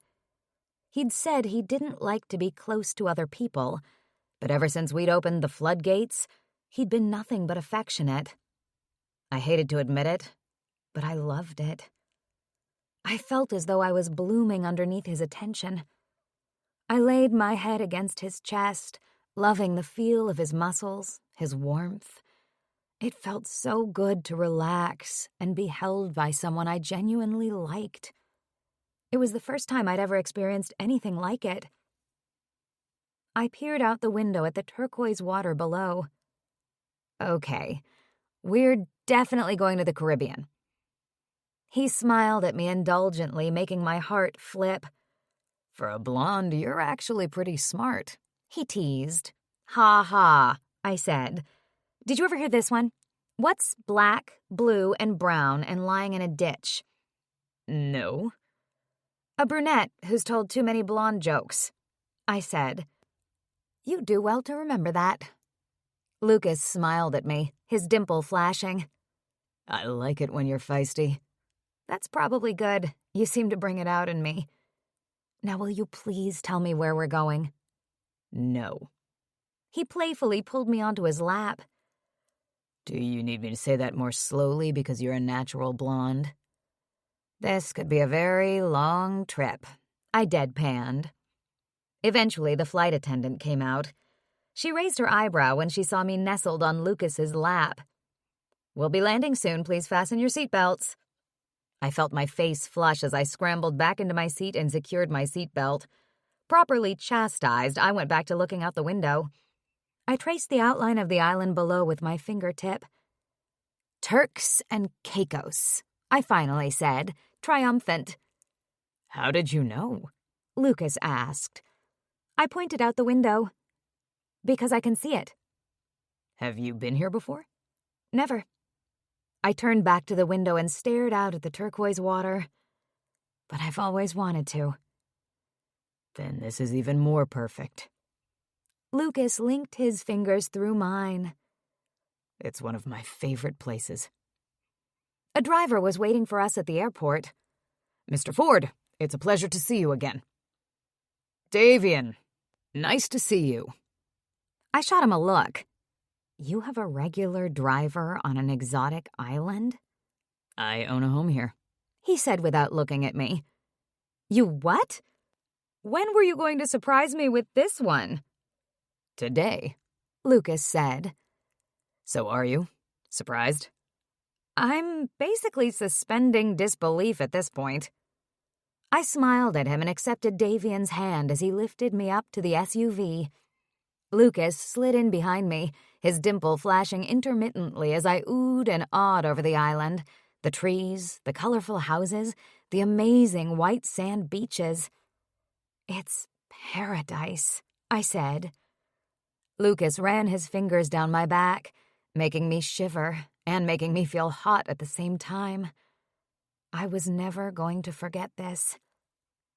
He'd said he didn't like to be close to other people, but ever since we'd opened the floodgates, he'd been nothing but affectionate. I hated to admit it, but I loved it. I felt as though I was blooming underneath his attention. I laid my head against his chest, loving the feel of his muscles, his warmth. It felt so good to relax and be held by someone I genuinely liked. It was the first time I'd ever experienced anything like it. I peered out the window at the turquoise water below. "Okay, we're definitely going to the Caribbean." He smiled at me indulgently, making my heart flip. "For a blonde, you're actually pretty smart," he teased. "Ha ha," I said. "Did you ever hear this one? What's black, blue, and brown and lying in a ditch?" "No." "A brunette who's told too many blonde jokes," I said. "You do well to remember that." Lucas smiled at me, his dimple flashing. "I like it when you're feisty." "That's probably good. You seem to bring it out in me. Now will you please tell me where we're going?" "No." He playfully pulled me onto his lap. "Do you need me to say that more slowly because you're a natural blonde?" This could be a very long trip, I deadpanned. Eventually, the flight attendant came out. She raised her eyebrow when she saw me nestled on Lucas's lap. "We'll be landing soon. Please fasten your seatbelts." I felt my face flush as I scrambled back into my seat and secured my seatbelt. Properly chastised, I went back to looking out the window. I traced the outline of the island below with my fingertip. "Turks and Caicos," I finally said, triumphant. "How did you know?" Lucas asked. I pointed out the window. "Because I can see it." "Have you been here before?" "Never." I turned back to the window and stared out at the turquoise water. "But I've always wanted to." "Then this is even more perfect." Lucas linked his fingers through mine. "It's one of my favorite places." A driver was waiting for us at the airport. "Mr. Ford, it's a pleasure to see you again." "Davian, nice to see you." I shot him a look. "You have a regular driver on an exotic island?" "I own a home here," he said without looking at me. "You what? When were you going to surprise me with this one?" "Today," Lucas said. "So are you? Surprised?" I'm basically suspending disbelief at this point. I smiled at him and accepted Davian's hand as he lifted me up to the SUV. Lucas slid in behind me, his dimple flashing intermittently as I oohed and awed over the island, the trees, the colorful houses, the amazing white sand beaches. "It's paradise," I said. Lucas ran his fingers down my back, making me shiver and making me feel hot at the same time. I was never going to forget this.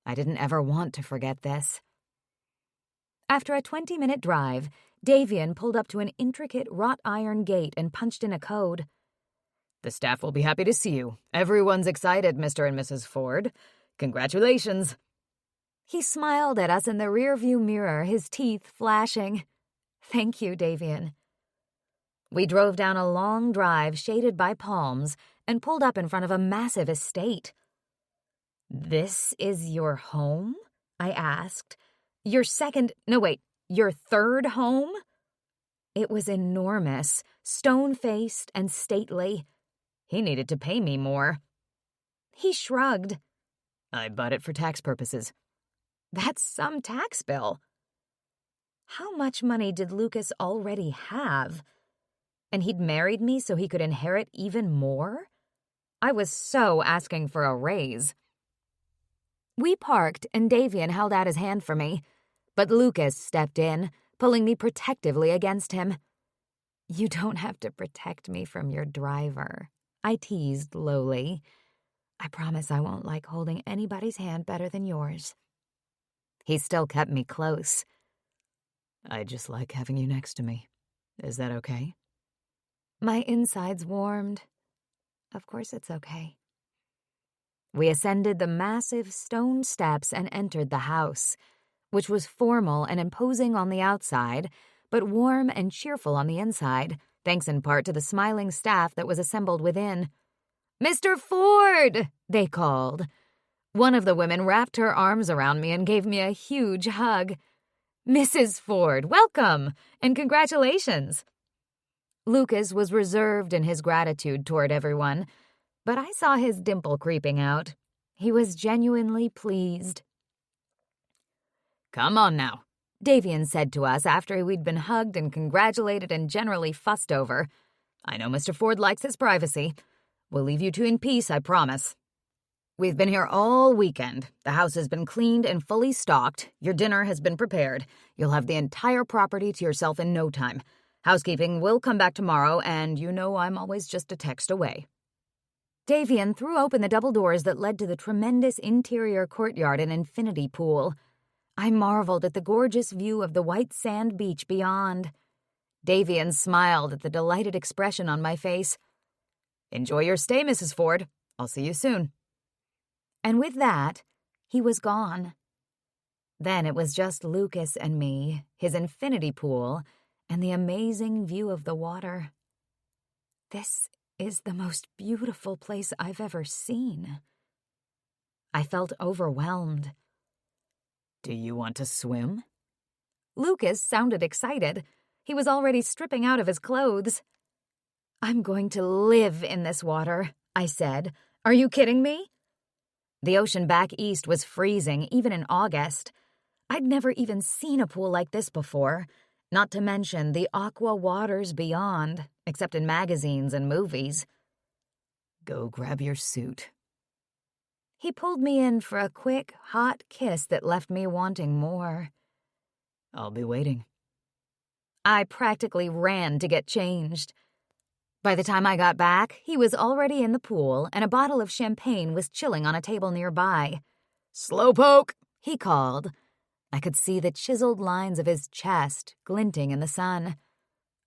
I didn't ever want to forget this. After a 20-minute drive, Davian pulled up to an intricate wrought iron gate and punched in a code. "The staff will be happy to see you. Everyone's excited, Mr. and Mrs. Ford. Congratulations." He smiled at us in the rearview mirror, his teeth flashing. "Thank you, Davian." We drove down a long drive shaded by palms and pulled up in front of a massive estate. "This is your home?" I asked. Your third home?" It was enormous, stone-faced and stately. He needed to pay me more. He shrugged. I bought it for tax purposes. That's some tax bill. How much money did Lucas already have? And he'd married me so he could inherit even more? I was so asking for a raise. We parked, and Davian held out his hand for me, but Lucas stepped in, pulling me protectively against him. You don't have to protect me from your driver, I teased lowly. I promise I won't like holding anybody's hand better than yours. He still kept me close. I just like having you next to me. Is that okay? My insides warmed. Of course it's okay. We ascended the massive stone steps and entered the house, which was formal and imposing on the outside, but warm and cheerful on the inside, thanks in part to the smiling staff that was assembled within. "Mr. Ford!" they called. One of the women wrapped her arms around me and gave me a huge hug. "Mrs. Ford, welcome, and congratulations." Lucas was reserved in his gratitude toward everyone, but I saw his dimple creeping out. He was genuinely pleased. Come on now, Davian said to us after we'd been hugged and congratulated and generally fussed over. I know Mr. Ford likes his privacy. We'll leave you two in peace, I promise. We've been here all weekend. The house has been cleaned and fully stocked. Your dinner has been prepared. You'll have the entire property to yourself in no time. Housekeeping will come back tomorrow, and you know I'm always just a text away. Davian threw open the double doors that led to the tremendous interior courtyard and infinity pool. I marveled at the gorgeous view of the white sand beach beyond. Davian smiled at the delighted expression on my face. Enjoy your stay, Mrs. Ford. I'll see you soon. And with that, he was gone. Then it was just Lucas and me, his infinity pool, and the amazing view of the water. This is the most beautiful place I've ever seen. I felt overwhelmed. Do you want to swim? Lucas sounded excited. He was already stripping out of his clothes. I'm going to live in this water, I said. Are you kidding me? The ocean back east was freezing, even in August. I'd never even seen a pool like this before, not to mention the aqua waters beyond, except in magazines and movies. Go grab your suit. He pulled me in for a quick, hot kiss that left me wanting more. I'll be waiting. I practically ran to get changed. By the time I got back, he was already in the pool, and a bottle of champagne was chilling on a table nearby. "Slowpoke," he called. I could see the chiseled lines of his chest glinting in the sun.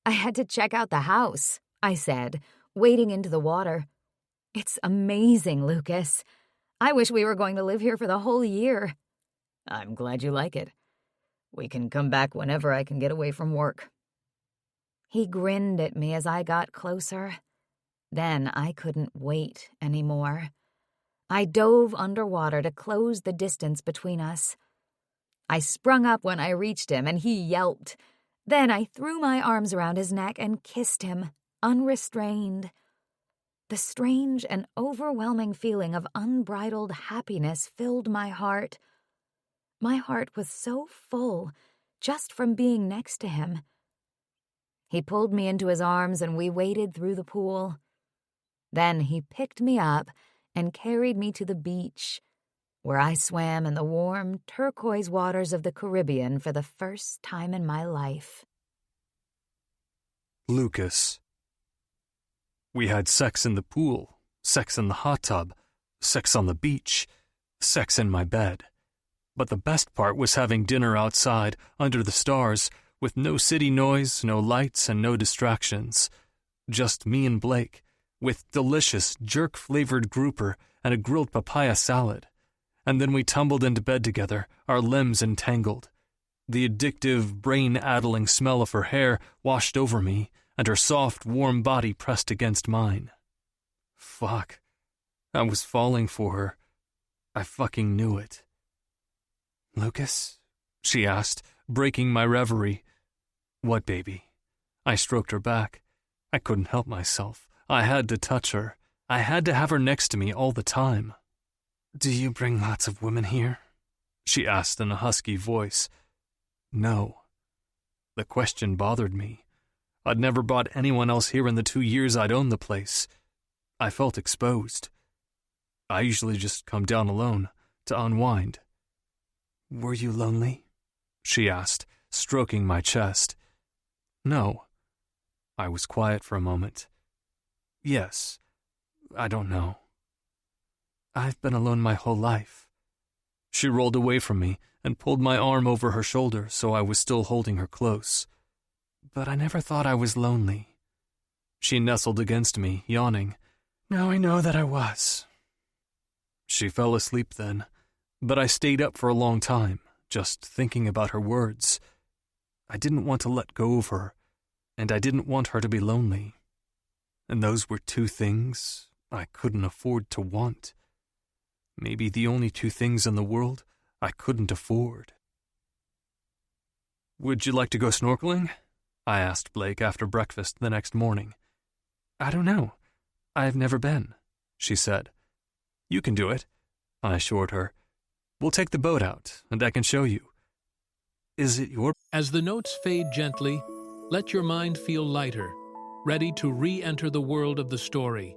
I had to check out the house, I said, wading into the water. It's amazing, Lucas. I wish we were going to live here for the whole year. I'm glad you like it. We can come back whenever I can get away from work. He grinned at me as I got closer. Then I couldn't wait anymore. I dove underwater to close the distance between us. I sprung up when I reached him, and he yelped. Then I threw my arms around his neck and kissed him, unrestrained. The strange and overwhelming feeling of unbridled happiness filled my heart. My heart was so full just from being next to him. He pulled me into his arms and we waded through the pool. Then he picked me up and carried me to the beach, where I swam in the warm, turquoise waters of the Caribbean for the first time in my life. Lucas. We had sex in the pool, sex in the hot tub, sex on the beach, sex in my bed. But the best part was having dinner outside, under the stars, with no city noise, no lights, and no distractions. Just me and Blake, with delicious jerk-flavored grouper and a grilled papaya salad. And then we tumbled into bed together, our limbs entangled. The addictive, brain-addling smell of her hair washed over me, and her soft, warm body pressed against mine. Fuck. I was falling for her. I fucking knew it. "Lucas?" she asked, breaking my reverie. "What, baby?" I stroked her back. I couldn't help myself. I had to touch her. I had to have her next to me all the time. Do you bring lots of women here? She asked in a husky voice. No. The question bothered me. I'd never brought anyone else here in the 2 years I'd owned the place. I felt exposed. I usually just come down alone, to unwind. Were you lonely? She asked, stroking my chest. No. I was quiet for a moment. Yes. I don't know. I've been alone my whole life. She rolled away from me and pulled my arm over her shoulder so I was still holding her close. But I never thought I was lonely. She nestled against me, yawning. Now I know that I was. She fell asleep then, but I stayed up for a long time, just thinking about her words. I didn't want to let go of her, and I didn't want her to be lonely. And those were 2 things I couldn't afford to want. Maybe the only 2 things in the world I couldn't afford. Would you like to go snorkeling? I asked Blake after breakfast the next morning. I don't know. I've never been, she said. You can do it, I assured her. We'll take the boat out, and I can show you. Is it your... As the notes fade gently, let your mind feel lighter, ready to re-enter the world of the story.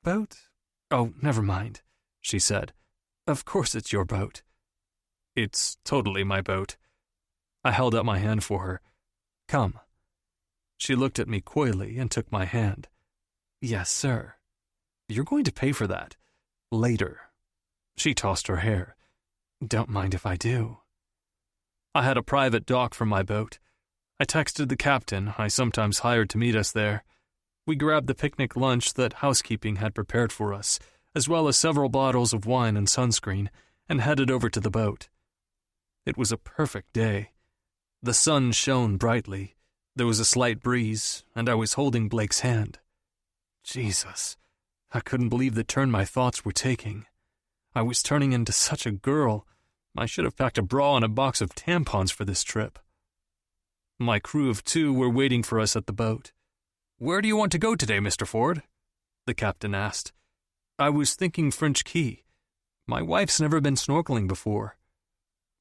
Boat? Oh, never mind, she said. Of course it's your boat. It's totally my boat. I held out my hand for her. Come. She looked at me coyly and took my hand. Yes, sir. You're going to pay for that. Later. She tossed her hair. Don't mind if I do. I had a private dock for my boat. I texted the captain I sometimes hired to meet us there. We grabbed the picnic lunch that housekeeping had prepared for us, as well as several bottles of wine and sunscreen, and headed over to the boat. It was a perfect day. The sun shone brightly, there was a slight breeze, and I was holding Blake's hand. Jesus, I couldn't believe the turn my thoughts were taking. I was turning into such a girl. I should have packed a bra and a box of tampons for this trip. My crew of 2 were waiting for us at the boat. "Where do you want to go today, Mr. Ford?" the captain asked. I was thinking French Key. My wife's never been snorkeling before.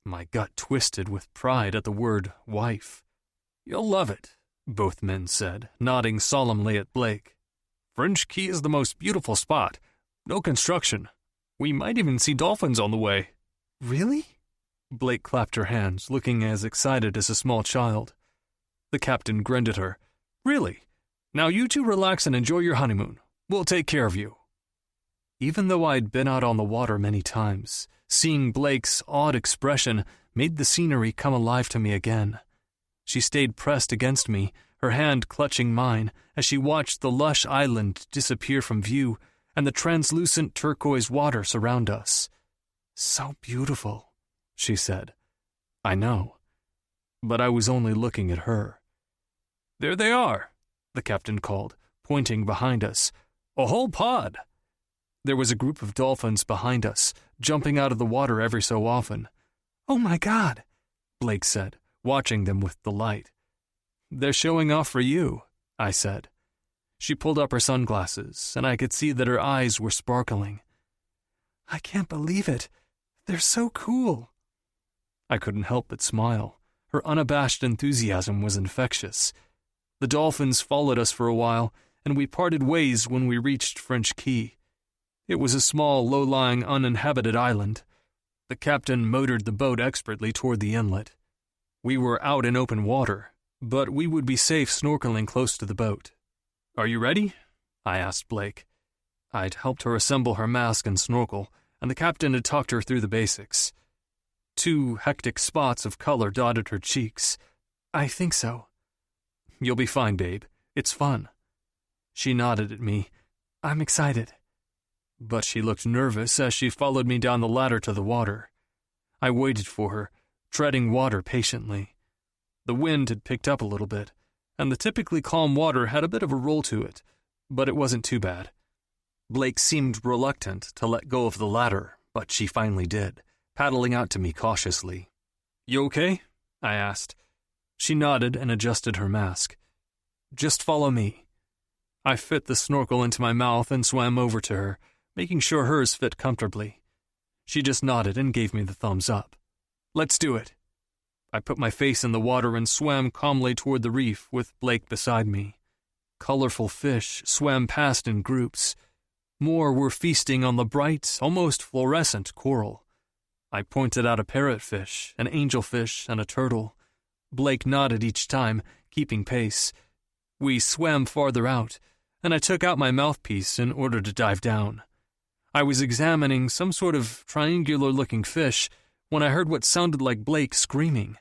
My gut twisted with pride at the word wife. "You'll love it," both men said, nodding solemnly at Blake. "French Key is the most beautiful spot. No construction. We might even see dolphins on the way." "Really?" Blake clapped her hands, looking as excited as a small child. The captain grinned at her. "Really? Now you two relax and enjoy your honeymoon. We'll take care of you." Even though I'd been out on the water many times, seeing Blake's odd expression made the scenery come alive to me again. She stayed pressed against me, her hand clutching mine, as she watched the lush island disappear from view and the translucent turquoise water surround us. "So beautiful," she said. "I know." But I was only looking at her. "There they are," the captain called, pointing behind us. "A whole pod." There was a group of dolphins behind us, jumping out of the water every so often. "Oh my God," Blake said, watching them with delight. "They're showing off for you," I said. She pulled up her sunglasses, and I could see that her eyes were sparkling. "I can't believe it. They're so cool." I couldn't help but smile. Her unabashed enthusiasm was infectious. The dolphins followed us for a while, and we parted ways when we reached French Key. It was a small, low-lying, uninhabited island. The captain motored the boat expertly toward the inlet. We were out in open water, but we would be safe snorkeling close to the boat. "Are you ready?" I asked Blake. I'd helped her assemble her mask and snorkel, and the captain had talked her through the basics. 2 hectic spots of color dotted her cheeks. "I think so." "You'll be fine, babe. It's fun." She nodded at me. "I'm excited." But she looked nervous as she followed me down the ladder to the water. I waited for her, treading water patiently. The wind had picked up a little bit, and the typically calm water had a bit of a roll to it, but it wasn't too bad. Blake seemed reluctant to let go of the ladder, but she finally did, paddling out to me cautiously. "You okay?" I asked. She nodded and adjusted her mask. "Just follow me." I fit the snorkel into my mouth and swam over to her, making sure hers fit comfortably. She just nodded and gave me the thumbs up. "Let's do it." I put my face in the water and swam calmly toward the reef with Blake beside me. Colorful fish swam past in groups. More were feasting on the bright, almost fluorescent coral. I pointed out a parrotfish, an angelfish, and a turtle. Blake nodded each time, keeping pace. We swam farther out, and I took out my mouthpiece in order to dive down. I was examining some sort of triangular-looking fish when I heard what sounded like Blake screaming.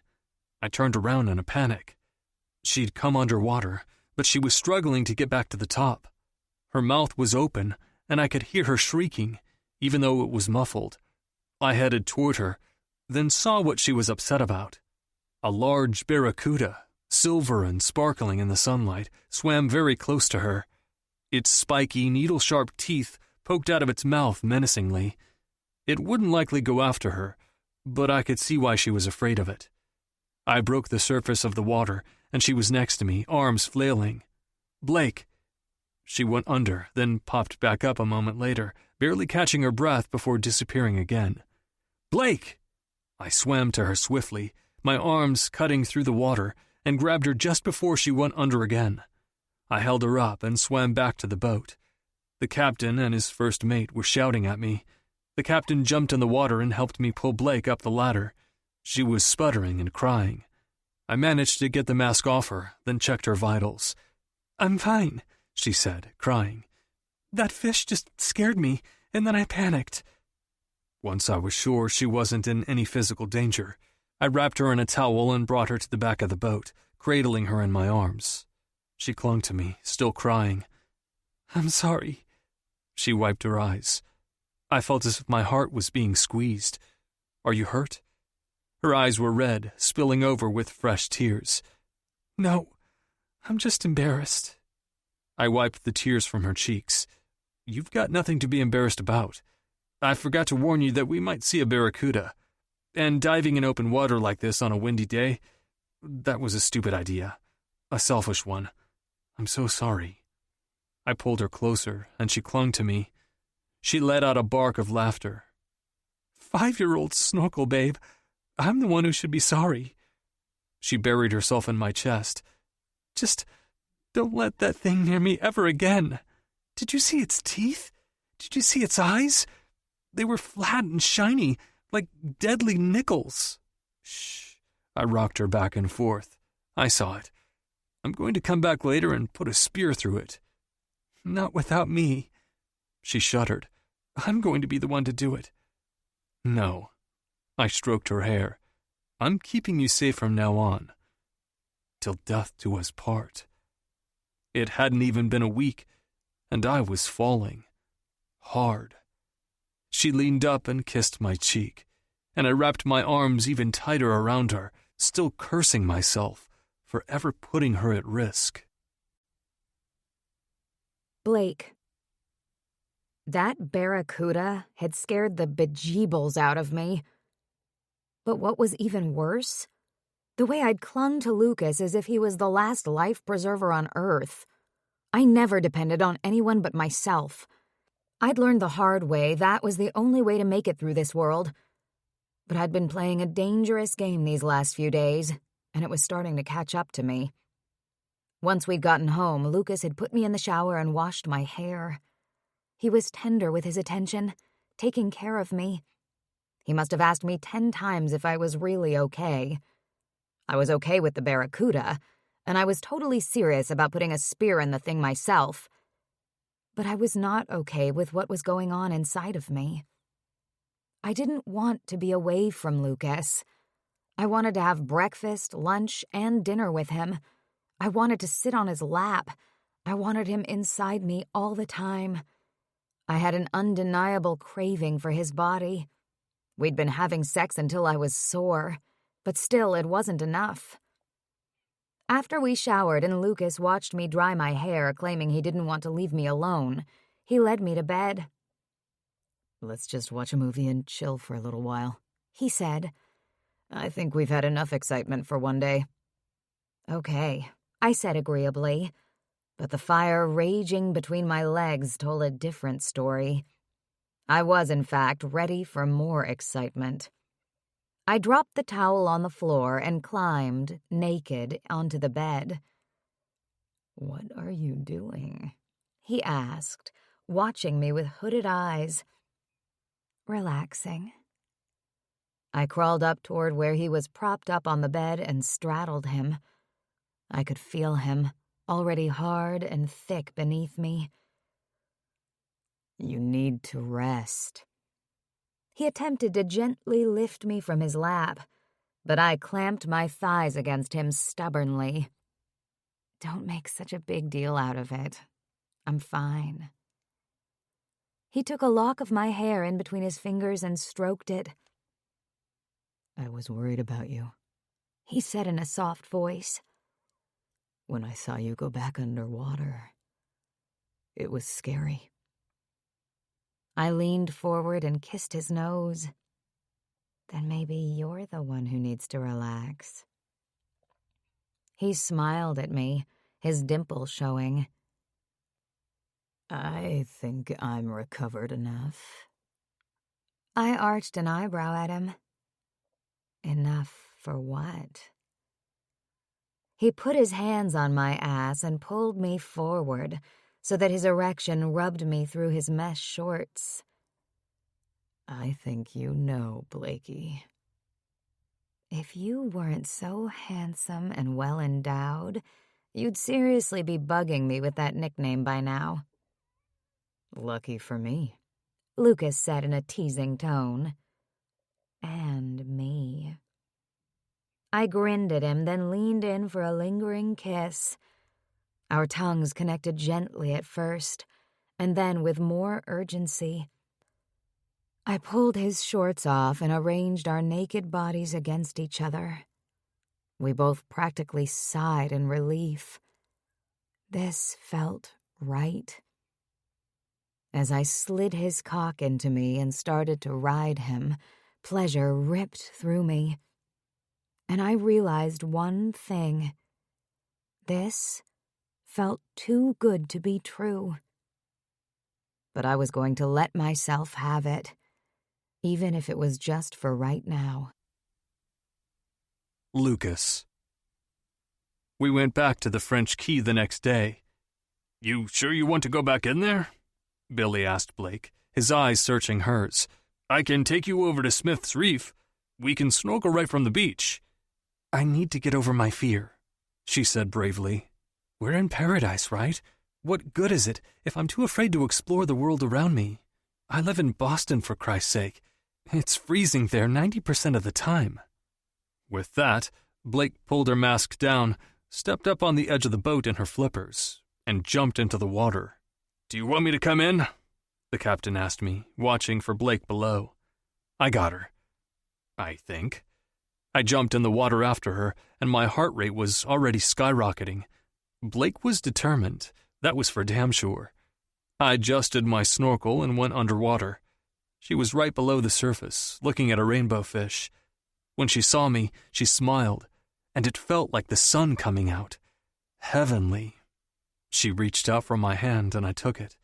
I turned around in a panic. She'd come underwater, but she was struggling to get back to the top. Her mouth was open, and I could hear her shrieking, even though it was muffled. I headed toward her, then saw what she was upset about. A large barracuda, silver and sparkling in the sunlight, swam very close to her. Its spiky, needle-sharp teeth poked out of its mouth menacingly. It wouldn't likely go after her, but I could see why she was afraid of it. I broke the surface of the water, and she was next to me, arms flailing. "Blake!" She went under, then popped back up a moment later, barely catching her breath before disappearing again. "Blake!" I swam to her swiftly, my arms cutting through the water, and grabbed her just before she went under again. I held her up and swam back to the boat. The captain and his first mate were shouting at me. The captain jumped in the water and helped me pull Blake up the ladder. She was sputtering and crying. I managed to get the mask off her, then checked her vitals. "I'm fine," she said, crying. "That fish just scared me, and then I panicked. Once I was sure she wasn't in any physical danger, I wrapped her in a towel and brought her to the back of the boat, cradling her in my arms. She clung to me, still crying. "I'm sorry." She wiped her eyes. I felt as if my heart was being squeezed. "Are you hurt?" Her eyes were red, spilling over with fresh tears. "No, I'm just embarrassed." I wiped the tears from her cheeks. "You've got nothing to be embarrassed about. I forgot to warn you that we might see a barracuda. And diving in open water like this on a windy day, that was a stupid idea. A selfish one. I'm so sorry." I pulled her closer, and she clung to me. She let out a bark of laughter. 5-year-old snorkel, babe. I'm the one who should be sorry." She buried herself in my chest. "Just don't let that thing near me ever again. Did you see its teeth? Did you see its eyes? They were flat and shiny, like deadly nickels." "Shh." I rocked her back and forth. "I saw it. I'm going to come back later and put a spear through it." "Not without me." She shuddered. "I'm going to be the one to do it." "No." I stroked her hair. "I'm keeping you safe from now on. Till death do us part." It hadn't even been a week, and I was falling. Hard. She leaned up and kissed my cheek, and I wrapped my arms even tighter around her, still cursing myself for ever putting her at risk. Blake. That barracuda had scared the bejeebles out of me. But what was even worse? The way I'd clung to Lucas as if he was the last life preserver on Earth. I never depended on anyone but myself. I'd learned the hard way that was the only way to make it through this world. But I'd been playing a dangerous game these last few days, and it was starting to catch up to me. Once we'd gotten home, Lucas had put me in the shower and washed my hair. He was tender with his attention, taking care of me. He must have asked me 10 times if I was really okay. I was okay with the barracuda, and I was totally serious about putting a spear in the thing myself. But I was not okay with what was going on inside of me. I didn't want to be away from Lucas. I wanted to have breakfast, lunch, and dinner with him. I wanted to sit on his lap. I wanted him inside me all the time. I had an undeniable craving for his body. We'd been having sex until I was sore, but still it wasn't enough. After we showered and Lucas watched me dry my hair, claiming he didn't want to leave me alone, he led me to bed. "Let's just watch a movie and chill for a little while," he said. "I think we've had enough excitement for one day." "Okay," I said agreeably, but the fire raging between my legs told a different story. I was, in fact, ready for more excitement. I dropped the towel on the floor and climbed, naked, onto the bed. "What are you doing?" he asked, watching me with hooded eyes. "Relaxing." I crawled up toward where he was propped up on the bed and straddled him. I could feel him, already hard and thick beneath me. "You need to rest." He attempted to gently lift me from his lap, but I clamped my thighs against him stubbornly. "Don't make such a big deal out of it. I'm fine." He took a lock of my hair in between his fingers and stroked it. "I was worried about you," he said in a soft voice. "When I saw you go back underwater, it was scary." I leaned forward and kissed his nose. "Then maybe you're the one who needs to relax." He smiled at me, his dimple showing. "I think I'm recovered enough." I arched an eyebrow at him. "Enough for what?" He put his hands on my ass and pulled me forward so that his erection rubbed me through his mesh shorts. "I think you know, Blakey." "If you weren't so handsome and well-endowed, you'd seriously be bugging me with that nickname by now." "Lucky for me. Lucas said in a teasing tone. And me. I grinned at him, then leaned in for a lingering kiss. Our tongues connected gently at first, and then with more urgency. I pulled his shorts off and arranged our naked bodies against each other. We both practically sighed in relief. This felt right. As I slid his cock into me and started to ride him, pleasure ripped through me. And I realized one thing. This felt too good to be true. But I was going to let myself have it, even if it was just for right now. Lucas. We went back to the French Quay the next day. "You sure you want to go back in there?" Billy asked Blake, his eyes searching hers. "I can take you over to Smith's Reef. We can snorkel right from the beach." I need to get over my fear, she said bravely. We're in paradise, right? What good is it if I'm too afraid to explore the world around me? I live in Boston, for Christ's sake. It's freezing there 90% of the time. With that, Blake pulled her mask down, stepped up on the edge of the boat in her flippers, and jumped into the water. "Do you want me to come in?" the captain asked me, watching for Blake below. "I got her, I think." I jumped in the water after her, and my heart rate was already skyrocketing. Blake was determined, that was for damn sure. I adjusted my snorkel and went underwater. She was right below the surface, looking at a rainbow fish. When she saw me, she smiled, and it felt like the sun coming out. Heavenly. She reached out for my hand, and I took it.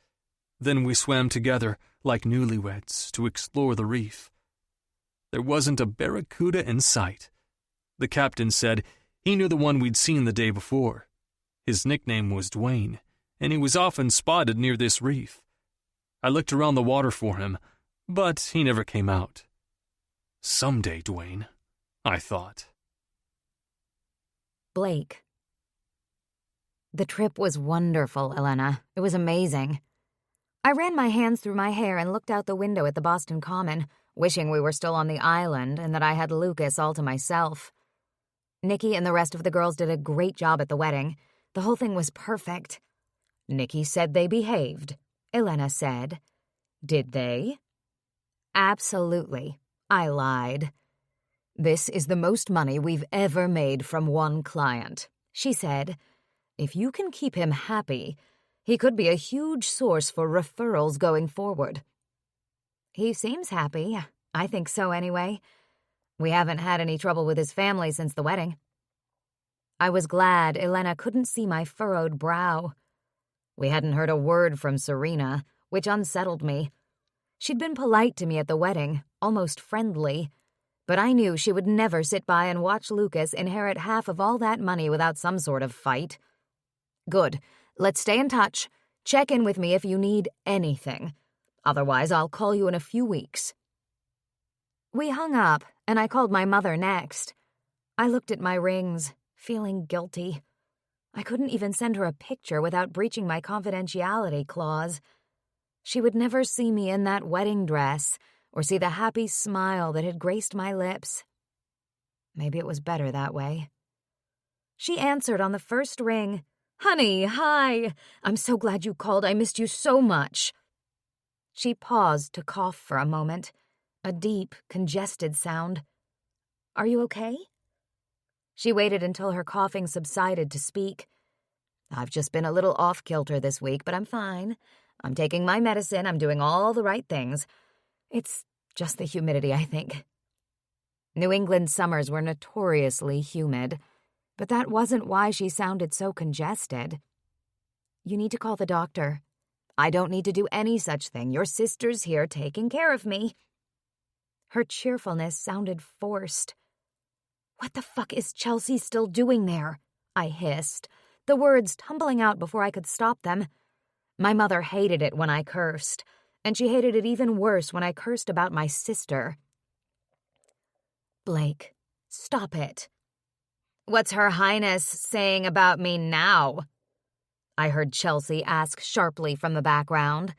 Then we swam together, like newlyweds, to explore the reef. There wasn't a barracuda in sight. The captain said he knew the one we'd seen the day before. His nickname was Dwayne, and he was often spotted near this reef. I looked around the water for him, but he never came out. Someday, Dwayne, I thought. Blake. The trip was wonderful, Elena. It was amazing. I ran my hands through my hair and looked out the window at the Boston Common, wishing we were still on the island and that I had Lucas all to myself. Nikki and the rest of the girls did a great job at the wedding. The whole thing was perfect. Nikki said they behaved. Elena said, "Did they?" Absolutely. I lied. "This is the most money we've ever made from one client," she said. "If you can keep him happy, he could be a huge source for referrals going forward." He seems happy. I think so anyway. We haven't had any trouble with his family since the wedding. I was glad Elena couldn't see my furrowed brow. We hadn't heard a word from Serena, which unsettled me. She'd been polite to me at the wedding, almost friendly, but I knew she would never sit by and watch Lucas inherit half of all that money without some sort of fight. Good. Let's stay in touch. Check in with me if you need anything. Otherwise, I'll call you in a few weeks. We hung up, and I called my mother next. I looked at my rings, feeling guilty. I couldn't even send her a picture without breaching my confidentiality clause. She would never see me in that wedding dress or see the happy smile that had graced my lips. Maybe it was better that way. She answered on the first ring. "Honey, hi. I'm so glad you called. I missed you so much." She paused to cough for a moment, a deep, congested sound. "Are you okay?" She waited until her coughing subsided to speak. "I've just been a little off-kilter this week, but I'm fine. I'm taking my medicine. I'm doing all the right things. It's just the humidity, I think." New England summers were notoriously humid, but that wasn't why she sounded so congested. "You need to call the doctor." "I don't need to do any such thing. Your sister's here taking care of me." Her cheerfulness sounded forced. "What the fuck is Chelsea still doing there?" I hissed, the words tumbling out before I could stop them. My mother hated it when I cursed, and she hated it even worse when I cursed about my sister. "Blake, stop it." "What's Her Highness saying about me now?" I heard Chelsea ask sharply from the background.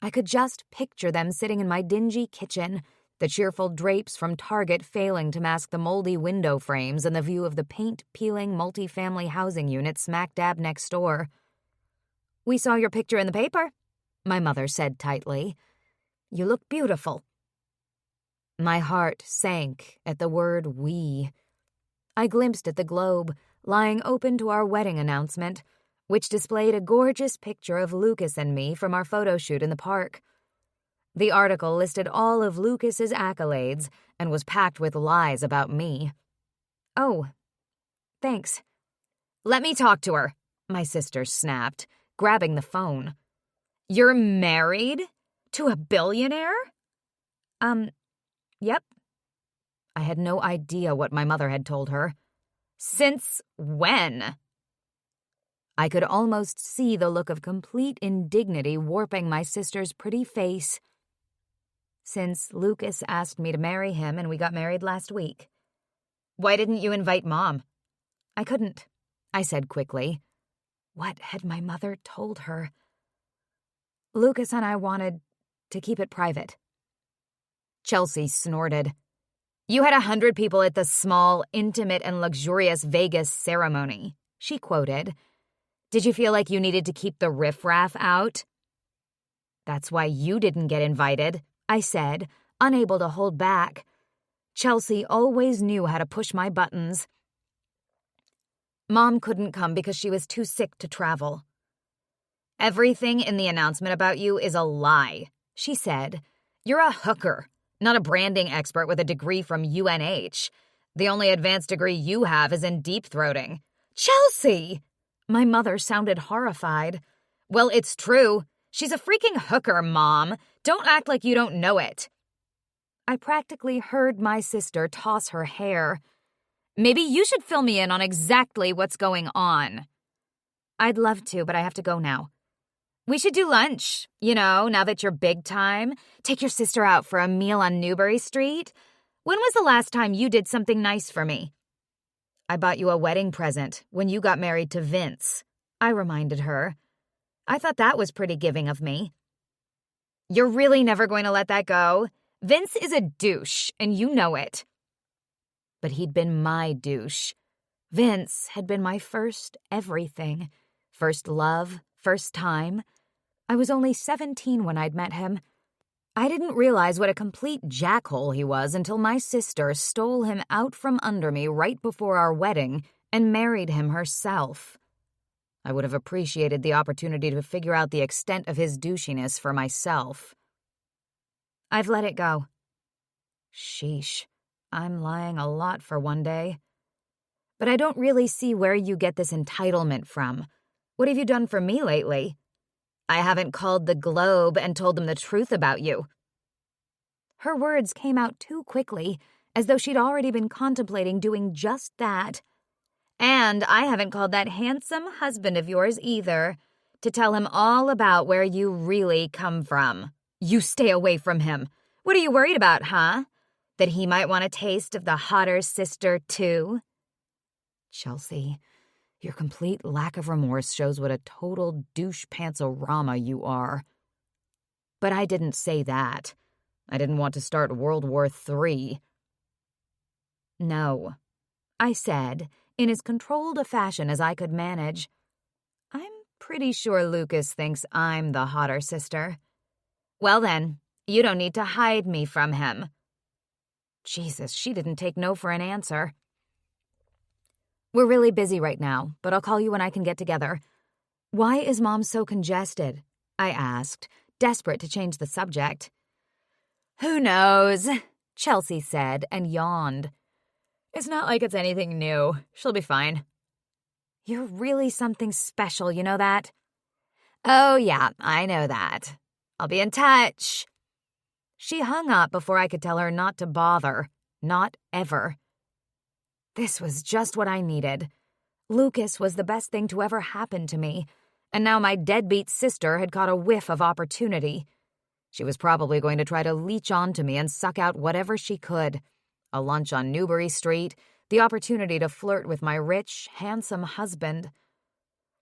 I could just picture them sitting in my dingy kitchen, the cheerful drapes from Target failing to mask the moldy window frames and the view of the paint-peeling multifamily housing unit smack dab next door. "We saw your picture in the paper," my mother said tightly. "You look beautiful." My heart sank at the word we. I glimpsed at the Globe, lying open to our wedding announcement, which displayed a gorgeous picture of Lucas and me from our photo shoot in the park. The article listed all of Lucas's accolades and was packed with lies about me. "Oh, thanks." "Let me talk to her," my sister snapped, grabbing the phone. "You're married? To a billionaire?" Yep." I had no idea what my mother had told her. "Since when?" I could almost see the look of complete indignity warping my sister's pretty face. "Since Lucas asked me to marry him and we got married last week." "Why didn't you invite Mom?" "I couldn't," I said quickly. What had my mother told her? "Lucas and I wanted to keep it private." Chelsea snorted. "You had 100 people at the small, intimate, and luxurious Vegas ceremony," she quoted. "Did you feel like you needed to keep the riffraff out?" "That's why you didn't get invited," I said, unable to hold back. Chelsea always knew how to push my buttons. "Mom couldn't come because she was too sick to travel." "Everything in the announcement about you is a lie," she said. "You're a hooker, not a branding expert with a degree from UNH. The only advanced degree you have is in deep-throating." "Chelsea!" My mother sounded horrified. "Well, it's true. She's a freaking hooker, Mom. Don't act like you don't know it." I practically heard my sister toss her hair. "Maybe you should fill me in on exactly what's going on." "I'd love to, but I have to go now." "We should do lunch, now that you're big time. Take your sister out for a meal on Newbury Street. When was the last time you did something nice for me?" "I bought you a wedding present when you got married to Vince," I reminded her. "I thought that was pretty giving of me." "You're really never going to let that go? Vince is a douche, and you know it." But he'd been my douche. Vince had been my first everything. First love, first time. I was only 17 when I'd met him. I didn't realize what a complete jackhole he was until my sister stole him out from under me right before our wedding and married him herself. I would have appreciated the opportunity to figure out the extent of his douchiness for myself. I've let it go. Sheesh, I'm lying a lot for one day. But I don't really see where you get this entitlement from. What have you done for me lately? I haven't called the Globe and told them the truth about you. Her words came out too quickly, as though she'd already been contemplating doing just that. And I haven't called that handsome husband of yours either, to tell him all about where you really come from. You stay away from him. What are you worried about, huh? That he might want a taste of the hotter sister, too? Chelsea, your complete lack of remorse shows what a total douche-pantsorama you are. But I didn't say that. I didn't want to start World War III. No, I said, in as controlled a fashion as I could manage. I'm pretty sure Lucas thinks I'm the hotter sister. Well then, you don't need to hide me from him. Jesus, she didn't take no for an answer. We're really busy right now, but I'll call you when I can get together. Why is Mom so congested? I asked, desperate to change the subject. Who knows? Chelsea said and yawned. It's not like it's anything new. She'll be fine. You're really something special, you know that? Oh, yeah, I know that. I'll be in touch. She hung up before I could tell her not to bother. Not ever. This was just what I needed. Lucas was the best thing to ever happen to me, and now my deadbeat sister had caught a whiff of opportunity. She was probably going to try to leech onto me and suck out whatever she could. A lunch on Newbury Street, the opportunity to flirt with my rich, handsome husband.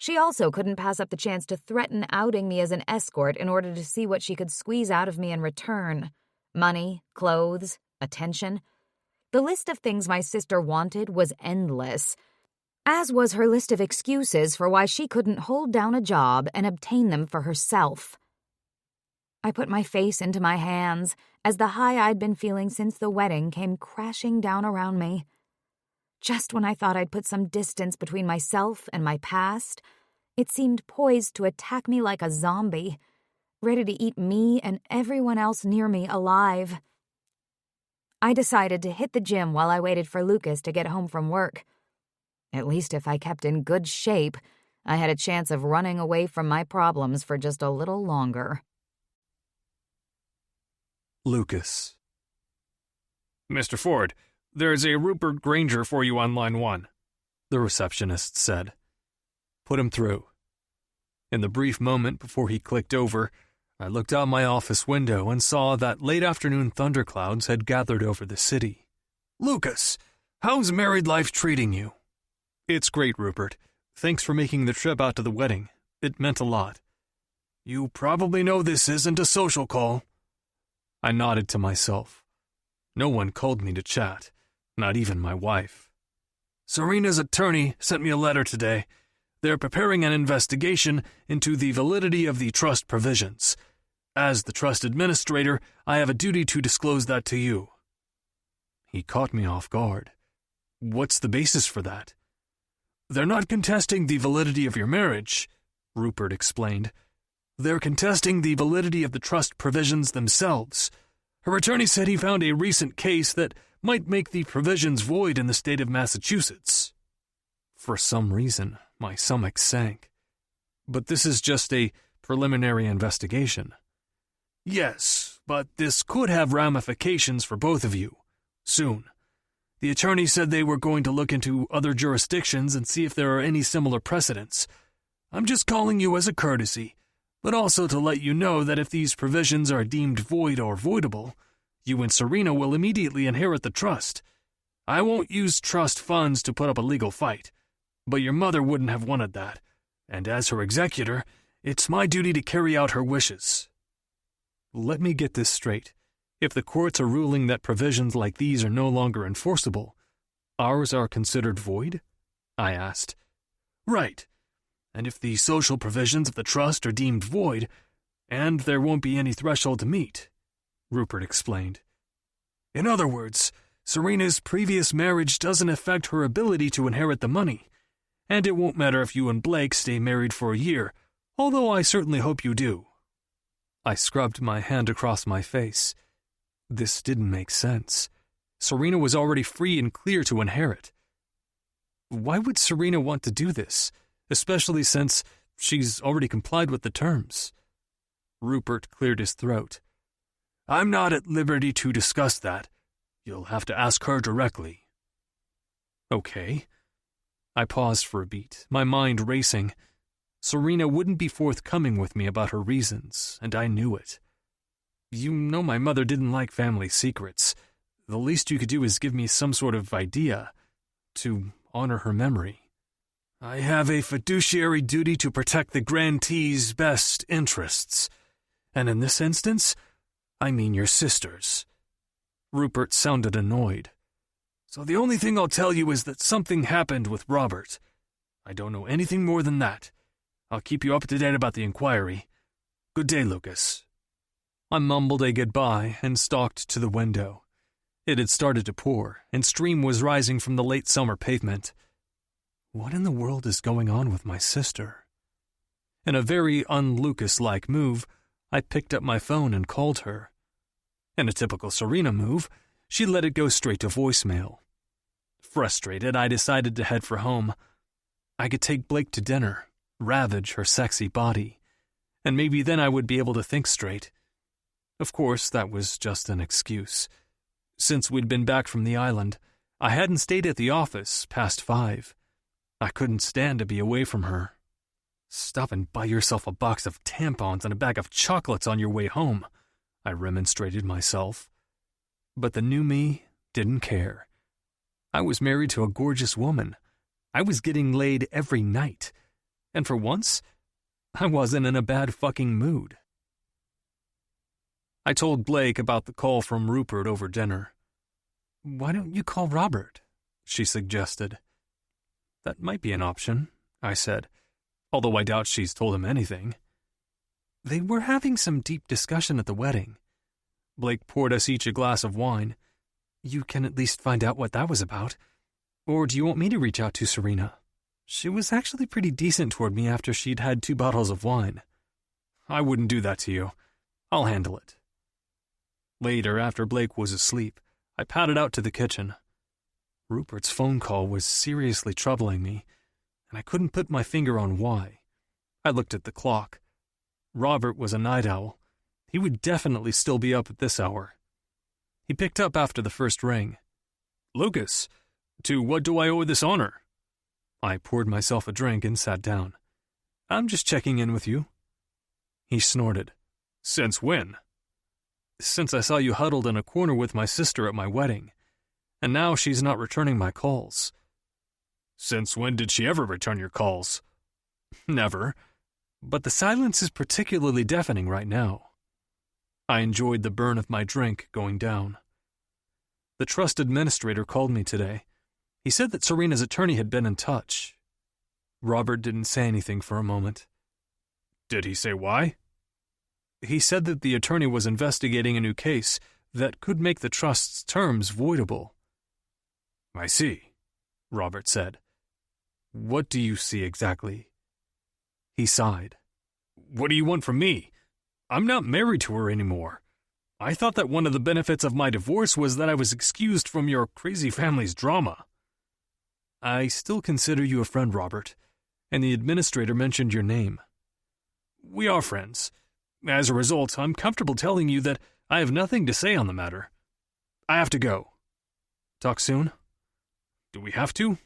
She also couldn't pass up the chance to threaten outing me as an escort in order to see what she could squeeze out of me in return. Money, clothes, attention. The list of things my sister wanted was endless, as was her list of excuses for why she couldn't hold down a job and obtain them for herself. I put my face into my hands as the high I'd been feeling since the wedding came crashing down around me. Just when I thought I'd put some distance between myself and my past, it seemed poised to attack me like a zombie, ready to eat me and everyone else near me alive. I decided to hit the gym while I waited for Lucas to get home from work. At least if I kept in good shape, I had a chance of running away from my problems for just a little longer. Lucas. Mr. Ford, there's a Rupert Granger for you on line 1, the receptionist said. Put him through. In the brief moment before he clicked over, I looked out my office window and saw that late afternoon thunderclouds had gathered over the city. Lucas, how's married life treating you? It's great, Rupert. Thanks for making the trip out to the wedding. It meant a lot. You probably know this isn't a social call. I nodded to myself. No one called me to chat, not even my wife. Serena's attorney sent me a letter today. They're preparing an investigation into the validity of the trust provisions. As the trust administrator, I have a duty to disclose that to you. He caught me off guard. What's the basis for that? They're not contesting the validity of your marriage, Rupert explained. They're contesting the validity of the trust provisions themselves. Her attorney said he found a recent case that might make the provisions void in the state of Massachusetts. For some reason, my stomach sank. But this is just a preliminary investigation. Yes, but this could have ramifications for both of you. Soon. The attorney said they were going to look into other jurisdictions and see if there are any similar precedents. I'm just calling you as a courtesy, but also to let you know that if these provisions are deemed void or voidable, you and Serena will immediately inherit the trust. I won't use trust funds to put up a legal fight, but your mother wouldn't have wanted that, and as her executor, it's my duty to carry out her wishes. Let me get this straight. If the courts are ruling that provisions like these are no longer enforceable, ours are considered void? I asked. Right. And if the social provisions of the trust are deemed void, and there won't be any threshold to meet, Rupert explained. In other words, Serena's previous marriage doesn't affect her ability to inherit the money, and it won't matter if you and Blake stay married for a year, although I certainly hope you do. I scrubbed my hand across my face. This didn't make sense. Serena was already free and clear to inherit. Why would Serena want to do this, especially since she's already complied with the terms? Rupert cleared his throat. I'm not at liberty to discuss that. You'll have to ask her directly. Okay. I paused for a beat, my mind racing. Serena wouldn't be forthcoming with me about her reasons, and I knew it. You know my mother didn't like family secrets. The least you could do is give me some sort of idea to honor her memory. I have a fiduciary duty to protect the grantee's best interests, and in this instance, I mean your sister's. Rupert sounded annoyed. So the only thing I'll tell you is that something happened with Robert. I don't know anything more than that. I'll keep you up to date about the inquiry. Good day, Lucas. I mumbled a goodbye and stalked to the window. It had started to pour, and steam was rising from the late summer pavement. What in the world is going on with my sister? In a very un-Lucas-like move, I picked up my phone and called her. In a typical Serena move, she let it go straight to voicemail. Frustrated, I decided to head for home. I could take Blake to dinner, ravage her sexy body, and maybe then I would be able to think straight. Of course, that was just an excuse. Since we'd been back from the island, I hadn't stayed at the office past 5. I couldn't stand to be away from her. Stop and buy yourself a box of tampons and a bag of chocolates on your way home, I remonstrated myself. But the new me didn't care. I was married to a gorgeous woman. I was getting laid every night. and for once, I wasn't in a bad fucking mood. I told Blake about the call from Rupert over dinner. "Why don't you call Robert?" she suggested. "That might be an option," I said, although I doubt she's told him anything. They were having some deep discussion at the wedding. Blake poured us each a glass of wine. "You can at least find out what that was about. Or do you want me to reach out to Serena? She was actually pretty decent toward me after she'd had 2 bottles of wine." "I wouldn't do that to you. I'll handle it." Later, after Blake was asleep, I padded out to the kitchen. Rupert's phone call was seriously troubling me, and I couldn't put my finger on why. I looked at the clock. Robert was a night owl. He would definitely still be up at this hour. He picked up after the first ring. "Lucas, to what do I owe this honor?" I poured myself a drink and sat down. "I'm just checking in with you." He snorted. "Since when?" "Since I saw you huddled in a corner with my sister at my wedding, and now she's not returning my calls." "Since when did she ever return your calls?" "Never, but the silence is particularly deafening right now." I enjoyed the burn of my drink going down. The trust administrator called me today. He said that Serena's attorney had been in touch. Robert didn't say anything for a moment. "Did he say why?" "He said that the attorney was investigating a new case that could make the trust's terms voidable." "I see," Robert said. "What do you see exactly?" He sighed. "What do you want from me? I'm not married to her anymore. I thought that one of the benefits of my divorce was that I was excused from your crazy family's drama." "I still consider you a friend, Robert, and the administrator mentioned your name." "We are friends. As a result, I'm comfortable telling you that I have nothing to say on the matter. I have to go." "Talk soon?" "Do we have to?"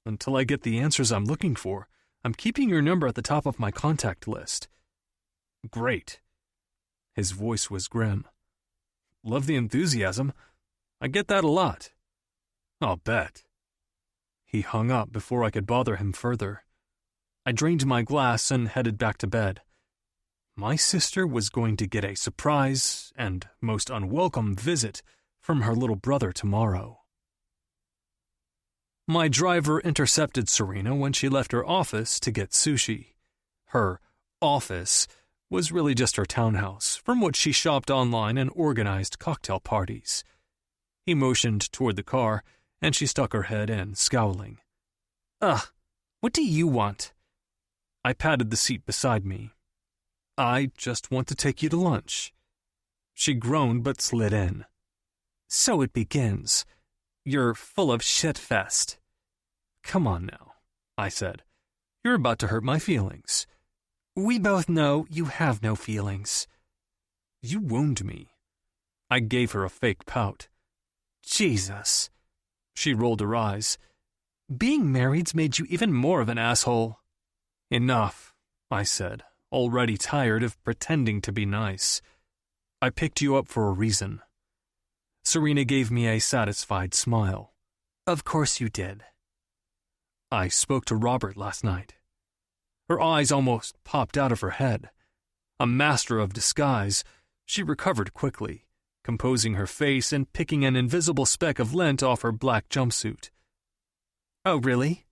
"Until I get the answers I'm looking for, I'm keeping your number at the top of my contact list." "Great." His voice was grim. "Love the enthusiasm. I get that a lot." "I'll bet." He hung up before I could bother him further. I drained my glass and headed back to bed. My sister was going to get a surprise and most unwelcome visit from her little brother tomorrow. My driver intercepted Serena when she left her office to get sushi. Her office was really just her townhouse, from which she shopped online and organized cocktail parties. He motioned toward the car, and she stuck her head in, scowling. "Ugh, what do you want?" I patted the seat beside me. "I just want to take you to lunch." She groaned but slid in. "So it begins. You're full of shit-fest." "Come on now," I said. "You're about to hurt my feelings." "We both know you have no feelings." "You wound me." I gave her a fake pout. "Jesus." She rolled her eyes. "Being married's made you even more of an asshole." "Enough," I said, already tired of pretending to be nice. "I picked you up for a reason." Serena gave me a satisfied smile. "Of course you did." "I spoke to Robert last night." Her eyes almost popped out of her head. A master of disguise, she recovered quickly, composing her face and picking an invisible speck of lint off her black jumpsuit. "Oh, really?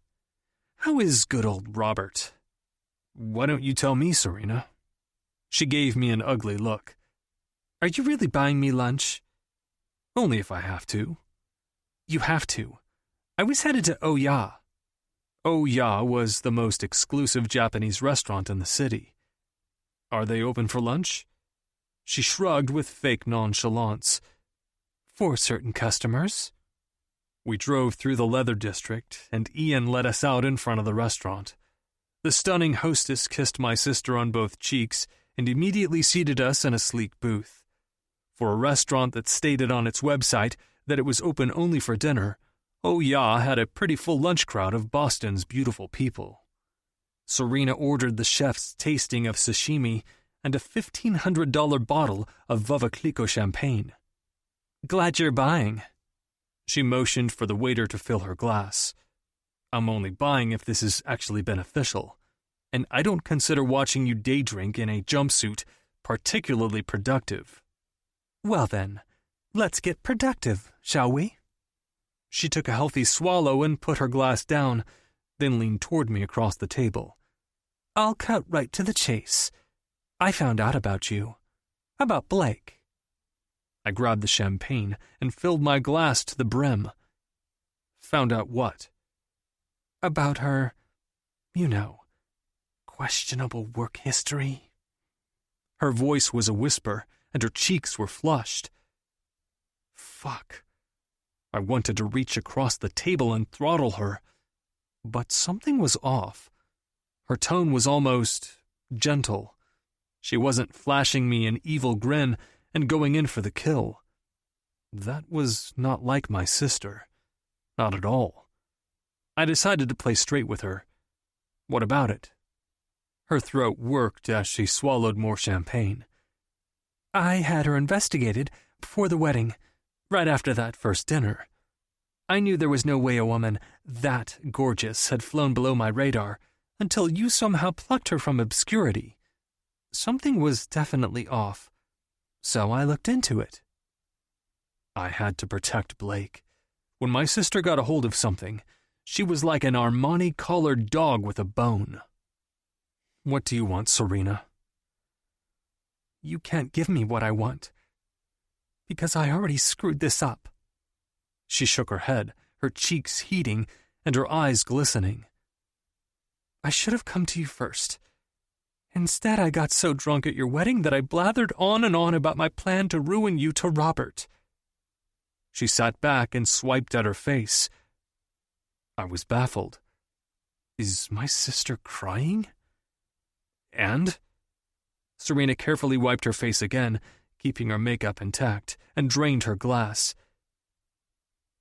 How is good old Robert?" "Why don't you tell me, Serena?" She gave me an ugly look. "Are you really buying me lunch?" "Only if I have to." "You have to. I was headed to Oya." Oya was the most exclusive Japanese restaurant in the city. "Are they open for lunch?" She shrugged with fake nonchalance. "For certain customers." We drove through the leather district, and Ian let us out in front of the restaurant. The stunning hostess kissed my sister on both cheeks and immediately seated us in a sleek booth. For a restaurant that stated on its website that it was open only for dinner, Oya had a pretty full lunch crowd of Boston's beautiful people. Serena ordered the chef's tasting of sashimi and a $1,500 bottle of Veuve champagne. "Glad you're buying." She motioned for the waiter to fill her glass. "I'm only buying if this is actually beneficial," and I don't consider watching you day drink in a jumpsuit particularly productive. Well then, let's get productive, shall we? She took a healthy swallow and put her glass down, then leaned toward me across the table. I'll cut right to the chase. I found out about you. About Blake. I grabbed the champagne and filled my glass to the brim. Found out what? About her, you know, questionable work history. Her voice was a whisper, and her cheeks were flushed. Fuck. I wanted to reach across the table and throttle her, but something was off. Her tone was almost gentle. She wasn't flashing me an evil grin and going in for the kill. That was not like my sister. Not at all. I decided to play straight with her. What about it? Her throat worked as she swallowed more champagne. I had her investigated before the wedding, right after that first dinner. I knew there was no way a woman that gorgeous had flown below my radar until you somehow plucked her from obscurity. Something was definitely off, so I looked into it. I had to protect Blake. When my sister got a hold of something, she was like an Armani-collared dog with a bone. What do you want, Serena? You can't give me what I want, because I already screwed this up. She shook her head, her cheeks heating and her eyes glistening. I should have come to you first. Instead, I got so drunk at your wedding that I blathered on and on about my plan to ruin you to Robert. She sat back and swiped at her face. I was baffled. Is my sister crying? And? Serena carefully wiped her face again, keeping her makeup intact, and drained her glass.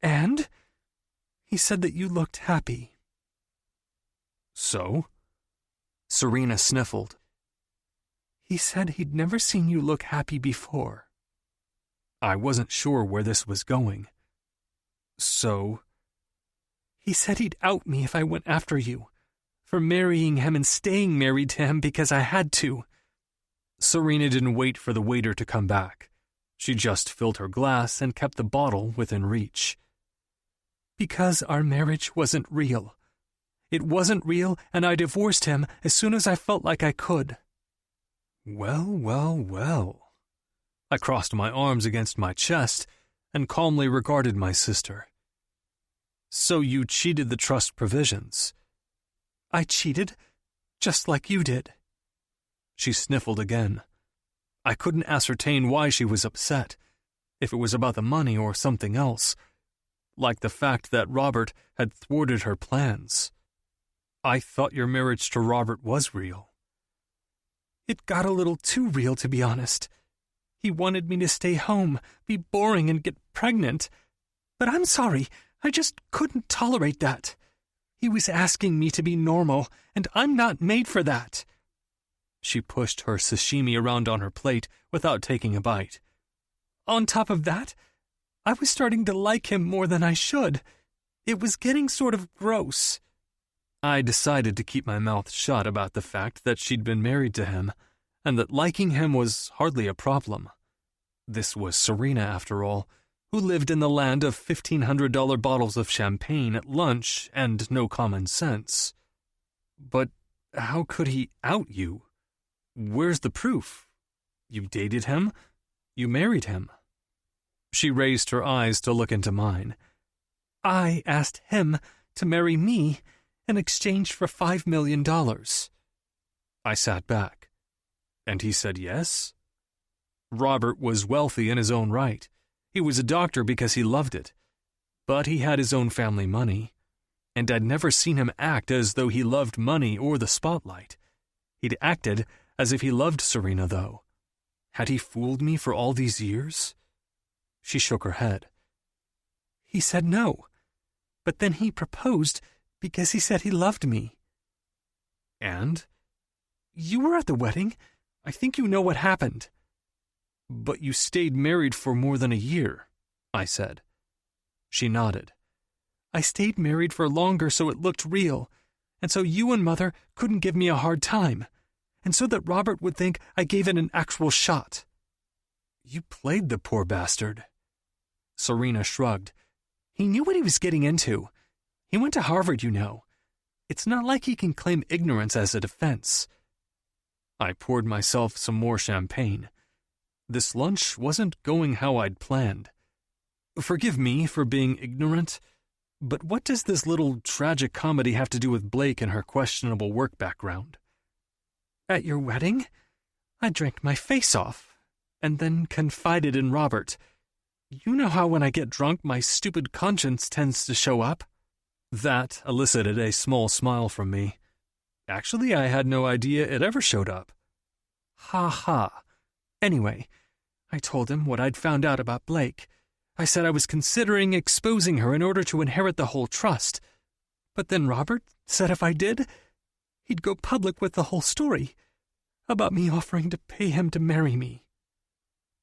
And? He said that you looked happy. So? Serena sniffled. He said he'd never seen you look happy before. I wasn't sure where this was going. So? He said he'd out me if I went after you, for marrying him and staying married to him because I had to. Serena didn't wait for the waiter to come back. She just filled her glass and kept the bottle within reach. Because our marriage wasn't real. It wasn't real, and I divorced him as soon as I felt like I could. Well, well, well. I crossed my arms against my chest and calmly regarded my sister. So you cheated the trust provisions. I cheated, just like you did. She sniffled again. I couldn't ascertain why she was upset, if it was about the money or something else, like the fact that Robert had thwarted her plans. I thought your marriage to Robert was real. It got a little too real, to be honest. He wanted me to stay home, be boring, and get pregnant. But I'm sorry, I just couldn't tolerate that. He was asking me to be normal, and I'm not made for that. She pushed her sashimi around on her plate without taking a bite. On top of that, I was starting to like him more than I should. It was getting sort of gross. I decided to keep my mouth shut about the fact that she'd been married to him, and that liking him was hardly a problem. This was Serena, after all, who lived in the land of $1,500 bottles of champagne at lunch and no common sense. But how could he out you? Where's the proof? You dated him? You married him? She raised her eyes to look into mine. I asked him to marry me in exchange for $5 million. I sat back. And he said yes? Robert was wealthy in his own right. He was a doctor because he loved it. But he had his own family money. And I'd never seen him act as though he loved money or the spotlight. He'd acted as if he loved Serena, though. Had he fooled me for all these years? She shook her head. He said no. But then he proposed because he said he loved me. And? You were at the wedding. I think you know what happened. But you stayed married for more than a year, I said. She nodded. I stayed married for longer so it looked real. and so you and Mother couldn't give me a hard time, and so that Robert would think I gave it an actual shot." "You played the poor bastard." Serena shrugged. "He knew what he was getting into. He went to Harvard, you know. It's not like he can claim ignorance as a defense." I poured myself some more champagne. This lunch wasn't going how I'd planned. Forgive me for being ignorant, but what does this little tragic comedy have to do with Blake and her questionable work background? "At your wedding, I drank my face off, and then confided in Robert. You know how when I get drunk, my stupid conscience tends to show up." That elicited a small smile from me. Actually, I had no idea it ever showed up. "Ha ha. Anyway, I told him what I'd found out about Blake. I said I was considering exposing her in order to inherit the whole trust. But then Robert said if I did, he'd go public with the whole story about me offering to pay him to marry me."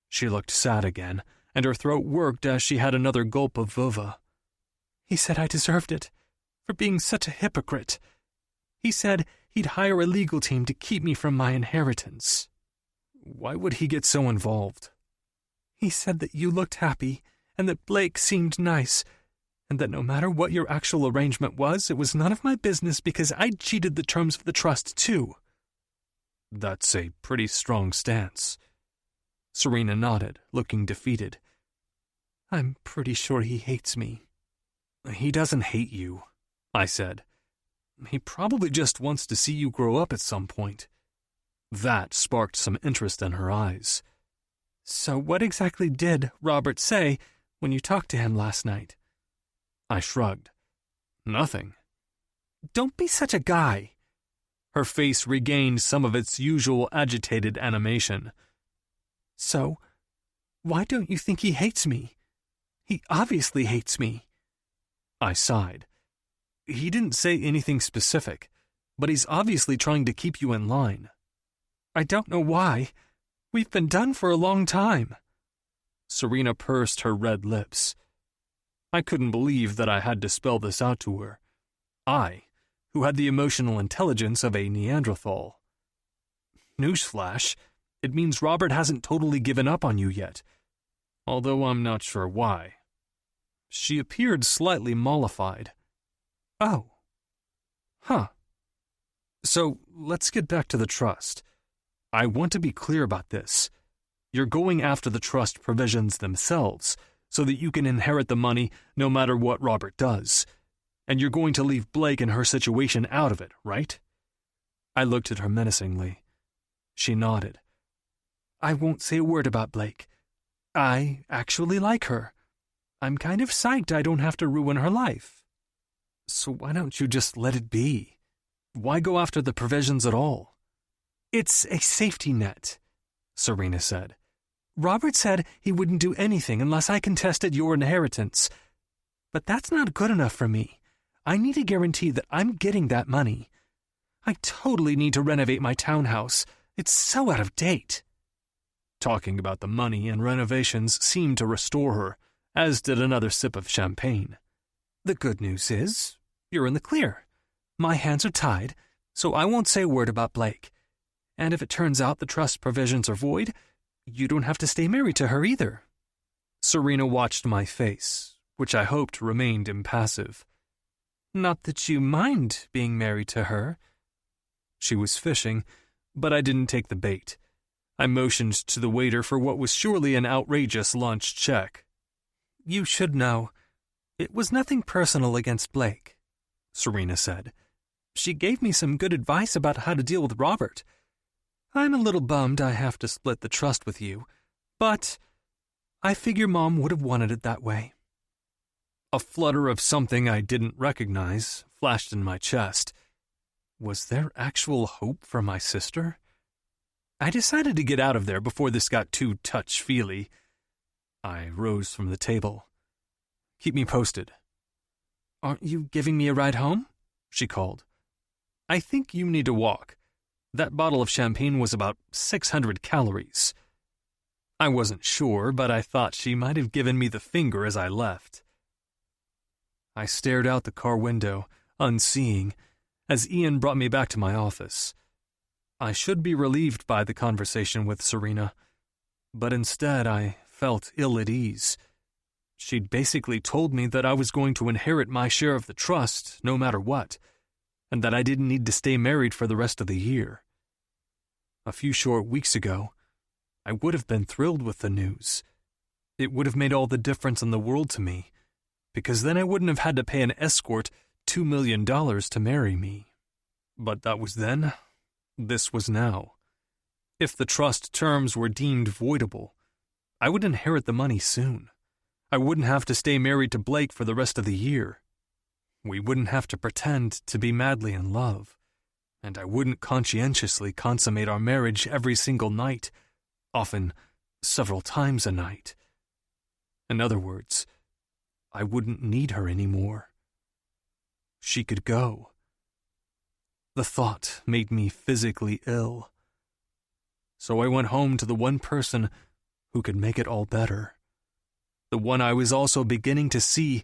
She looked sad again, and her throat worked as she had another gulp of vova. "He said I deserved it, for being such a hypocrite. He said he'd hire a legal team to keep me from my inheritance." "Why would he get so involved?" "He said that you looked happy, and that Blake seemed nice, and that no matter what your actual arrangement was, it was none of my business because I'd cheated the terms of the trust, too." "That's a pretty strong stance." Serena nodded, looking defeated. "I'm pretty sure he hates me." "He doesn't hate you," I said. "He probably just wants to see you grow up at some point." That sparked some interest in her eyes. "So what exactly did Robert say when you talked to him last night?" I shrugged. "Nothing." "Don't be such a guy." Her face regained some of its usual agitated animation. "So, why don't you think he hates me? He obviously hates me." I sighed. "He didn't say anything specific, but he's obviously trying to keep you in line." "I don't know why. We've been done for a long time." Serena pursed her red lips. I couldn't believe that I had to spell this out to her. I, who had the emotional intelligence of a Neanderthal. "Newsflash, it means Robert hasn't totally given up on you yet, although I'm not sure why." She appeared slightly mollified. "Oh. Huh. So let's get back to the trust. I want to be clear about this. You're going after the trust provisions themselves so that you can inherit the money no matter what Robert does. And you're going to leave Blake and her situation out of it, right?" I looked at her menacingly. She nodded. "I won't say a word about Blake. I actually like her. I'm kind of psyched I don't have to ruin her life." "So why don't you just let it be? Why go after the provisions at all?" "It's a safety net," Serena said. "Robert said he wouldn't do anything unless I contested your inheritance. But that's not good enough for me. I need a guarantee that I'm getting that money. I totally need to renovate my townhouse. It's so out of date." Talking about the money and renovations seemed to restore her, as did another sip of champagne. "The good news is, you're in the clear. My hands are tied, so I won't say a word about Blake. And if it turns out the trust provisions are void, you don't have to stay married to her either." Serena watched my face, which I hoped remained impassive. "Not that you mind being married to her." She was fishing, but I didn't take the bait. I motioned to the waiter for what was surely an outrageous lunch check. "You should know. It was nothing personal against Blake," Serena said. "She gave me some good advice about how to deal with Robert. I'm a little bummed I have to split the trust with you, but I figure Mom would have wanted it that way." A flutter of something I didn't recognize flashed in my chest. Was there actual hope for my sister? I decided to get out of there before this got too touch-feely. I rose from the table. "Keep me posted." "Aren't you giving me a ride home?" she called. "I think you need to walk. That bottle of champagne was about 600 calories. I wasn't sure, but I thought she might have given me the finger as I left. I stared out the car window, unseeing, as Ian brought me back to my office. I should be relieved by the conversation with Serena, but instead I felt ill at ease. She'd basically told me that I was going to inherit my share of the trust no matter what, and that I didn't need to stay married for the rest of the year. A few short weeks ago, I would have been thrilled with the news. It would have made all the difference in the world to me, because then I wouldn't have had to pay an escort $2 million to marry me. But that was then. This was now. If the trust terms were deemed voidable, I would inherit the money soon. I wouldn't have to stay married to Blake for the rest of the year. We wouldn't have to pretend to be madly in love, and I wouldn't conscientiously consummate our marriage every single night, often several times a night. In other words, I wouldn't need her anymore. She could go. The thought made me physically ill. So I went home to the one person who could make it all better. The one I was also beginning to see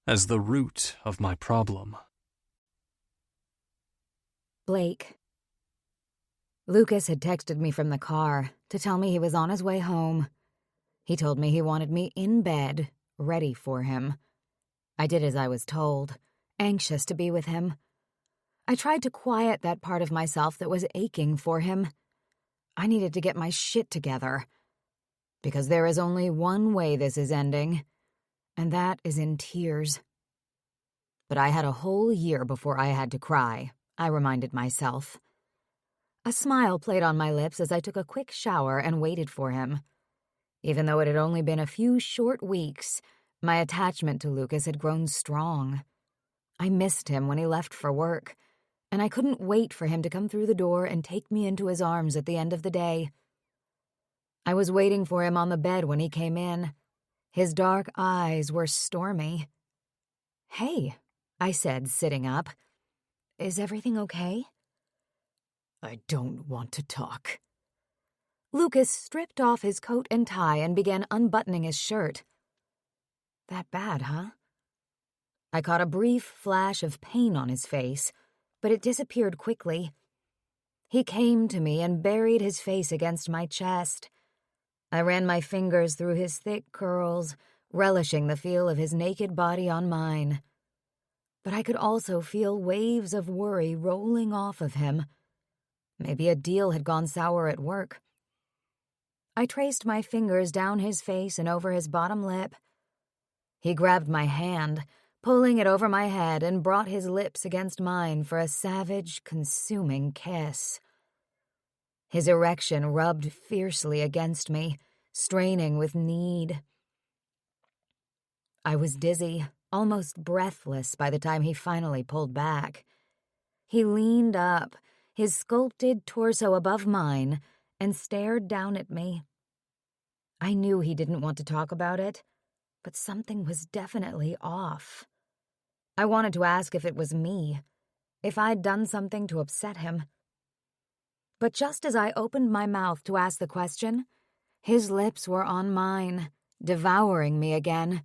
as the root of my problem. Blake. Lucas had texted me from the car to tell me he was on his way home. He told me he wanted me in bed, ready for him. I did as I was told, anxious to be with him. I tried to quiet that part of myself that was aching for him. I needed to get my shit together. Because there is only one way this is ending, and that is in tears. But I had a whole year before I had to cry, I reminded myself. A smile played on my lips as I took a quick shower and waited for him. Even though it had only been a few short weeks, my attachment to Lucas had grown strong. I missed him when he left for work, and I couldn't wait for him to come through the door and take me into his arms at the end of the day. I was waiting for him on the bed when he came in. His dark eyes were stormy. "Hey," I said, sitting up. "Is everything okay?" I don't want to talk. Lucas stripped off his coat and tie and began unbuttoning his shirt. That bad, huh? I caught a brief flash of pain on his face, but it disappeared quickly. He came to me and buried his face against my chest. I ran my fingers through his thick curls, relishing the feel of his naked body on mine. But I could also feel waves of worry rolling off of him. Maybe a deal had gone sour at work. I traced my fingers down his face and over his bottom lip. He grabbed my hand, pulling it over my head, and brought his lips against mine for a savage, consuming kiss. His erection rubbed fiercely against me, straining with need. I was dizzy, almost breathless by the time he finally pulled back. He leaned up, his sculpted torso above mine, and stared down at me. I knew he didn't want to talk about it, but something was definitely off. I wanted to ask if it was me, if I'd done something to upset him. But just as I opened my mouth to ask the question, his lips were on mine, devouring me again.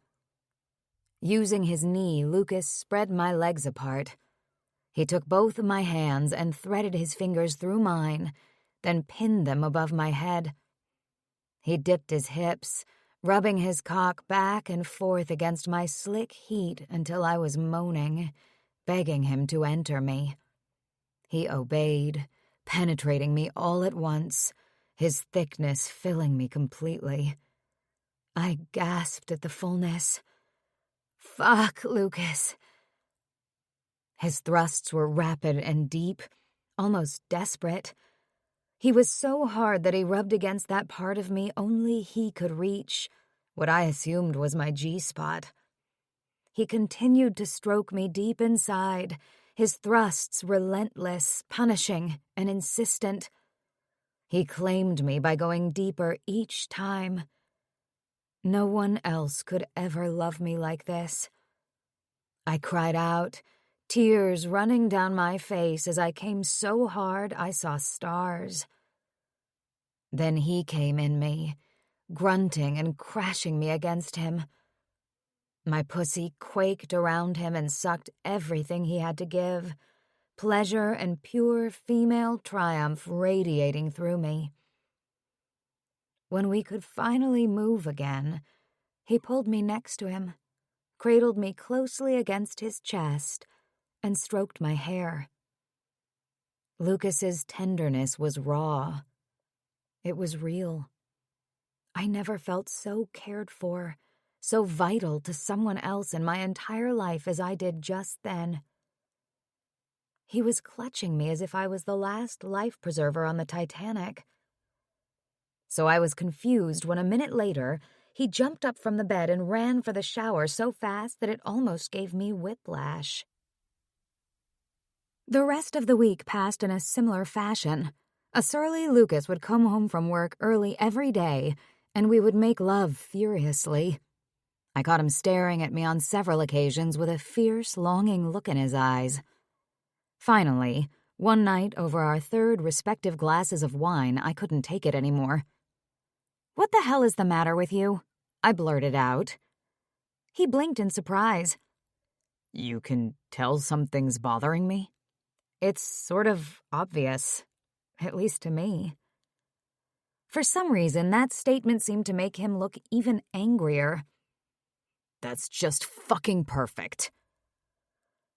Using his knee, Lucas spread my legs apart. He took both of my hands and threaded his fingers through mine, then pinned them above my head. He dipped his hips, rubbing his cock back and forth against my slick heat until I was moaning, begging him to enter me. He obeyed, penetrating me all at once, his thickness filling me completely. I gasped at the fullness. "Fuck, Lucas." His thrusts were rapid and deep, almost desperate. He was so hard that he rubbed against that part of me only he could reach, what I assumed was my G-spot. He continued to stroke me deep inside, his thrusts relentless, punishing, and insistent. He claimed me by going deeper each time. No one else could ever love me like this. I cried out, tears running down my face as I came so hard I saw stars. Then he came in me, grunting and crashing me against him. My pussy quaked around him and sucked everything he had to give, pleasure and pure female triumph radiating through me. When we could finally move again, he pulled me next to him, cradled me closely against his chest, and stroked my hair. Lucas's tenderness was raw. It was real. I never felt so cared for, so vital to someone else in my entire life as I did just then. He was clutching me as if I was the last life preserver on the Titanic. So I was confused when a minute later, he jumped up from the bed and ran for the shower so fast that it almost gave me whiplash. The rest of the week passed in a similar fashion. A surly Lucas would come home from work early every day, and we would make love furiously. I caught him staring at me on several occasions with a fierce, longing look in his eyes. Finally, one night over our third respective glasses of wine, I couldn't take it anymore. "What the hell is the matter with you?" I blurted out. He blinked in surprise. "You can tell something's bothering me?" "It's sort of obvious, at least to me." For some reason, that statement seemed to make him look even angrier. "That's just fucking perfect."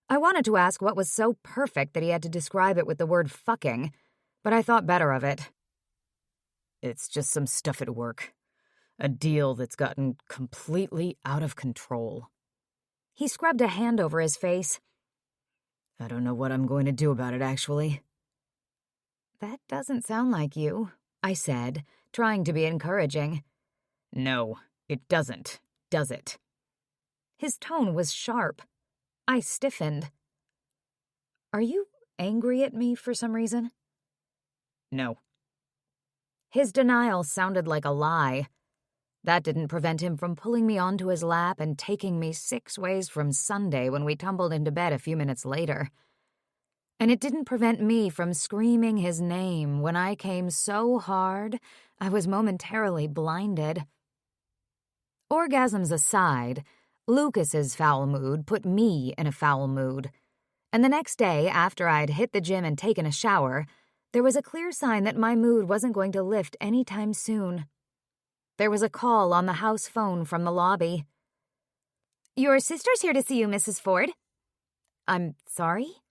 I wanted to ask what was so perfect that he had to describe it with the word fucking, but I thought better of it. "It's just some stuff at work. A deal that's gotten completely out of control." He scrubbed a hand over his face. "I don't know what I'm going to do about it, actually." "That doesn't sound like you," I said, trying to be encouraging. "No, it doesn't, does it?" His tone was sharp. I stiffened. "Are you angry at me for some reason?" "No." His denial sounded like a lie. That didn't prevent him from pulling me onto his lap and taking me 6 ways from Sunday when we tumbled into bed a few minutes later. And it didn't prevent me from screaming his name when I came so hard I was momentarily blinded. Orgasms aside, Lucas's foul mood put me in a foul mood. And the next day, after I'd hit the gym and taken a shower, there was a clear sign that my mood wasn't going to lift anytime soon. There was a call on the house phone from the lobby. "Your sister's here to see you, Mrs. Ford." "I'm sorry?"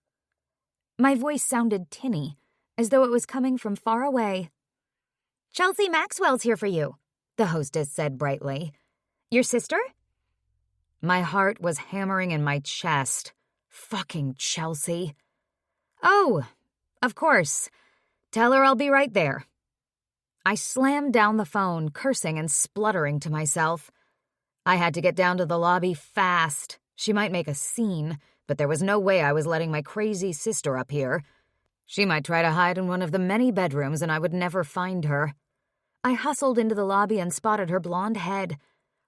My voice sounded tinny, as though it was coming from far away. "Chelsea Maxwell's here for you," the hostess said brightly. "Your sister?" My heart was hammering in my chest. Fucking Chelsea. "Oh, of course. Tell her I'll be right there." I slammed down the phone, cursing and spluttering to myself. I had to get down to the lobby fast. She might make a scene, but there was no way I was letting my crazy sister up here. She might try to hide in one of the many bedrooms and I would never find her. I hustled into the lobby and spotted her blonde head.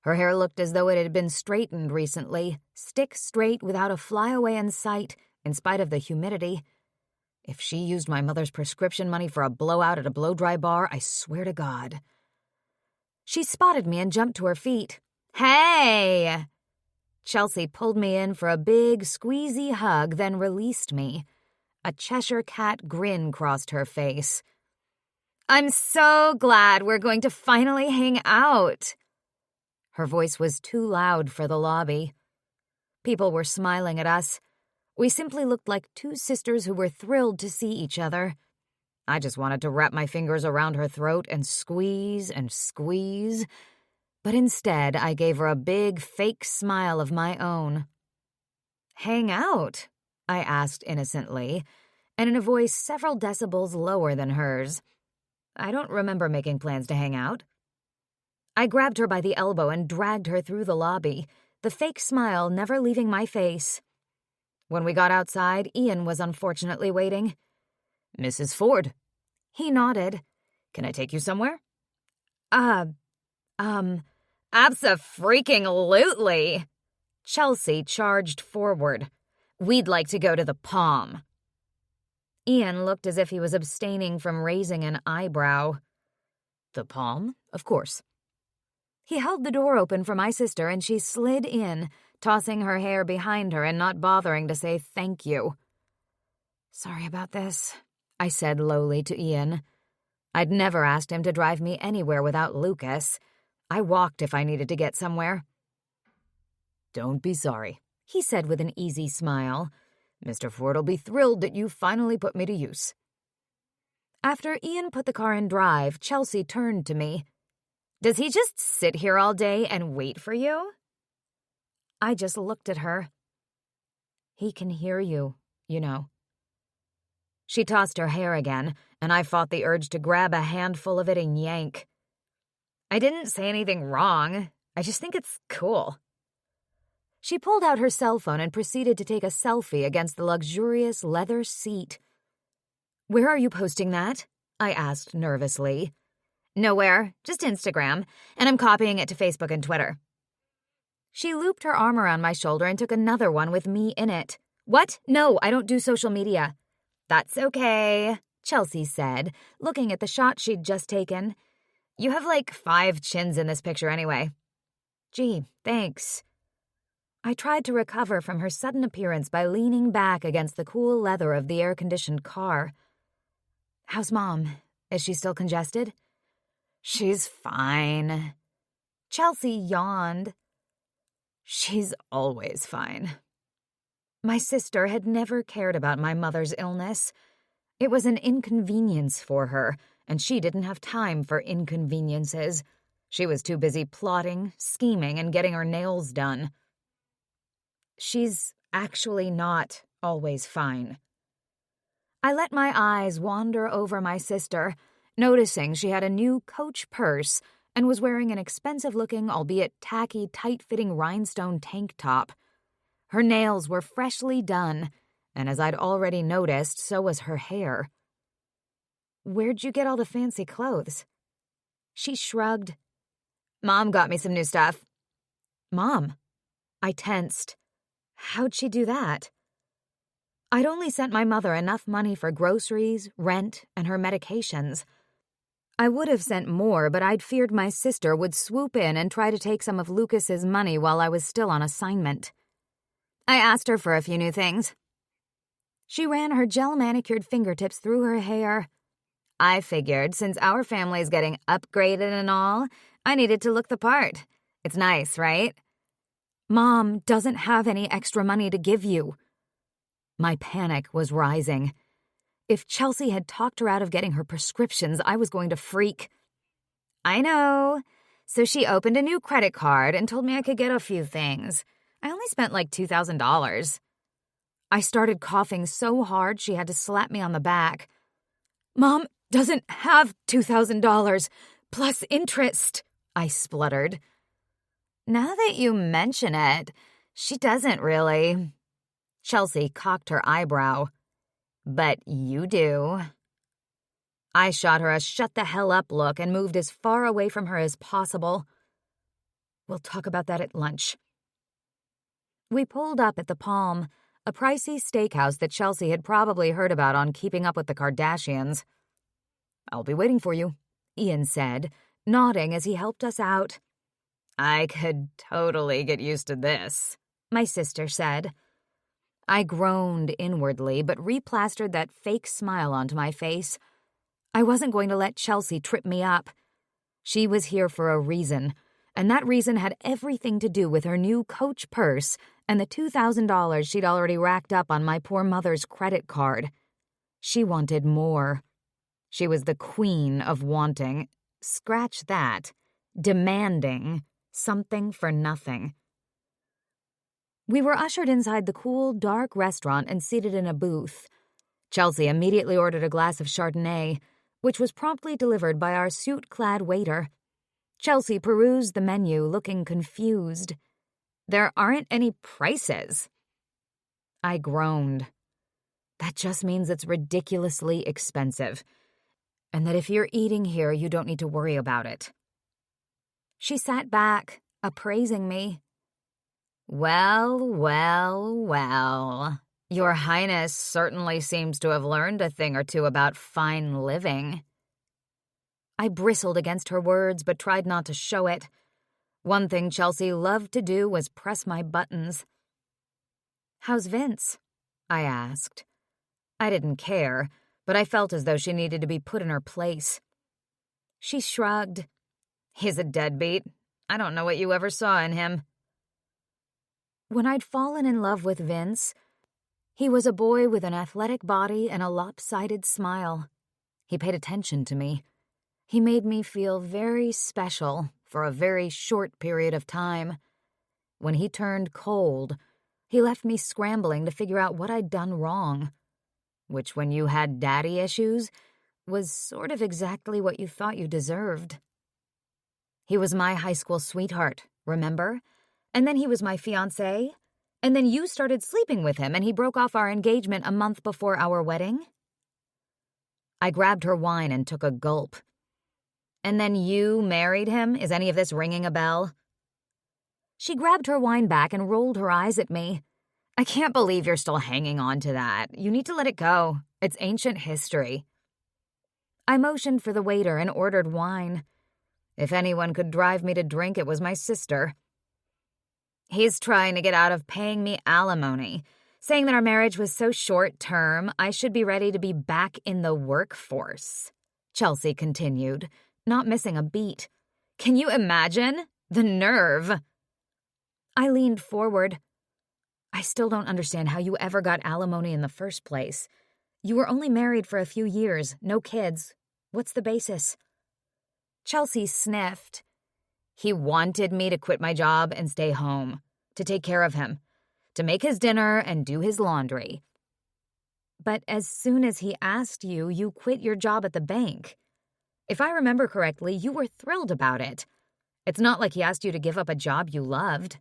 Her hair looked as though it had been straightened recently, stick straight without a flyaway in sight, in spite of the humidity. If she used my mother's prescription money for a blowout at a blow-dry bar, I swear to God. She spotted me and jumped to her feet. "Hey!" Chelsea pulled me in for a big, squeezy hug, then released me. A Cheshire cat grin crossed her face. "I'm so glad we're going to finally hang out." Her voice was too loud for the lobby. People were smiling at us. We simply looked like two sisters who were thrilled to see each other. I just wanted to wrap my fingers around her throat and squeeze, but instead I gave her a big, fake smile of my own. "Hang out?" I asked innocently, and in a voice several decibels lower than hers. I don't remember making plans to hang out. I grabbed her by the elbow and dragged her through the lobby, the fake smile never leaving my face. When we got outside, Ian was unfortunately waiting. "Mrs. Ford." He nodded. "Can I take you somewhere?" Abso-freaking-lutely. Chelsea charged forward. "We'd like to go to the Palm." Ian looked as if he was abstaining from raising an eyebrow. "The Palm? Of course." He held the door open for my sister and she slid in, tossing her hair behind her and not bothering to say thank you. "Sorry about this," I said lowly to Ian. I'd never asked him to drive me anywhere without Lucas. I walked if I needed to get somewhere. "Don't be sorry," he said with an easy smile. "Mr. Ford'll be thrilled that you finally put me to use." After Ian put the car in drive, Chelsea turned to me. "Does he just sit here all day and wait for you?" I just looked at her. "He can hear you, you know." She tossed her hair again, and I fought the urge to grab a handful of it and yank. "I didn't say anything wrong. I just think it's cool." She pulled out her cell phone and proceeded to take a selfie against the luxurious leather seat. "Where are you posting that?" I asked nervously. "Nowhere, just Instagram, and I'm copying it to Facebook and Twitter." She looped her arm around my shoulder and took another one with me in it. "What? No, I don't do social media." "That's okay," Chelsea said, looking at the shot she'd just taken. "You have like 5 chins in this picture anyway." "Gee, thanks." I tried to recover from her sudden appearance by leaning back against the cool leather of the air-conditioned car. "How's Mom? Is she still congested?" "She's fine." Chelsea yawned. "She's always fine." My sister had never cared about my mother's illness. It was an inconvenience for her, and she didn't have time for inconveniences. She was too busy plotting, scheming, and getting her nails done. She's actually not always fine. I let my eyes wander over my sister, noticing she had a new Coach purse and was wearing an expensive-looking, albeit tacky, tight-fitting rhinestone tank top. Her nails were freshly done, and as I'd already noticed, so was her hair. "Where'd you get all the fancy clothes?" She shrugged. "Mom got me some new stuff." "Mom?" I tensed. How'd she do that? I'd only sent my mother enough money for groceries, rent, and her medications. I would have sent more, but I'd feared my sister would swoop in and try to take some of Lucas's money while I was still on assignment. I asked her for a few new things. She ran her gel-manicured fingertips through her hair. I figured, since our family's getting upgraded and all, I needed to look the part. It's nice, right? Mom doesn't have any extra money to give you. My panic was rising. If Chelsea had talked her out of getting her prescriptions, I was going to freak. I know. So she opened a new credit card and told me I could get a few things. I only spent like $2,000. I started coughing so hard she had to slap me on the back. Mom doesn't have $2,000 plus interest, I spluttered. Now that you mention it, she doesn't really. Chelsea cocked her eyebrow. But you do. I shot her a shut-the-hell-up look and moved as far away from her as possible. We'll talk about that at lunch. We pulled up at the Palm, a pricey steakhouse that Chelsea had probably heard about on Keeping Up with the Kardashians. I'll be waiting for you, Ian said, nodding as he helped us out. I could totally get used to this, my sister said. I groaned inwardly, but replastered that fake smile onto my face. I wasn't going to let Chelsea trip me up. She was here for a reason, and that reason had everything to do with her new Coach purse and the $2,000 she'd already racked up on my poor mother's credit card. She wanted more. She was the queen of wanting, scratch that, demanding something for nothing. We were ushered inside the cool, dark restaurant and seated in a booth. Chelsea immediately ordered a glass of Chardonnay, which was promptly delivered by our suit-clad waiter. Chelsea perused the menu, looking confused. There aren't any prices. I groaned. That just means it's ridiculously expensive, and that if you're eating here, you don't need to worry about it. She sat back, appraising me. Well, well, well. Your Highness certainly seems to have learned a thing or two about fine living. I bristled against her words, but tried not to show it. One thing Chelsea loved to do was press my buttons. How's Vince? I asked. I didn't care, but I felt as though she needed to be put in her place. She shrugged. He's a deadbeat. I don't know what you ever saw in him. When I'd fallen in love with Vince, he was a boy with an athletic body and a lopsided smile. He paid attention to me. He made me feel very special for a very short period of time. When he turned cold, he left me scrambling to figure out what I'd done wrong, which, when you had daddy issues, was sort of exactly what you thought you deserved. He was my high school sweetheart, remember? And then he was my fiancé. And then you started sleeping with him and he broke off our engagement a month before our wedding. I grabbed her wine and took a gulp. And then you married him? Is any of this ringing a bell? She grabbed her wine back and rolled her eyes at me. I can't believe you're still hanging on to that. You need to let it go. It's ancient history. I motioned for the waiter and ordered wine. If anyone could drive me to drink, it was my sister. He's trying to get out of paying me alimony, saying that our marriage was so short-term, I should be ready to be back in the workforce, Chelsea continued, not missing a beat. Can you imagine? The nerve! I leaned forward. I still don't understand how you ever got alimony in the first place. You were only married for a few years, no kids. What's the basis? Chelsea sniffed. He wanted me to quit my job and stay home, to take care of him, to make his dinner and do his laundry. But as soon as he asked you, you quit your job at the bank. If I remember correctly, you were thrilled about it. It's not like he asked you to give up a job you loved.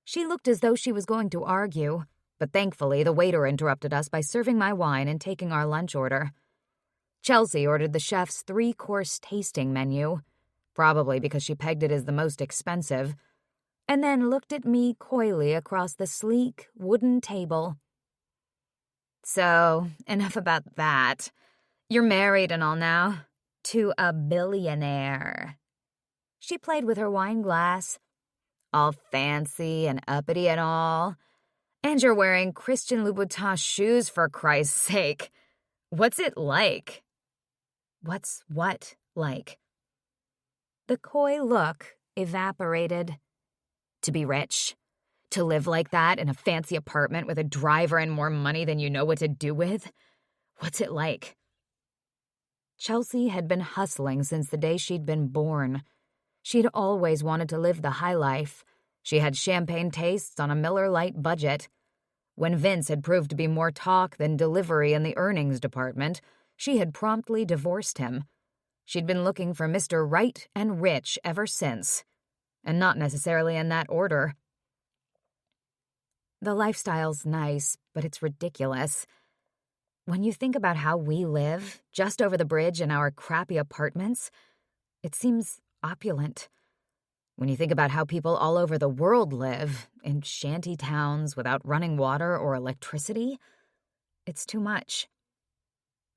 She looked as though she was going to argue, but thankfully the waiter interrupted us by serving my wine and taking our lunch order. Chelsea ordered the chef's 3-course tasting menu, probably because she pegged it as the most expensive, and then looked at me coyly across the sleek wooden table. So, enough about that. You're married and all now, to a billionaire. She played with her wine glass, all fancy and uppity and all. And you're wearing Christian Louboutin shoes, for Christ's sake. What's it like? What's what like? The coy look evaporated. To be rich? To live like that in a fancy apartment with a driver and more money than you know what to do with? What's it like? Chelsea had been hustling since the day she'd been born. She'd always wanted to live the high life. She had champagne tastes on a Miller Lite budget. When Vince had proved to be more talk than delivery in the earnings department, she had promptly divorced him. She'd been looking for Mr. Right and Rich ever since, and not necessarily in that order. The lifestyle's nice, but it's ridiculous. When you think about how we live, just over the bridge in our crappy apartments, it seems opulent. When you think about how people all over the world live, in shanty towns without running water or electricity, it's too much.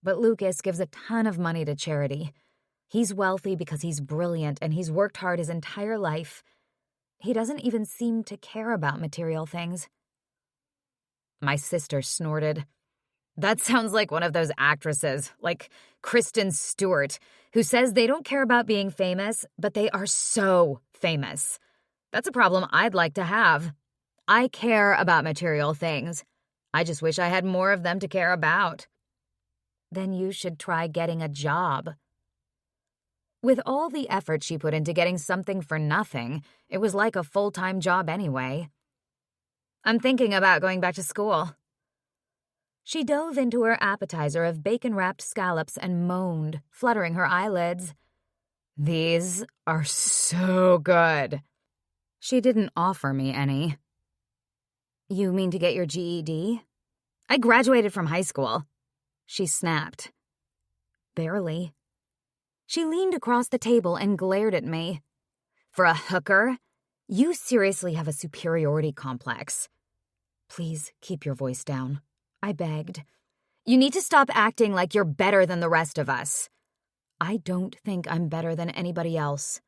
But Lucas gives a ton of money to charity. He's wealthy because he's brilliant and he's worked hard his entire life. He doesn't even seem to care about material things. My sister snorted. That sounds like one of those actresses, like Kristen Stewart, who says they don't care about being famous, but they are so famous. That's a problem I'd like to have. I care about material things. I just wish I had more of them to care about. Then you should try getting a job. With all the effort she put into getting something for nothing, it was like a full-time job anyway. I'm thinking about going back to school. She dove into her appetizer of bacon-wrapped scallops and moaned, fluttering her eyelids. These are so good. She didn't offer me any. You mean to get your GED? I graduated from high school. She snapped. Barely. She leaned across the table and glared at me. For a hooker, you seriously have a superiority complex. Please keep your voice down, I begged. You need to stop acting like you're better than the rest of us. I don't think I'm better than anybody else.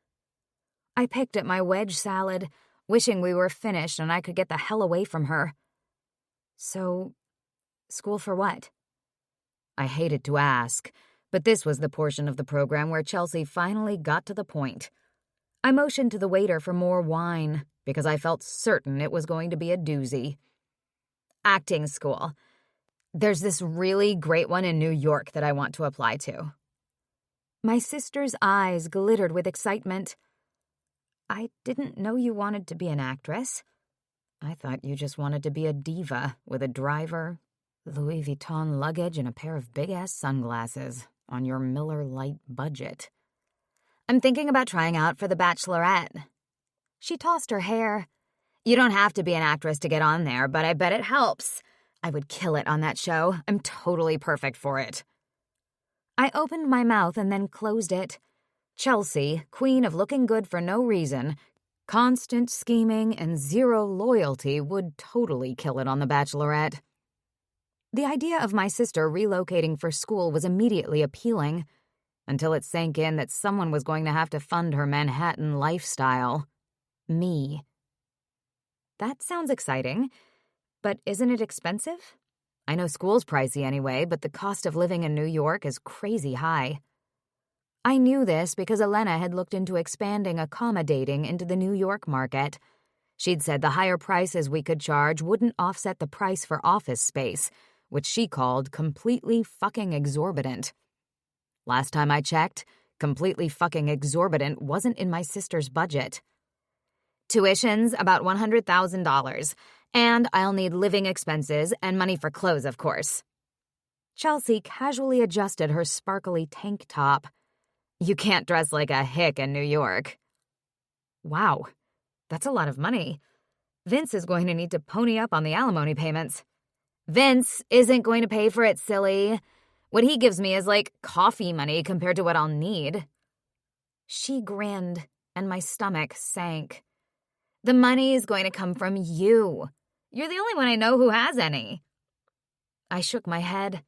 I picked at my wedge salad, wishing we were finished and I could get the hell away from her. So School for what? I hated to ask, but this was the portion of the program where Chelsea finally got to the point. I motioned to the waiter for more wine because I felt certain it was going to be a doozy. Acting school. There's this really great one in New York that I want to apply to. My sister's eyes glittered with excitement. I didn't know you wanted to be an actress. I thought you just wanted to be a diva with a driver, Louis Vuitton luggage, and a pair of big-ass sunglasses on your Miller Lite budget. I'm thinking about trying out for The Bachelorette. She tossed her hair. You don't have to be an actress to get on there, but I bet it helps. I would kill it on that show. I'm totally perfect for it. I opened my mouth and then closed it. Chelsea, queen of looking good for no reason, constant scheming and zero loyalty, would totally kill it on The Bachelorette. The idea of my sister relocating for school was immediately appealing, until it sank in that someone was going to have to fund her Manhattan lifestyle. Me. That sounds exciting, but isn't it expensive? I know school's pricey anyway, but the cost of living in New York is crazy high. I knew this because Elena had looked into expanding accommodating into the New York market. She'd said the higher prices we could charge wouldn't offset the price for office space, which she called completely fucking exorbitant. Last time I checked, completely fucking exorbitant wasn't in my sister's budget. Tuition's about $100,000, and I'll need living expenses and money for clothes, of course. Chelsea casually adjusted her sparkly tank top. You can't dress like a hick in New York. Wow, that's a lot of money. Vince is going to need to pony up on the alimony payments. Vince isn't going to pay for it, silly. What he gives me is like coffee money compared to what I'll need. She grinned, and my stomach sank. The money is going to come from you. You're the only one I know who has any. I shook my head.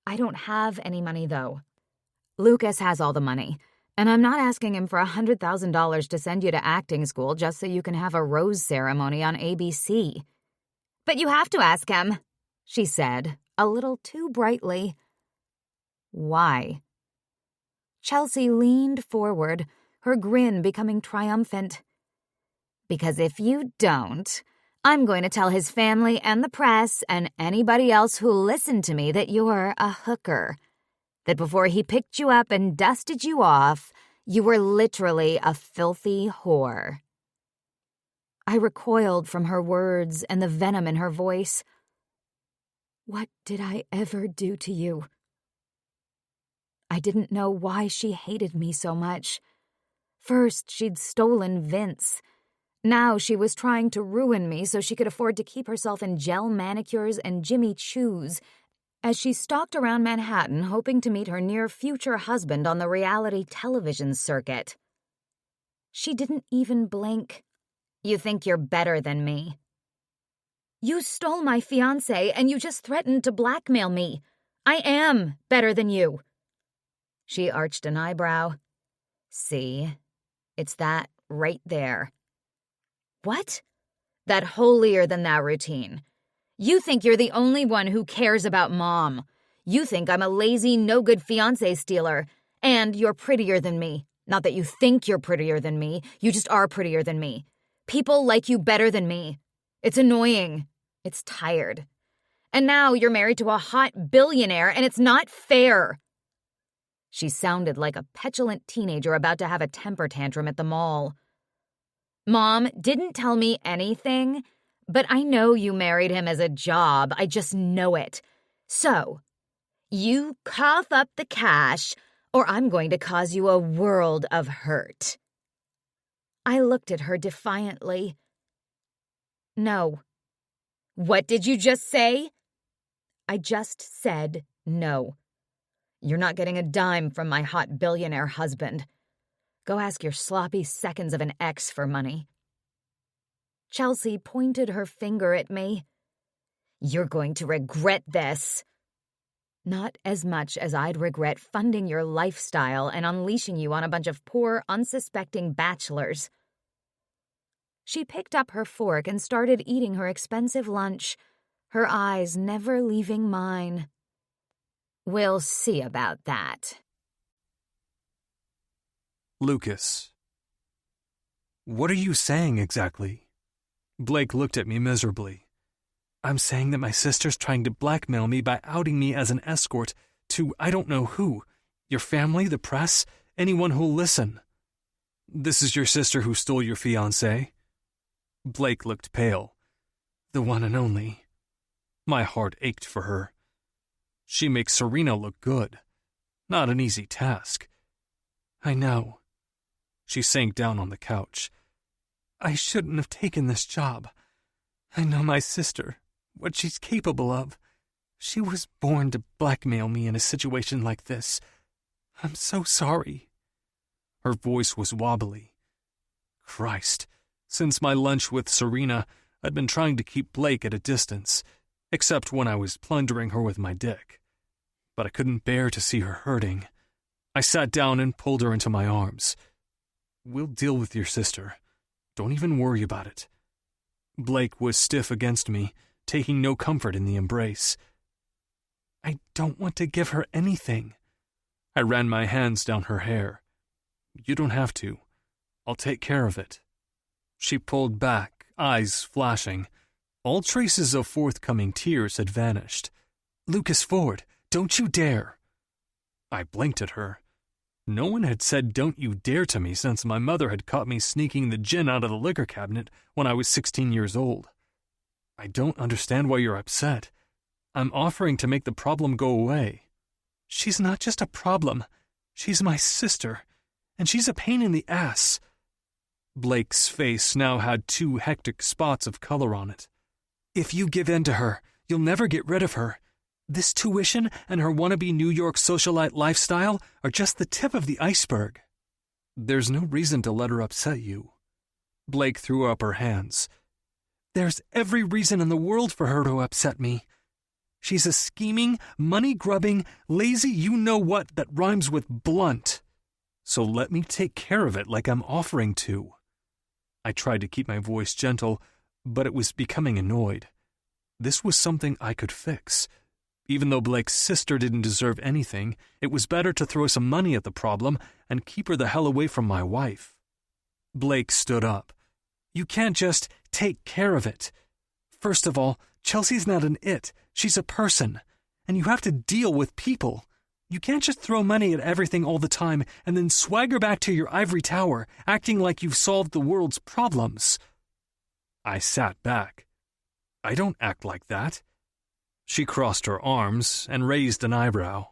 I don't have any money, though. Lucas has all the money, and I'm not asking him for $100,000 to send you to acting school just so you can have a rose ceremony on ABC. But you have to ask him, she said, a little too brightly. Why? Chelsea leaned forward, her grin becoming triumphant. Because if you don't, I'm going to tell his family and the press and anybody else who'll listen to me that you're a hooker. That before he picked you up and dusted you off, you were literally a filthy whore. I recoiled from her words and the venom in her voice. What did I ever do to you? I didn't know why she hated me so much. First, she'd stolen Vince. Now she was trying to ruin me so she could afford to keep herself in gel manicures and Jimmy Choos as she stalked around Manhattan hoping to meet her near-future husband on the reality television circuit. She didn't even blink. You think you're better than me. You stole my fiancé and you just threatened to blackmail me. I am better than you. She arched an eyebrow. See, it's that right there. What? That holier-than-thou routine. You think you're the only one who cares about Mom. You think I'm a lazy, no-good fiancé stealer, and you're prettier than me. Not that you think you're prettier than me, you just are prettier than me. People like you better than me. It's annoying. It's tired. And now you're married to a hot billionaire, and it's not fair. She sounded like a petulant teenager about to have a temper tantrum at the mall. Mom didn't tell me anything, but I know you married him as a job. I just know it. So, you cough up the cash, or I'm going to cause you a world of hurt. I looked at her defiantly. No. What did you just say? I just said no. You're not getting a dime from my hot billionaire husband. Go ask your sloppy seconds of an ex for money. Chelsea pointed her finger at me. You're going to regret this. Not as much as I'd regret funding your lifestyle and unleashing you on a bunch of poor, unsuspecting bachelors. She picked up her fork and started eating her expensive lunch. her eyes never leaving mine. "We'll see about that." Lucas. What are you saying exactly? Blake looked at me miserably. I'm saying that my sister's trying to blackmail me by outing me as an escort to I don't know who. Your family, the press, anyone who'll listen. This is your sister who stole your fiancé? Blake looked pale. The one and only. My heart ached for her. She makes Serena look good. Not an easy task. I know. She sank down on the couch. I shouldn't have taken this job. I know my sister, what she's capable of. She was born to blackmail me in a situation like this. I'm so sorry. Her voice was wobbly. Christ, since my lunch with Serena, I'd been trying to keep Blake at a distance, except when I was plundering her with my dick. But I couldn't bear to see her hurting. I sat down and pulled her into my arms. We'll deal with your sister. Don't even worry about it. Blake was stiff against me, taking no comfort in the embrace. I don't want to give her anything. I ran my hands down her hair. You don't have to. I'll take care of it. She pulled back, eyes flashing. All traces of forthcoming tears had vanished. Lucas Ford, don't you dare. I blinked at her. No one had said don't you dare to me since my mother had caught me sneaking the gin out of the liquor cabinet when I was 16 years old. I don't understand why you're upset. I'm offering to make the problem go away. She's not just a problem. She's my sister, and she's a pain in the ass. Blake's face now had 2 hectic spots of color on it. If you give in to her, you'll never get rid of her. This tuition and her wannabe New York socialite lifestyle are just the tip of the iceberg. There's no reason to let her upset you. Blake threw up her hands. There's every reason in the world for her to upset me. She's a scheming, money-grubbing, lazy you-know-what that rhymes with blunt. So let me take care of it like I'm offering to. I tried to keep my voice gentle, but it was becoming annoyed. This was something I could fix. Even though Blake's sister didn't deserve anything, it was better to throw some money at the problem and keep her the hell away from my wife. Blake stood up. You can't just take care of it. First of all, Chelsea's not an it. She's a person. And you have to deal with people. You can't just throw money at everything all the time and then swagger back to your ivory tower, acting like you've solved the world's problems. I sat back. I don't act like that. She crossed her arms and raised an eyebrow.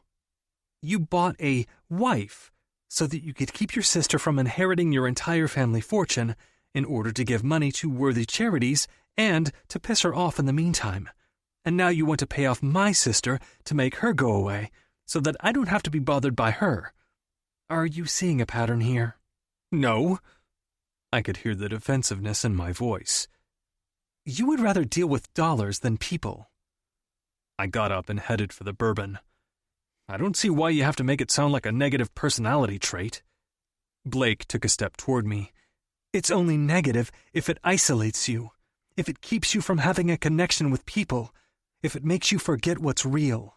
You bought a wife so that you could keep your sister from inheriting your entire family fortune in order to give money to worthy charities and to piss her off in the meantime. And now you want to pay off my sister to make her go away so that I don't have to be bothered by her. Are you seeing a pattern here? No. I could hear the defensiveness in my voice. You would rather deal with dollars than people. I got up and headed for the bourbon. I don't see why you have to make it sound like a negative personality trait. Blake took a step toward me. It's only negative if it isolates you, if it keeps you from having a connection with people, if it makes you forget what's real.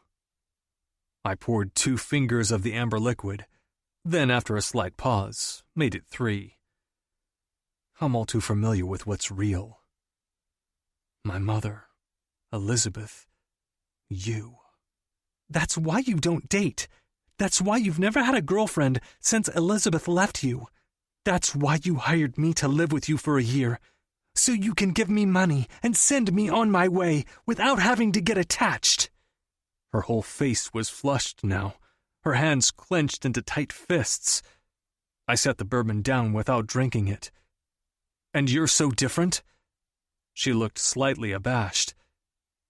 I poured 2 fingers of the amber liquid, then after a slight pause, made it 3. I'm all too familiar with what's real. My mother, Elizabeth, you. That's why you don't date. That's why you've never had a girlfriend since Elizabeth left you. That's why you hired me to live with you for a year. So you can give me money and send me on my way without having to get attached. Her whole face was flushed now, her hands clenched into tight fists. I set the bourbon down without drinking it. And you're so different? She looked slightly abashed.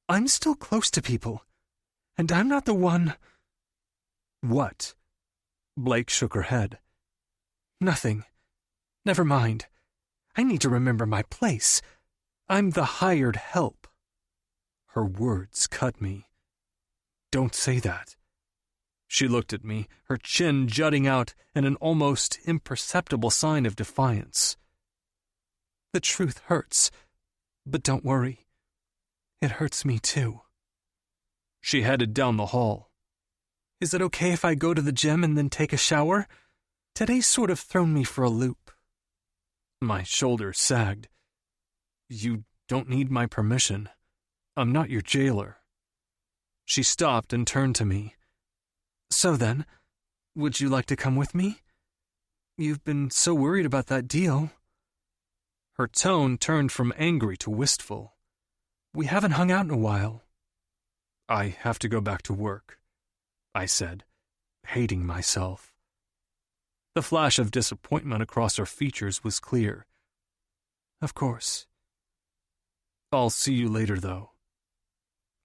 I'm still close to people, and I'm not the one. What? Blake shook her head. Nothing. Never mind. I need to remember my place. I'm the hired help. Her words cut me. Don't say that. She looked at me, her chin jutting out in an almost imperceptible sign of defiance. The truth hurts, but don't worry. It hurts me too. She headed down the hall. Is it okay if I go to the gym and then take a shower? Today's sort of thrown me for a loop. My shoulders sagged. You don't need my permission. I'm not your jailer. She stopped and turned to me. So then, would you like to come with me? You've been so worried about that deal. Her tone turned from angry to wistful. We haven't hung out in a while. I have to go back to work, I said, hating myself. The flash of disappointment across her features was clear. Of course. I'll see you later, though.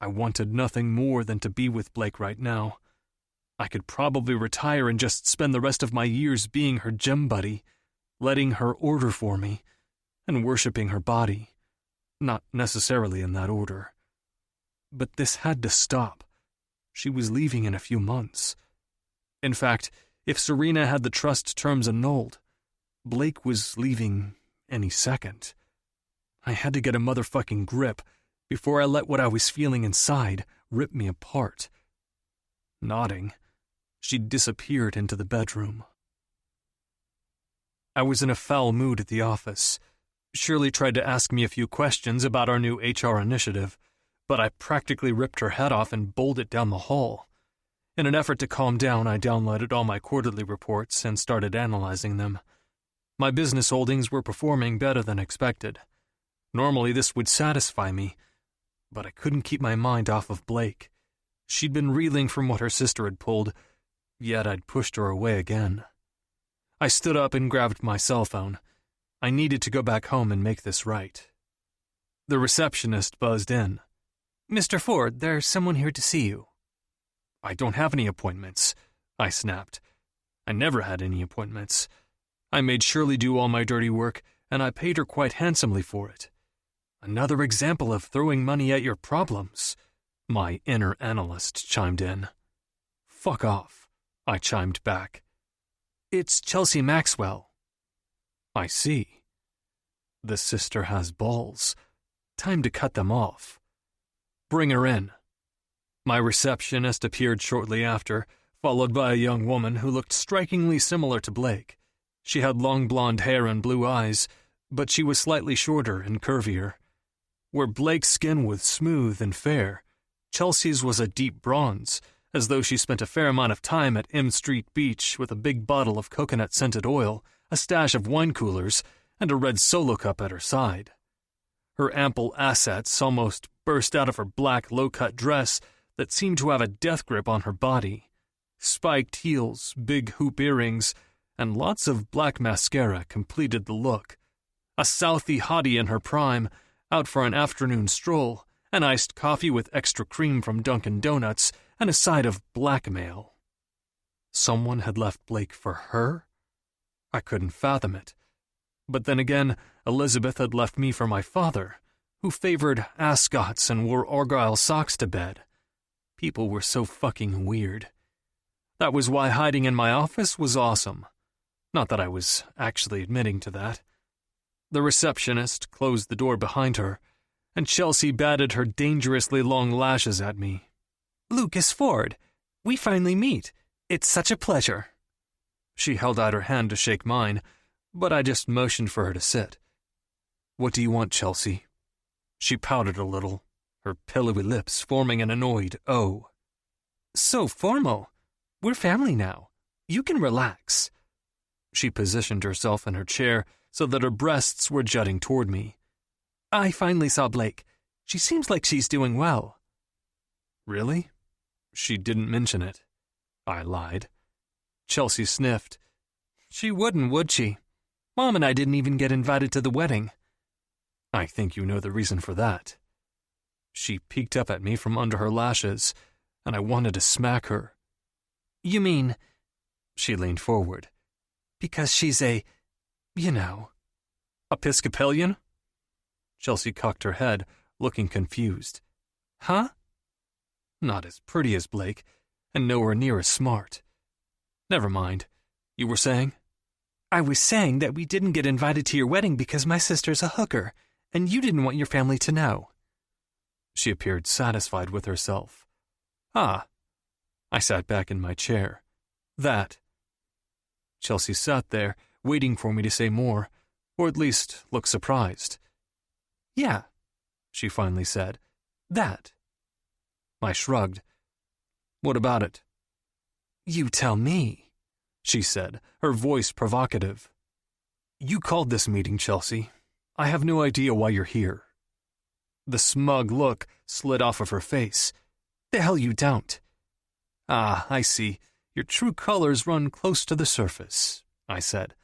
I wanted nothing more than to be with Blake right now. I could probably retire and just spend the rest of my years being her gym buddy, letting her order for me, and worshipping her body. Not necessarily in that order. But this had to stop. She was leaving in a few months. In fact, if Serena had the trust terms annulled, Blake was leaving any second. I had to get a motherfucking grip before I let what I was feeling inside rip me apart. Nodding, she disappeared into the bedroom. I was in a foul mood at the office. Shirley tried to ask me a few questions about our new HR initiative, but I practically ripped her head off and bowled it down the hall. In an effort to calm down, I downloaded all my quarterly reports and started analyzing them. My business holdings were performing better than expected. Normally this would satisfy me, but I couldn't keep my mind off of Blake. She'd been reeling from what her sister had pulled, yet I'd pushed her away again. I stood up and grabbed my cell phone. I needed to go back home and make this right. The receptionist buzzed in. Mr. Ford, there's someone here to see you. I don't have any appointments, I snapped. I never had any appointments. I made Shirley do all my dirty work, and I paid her quite handsomely for it. Another example of throwing money at your problems, my inner analyst chimed in. Fuck off, I chimed back. It's Chelsea Maxwell. I see. The sister has balls. Time to cut them off. Bring her in. My receptionist appeared shortly after, followed by a young woman who looked strikingly similar to Blake. She had long blonde hair and blue eyes, but she was slightly shorter and curvier. Where Blake's skin was smooth and fair, Chelsea's was a deep bronze, as though she spent a fair amount of time at M Street Beach with a big bottle of coconut-scented oil, a stash of wine coolers, and a red Solo cup at her side. Her ample assets almost burst out of her black low-cut dress that seemed to have a death grip on her body. Spiked heels, big hoop earrings, and lots of black mascara completed the look. A Southie hottie in her prime, out for an afternoon stroll, an iced coffee with extra cream from Dunkin' Donuts, and a side of blackmail. Someone had left Blake for her? I couldn't fathom it. But then again, Elizabeth had left me for my father, who favored ascots and wore Argyle socks to bed. People were so fucking weird. That was why hiding in my office was awesome. Not that I was actually admitting to that. The receptionist closed the door behind her, and Chelsea batted her dangerously long lashes at me. Lucas Ford, we finally meet. It's such a pleasure. She held out her hand to shake mine, but I just motioned for her to sit. What do you want, Chelsea? She pouted a little, her pillowy lips forming an annoyed O. So formal. We're family now. You can relax. She positioned herself in her chair so that her breasts were jutting toward me. I finally saw Blake. She seems like she's doing well. Really? She didn't mention it. I lied. Chelsea sniffed. She wouldn't, would she? Mom and I didn't even get invited to the wedding. I think you know the reason for that. She peeked up at me from under her lashes, and I wanted to smack her. You mean... She leaned forward. Because she's a... Episcopalian? Chelsea cocked her head, looking confused. Huh? Not as pretty as Blake, and nowhere near as smart. Never mind. You were saying? I was saying that we didn't get invited to your wedding because my sister's a hooker, and you didn't want your family to know. She appeared satisfied with herself. Ah. I sat back in my chair. That. Chelsea sat there, waiting for me to say more, or at least look surprised. Yeah, she finally said. That. I shrugged. What about it? You tell me, she said, her voice provocative. You called this meeting, Chelsea. I have no idea why you're here. The smug look slid off of her face. The hell you don't. Ah, I see. Your true colors run close to the surface, I said.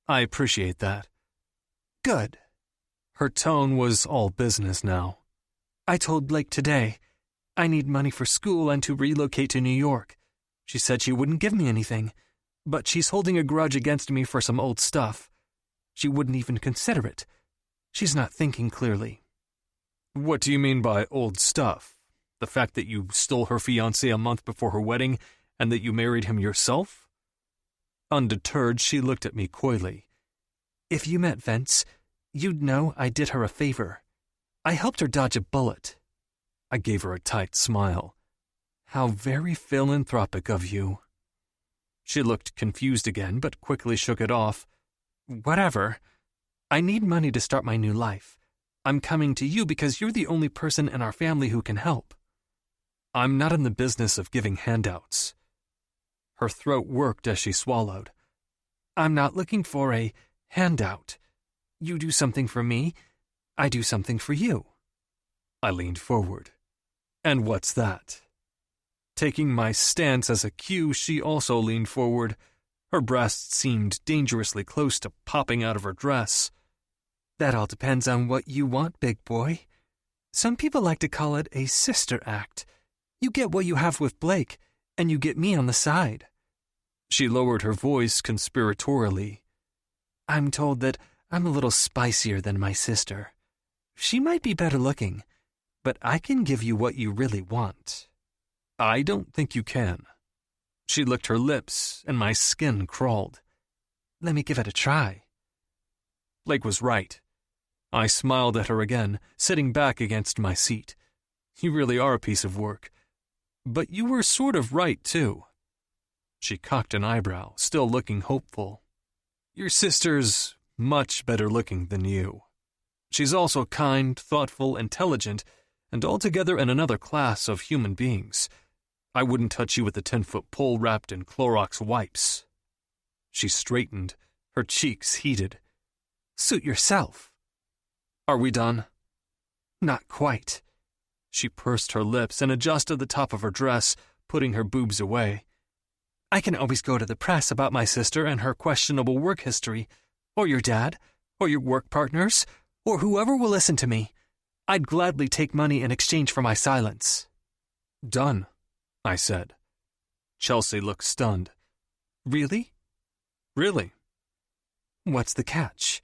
I appreciate that. Good. Her tone was all business now. I told Blake today. I need money for school and to relocate to New York. She said she wouldn't give me anything, but she's holding a grudge against me for some old stuff. She wouldn't even consider it. She's not thinking clearly. What do you mean by old stuff? The fact that you stole her fiancé a month before her wedding and that you married him yourself? Undeterred, she looked at me coyly. If you met Vince, you'd know I did her a favor. I helped her dodge a bullet. I gave her a tight smile. How very philanthropic of you. She looked confused again, but quickly shook it off. Whatever. I need money to start my new life. I'm coming to you because you're the only person in our family who can help. I'm not in the business of giving handouts. Her throat worked as she swallowed. I'm not looking for a handout. You do something for me, I do something for you. I leaned forward. And what's that? Taking my stance as a cue, she also leaned forward. Her breasts seemed dangerously close to popping out of her dress. That all depends on what you want, big boy. Some people like to call it a sister act. You get what you have with Blake, and you get me on the side. She lowered her voice conspiratorially. I'm told that I'm a little spicier than my sister. She might be better looking, but I can give you what you really want. I don't think you can. She licked her lips, and my skin crawled. Let me give it a try. Blake was right. I smiled at her again, sitting back against my seat. You really are a piece of work. But you were sort of right, too. She cocked an eyebrow, still looking hopeful. Your sister's much better looking than you. She's also kind, thoughtful, intelligent, and altogether in another class of human beings. I wouldn't touch you with a 10-foot pole wrapped in Clorox wipes. She straightened, her cheeks heated. Suit yourself. Are we done? Not quite. She pursed her lips and adjusted the top of her dress, putting her boobs away. I can always go to the press about my sister and her questionable work history, or your dad, or your work partners, or whoever will listen to me. I'd gladly take money in exchange for my silence. Done, I said. Chelsea looked stunned. Really? Really. What's the catch?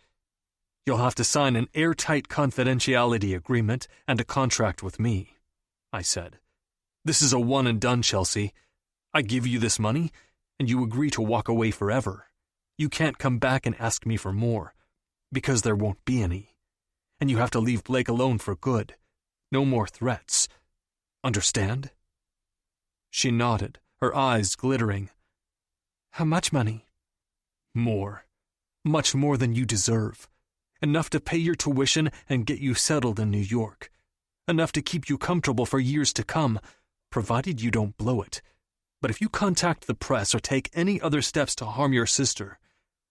You'll have to sign an airtight confidentiality agreement and a contract with me, I said. This is a one and done, Chelsea. I give you this money, and you agree to walk away forever. You can't come back and ask me for more, because there won't be any. And you have to leave Blake alone for good. No more threats. Understand? She nodded, her eyes glittering. How much money? More. Much more than you deserve. Enough to pay your tuition and get you settled in New York. Enough to keep you comfortable for years to come, provided you don't blow it. But if you contact the press or take any other steps to harm your sister,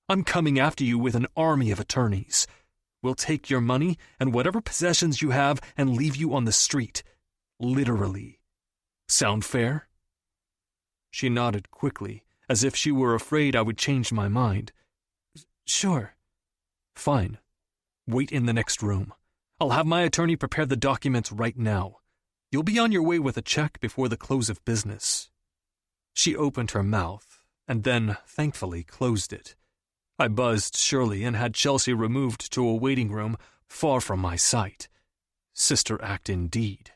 I'm coming after you with an army of attorneys. We'll take your money and whatever possessions you have and leave you on the street. Literally. Sound fair? She nodded quickly, as if she were afraid I would change my mind. Sure. Fine. Wait in the next room. I'll have my attorney prepare the documents right now. You'll be on your way with a check before the close of business. She opened her mouth, and then, thankfully, closed it. I buzzed Shirley and had Chelsea removed to a waiting room far from my sight. Sister act indeed.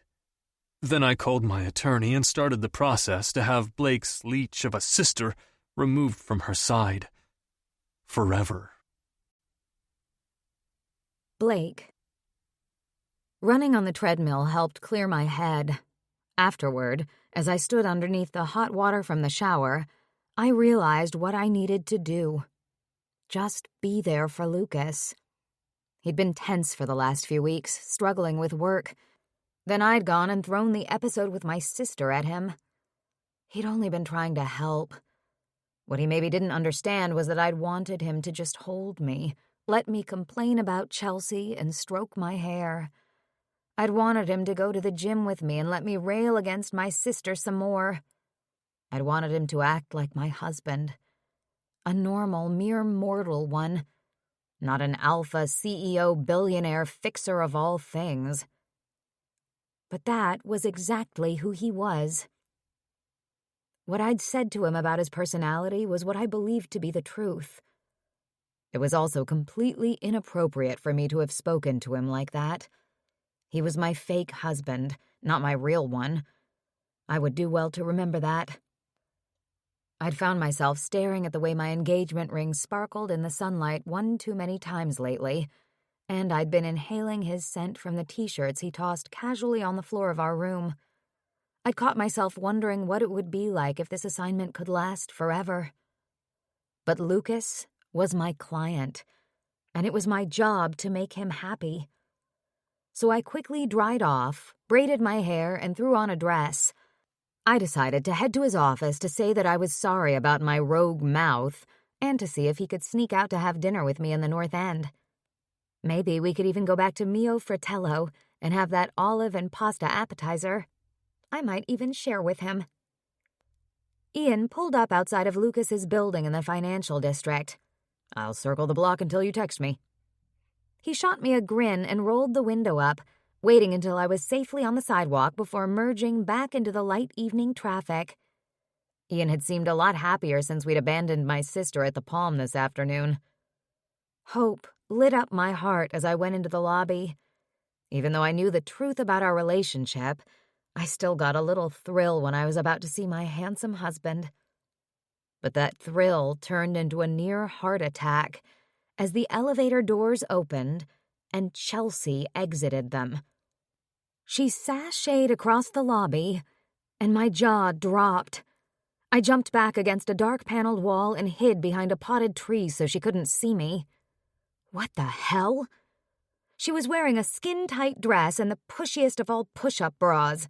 Then I called my attorney and started the process to have Blake's leech of a sister removed from her side. Forever. Blake. Running on the treadmill helped clear my head. Afterward, as I stood underneath the hot water from the shower, I realized what I needed to do. Just be there for Lucas. He'd been tense for the last few weeks, struggling with work. Then I'd gone and thrown the episode with my sister at him. He'd only been trying to help. What he maybe didn't understand was that I'd wanted him to just hold me, let me complain about Chelsea and stroke my hair. I'd wanted him to go to the gym with me and let me rail against my sister some more. I'd wanted him to act like my husband. A normal, mere mortal one. Not an alpha CEO billionaire fixer of all things. But that was exactly who he was. What I'd said to him about his personality was what I believed to be the truth. It was also completely inappropriate for me to have spoken to him like that. He was my fake husband, not my real one. I would do well to remember that. I'd found myself staring at the way my engagement ring sparkled in the sunlight one too many times lately, and I'd been inhaling his scent from the t-shirts he tossed casually on the floor of our room. I'd caught myself wondering what it would be like if this assignment could last forever. But Lucas was my client, and it was my job to make him happy. So I quickly dried off, braided my hair, and threw on a dress. I decided to head to his office to say that I was sorry about my rogue mouth and to see if he could sneak out to have dinner with me in the North End. Maybe we could even go back to Mio Fratello and have that olive and pasta appetizer. I might even share with him. Ian pulled up outside of Lucas's building in the financial district. "I'll circle the block until you text me." He shot me a grin and rolled the window up, waiting until I was safely on the sidewalk before merging back into the light evening traffic. Ian had seemed a lot happier since we'd abandoned my sister at the Palm this afternoon. Hope lit up my heart as I went into the lobby. Even though I knew the truth about our relationship, I still got a little thrill when I was about to see my handsome husband. But that thrill turned into a near heart attack as the elevator doors opened and Chelsea exited them. She sashayed across the lobby, and my jaw dropped. I jumped back against a dark-paneled wall and hid behind a potted tree so she couldn't see me. What the hell? She was wearing a skin-tight dress and the pushiest of all push-up bras.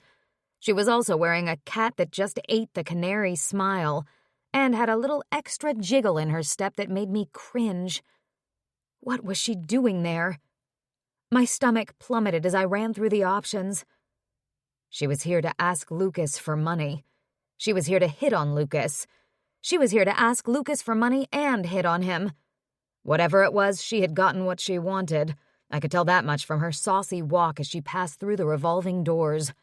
She was also wearing a cat that just ate the canary smile and had a little extra jiggle in her step that made me cringe. What was she doing there? My stomach plummeted as I ran through the options. She was here to ask Lucas for money. She was here to hit on Lucas. She was here to ask Lucas for money and hit on him. Whatever it was, she had gotten what she wanted. I could tell that much from her saucy walk as she passed through the revolving doors.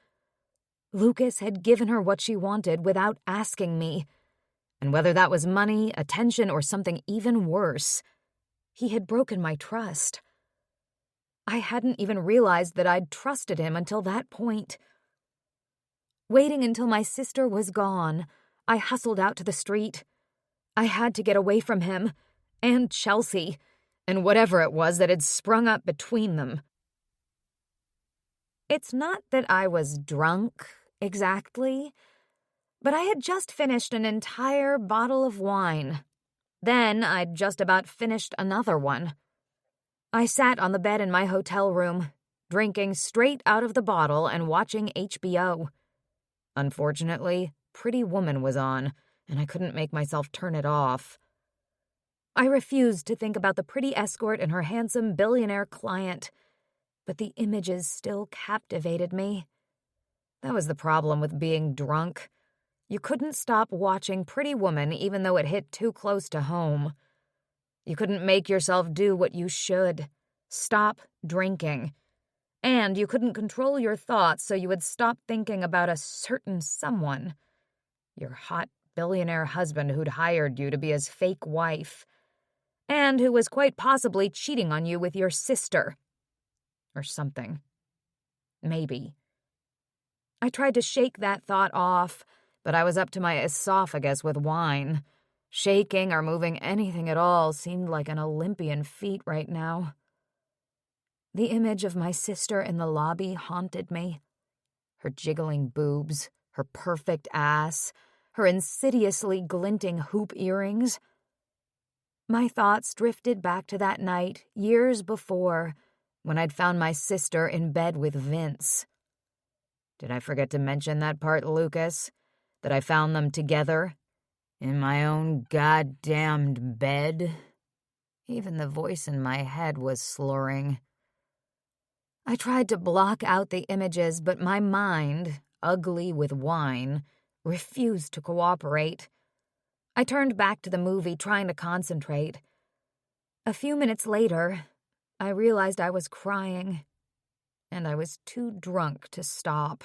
Lucas had given her what she wanted without asking me. And whether that was money, attention, or something even worse, he had broken my trust. I hadn't even realized that I'd trusted him until that point. Waiting until my sister was gone, I hustled out to the street. I had to get away from him, and Chelsea, and whatever it was that had sprung up between them. It's not that I was drunk, exactly, but I had just finished an entire bottle of wine. Then I'd just about finished another one. I sat on the bed in my hotel room, drinking straight out of the bottle and watching HBO. Unfortunately, Pretty Woman was on, and I couldn't make myself turn it off. I refused to think about the pretty escort and her handsome billionaire client, but the images still captivated me. That was the problem with being drunk. You couldn't stop watching Pretty Woman even though it hit too close to home. You couldn't make yourself do what you should. Stop drinking. And you couldn't control your thoughts so you would stop thinking about a certain someone. Your hot billionaire husband who'd hired you to be his fake wife. And who was quite possibly cheating on you with your sister. Or something. Maybe. I tried to shake that thought off, but I was up to my esophagus with wine. Shaking or moving anything at all seemed like an Olympian feat right now. The image of my sister in the lobby haunted me. Her jiggling boobs, her perfect ass, her insidiously glinting hoop earrings. My thoughts drifted back to that night, years before, when I'd found my sister in bed with Vince. Did I forget to mention that part, Lucas? That I found them together? In my own goddamned bed? Even the voice in my head was slurring. I tried to block out the images, but my mind, ugly with wine, refused to cooperate. I turned back to the movie, trying to concentrate. A few minutes later, I realized I was crying, and I was too drunk to stop.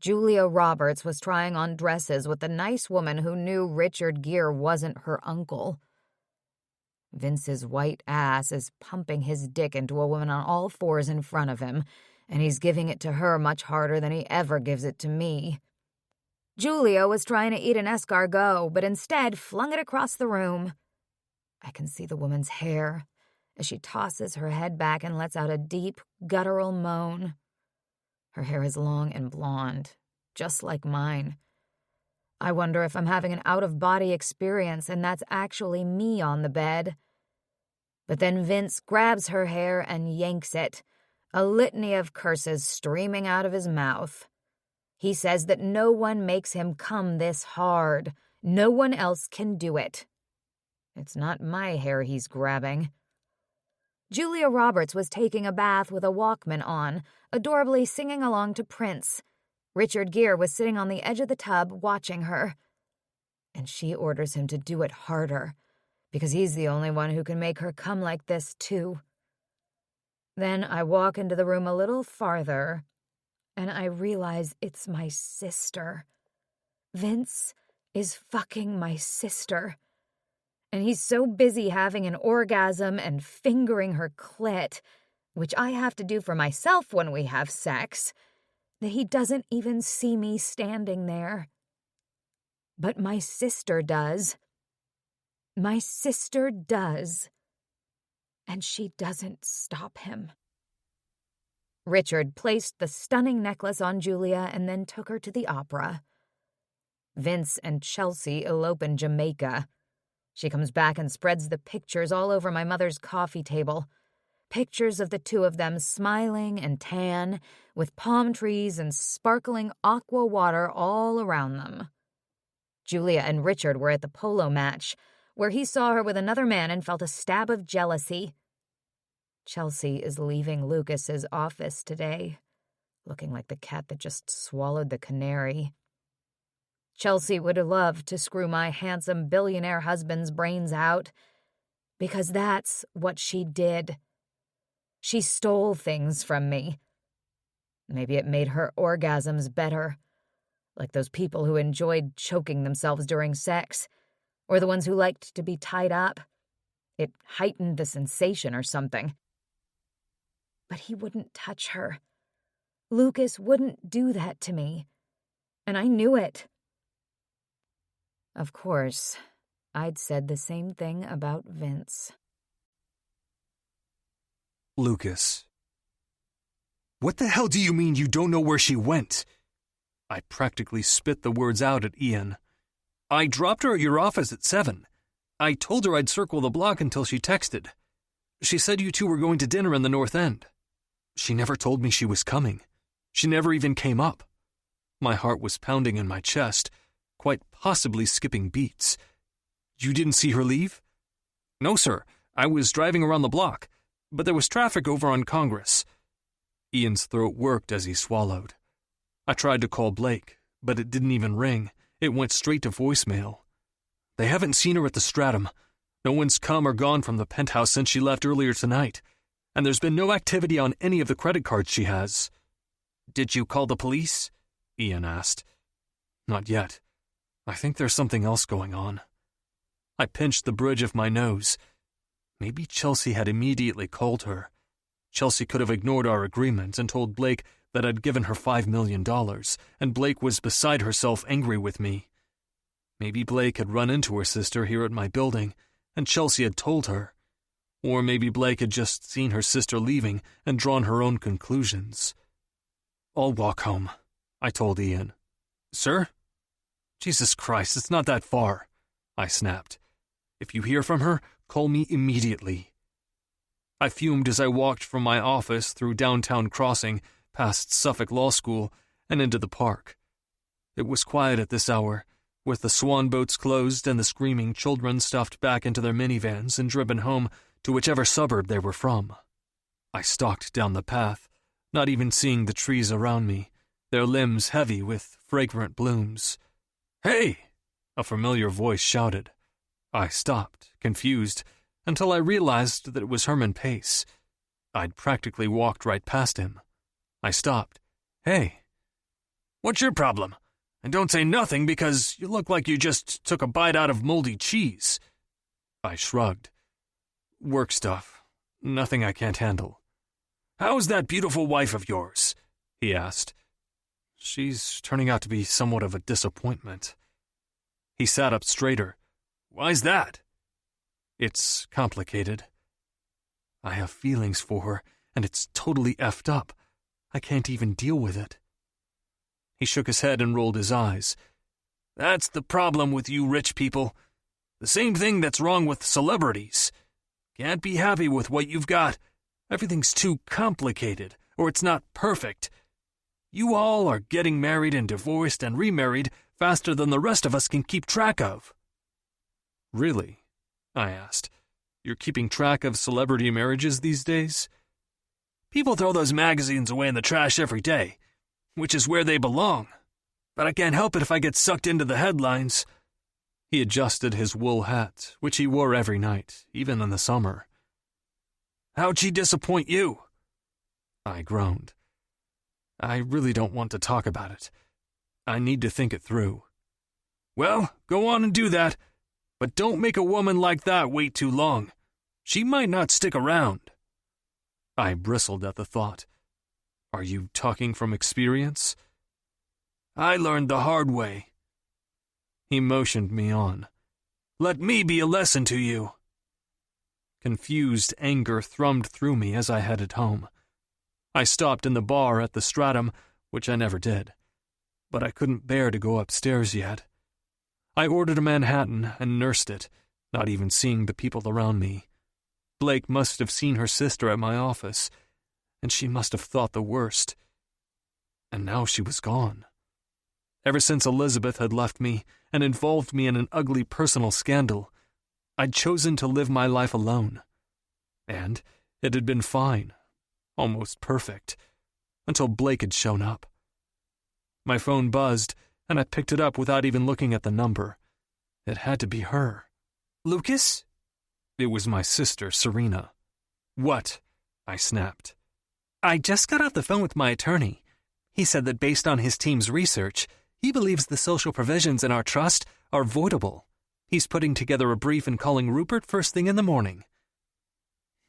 Julia Roberts was trying on dresses with the nice woman who knew Richard Gere wasn't her uncle. Vince's white ass is pumping his dick into a woman on all fours in front of him, and he's giving it to her much harder than he ever gives it to me. Julia was trying to eat an escargot, but instead flung it across the room. I can see the woman's hair as she tosses her head back and lets out a deep, guttural moan. Her hair is long and blonde, just like mine. I wonder if I'm having an out-of-body experience and that's actually me on the bed. But then Vince grabs her hair and yanks it, a litany of curses streaming out of his mouth. He says that no one makes him come this hard. No one else can do it. It's not my hair he's grabbing. Julia Roberts was taking a bath with a Walkman on, adorably singing along to Prince. Richard Gere was sitting on the edge of the tub watching her. And she orders him to do it harder, because he's the only one who can make her come like this, too. Then I walk into the room a little farther, and I realize it's my sister. Vince is fucking my sister. And he's so busy having an orgasm and fingering her clit, which I have to do for myself when we have sex, that he doesn't even see me standing there. But my sister does. My sister does. And she doesn't stop him. Richard placed the stunning necklace on Julia and then took her to the opera. Vince and Chelsea elope in Jamaica. She comes back and spreads the pictures all over my mother's coffee table. Pictures of the two of them smiling and tan, with palm trees and sparkling aqua water all around them. Julia and Richard were at the polo match, where he saw her with another man and felt a stab of jealousy. Chelsea is leaving Lucas's office today, looking like the cat that just swallowed the canary. Chelsea would have loved to screw my handsome billionaire husband's brains out, because that's what she did. She stole things from me. Maybe it made her orgasms better, like those people who enjoyed choking themselves during sex, or the ones who liked to be tied up. It heightened the sensation or something. But he wouldn't touch her. Lucas wouldn't do that to me, and I knew it. Of course, I'd said the same thing about Vince. Lucas. What the hell do you mean you don't know where she went? I practically spit the words out at Ian. I dropped her at your office at 7. I told her I'd circle the block until she texted. She said you two were going to dinner in the North End. She never told me she was coming. She never even came up. My heart was pounding in my chest, quite possibly skipping beats. You didn't see her leave? No, sir. I was driving around the block, but there was traffic over on Congress. Ian's throat worked as he swallowed. I tried to call Blake, but it didn't even ring. It went straight to voicemail. They haven't seen her at the Stratum. No one's come or gone from the penthouse since she left earlier tonight, and there's been no activity on any of the credit cards she has. Did you call the police? Ian asked. Not yet. I think there's something else going on. I pinched the bridge of my nose. Maybe Chelsea had immediately called her. Chelsea could have ignored our agreement and told Blake that I'd given her $5 million, and Blake was beside herself angry with me. Maybe Blake had run into her sister here at my building, and Chelsea had told her. Or maybe Blake had just seen her sister leaving and drawn her own conclusions. "I'll walk home," I told Ian. "Sir?" "Jesus Christ, it's not that far," I snapped. "If you hear from her, call me immediately." I fumed as I walked from my office through Downtown Crossing, past Suffolk Law School, and into the park. It was quiet at this hour, with the swan boats closed and the screaming children stuffed back into their minivans and driven home to whichever suburb they were from. I stalked down the path, not even seeing the trees around me, their limbs heavy with fragrant blooms. "Hey!" a familiar voice shouted. I stopped, confused, until I realized that it was Herman Pace. I'd practically walked right past him. I stopped. "Hey." "What's your problem? And don't say nothing because you look like you just took a bite out of moldy cheese." I shrugged. "Work stuff. Nothing I can't handle." "How's that beautiful wife of yours?" he asked. "She's turning out to be somewhat of a disappointment." He sat up straighter. "Why's that?" "It's complicated. I have feelings for her, and it's totally effed up. I can't even deal with it." He shook his head and rolled his eyes. "That's the problem with you rich people. The same thing that's wrong with celebrities. Can't be happy with what you've got. Everything's too complicated, or it's not perfect. You all are getting married and divorced and remarried faster than the rest of us can keep track of." "Really?" I asked. "You're keeping track of celebrity marriages these days?" "People throw those magazines away in the trash every day, which is where they belong. But I can't help it if I get sucked into the headlines." He adjusted his wool hat, which he wore every night, even in the summer. "How'd she disappoint you?" I groaned. "I really don't want to talk about it. I need to think it through." "Well, go on and do that. But don't make a woman like that wait too long. She might not stick around." I bristled at the thought. "Are you talking from experience?" "I learned the hard way." He motioned me on. "Let me be a lesson to you." Confused anger thrummed through me as I headed home. I stopped in the bar at the Stratum, which I never did, but I couldn't bear to go upstairs yet. I ordered a Manhattan and nursed it, not even seeing the people around me. Blake must have seen her sister at my office, and she must have thought the worst. And now she was gone. Ever since Elizabeth had left me and involved me in an ugly personal scandal, I'd chosen to live my life alone. And it had been fine, almost perfect, until Blake had shown up. My phone buzzed, and I picked it up without even looking at the number. It had to be her. "Lucas?" It was my sister, Serena. "What?" I snapped. "I just got off the phone with my attorney. He said that based on his team's research, he believes the social provisions in our trust are voidable. He's putting together a brief and calling Rupert first thing in the morning."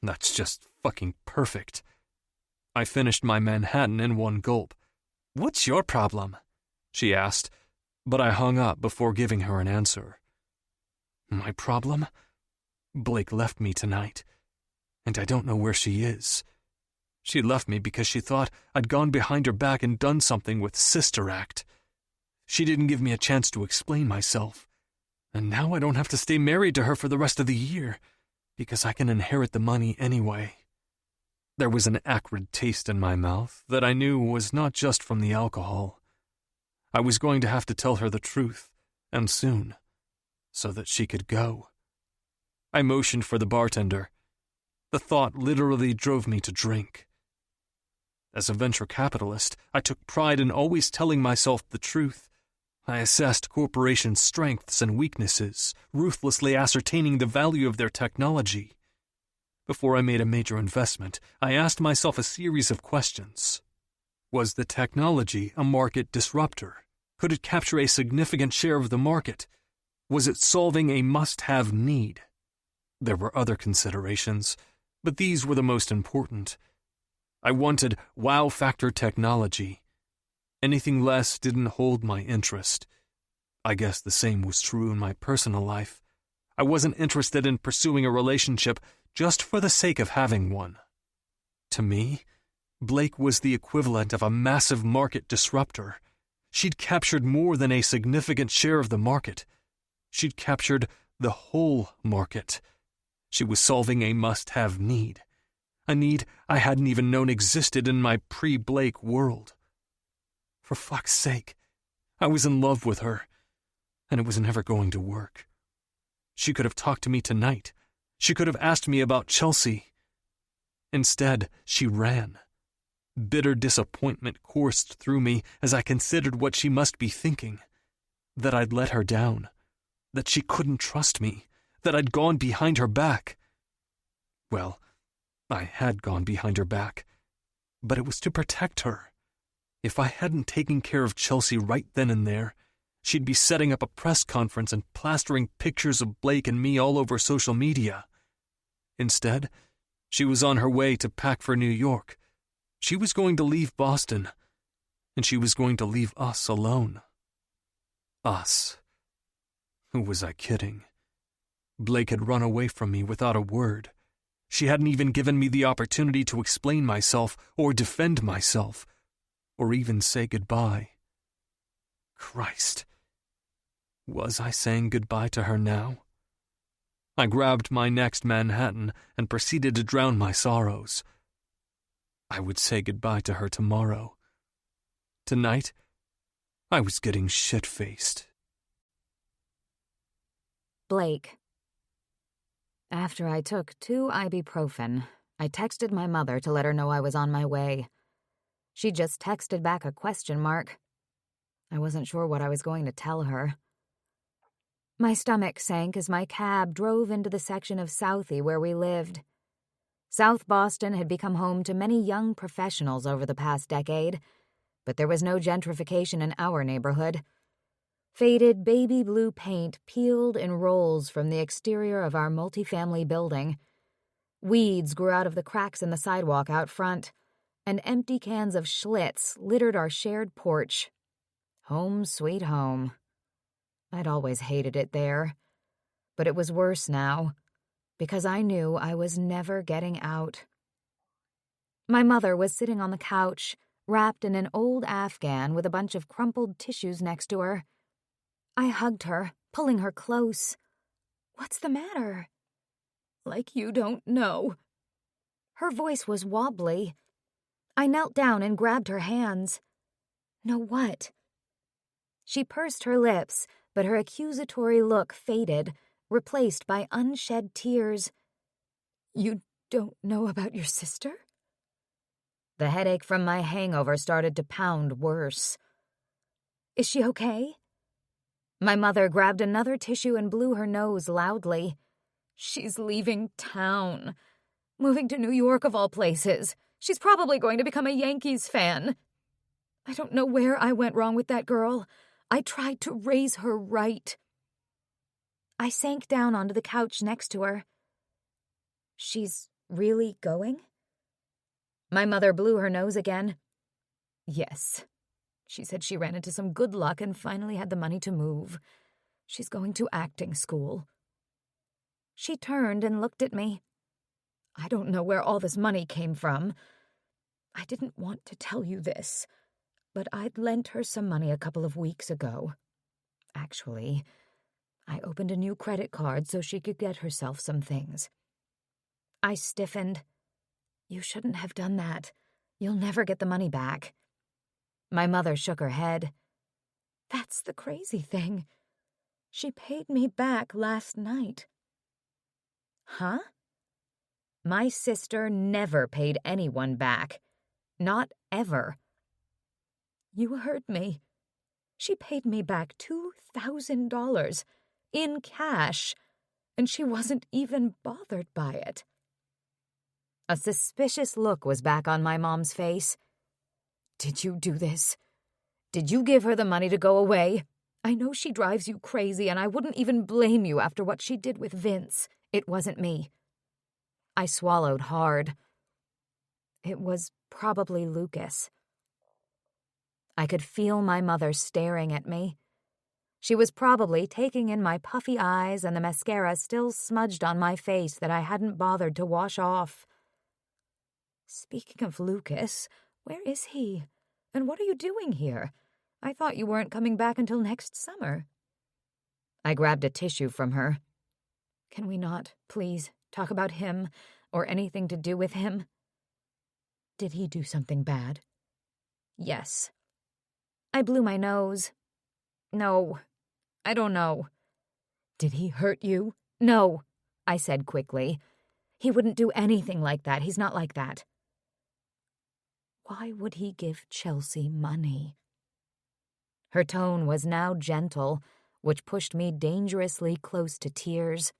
That's just fucking perfect. I finished my Manhattan in one gulp. "What's your problem?" she asked, but I hung up before giving her an answer. My problem? Blake left me tonight, and I don't know where she is. She left me because she thought I'd gone behind her back and done something with Sister Act. She didn't give me a chance to explain myself, and now I don't have to stay married to her for the rest of the year, because I can inherit the money anyway. There was an acrid taste in my mouth that I knew was not just from the alcohol. I was going to have to tell her the truth, and soon, so that she could go. I motioned for the bartender. The thought literally drove me to drink. As a venture capitalist, I took pride in always telling myself the truth. I assessed corporations' strengths and weaknesses, ruthlessly ascertaining the value of their technology. Before I made a major investment, I asked myself a series of questions. Was the technology a market disruptor? Could it capture a significant share of the market? Was it solving a must-have need? There were other considerations, but these were the most important. I wanted wow-factor technology. Anything less didn't hold my interest. I guess the same was true in my personal life. I wasn't interested in pursuing a relationship just for the sake of having one. To me, Blake was the equivalent of a massive market disruptor. She'd captured more than a significant share of the market. She'd captured the whole market. She was solving a must-have need. A need I hadn't even known existed in my pre-Blake world. For fuck's sake, I was in love with her, and it was never going to work. She could have talked to me tonight. She could have asked me about Chelsea. Instead, she ran. Bitter disappointment coursed through me as I considered what she must be thinking. That I'd let her down. That she couldn't trust me. That I'd gone behind her back. Well, I had gone behind her back, but it was to protect her. If I hadn't taken care of Chelsea right then and there, she'd be setting up a press conference and plastering pictures of Blake and me all over social media. Instead, she was on her way to pack for New York. She was going to leave Boston, and she was going to leave us alone. Us. Who was I kidding? Blake had run away from me without a word. She hadn't even given me the opportunity to explain myself or defend myself, or even say goodbye. Christ. Was I saying goodbye to her now? I grabbed my next Manhattan and proceeded to drown my sorrows. I would say goodbye to her tomorrow. Tonight, I was getting shit-faced. Blake. After I took 2 ibuprofen, I texted my mother to let her know I was on my way. She just texted back a question mark. I wasn't sure what I was going to tell her. My stomach sank as my cab drove into the section of Southie where we lived. South Boston had become home to many young professionals over the past decade, but there was no gentrification in our neighborhood. Faded baby blue paint peeled in rolls from the exterior of our multifamily building. Weeds grew out of the cracks in the sidewalk out front, and empty cans of Schlitz littered our shared porch. Home sweet home. I'd always hated it there, but it was worse now, because I knew I was never getting out. My mother was sitting on the couch, wrapped in an old Afghan with a bunch of crumpled tissues next to her. I hugged her, pulling her close. "What's the matter?" "Like you don't know." Her voice was wobbly. I knelt down and grabbed her hands. "Know what?" She pursed her lips, but her accusatory look faded, replaced by unshed tears. "You don't know about your sister?" The headache from my hangover started to pound worse. "Is she okay?" My mother grabbed another tissue and blew her nose loudly. "She's leaving town. Moving to New York of all places. She's probably going to become a Yankees fan. I don't know where I went wrong with that girl. I tried to raise her right." I sank down onto the couch next to her. "She's really going?" My mother blew her nose again. "Yes. She said she ran into some good luck and finally had the money to move. She's going to acting school." She turned and looked at me. "I don't know where all this money came from. I didn't want to tell you this, but I'd lent her some money a couple of weeks ago. Actually, I opened a new credit card so she could get herself some things." I stiffened. "You shouldn't have done that. You'll never get the money back." My mother shook her head. "That's the crazy thing. She paid me back last night." "Huh?" My sister never paid anyone back. Not ever. "You heard me. She paid me back $2,000 in cash, and she wasn't even bothered by it." A suspicious look was back on my mom's face. "Did you do this? Did you give her the money to go away? I know she drives you crazy, and I wouldn't even blame you after what she did with Vince. It wasn't me." I swallowed hard. It was probably Lucas. I could feel my mother staring at me. She was probably taking in my puffy eyes and the mascara still smudged on my face that I hadn't bothered to wash off. Speaking of Lucas, where is he? And what are you doing here? I thought you weren't coming back until next summer. I grabbed a tissue from her. Can we not, please, talk about him or anything to do with him? Did he do something bad? Yes. I blew my nose. No, I don't know. Did he hurt you? No, I said quickly. He wouldn't do anything like that. He's not like that. Why would he give Chelsea money? Her tone was now gentle, which pushed me dangerously close to tears.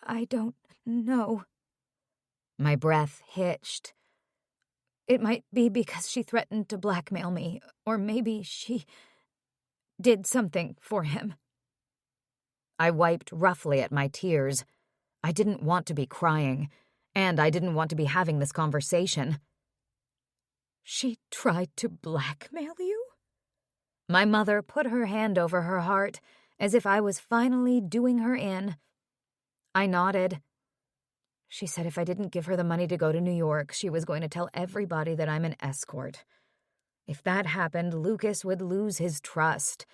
I don't know. My breath hitched. It might be because she threatened to blackmail me, or maybe she did something for him. I wiped roughly at my tears. I didn't want to be crying, and I didn't want to be having this conversation. She tried to blackmail you? My mother put her hand over her heart, as if I was finally doing her in. I nodded. She said if I didn't give her the money to go to New York, she was going to tell everybody that I'm an escort. If that happened, Lucas would lose his trust,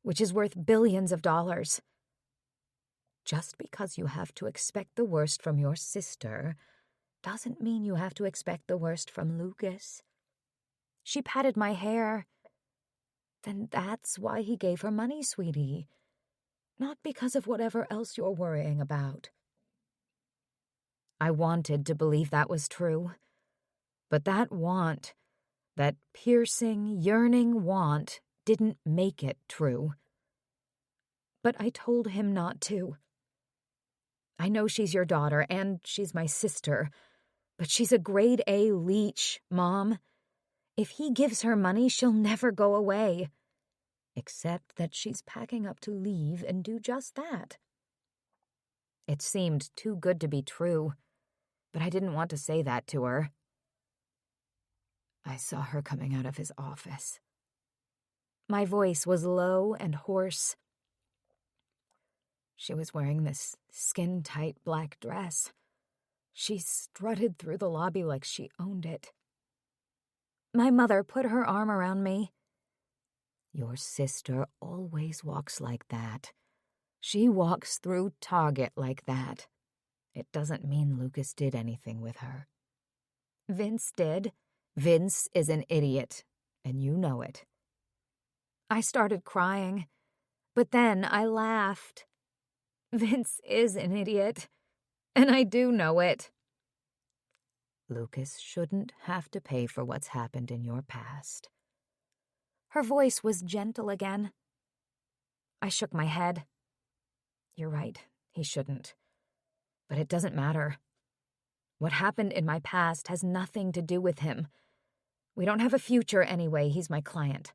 which is worth billions of dollars. Just because you have to expect the worst from your sister doesn't mean you have to expect the worst from Lucas. She patted my hair. Then that's why he gave her money, sweetie. Not because of whatever else you're worrying about. I wanted to believe that was true. But that want, that piercing, yearning want, didn't make it true. But I told him not to. I know she's your daughter, and she's my sister, but she's a grade A leech, Mom. If he gives her money, she'll never go away. Except that she's packing up to leave and do just that. It seemed too good to be true, but I didn't want to say that to her. I saw her coming out of his office. My voice was low and hoarse. She was wearing this skin-tight black dress. She strutted through the lobby like she owned it. My mother put her arm around me. Your sister always walks like that. She walks through Target like that. It doesn't mean Lucas did anything with her. Vince did. Vince is an idiot, and you know it. I started crying, but then I laughed. Vince is an idiot, and I do know it. Lucas shouldn't have to pay for what's happened in your past. Her voice was gentle again. I shook my head. You're right, he shouldn't. But it doesn't matter. What happened in my past has nothing to do with him. We don't have a future anyway, he's my client.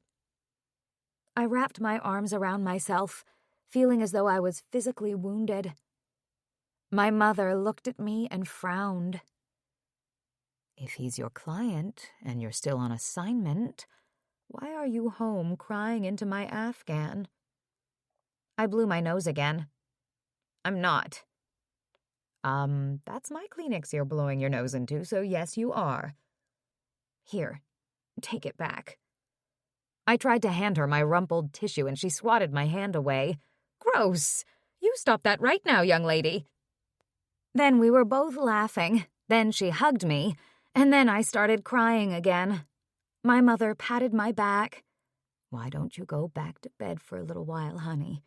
I wrapped my arms around myself, feeling as though I was physically wounded. My mother looked at me and frowned. If he's your client and you're still on assignment, why are you home crying into my Afghan? I blew my nose again. I'm not. That's my Kleenex you're blowing your nose into, so yes, you are. Here, take it back. I tried to hand her my rumpled tissue and she swatted my hand away. Gross! You stop that right now, young lady. Then we were both laughing. Then she hugged me, and then I started crying again. My mother patted my back. Why don't you go back to bed for a little while, honey?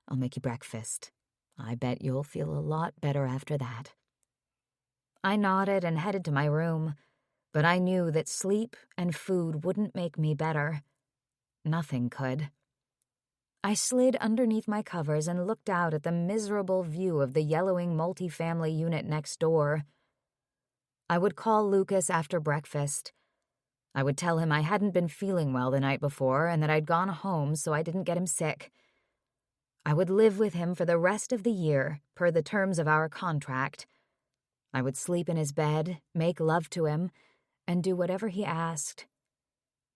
I'll make you breakfast. I bet you'll feel a lot better after that. I nodded and headed to my room, but I knew that sleep and food wouldn't make me better. Nothing could. I slid underneath my covers and looked out at the miserable view of the yellowing multifamily unit next door. I would call Lucas after breakfast. I would tell him I hadn't been feeling well the night before and that I'd gone home so I didn't get him sick. I would live with him for the rest of the year, per the terms of our contract. I would sleep in his bed, make love to him, and do whatever he asked.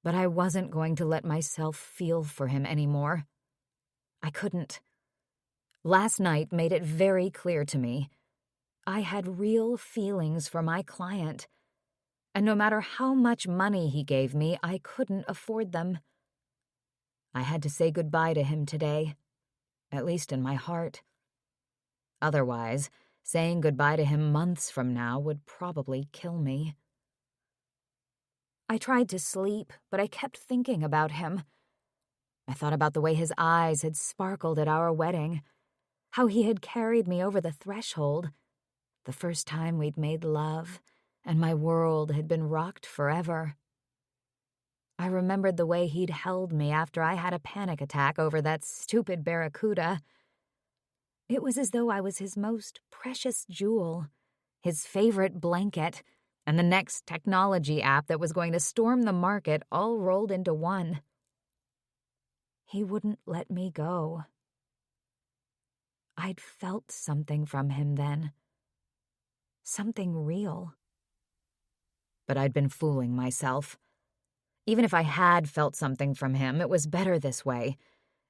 but I wasn't going to let myself feel for him anymore. I couldn't. Last night made it very clear to me. I had real feelings for my client, and no matter how much money he gave me, I couldn't afford them. I had to say goodbye to him today, at least in my heart. Otherwise, saying goodbye to him months from now would probably kill me. I tried to sleep, but I kept thinking about him. I thought about the way his eyes had sparkled at our wedding, how he had carried me over the threshold, the first time we'd made love, and my world had been rocked forever. I remembered the way he'd held me after I had a panic attack over that stupid barracuda. It was as though I was his most precious jewel, his favorite blanket, and the next technology app that was going to storm the market all rolled into one. He wouldn't let me go. I'd felt something from him then. Something real. But I'd been fooling myself. Even if I had felt something from him, it was better this way.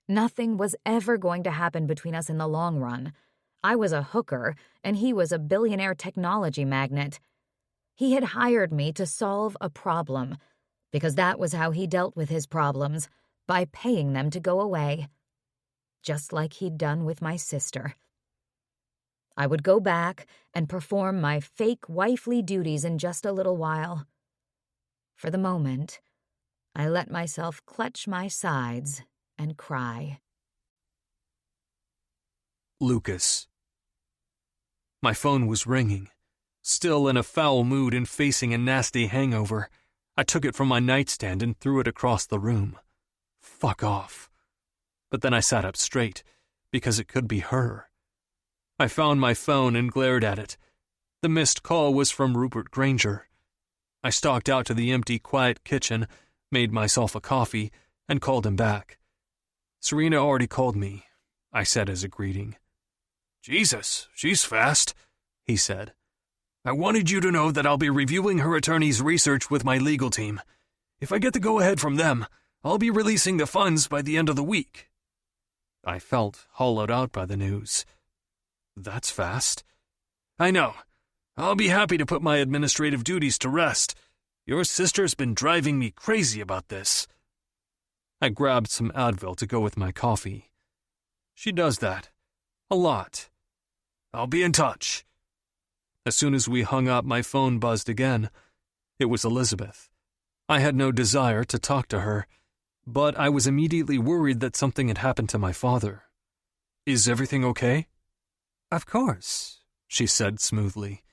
Nothing was ever going to happen between us in the long run. I was a hooker, and he was a billionaire technology magnate. He had hired me to solve a problem, because that was how he dealt with his problems, by paying them to go away. Just like he'd done with my sister. I would go back and perform my fake wifely duties in just a little while. For the moment, I let myself clutch my sides and cry. Lucas. My phone was ringing. Still in a foul mood and facing a nasty hangover, I took it from my nightstand and threw it across the room. Fuck off. But then I sat up straight, because it could be her. I found my phone and glared at it. The missed call was from Rupert Granger. I stalked out to the empty, quiet kitchen, made myself a coffee, and called him back. Serena already called me, I said as a greeting. Jesus, she's fast, he said. I wanted you to know that I'll be reviewing her attorney's research with my legal team. If I get the go-ahead from them, I'll be releasing the funds by the end of the week. I felt hollowed out by the news. That's fast. I know. I'll be happy to put my administrative duties to rest. Your sister's been driving me crazy about this. I grabbed some Advil to go with my coffee. She does that. A lot. I'll be in touch. As soon as we hung up, my phone buzzed again. It was Elizabeth. I had no desire to talk to her, but I was immediately worried that something had happened to my father. Is everything okay? Of course, she said smoothly.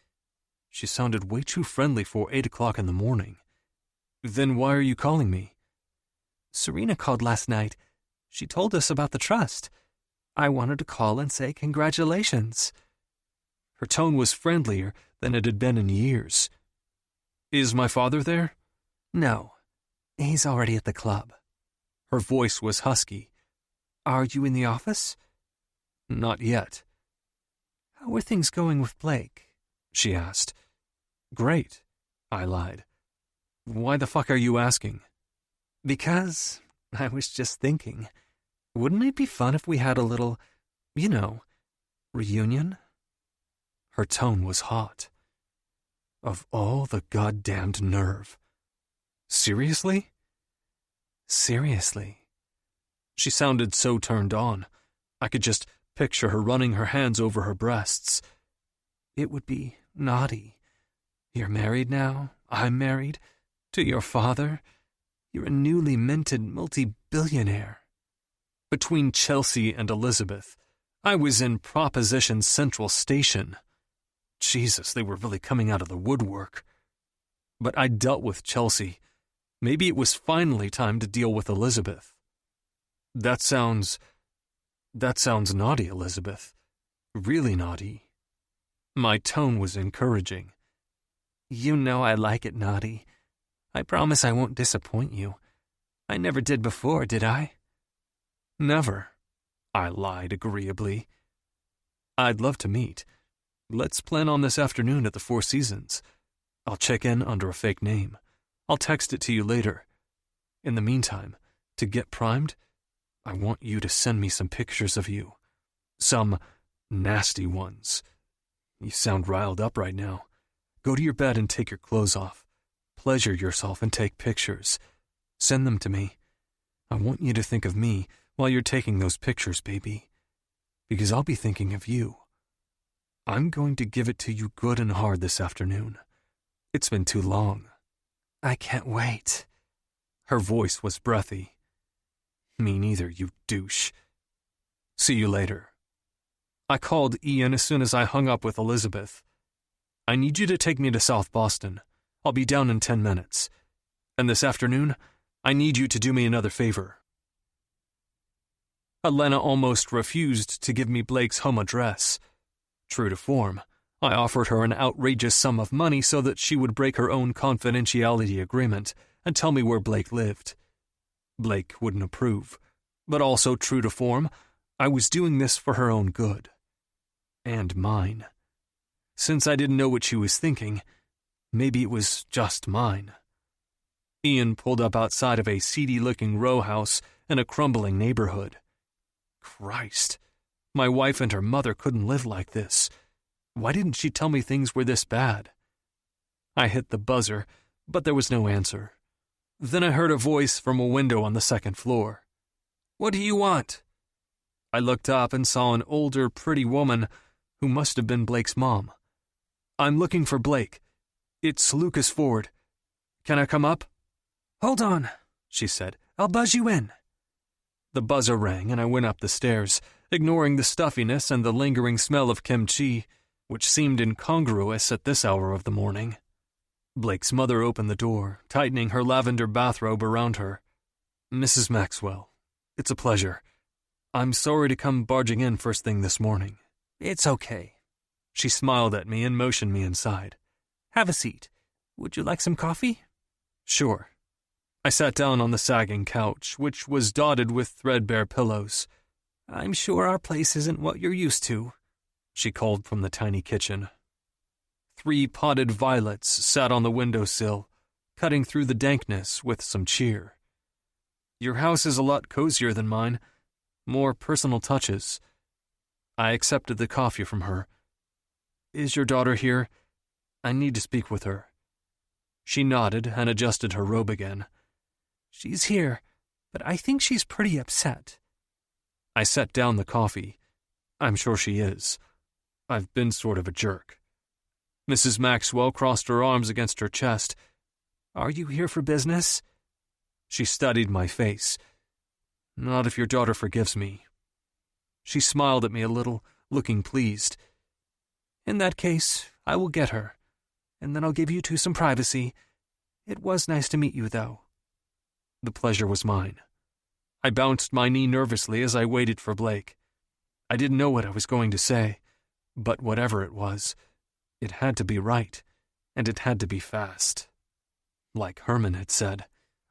She sounded way too friendly for 8 o'clock in the morning. Then why are you calling me? Serena called last night. She told us about the trust. I wanted to call and say congratulations. Her tone was friendlier than it had been in years. Is my father there? No. He's already at the club. Her voice was husky. Are you in the office? Not yet. How are things going with Blake? She asked. Great, I lied. Why the fuck are you asking? Because I was just thinking, wouldn't it be fun if we had a little, reunion? Her tone was hot. Of all the goddamned nerve. Seriously? Seriously. She sounded so turned on. I could just picture her running her hands over her breasts. It would be naughty. You're married now, I'm married. To your father, you're a newly minted multi-billionaire. Between Chelsea and Elizabeth, I was in Proposition Central Station. Jesus, they were really coming out of the woodwork. But I dealt with Chelsea. Maybe it was finally time to deal with Elizabeth. That sounds naughty, Elizabeth. Really naughty. My tone was encouraging. You know I like it naughty. I promise I won't disappoint you. I never did before, did I? Never, I lied agreeably. I'd love to meet. Let's plan on this afternoon at the Four Seasons. I'll check in under a fake name. I'll text it to you later. In the meantime, to get primed, I want you to send me some pictures of you. Some nasty ones. You sound riled up right now. Go to your bed and take your clothes off. Pleasure yourself and take pictures. Send them to me. I want you to think of me while you're taking those pictures, baby. Because I'll be thinking of you. I'm going to give it to you good and hard this afternoon. It's been too long. I can't wait. Her voice was breathy. Me neither, you douche. See you later. I called Ian as soon as I hung up with Elizabeth. I need you to take me to South Boston. I'll be down in 10 minutes. And this afternoon, I need you to do me another favor. Elena almost refused to give me Blake's home address. True to form, I offered her an outrageous sum of money so that she would break her own confidentiality agreement and tell me where Blake lived. Blake wouldn't approve, but also true to form, I was doing this for her own good. And mine. Since I didn't know what she was thinking, maybe it was just mine. Ian pulled up outside of a seedy-looking row house in a crumbling neighborhood. Christ, my wife and her mother couldn't live like this. Why didn't she tell me things were this bad? I hit the buzzer, but there was no answer. Then I heard a voice from a window on the second floor. What do you want? I looked up and saw an older, pretty woman who must have been Blake's mom. I'm looking for Blake. It's Lucas Ford. Can I come up? Hold on, she said. I'll buzz you in. The buzzer rang and I went up the stairs, ignoring the stuffiness and the lingering smell of kimchi, which seemed incongruous at this hour of the morning. Blake's mother opened the door, tightening her lavender bathrobe around her. Mrs. Maxwell, it's a pleasure. I'm sorry to come barging in first thing this morning. It's okay. She smiled at me and motioned me inside. Have a seat. Would you like some coffee? Sure. I sat down on the sagging couch, which was dotted with threadbare pillows. I'm sure our place isn't what you're used to, she called from the tiny kitchen. 3 potted violets sat on the windowsill, cutting through the dankness with some cheer. Your house is a lot cozier than mine. More personal touches. I accepted the coffee from her. Is your daughter here? I need to speak with her. She nodded and adjusted her robe again. She's here, but I think she's pretty upset. I set down the coffee. I'm sure she is. I've been sort of a jerk. Mrs. Maxwell crossed her arms against her chest. Are you here for business? She studied my face. Not if your daughter forgives me. She smiled at me a little, looking pleased. In that case, I will get her, and then I'll give you two some privacy. It was nice to meet you, though. The pleasure was mine. I bounced my knee nervously as I waited for Blake. I didn't know what I was going to say, but whatever it was, it had to be right, and it had to be fast. Like Herman had said,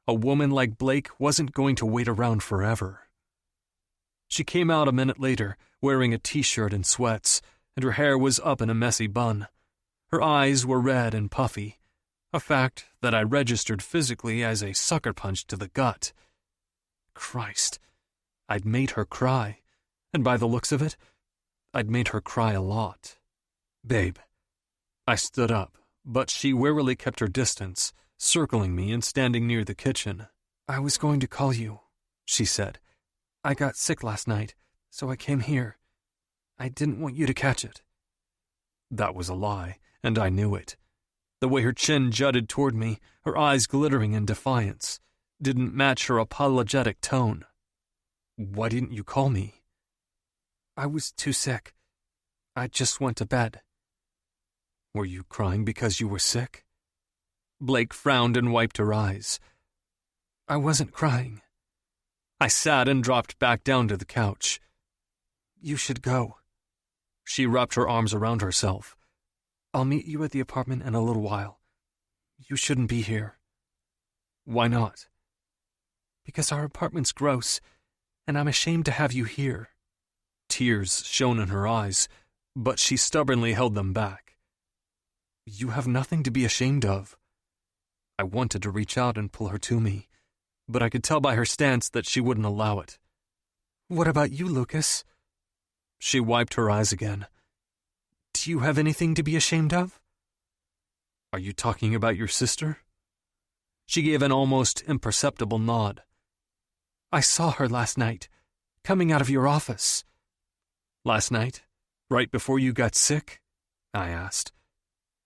a woman like Blake wasn't going to wait around forever. She came out a minute later, wearing a t-shirt and sweats, and her hair was up in a messy bun. Her eyes were red and puffy, a fact that I registered physically as a sucker punch to the gut. Christ, I'd made her cry, and by the looks of it, I'd made her cry a lot. Babe. I stood up, but she warily kept her distance, circling me and standing near the kitchen. I was going to call you, she said. I got sick last night, so I came here. I didn't want you to catch it. That was a lie, and I knew it. The way her chin jutted toward me, her eyes glittering in defiance, didn't match her apologetic tone. Why didn't you call me? I was too sick. I just went to bed. Were you crying because you were sick? Blake frowned and wiped her eyes. I wasn't crying. I sat and dropped back down to the couch. You should go. She wrapped her arms around herself. I'll meet you at the apartment in a little while. You shouldn't be here. Why not? Because our apartment's gross, and I'm ashamed to have you here. Tears shone in her eyes, but she stubbornly held them back. You have nothing to be ashamed of. I wanted to reach out and pull her to me, but I could tell by her stance that she wouldn't allow it. What about you, Lucas? She wiped her eyes again. Do you have anything to be ashamed of? Are you talking about your sister? She gave an almost imperceptible nod. I saw her last night, coming out of your office. Last night? Right before you got sick? I asked.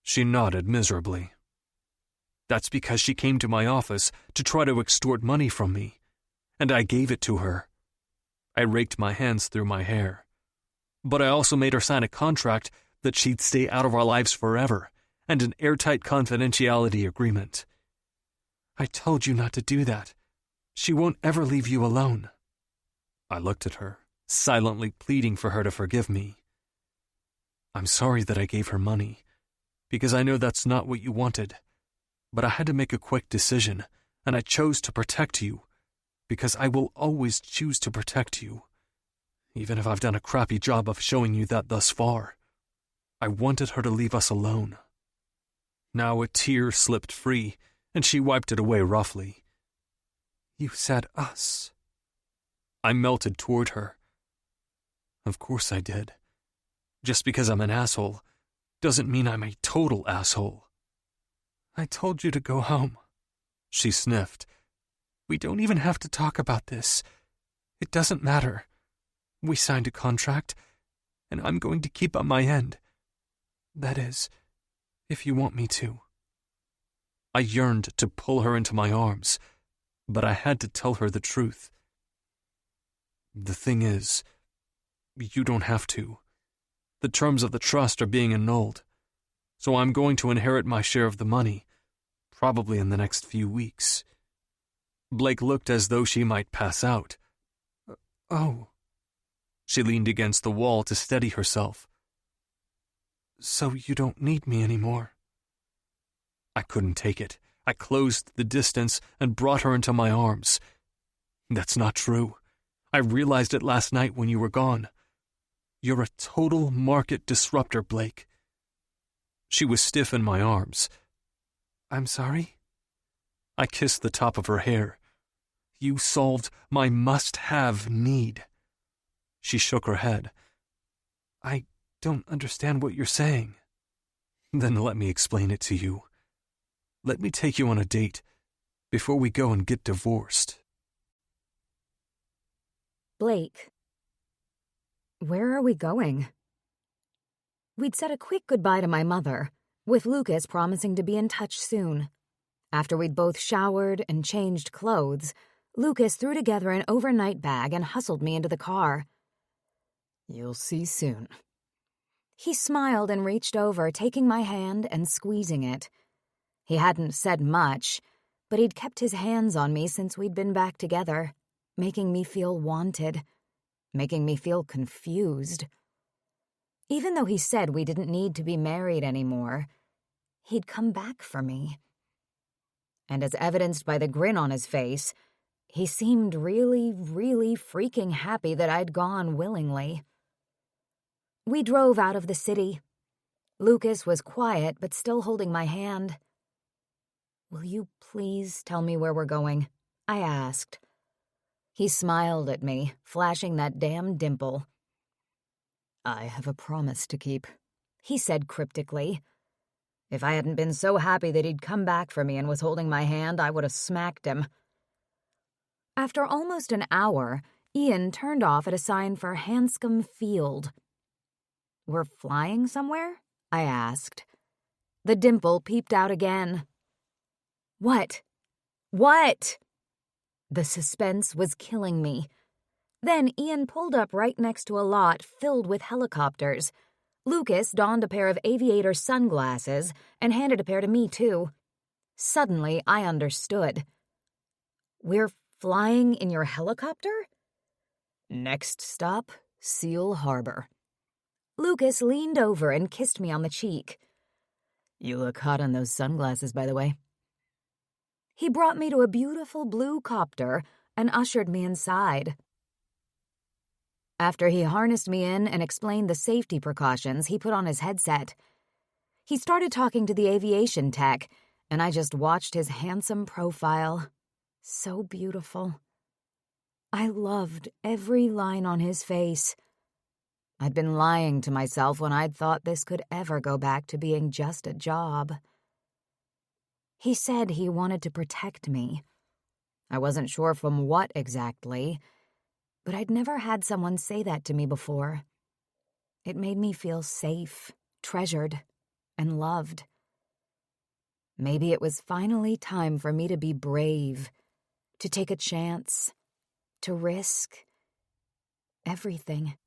She nodded miserably. That's because she came to my office to try to extort money from me, and I gave it to her. I raked my hands through my hair. But I also made her sign a contract that she'd stay out of our lives forever, and an airtight confidentiality agreement. I told you not to do that. She won't ever leave you alone. I looked at her, silently pleading for her to forgive me. I'm sorry that I gave her money, because I know that's not what you wanted. But I had to make a quick decision, and I chose to protect you, because I will always choose to protect you, even if I've done a crappy job of showing you that thus far. I wanted her to leave us alone. Now a tear slipped free, and she wiped it away roughly. You said us. I melted toward her. Of course I did. Just because I'm an asshole doesn't mean I'm a total asshole. I told you to go home. She sniffed. We don't even have to talk about this. It doesn't matter. We signed a contract, and I'm going to keep up my end. That is, if you want me to. I yearned to pull her into my arms, but I had to tell her the truth. The thing is, you don't have to. The terms of the trust are being annulled, so I'm going to inherit my share of the money, probably in the next few weeks. Blake looked as though she might pass out. Oh. She leaned against the wall to steady herself. So you don't need me anymore. I couldn't take it. I closed the distance and brought her into my arms. That's not true. I realized it last night when you were gone. You're a total market disruptor, Blake. She was stiff in my arms. I'm sorry? I kissed the top of her hair. You solved my must-have need. She shook her head. I don't understand what you're saying. Then let me explain it to you. Let me take you on a date before we go and get divorced. Blake. Where are we going? We'd said a quick goodbye to my mother, with Lucas promising to be in touch soon. After we'd both showered and changed clothes, Lucas threw together an overnight bag and hustled me into the car. You'll see soon. He smiled and reached over, taking my hand and squeezing it. He hadn't said much, but he'd kept his hands on me since we'd been back together, making me feel wanted, making me feel confused. Even though he said we didn't need to be married anymore, he'd come back for me. And as evidenced by the grin on his face, he seemed really, really freaking happy that I'd gone willingly. We drove out of the city. Lucas was quiet but still holding my hand. Will you please tell me where we're going? I asked. He smiled at me, flashing that damn dimple. I have a promise to keep, he said cryptically. If I hadn't been so happy that he'd come back for me and was holding my hand, I would have smacked him. After almost an hour, Ian turned off at a sign for Hanscom Field. We're flying somewhere? I asked. The dimple peeped out again. What? What? The suspense was killing me. Then Ian pulled up right next to a lot filled with helicopters. Lucas donned a pair of aviator sunglasses and handed a pair to me, too. Suddenly, I understood. We're flying in your helicopter? Next stop, Seal Harbor. Lucas leaned over and kissed me on the cheek. You look hot in those sunglasses, by the way. He brought me to a beautiful blue copter and ushered me inside. After he harnessed me in and explained the safety precautions, he put on his headset. He started talking to the aviation tech, and I just watched his handsome profile, So beautiful. I loved every line on his face. I'd been lying to myself when I'd thought this could ever go back to being just a job. He said he wanted to protect me. I wasn't sure from what exactly, but I'd never had someone say that to me before. It made me feel safe, treasured, and loved. Maybe it was finally time for me to be brave, to take a chance, to risk everything.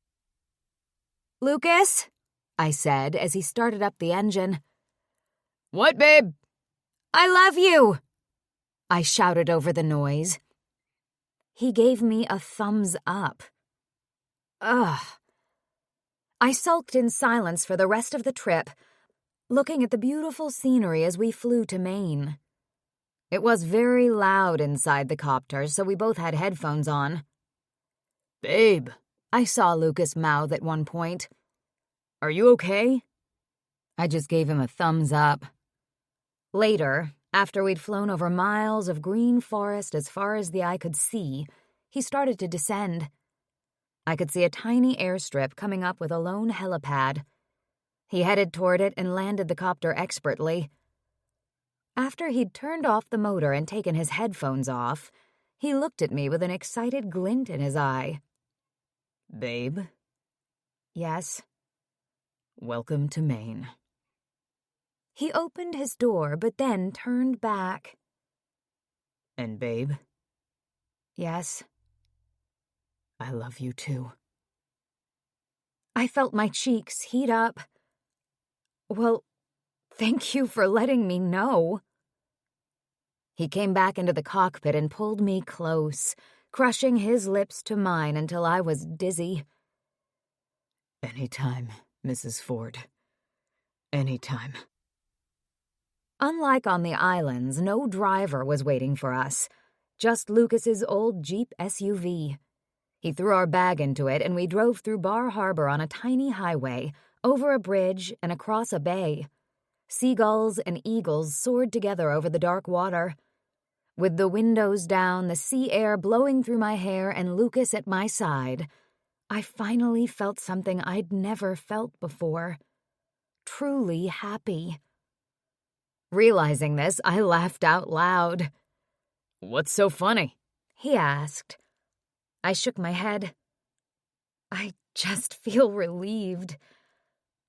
"Lucas," I said as he started up the engine. "What, babe?" "I love you," I shouted over the noise. He gave me a thumbs up. Ugh. I sulked in silence for the rest of the trip, looking at the beautiful scenery as we flew to Maine. It was very loud inside the copter, so we both had headphones on. "Babe," I saw Lucas mouth at one point. "Are you okay?" I just gave him a thumbs up. Later, after we'd flown over miles of green forest as far as the eye could see, he started to descend. I could see a tiny airstrip coming up with a lone helipad. He headed toward it and landed the copter expertly. After he'd turned off the motor and taken his headphones off, he looked at me with an excited glint in his eye. "Babe?" "Yes?" "Welcome to Maine." He opened his door, but then turned back. "And babe?" "Yes?" "I love you too." I felt my cheeks heat up. "Well, thank you for letting me know." He came back into the cockpit and pulled me close, crushing his lips to mine until I was dizzy. "Anytime, Mrs. Ford. Anytime." Unlike on the islands, no driver was waiting for us, just Lucas's old Jeep SUV. He threw our bag into it and we drove through Bar Harbor on a tiny highway, over a bridge and across a bay. Seagulls and eagles soared together over the dark water. With the windows down, the sea air blowing through my hair and Lucas at my side, I finally felt something I'd never felt before. Truly happy. Realizing this, I laughed out loud. "What's so funny?" he asked. I shook my head. "I just feel relieved.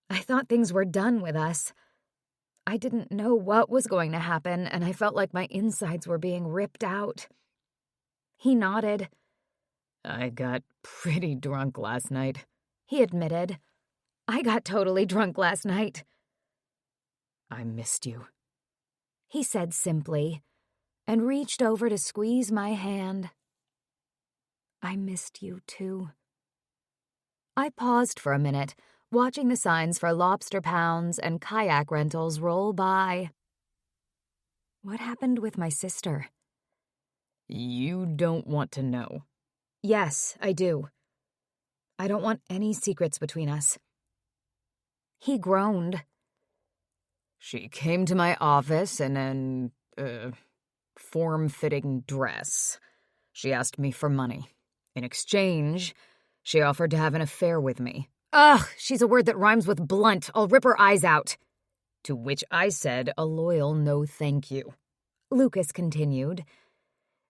I thought things were done with us. I didn't know what was going to happen, and I felt like my insides were being ripped out." He nodded. "I got pretty drunk last night," he admitted. "I got totally drunk last night." "I missed you," he said simply, and reached over to squeeze my hand. "I missed you too." I paused for a minute, watching the signs for lobster pounds and kayak rentals roll by. What happened with my sister? "You don't want to know." "Yes, I do. I don't want any secrets between us." He groaned. "She came to my office in an, form-fitting dress. She asked me for money. In exchange, she offered to have an affair with me." "Ugh, she's a word that rhymes with blunt. I'll rip her eyes out." To which I said a loyal no thank you. Lucas continued.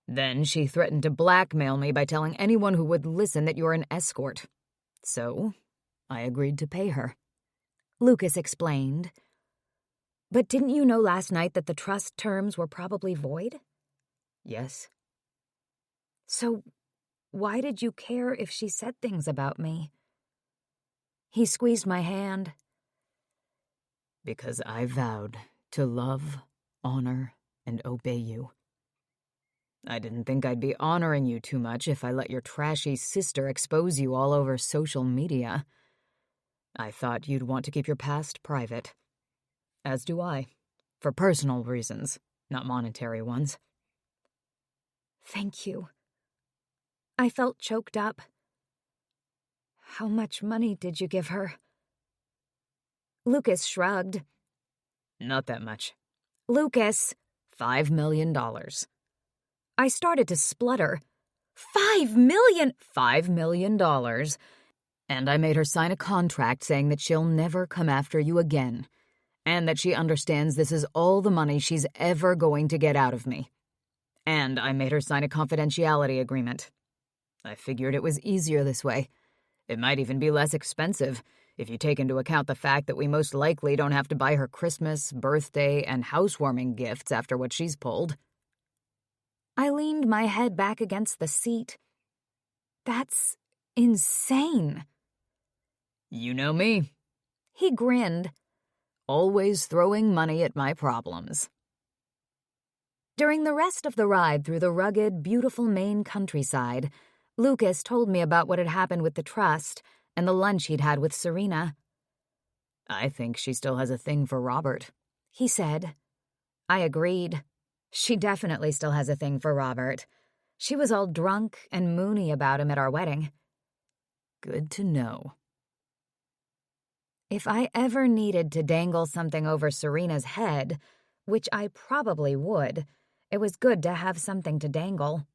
"Then she threatened to blackmail me by telling anyone who would listen that you're an escort. So, I agreed to pay her." Lucas explained. "But didn't you know last night that the trust terms were probably void?" "Yes." "So, why did you care if she said things about me?" He squeezed my hand. "Because I vowed to love, honor, and obey you. I didn't think I'd be honoring you too much if I let your trashy sister expose you all over social media. I thought you'd want to keep your past private. As do I. For personal reasons, not monetary ones." "Thank you." I felt choked up. "How much money did you give her?" Lucas shrugged. "Not that much." "Lucas." $5 million. I started to splutter. $5 million! $5 million. And I made her sign a contract saying that she'll never come after you again, and that she understands this is all the money she's ever going to get out of me. And I made her sign a confidentiality agreement. I figured it was easier this way. It might even be less expensive, if you take into account the fact that we most likely don't have to buy her Christmas, birthday, and housewarming gifts after what she's pulled. I leaned my head back against the seat. That's insane. You know me. He grinned. Always throwing money at my problems. During the rest of the ride through the rugged, beautiful Maine countryside, Lucas told me about what had happened with the trust and the lunch he'd had with Serena. I think she still has a thing for Robert, he said. I agreed. She definitely still has a thing for Robert. She was all drunk and moony about him at our wedding. Good to know. If I ever needed to dangle something over Serena's head, which I probably would, it was good to have something to dangle.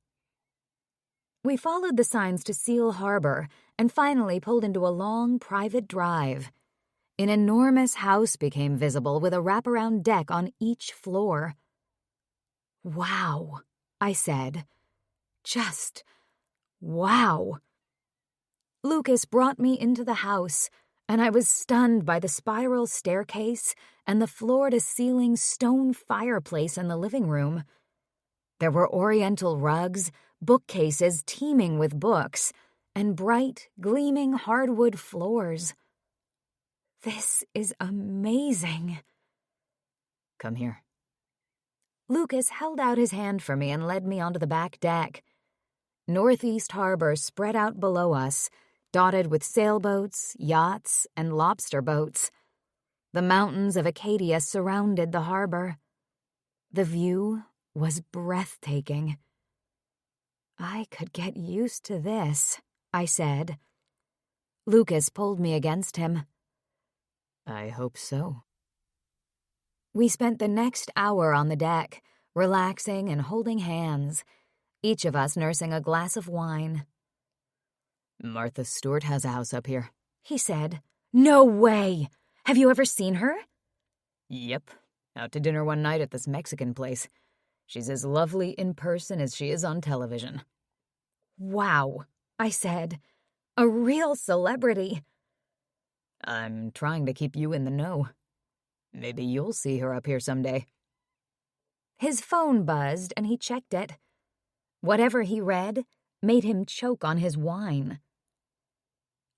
We followed the signs to Seal Harbor and finally pulled into a long, private drive. An enormous house became visible with a wraparound deck on each floor. Wow, I said. Just wow. Lucas brought me into the house, and I was stunned by the spiral staircase and the floor-to-ceiling stone fireplace in the living room. There were oriental rugs, bookcases teeming with books, and bright, gleaming hardwood floors. This is amazing. Come here. Lucas held out his hand for me and led me onto the back deck. Northeast Harbor spread out below us, dotted with sailboats, yachts, and lobster boats. The mountains of Acadia surrounded the harbor. The view was breathtaking. I could get used to this, I said. Lucas pulled me against him. I hope so. We spent the next hour on the deck, relaxing and holding hands, each of us nursing a glass of wine. Martha Stewart has a house up here, he said. No way! Have you ever seen her? Yep. Out to dinner one night at this Mexican place. She's as lovely in person as she is on television. Wow, I said. A real celebrity. I'm trying to keep you in the know. Maybe you'll see her up here someday. His phone buzzed and he checked it. Whatever he read made him choke on his wine.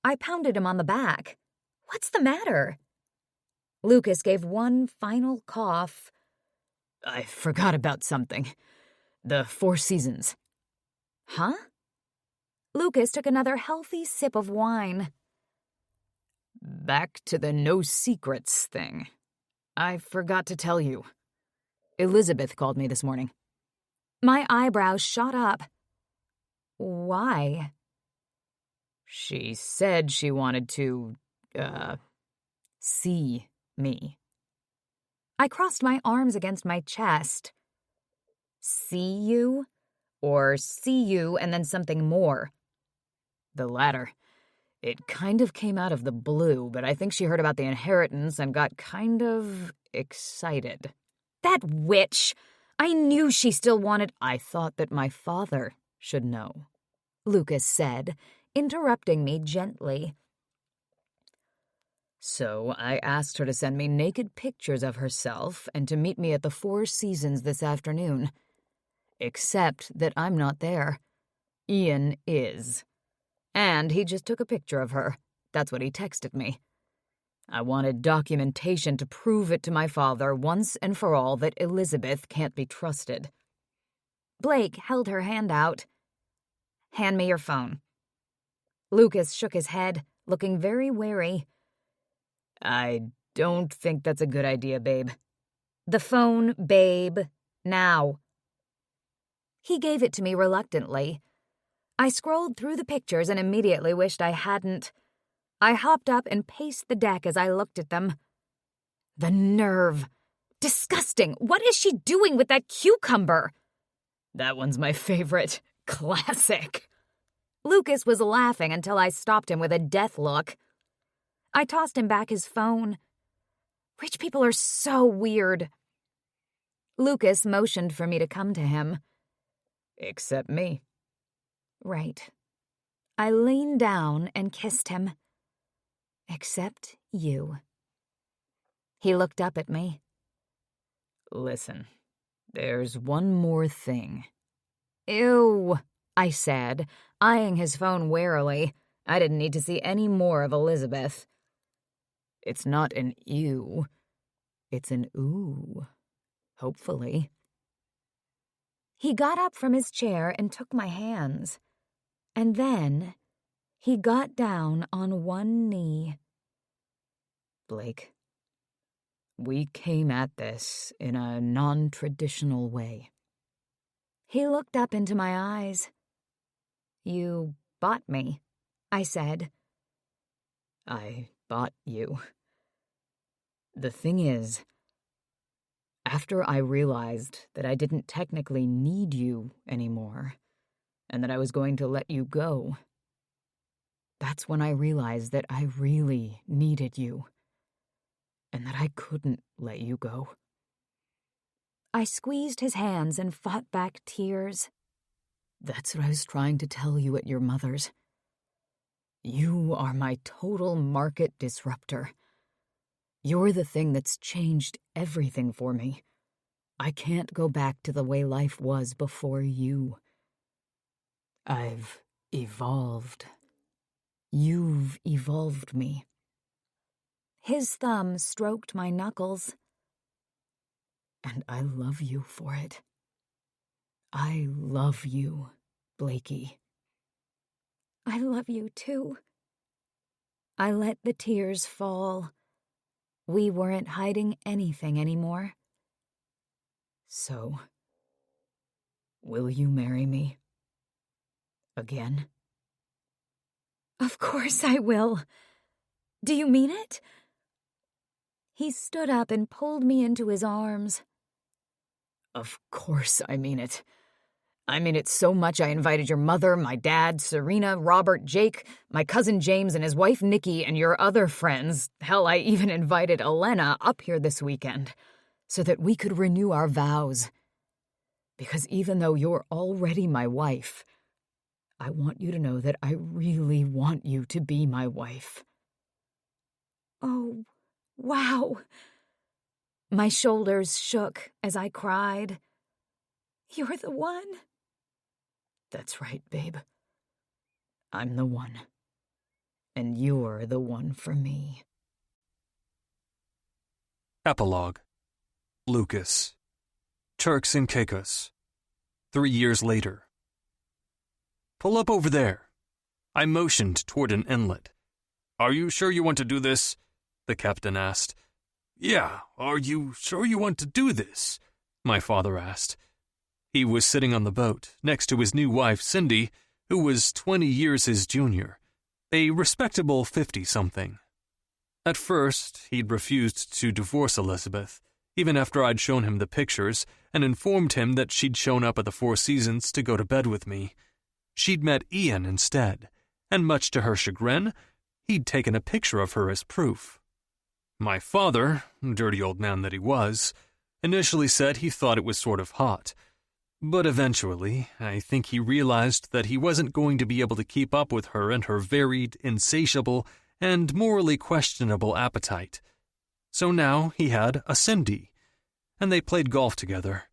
I pounded him on the back. What's the matter? Lucas gave one final cough. I forgot about something. The Four Seasons. Huh? Lucas took another healthy sip of wine. Back to the no secrets thing. I forgot to tell you. Elizabeth called me this morning. My eyebrows shot up. Why? She said she wanted to, see me. I crossed my arms against my chest. See you? Or see you and then something more? The latter. It kind of came out of the blue, but I think she heard about the inheritance and got kind of excited. That witch! I knew she still wanted— I thought that my father should know, Lucas said, interrupting me gently. So I asked her to send me naked pictures of herself and to meet me at the Four Seasons this afternoon. Except that I'm not there. Ian is. And he just took a picture of her. That's what he texted me. I wanted documentation to prove it to my father once and for all that Elizabeth can't be trusted. Blake held her hand out. Hand me your phone. Lucas shook his head, looking very wary. I don't think that's a good idea, babe. The phone, babe. Now. He gave it to me reluctantly. I scrolled through the pictures and immediately wished I hadn't. I hopped up and paced the deck as I looked at them. The nerve! Disgusting! What is she doing with that cucumber? That one's my favorite. Classic. Lucas was laughing until I stopped him with a death look. I tossed him back his phone. Rich people are so weird. Lucas motioned for me to come to him. Except me. Right. I leaned down and kissed him. Except you. He looked up at me. Listen, there's one more thing. Ew, I said, eyeing his phone warily. I didn't need to see any more of Elizabeth. It's not an ew. It's an ooh. Hopefully. He got up from his chair and took my hands. And then he got down on one knee. Blake, we came at this in a non-traditional way. He looked up into my eyes. You bought me, I said. I bought you. The thing is, after I realized that I didn't technically need you anymore, and that I was going to let you go, that's when I realized that I really needed you, and that I couldn't let you go. I squeezed his hands and fought back tears. That's what I was trying to tell you at your mother's. You are my total market disruptor. You're the thing that's changed everything for me. I can't go back to the way life was before you. I've evolved. You've evolved me. His thumb stroked my knuckles. And I love you for it. I love you, Blakey. I love you too. I let the tears fall. We weren't hiding anything anymore. So, will you marry me? Again? Of course I will. Do you mean it? He stood up and pulled me into his arms. Of course I mean it. I mean it so much I invited your mother, my dad, Serena, Robert, Jake, my cousin James and his wife Nikki, and your other friends. Hell, I even invited Elena up here this weekend so that we could renew our vows. Because even though you're already my wife, I want you to know that I really want you to be my wife. Oh, wow. My shoulders shook as I cried. You're the one. That's right, babe. I'm the one. And you're the one for me. Epilogue. Lucas. Turks and Caicos. 3 years later. Pull up over there. I motioned toward an inlet. Are you sure you want to do this? The captain asked. Yeah, are you sure you want to do this? My father asked. He was sitting on the boat, next to his new wife, Cindy, who was 20 years his junior, a respectable 50-something. At first, he'd refused to divorce Elizabeth, even after I'd shown him the pictures and informed him that she'd shown up at the Four Seasons to go to bed with me. She'd met Ian instead, and much to her chagrin, he'd taken a picture of her as proof. My father, dirty old man that he was, initially said he thought it was sort of hot. But eventually, I think he realized that he wasn't going to be able to keep up with her and her varied, insatiable, and morally questionable appetite. So now he had a Cindy, and they played golf together.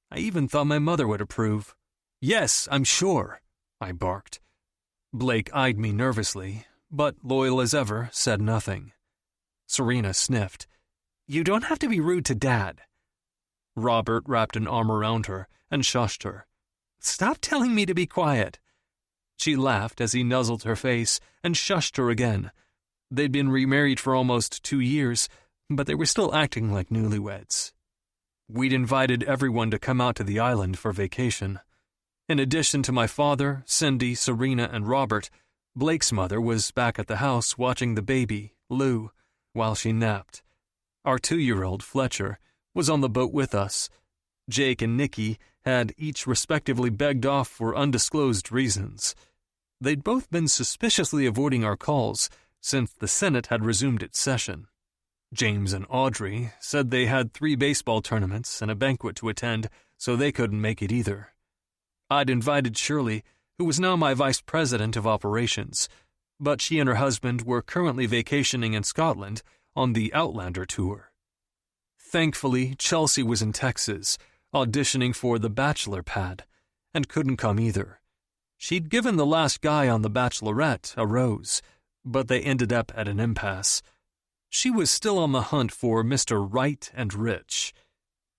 I even thought my mother would approve. Yes, I'm sure, I barked. Blake eyed me nervously, but loyal as ever, said nothing. Serena sniffed. You don't have to be rude to Dad. Robert wrapped an arm around her and shushed her. Stop telling me to be quiet. She laughed as he nuzzled her face and shushed her again. They'd been remarried for almost 2 years, but they were still acting like newlyweds. We'd invited everyone to come out to the island for vacation. In addition to my father, Cindy, Serena, and Robert, Blake's mother was back at the house watching the baby, Lou, while she napped. Our 2-year-old, Fletcher, was on the boat with us. Jake and Nikki had each respectively begged off for undisclosed reasons. They'd both been suspiciously avoiding our calls since the Senate had resumed its session. James and Audrey said they had 3 baseball tournaments and a banquet to attend, so they couldn't make it either. I'd invited Shirley, who was now my vice president of operations, but she and her husband were currently vacationing in Scotland on the Outlander tour. Thankfully, Chelsea was in Texas, auditioning for The Bachelor pad, and couldn't come either. She'd given the last guy on The Bachelorette a rose, but they ended up at an impasse. She was still on the hunt for Mr. Right and Rich.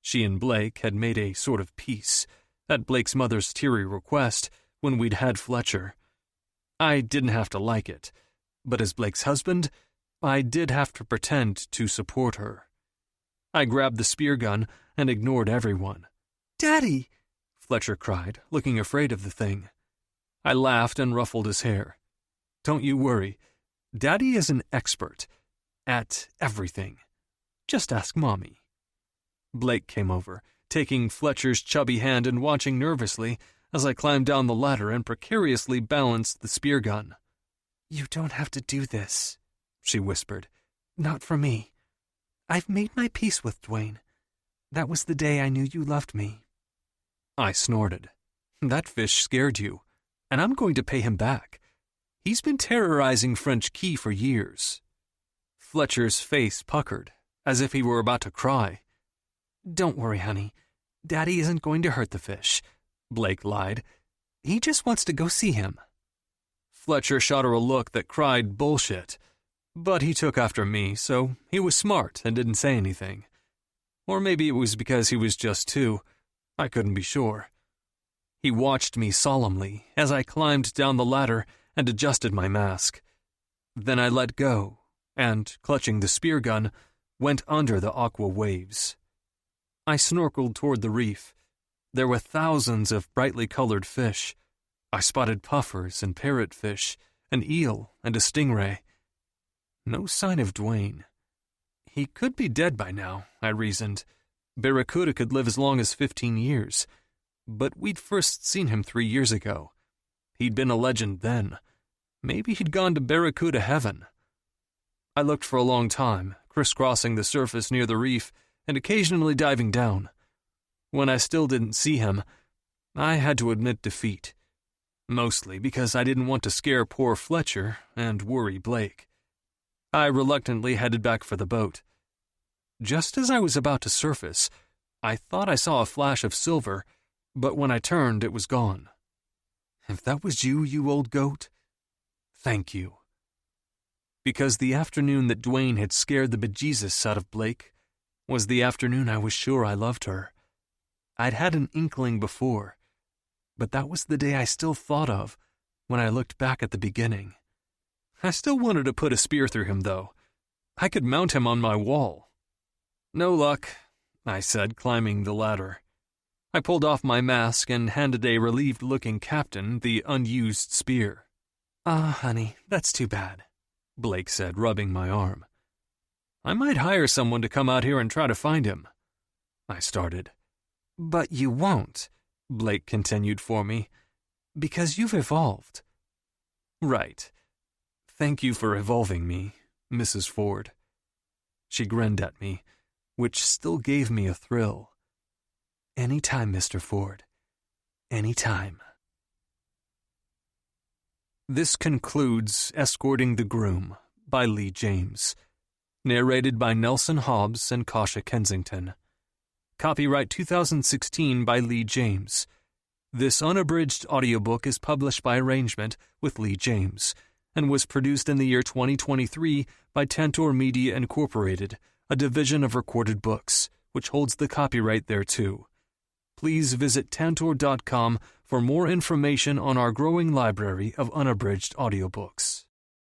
She and Blake had made a sort of peace, at Blake's mother's teary request, when we'd had Fletcher. I didn't have to like it, but as Blake's husband, I did have to pretend to support her. I grabbed the spear gun and ignored everyone. "Daddy!" Fletcher cried, looking afraid of the thing. I laughed and ruffled his hair. "Don't you worry. Daddy is an expert at everything. Just ask Mommy." Blake came over, taking Fletcher's chubby hand and watching nervously as I climbed down the ladder and precariously balanced the spear gun. "You don't have to do this," she whispered. "Not for me. I've made my peace with Dwayne. That was the day I knew you loved me." I snorted. "That fish scared you, and I'm going to pay him back. He's been terrorizing French Key for years." Fletcher's face puckered, as if he were about to cry. "Don't worry, honey. Daddy isn't going to hurt the fish," Blake lied. "He just wants to go see him." Fletcher shot her a look that cried bullshit, but he took after me, so he was smart and didn't say anything. Or maybe it was because he was just 2. I couldn't be sure. He watched me solemnly as I climbed down the ladder and adjusted my mask. Then I let go, and, clutching the spear gun, went under the aqua waves. I snorkeled toward the reef. There were thousands of brightly colored fish. I spotted puffers and parrotfish, an eel and a stingray. No sign of Dwayne. He could be dead by now, I reasoned. Barracuda could live as long as 15 years. But we'd first seen him 3 years ago. He'd been a legend then. Maybe he'd gone to Barracuda heaven. I looked for a long time, crisscrossing the surface near the reef and occasionally diving down. When I still didn't see him, I had to admit defeat. Mostly because I didn't want to scare poor Fletcher and worry Blake. I reluctantly headed back for the boat. Just as I was about to surface, I thought I saw a flash of silver, but when I turned, it was gone. If that was you, you old goat, thank you. Because the afternoon that Dwayne had scared the bejesus out of Blake was the afternoon I was sure I loved her. I'd had an inkling before, but that was the day I still thought of when I looked back at the beginning. I still wanted to put a spear through him, though. I could mount him on my wall. "No luck," I said, climbing the ladder. I pulled off my mask and handed a relieved-looking captain the unused spear. "Ah, honey, that's too bad," Blake said, rubbing my arm. "I might hire someone to come out here and try to find him," I started. "But you won't," Blake continued for me, "because you've evolved." "Right. Thank you for evolving me, Mrs. Ford." She grinned at me, which still gave me a thrill. "Anytime, Mr. Ford. Anytime." This concludes Escorting the Groom by Leigh James. Narrated by Nelson Hobbs and Kasha Kensington. Copyright 2016 by Leigh James. This unabridged audiobook is published by arrangement with Leigh James and was produced in the year 2023 by Tantor Media Incorporated, a division of Recorded Books, which holds the copyright thereto. Please visit tantor.com for more information on our growing library of unabridged audiobooks.